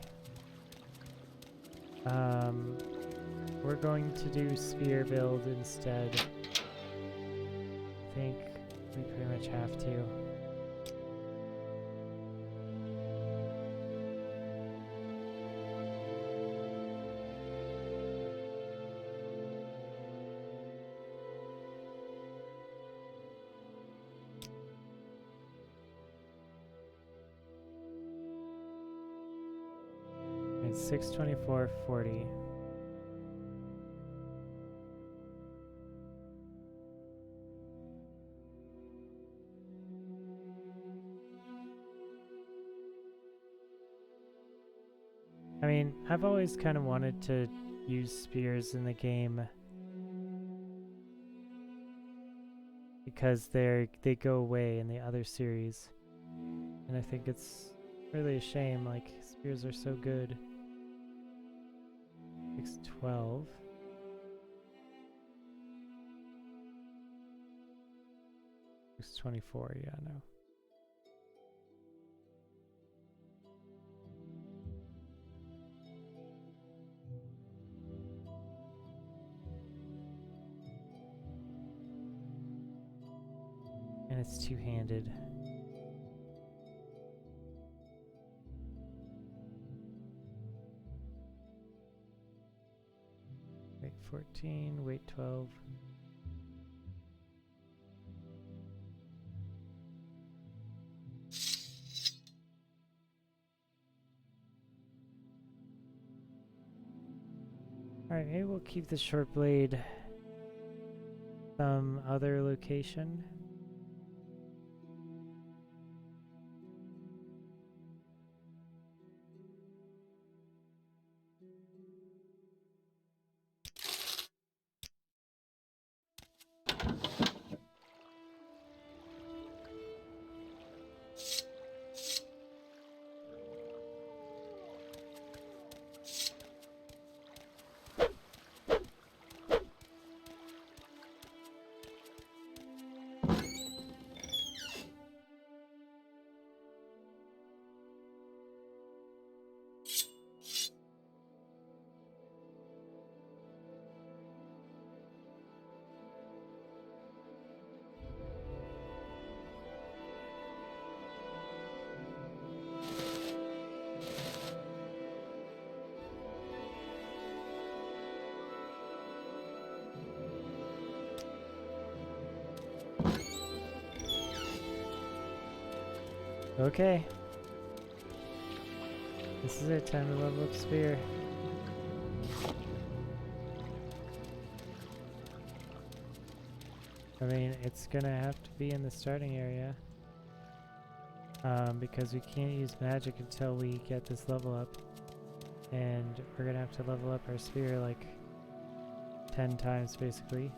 We're going to do spear build instead. I think we pretty much have to. It's 624.40. I mean, I've always kind of wanted to use spears in the game because they go away in the other series, and I think it's really a shame. Like, spears are so good. 612. It's 24, yeah, no. And it's two-handed. Weight 14, weight 12. Alright, maybe we'll keep the short blade some other location. Okay. This is it, time to level up Spear. I mean, it's gonna have to be in the starting area. Because we can't use magic until we get this level up. And we're gonna have to level up our Spear like 10 times basically.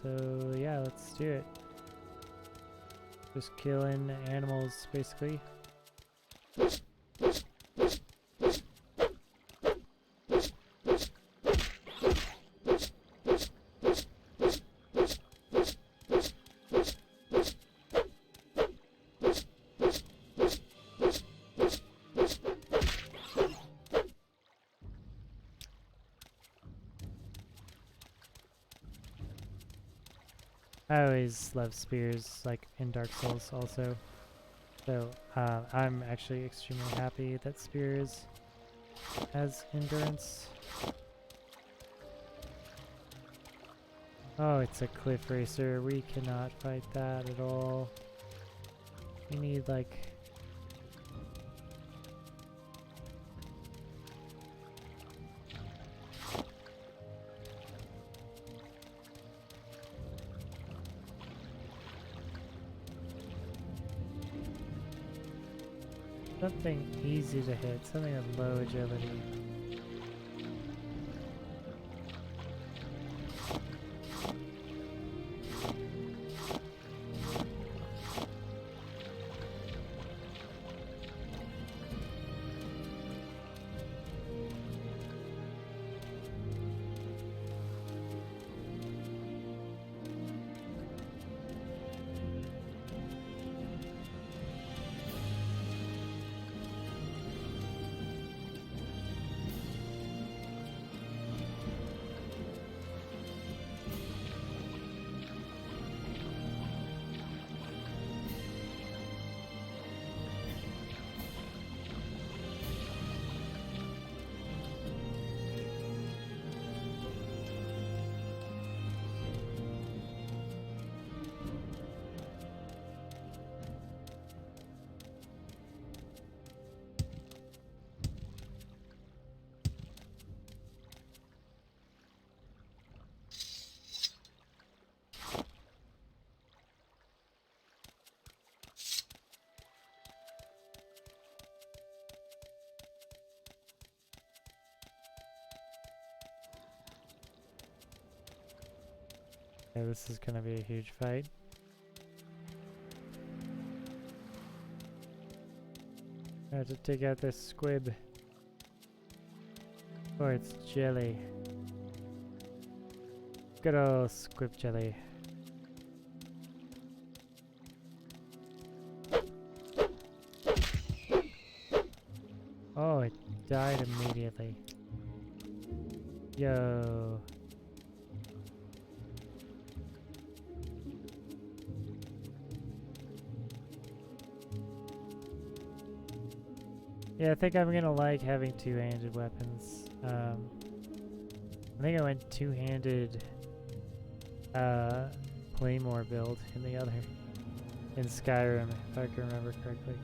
So yeah, let's do it. Just killing animals basically. I always love spears, like in Dark Souls also. So I'm actually extremely happy that spears has endurance. Oh, it's a cliff racer. We cannot fight that at all. We need like... Something easy to hit, something with low agility. Yeah, this is gonna be a huge fight. I have to take out this squib. Or it's jelly. Good old squib jelly. Oh, it died immediately. Yo. Yeah, I think I'm gonna like having two-handed weapons. I think I went two-handed Claymore build in the other, in Skyrim, if I can remember correctly.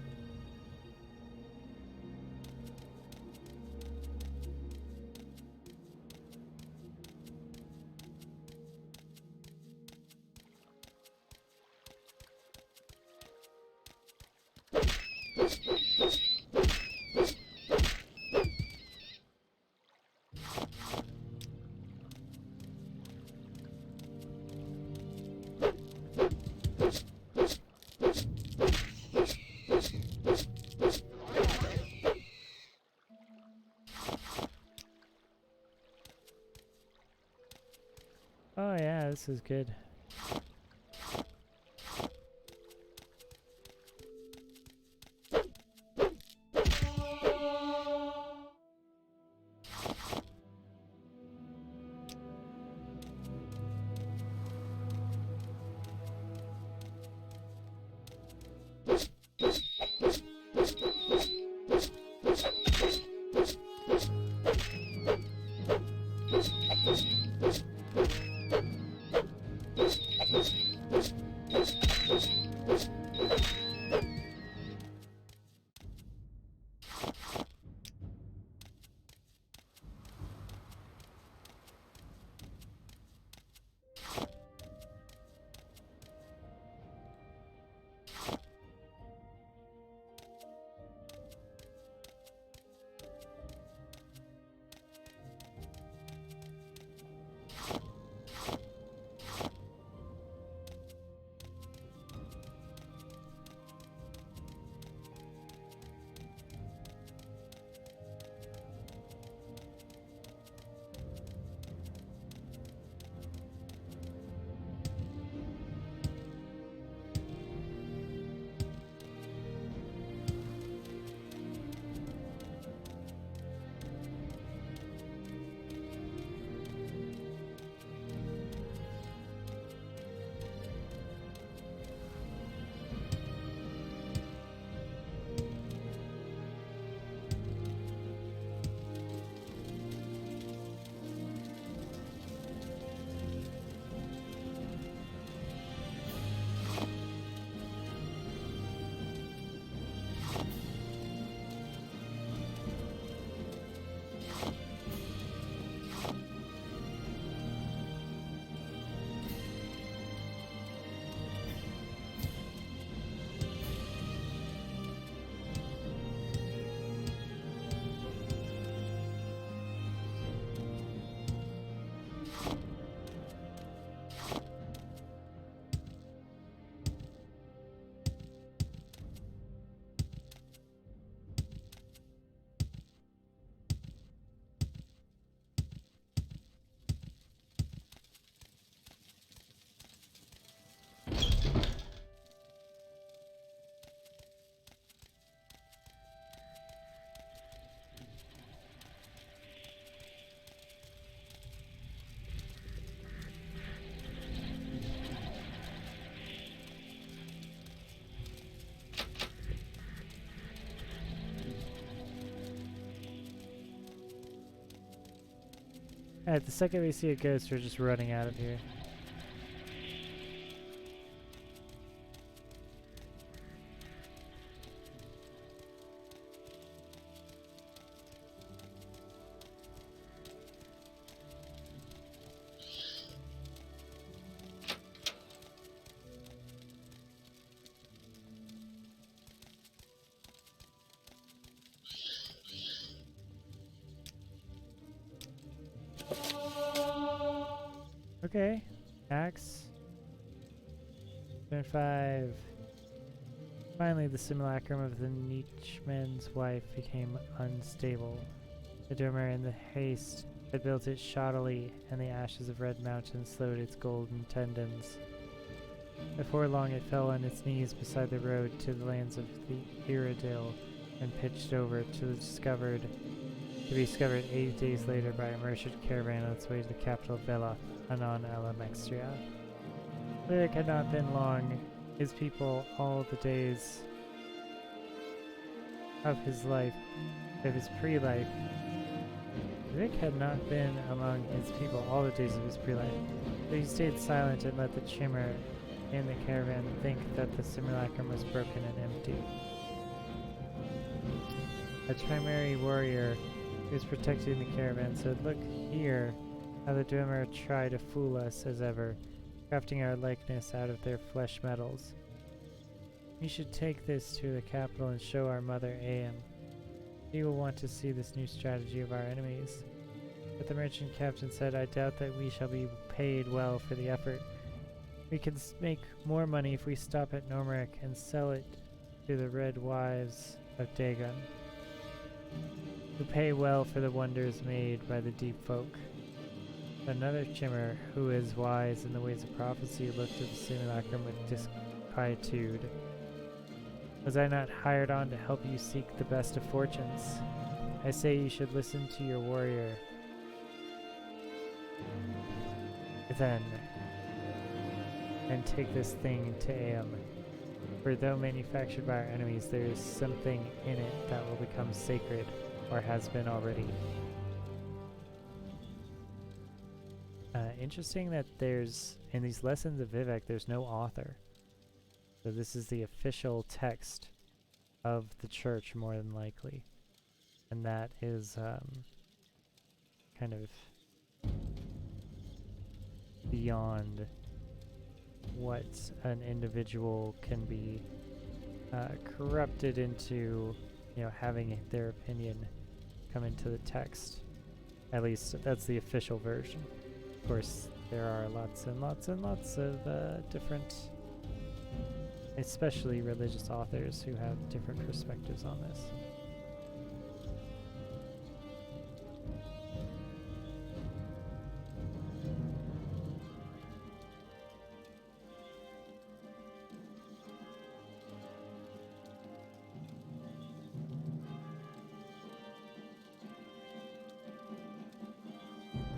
Oh yeah, this is good. Alright, the second we see a ghost, we're just running out of here. Okay, axe. Turn 5. Finally, the simulacrum of the Nietzscheman's wife became unstable. The Dormer in the haste had built it shoddily, and the ashes of Red Mountain slowed its golden tendons. Before long, it fell on its knees beside the road to the lands of the Iridil, and pitched over to be discovered 8 days later by a merchant caravan on its way to the capital of Vela, Anon Alamextria. Vivec had not been long. His people, all the days of his life, of his pre-life. Vivec had not been among his people all the days of his pre-life, but he stayed silent and let the chimera in the caravan think that the simulacrum was broken and empty. A Chimeri warrior who was protecting the caravan said, "Look here, how the Dwemer try to fool us as ever, crafting our likeness out of their flesh metals. We should take this to the capital and show our mother Aeam. She will want to see this new strategy of our enemies." But the merchant captain said, "I doubt that we shall be paid well for the effort. We can make more money if we stop at Normarek and sell it to the Red Wives of Dagon, who pay well for the wonders made by the deep folk." Another chimera, who is wise in the ways of prophecy, looked at the simulacrum with disquietude. "Was I not hired on to help you seek the best of fortunes? I say you should listen to your warrior. Then, and take this thing to Aeam. For though manufactured by our enemies, there is something in it that will become sacred, or has been already." Interesting that there's, in these lessons of Vivec, there's no author. So this is the official text of the church, more than likely. And that is kind of beyond what an individual can be corrupted into, you know, having their opinion come into the text. At least that's the official version. Of course, there are lots and lots and lots of different, especially religious authors, who have different perspectives on this.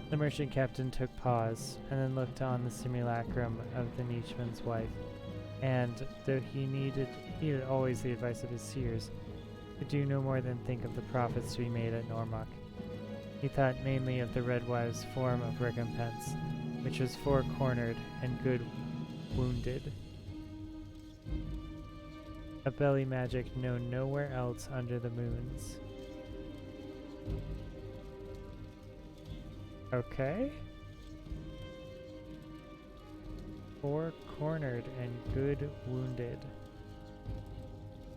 The merchant captain took pause, and then looked on the simulacrum of the Nietzscheman's wife, and though he needed always the advice of his seers, could do no more than think of the profits to be made at Normak. He thought mainly of the Red Wife's form of recompense, which was four-cornered and good wounded. A belly magic known nowhere else under the moons. Okay. Four-cornered and good wounded.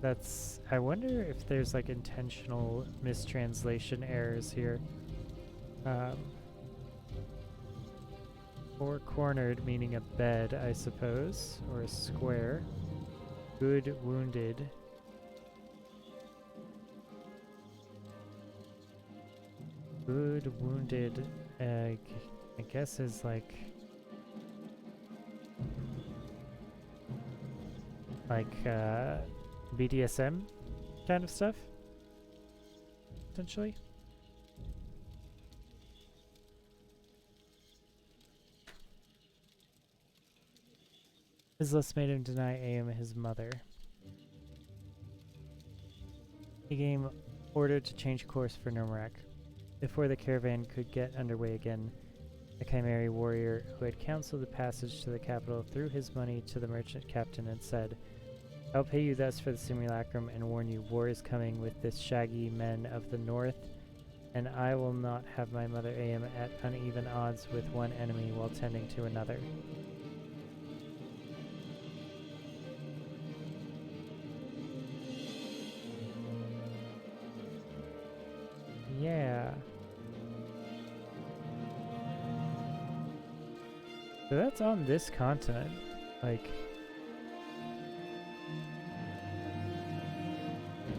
That's... I wonder if there's like intentional mistranslation errors here. Four-cornered meaning a bed, I suppose, or a square. Good wounded. Good wounded, I guess is like BDSM kind of stuff, potentially. His list made him deny Aeam his mother. He gave order to change course for Normarek. Before the caravan could get underway again, The Chimeri warrior who had counseled the passage to the capital threw his money to the merchant captain and said, I'll pay you thus for the simulacrum and warn you, war is coming with this shaggy men of the north, and I will not have my mother aim at uneven odds with one enemy while tending to another. Yeah. So that's on this continent. Like,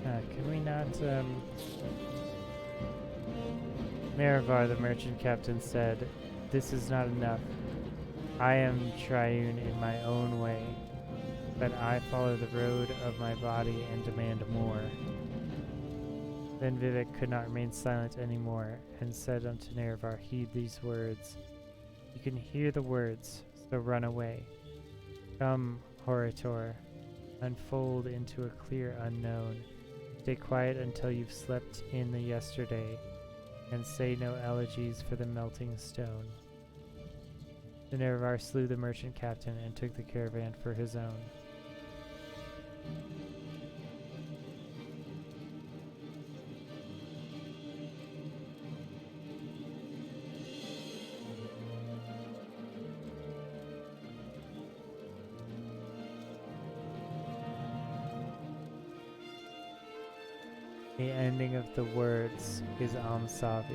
can we not, Merivar, the merchant captain, said, This is not enough. I am triune in my own way, but I follow the road of my body and demand more. Then Vivec could not remain silent anymore, and said unto Nerevar, Heed these words. You can hear the words, so run away. Come, Horator, unfold into a clear unknown. Stay quiet until you've slept in the yesterday, and say no elegies for the melting stone. The Nerevar slew the merchant captain and took the caravan for his own. The ending of the words is Amsavi.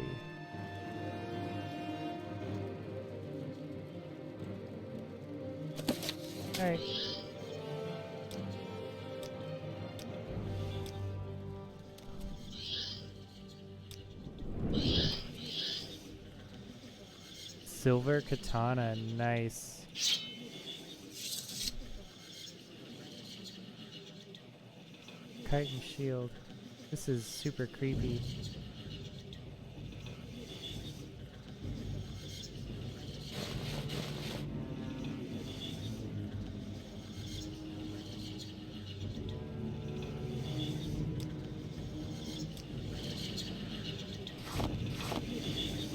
Alright. Silver katana, nice. Kite and shield. This is super creepy.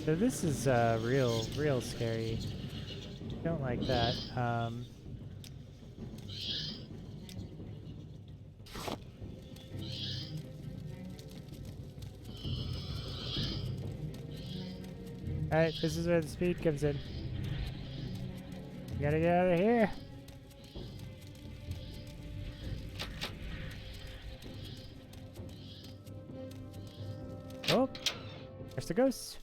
So this is real scary. Don't like that. Alright, this is where the speed comes in. We gotta get out of here. Oh, there's the ghost.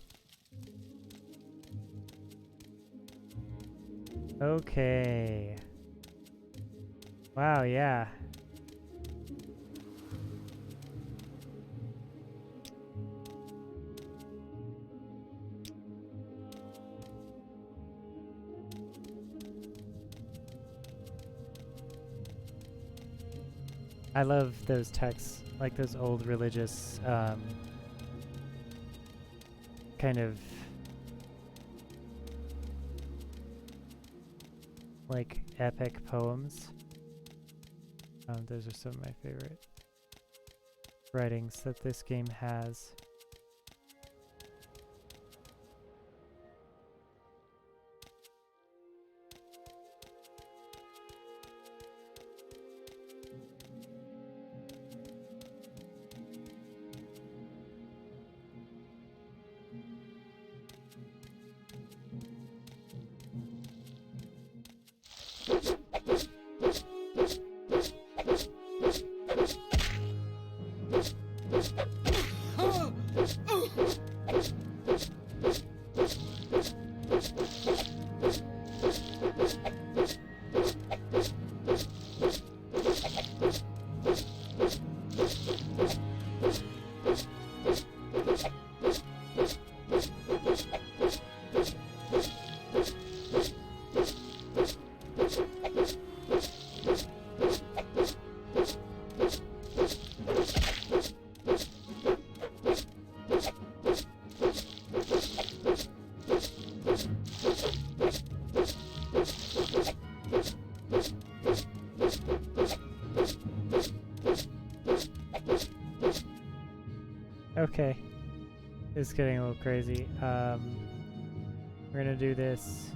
Okay. Wow, yeah. I love those texts, like those old religious kind of like epic poems. Those are some of my favorite writings that this game has. Okay, it's getting a little crazy. We're gonna do this.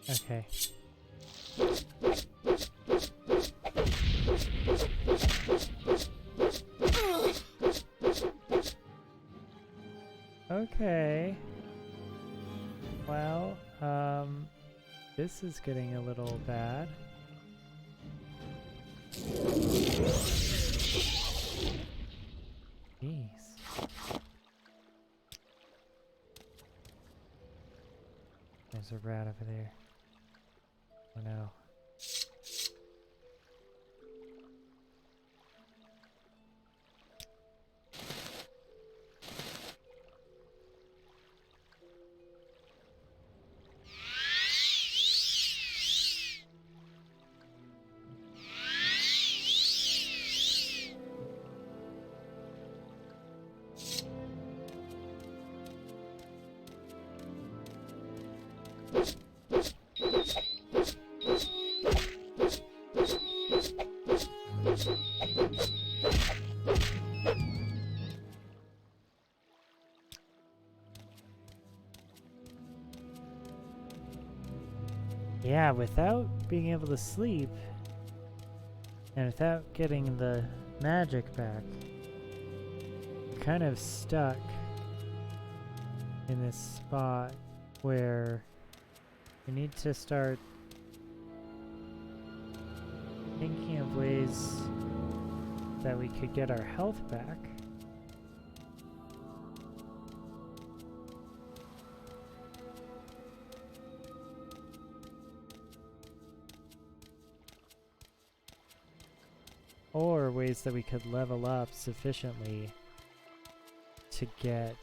Okay. Okay. Well, this is getting a little bad. Jeez. There's a rat over there. Oh no. Yeah, without being able to sleep, and without getting the magic back, we're kind of stuck in this spot where we need to start thinking of ways that we could get our health back. Or ways that we could level up sufficiently to get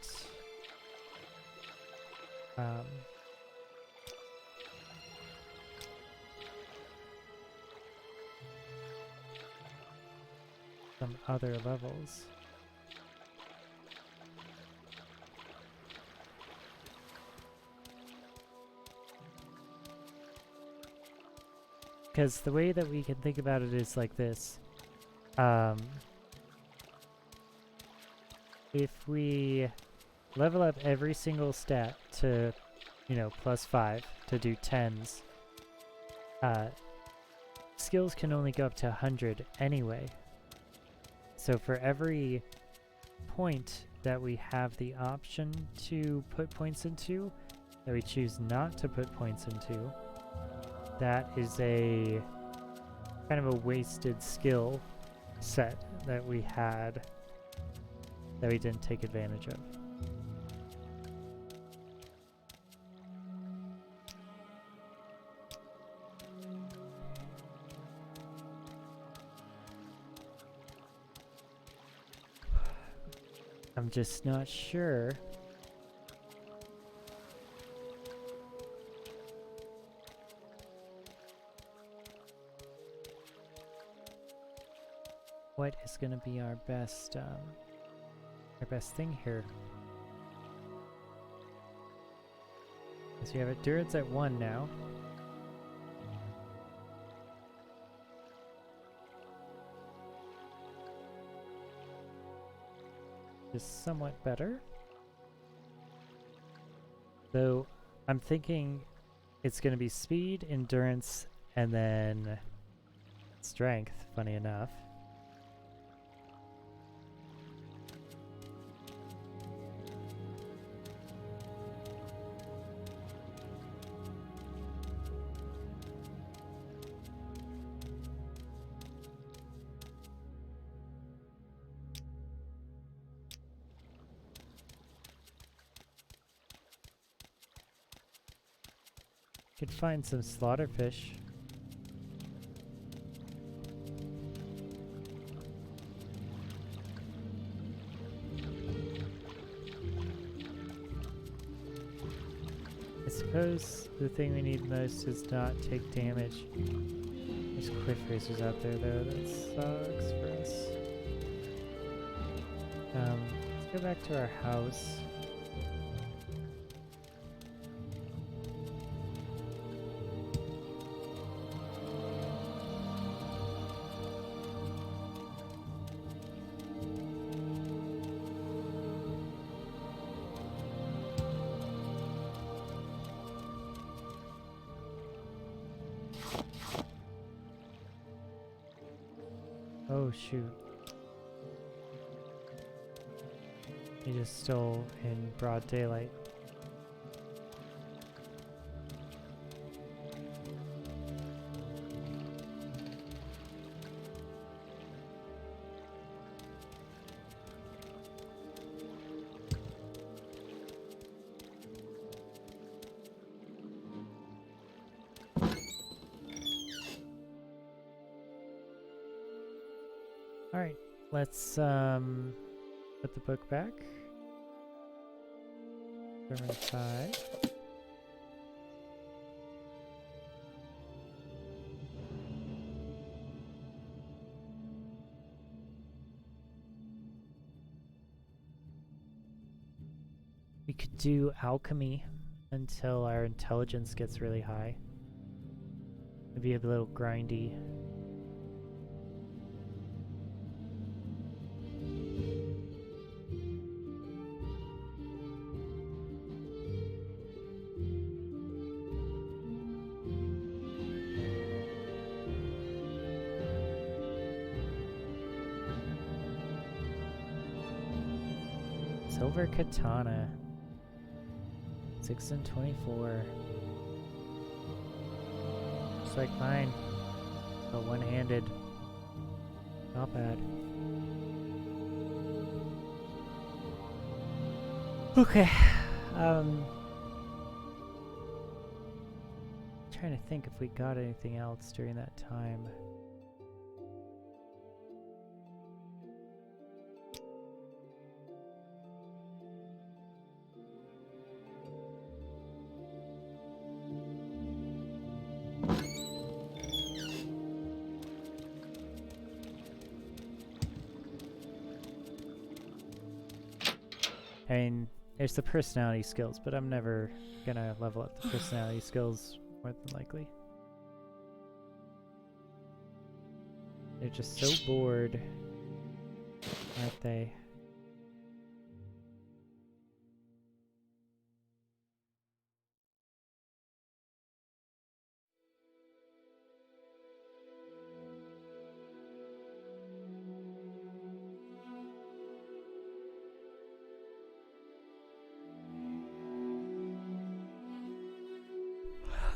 some other levels. Because the way that we can think about it is like this. If we level up every single stat to, you know, +5 to do 10s, skills can only go up to 100 anyway. So for every point that we have the option to put points into, that we choose not to put points into, that is a kind of a wasted skill set that we had that we didn't take advantage of. I'm just not sure what is going to be our best thing here. So we have endurance at 1 now. is somewhat better. Though I'm thinking it's going to be speed, endurance, and then strength, funny enough. Could find some slaughterfish. I suppose the thing we need most is not take damage. There's cliff racers out there though, that sucks for us. Let's go back to our house. Oh shoot. He just stole in broad daylight. Alright, let's put the book back. German 5. We could do alchemy until our intelligence gets really high. It'd be a little grindy. Silver katana. 6 and 24. Just like mine. But one-handed. Not bad. Okay. Trying to think if we got anything else during that time. I mean, there's the personality skills, but I'm never gonna level up the personality skills more than likely. They're just so bored, aren't they?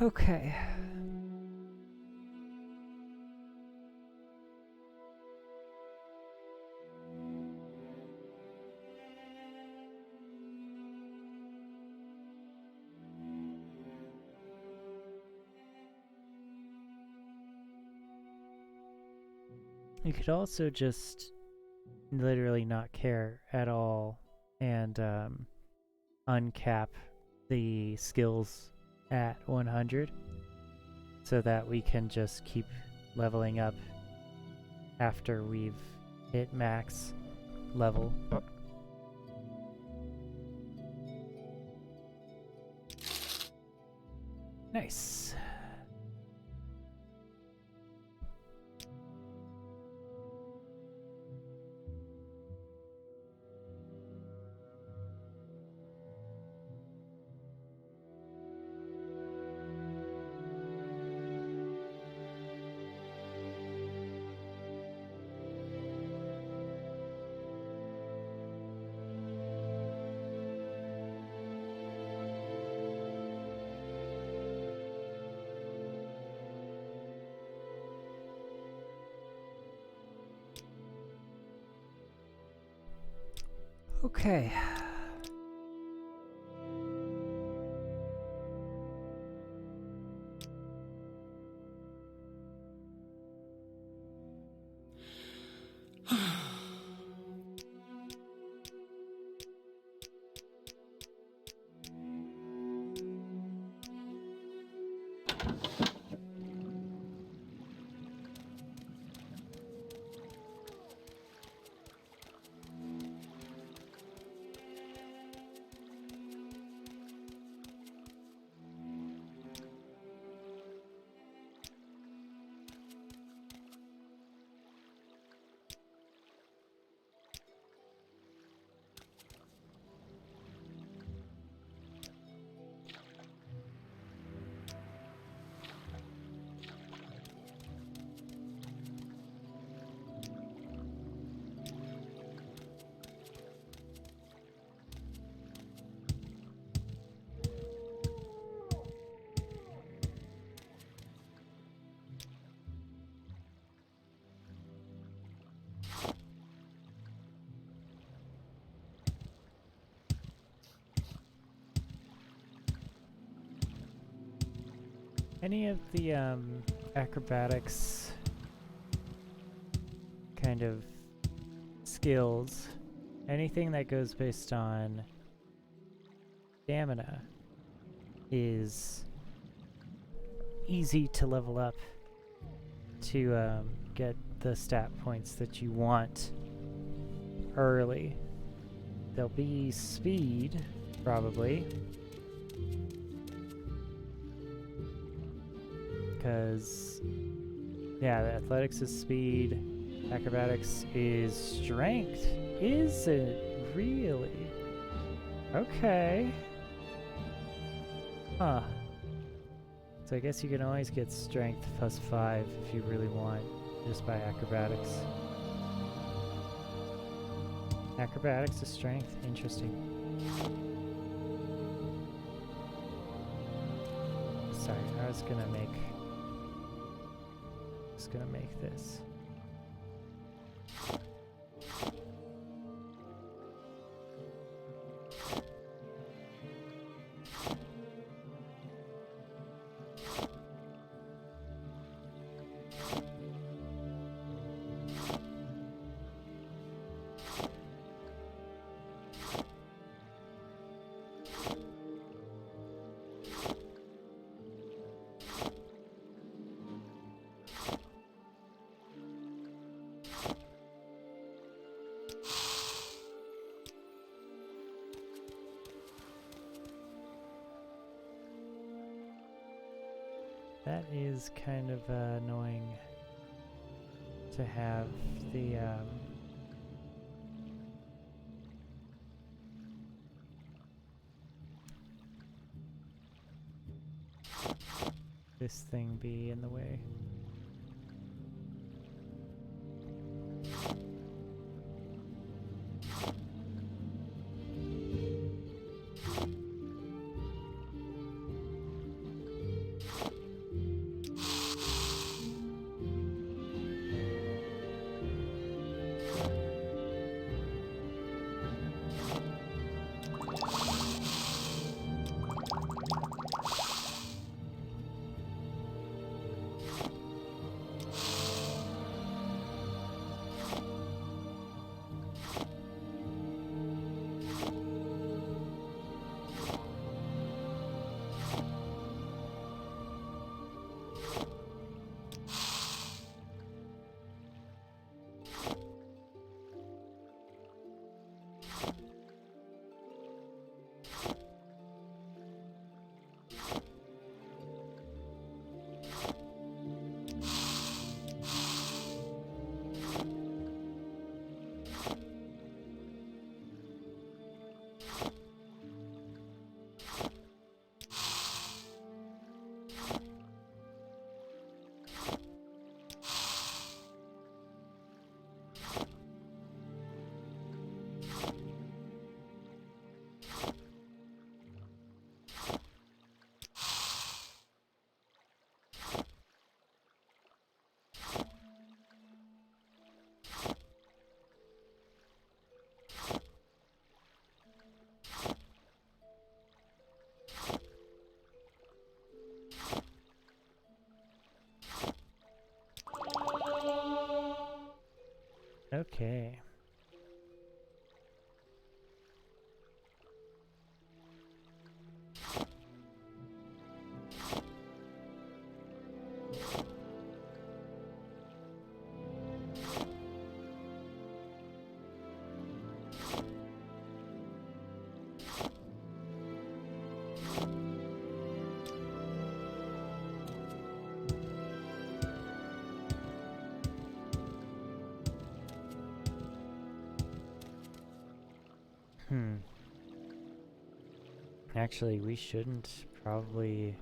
Okay. You could also just literally not care at all and uncap the skills at 100 so that we can just keep leveling up after we've hit max level. Nice. Okay. Any of the acrobatics kind of skills, anything that goes based on stamina is easy to level up to get the stat points that you want early. There'll be speed, probably. Because, yeah, the athletics is speed, acrobatics is strength. Is it really? Okay. Huh. So I guess you can always get strength +5 if you really want, just by acrobatics. Acrobatics is strength. Interesting. Sorry, I was gonna make this. That is kind of annoying to have the this thing be in the way. Actually, we shouldn't probably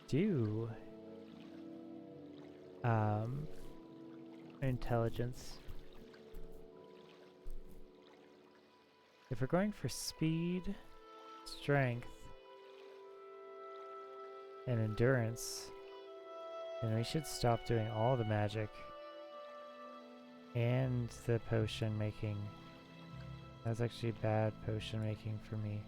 do intelligence. If we're going for speed, strength, and endurance, then we should stop doing all the magic and the potion making. That's actually bad potion making for me.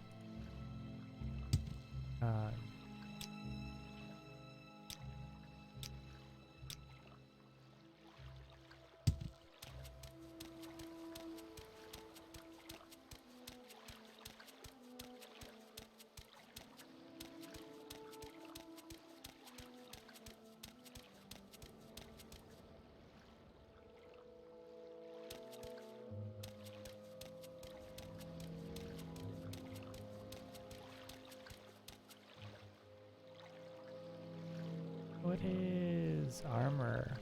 What is armor?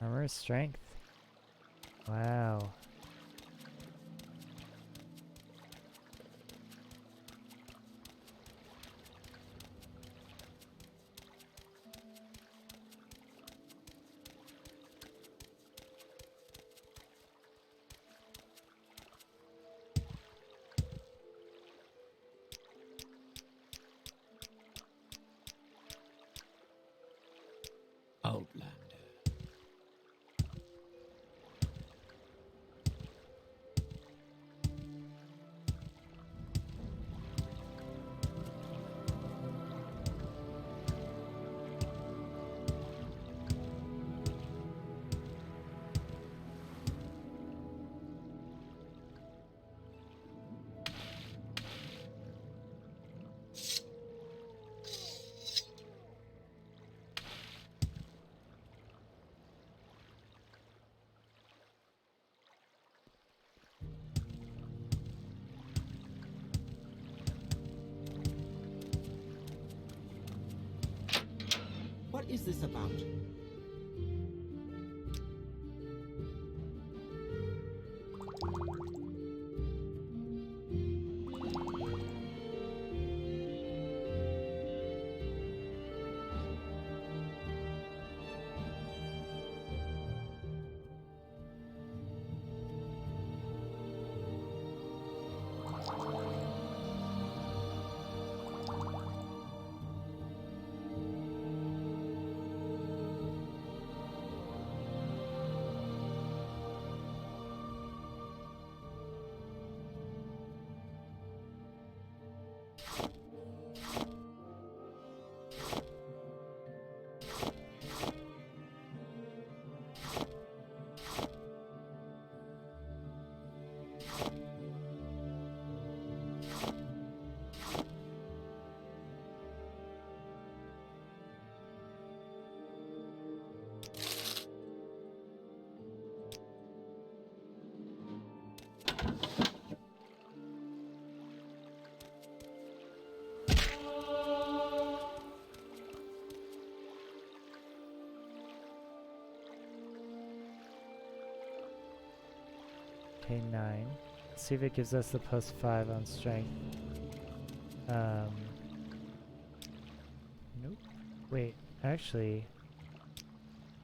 Armor is strength. Wow. Outlander. What is this about? Okay, 9. Let's see if it gives us the +5 on strength. Nope. Wait, actually,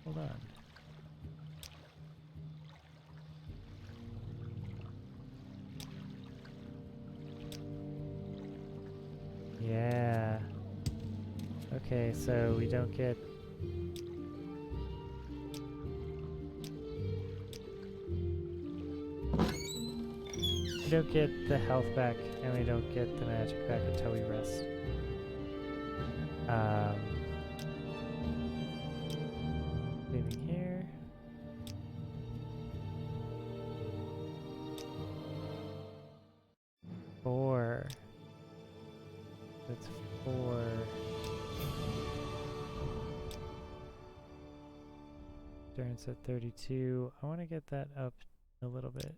hold on. Yeah. Okay, so we don't get... We don't get the health back, and we don't get the magic back until we rest. Leaving here. Four. That's 4. Endurance at 32. I want to get that up a little bit.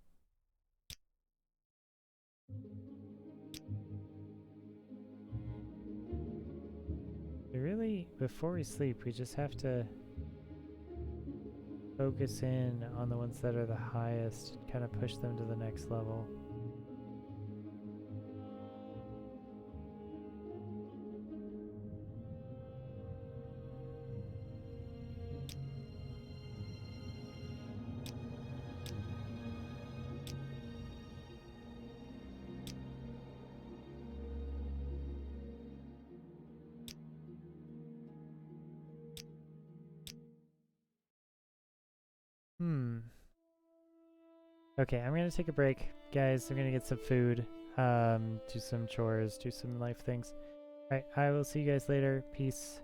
We really, before we sleep, we just have to focus in on the ones that are the highest, kind of push them to the next level. Okay, I'm gonna take a break, guys. I'm gonna get some food, do some chores, do some life things. Alright, I will see you guys later. Peace.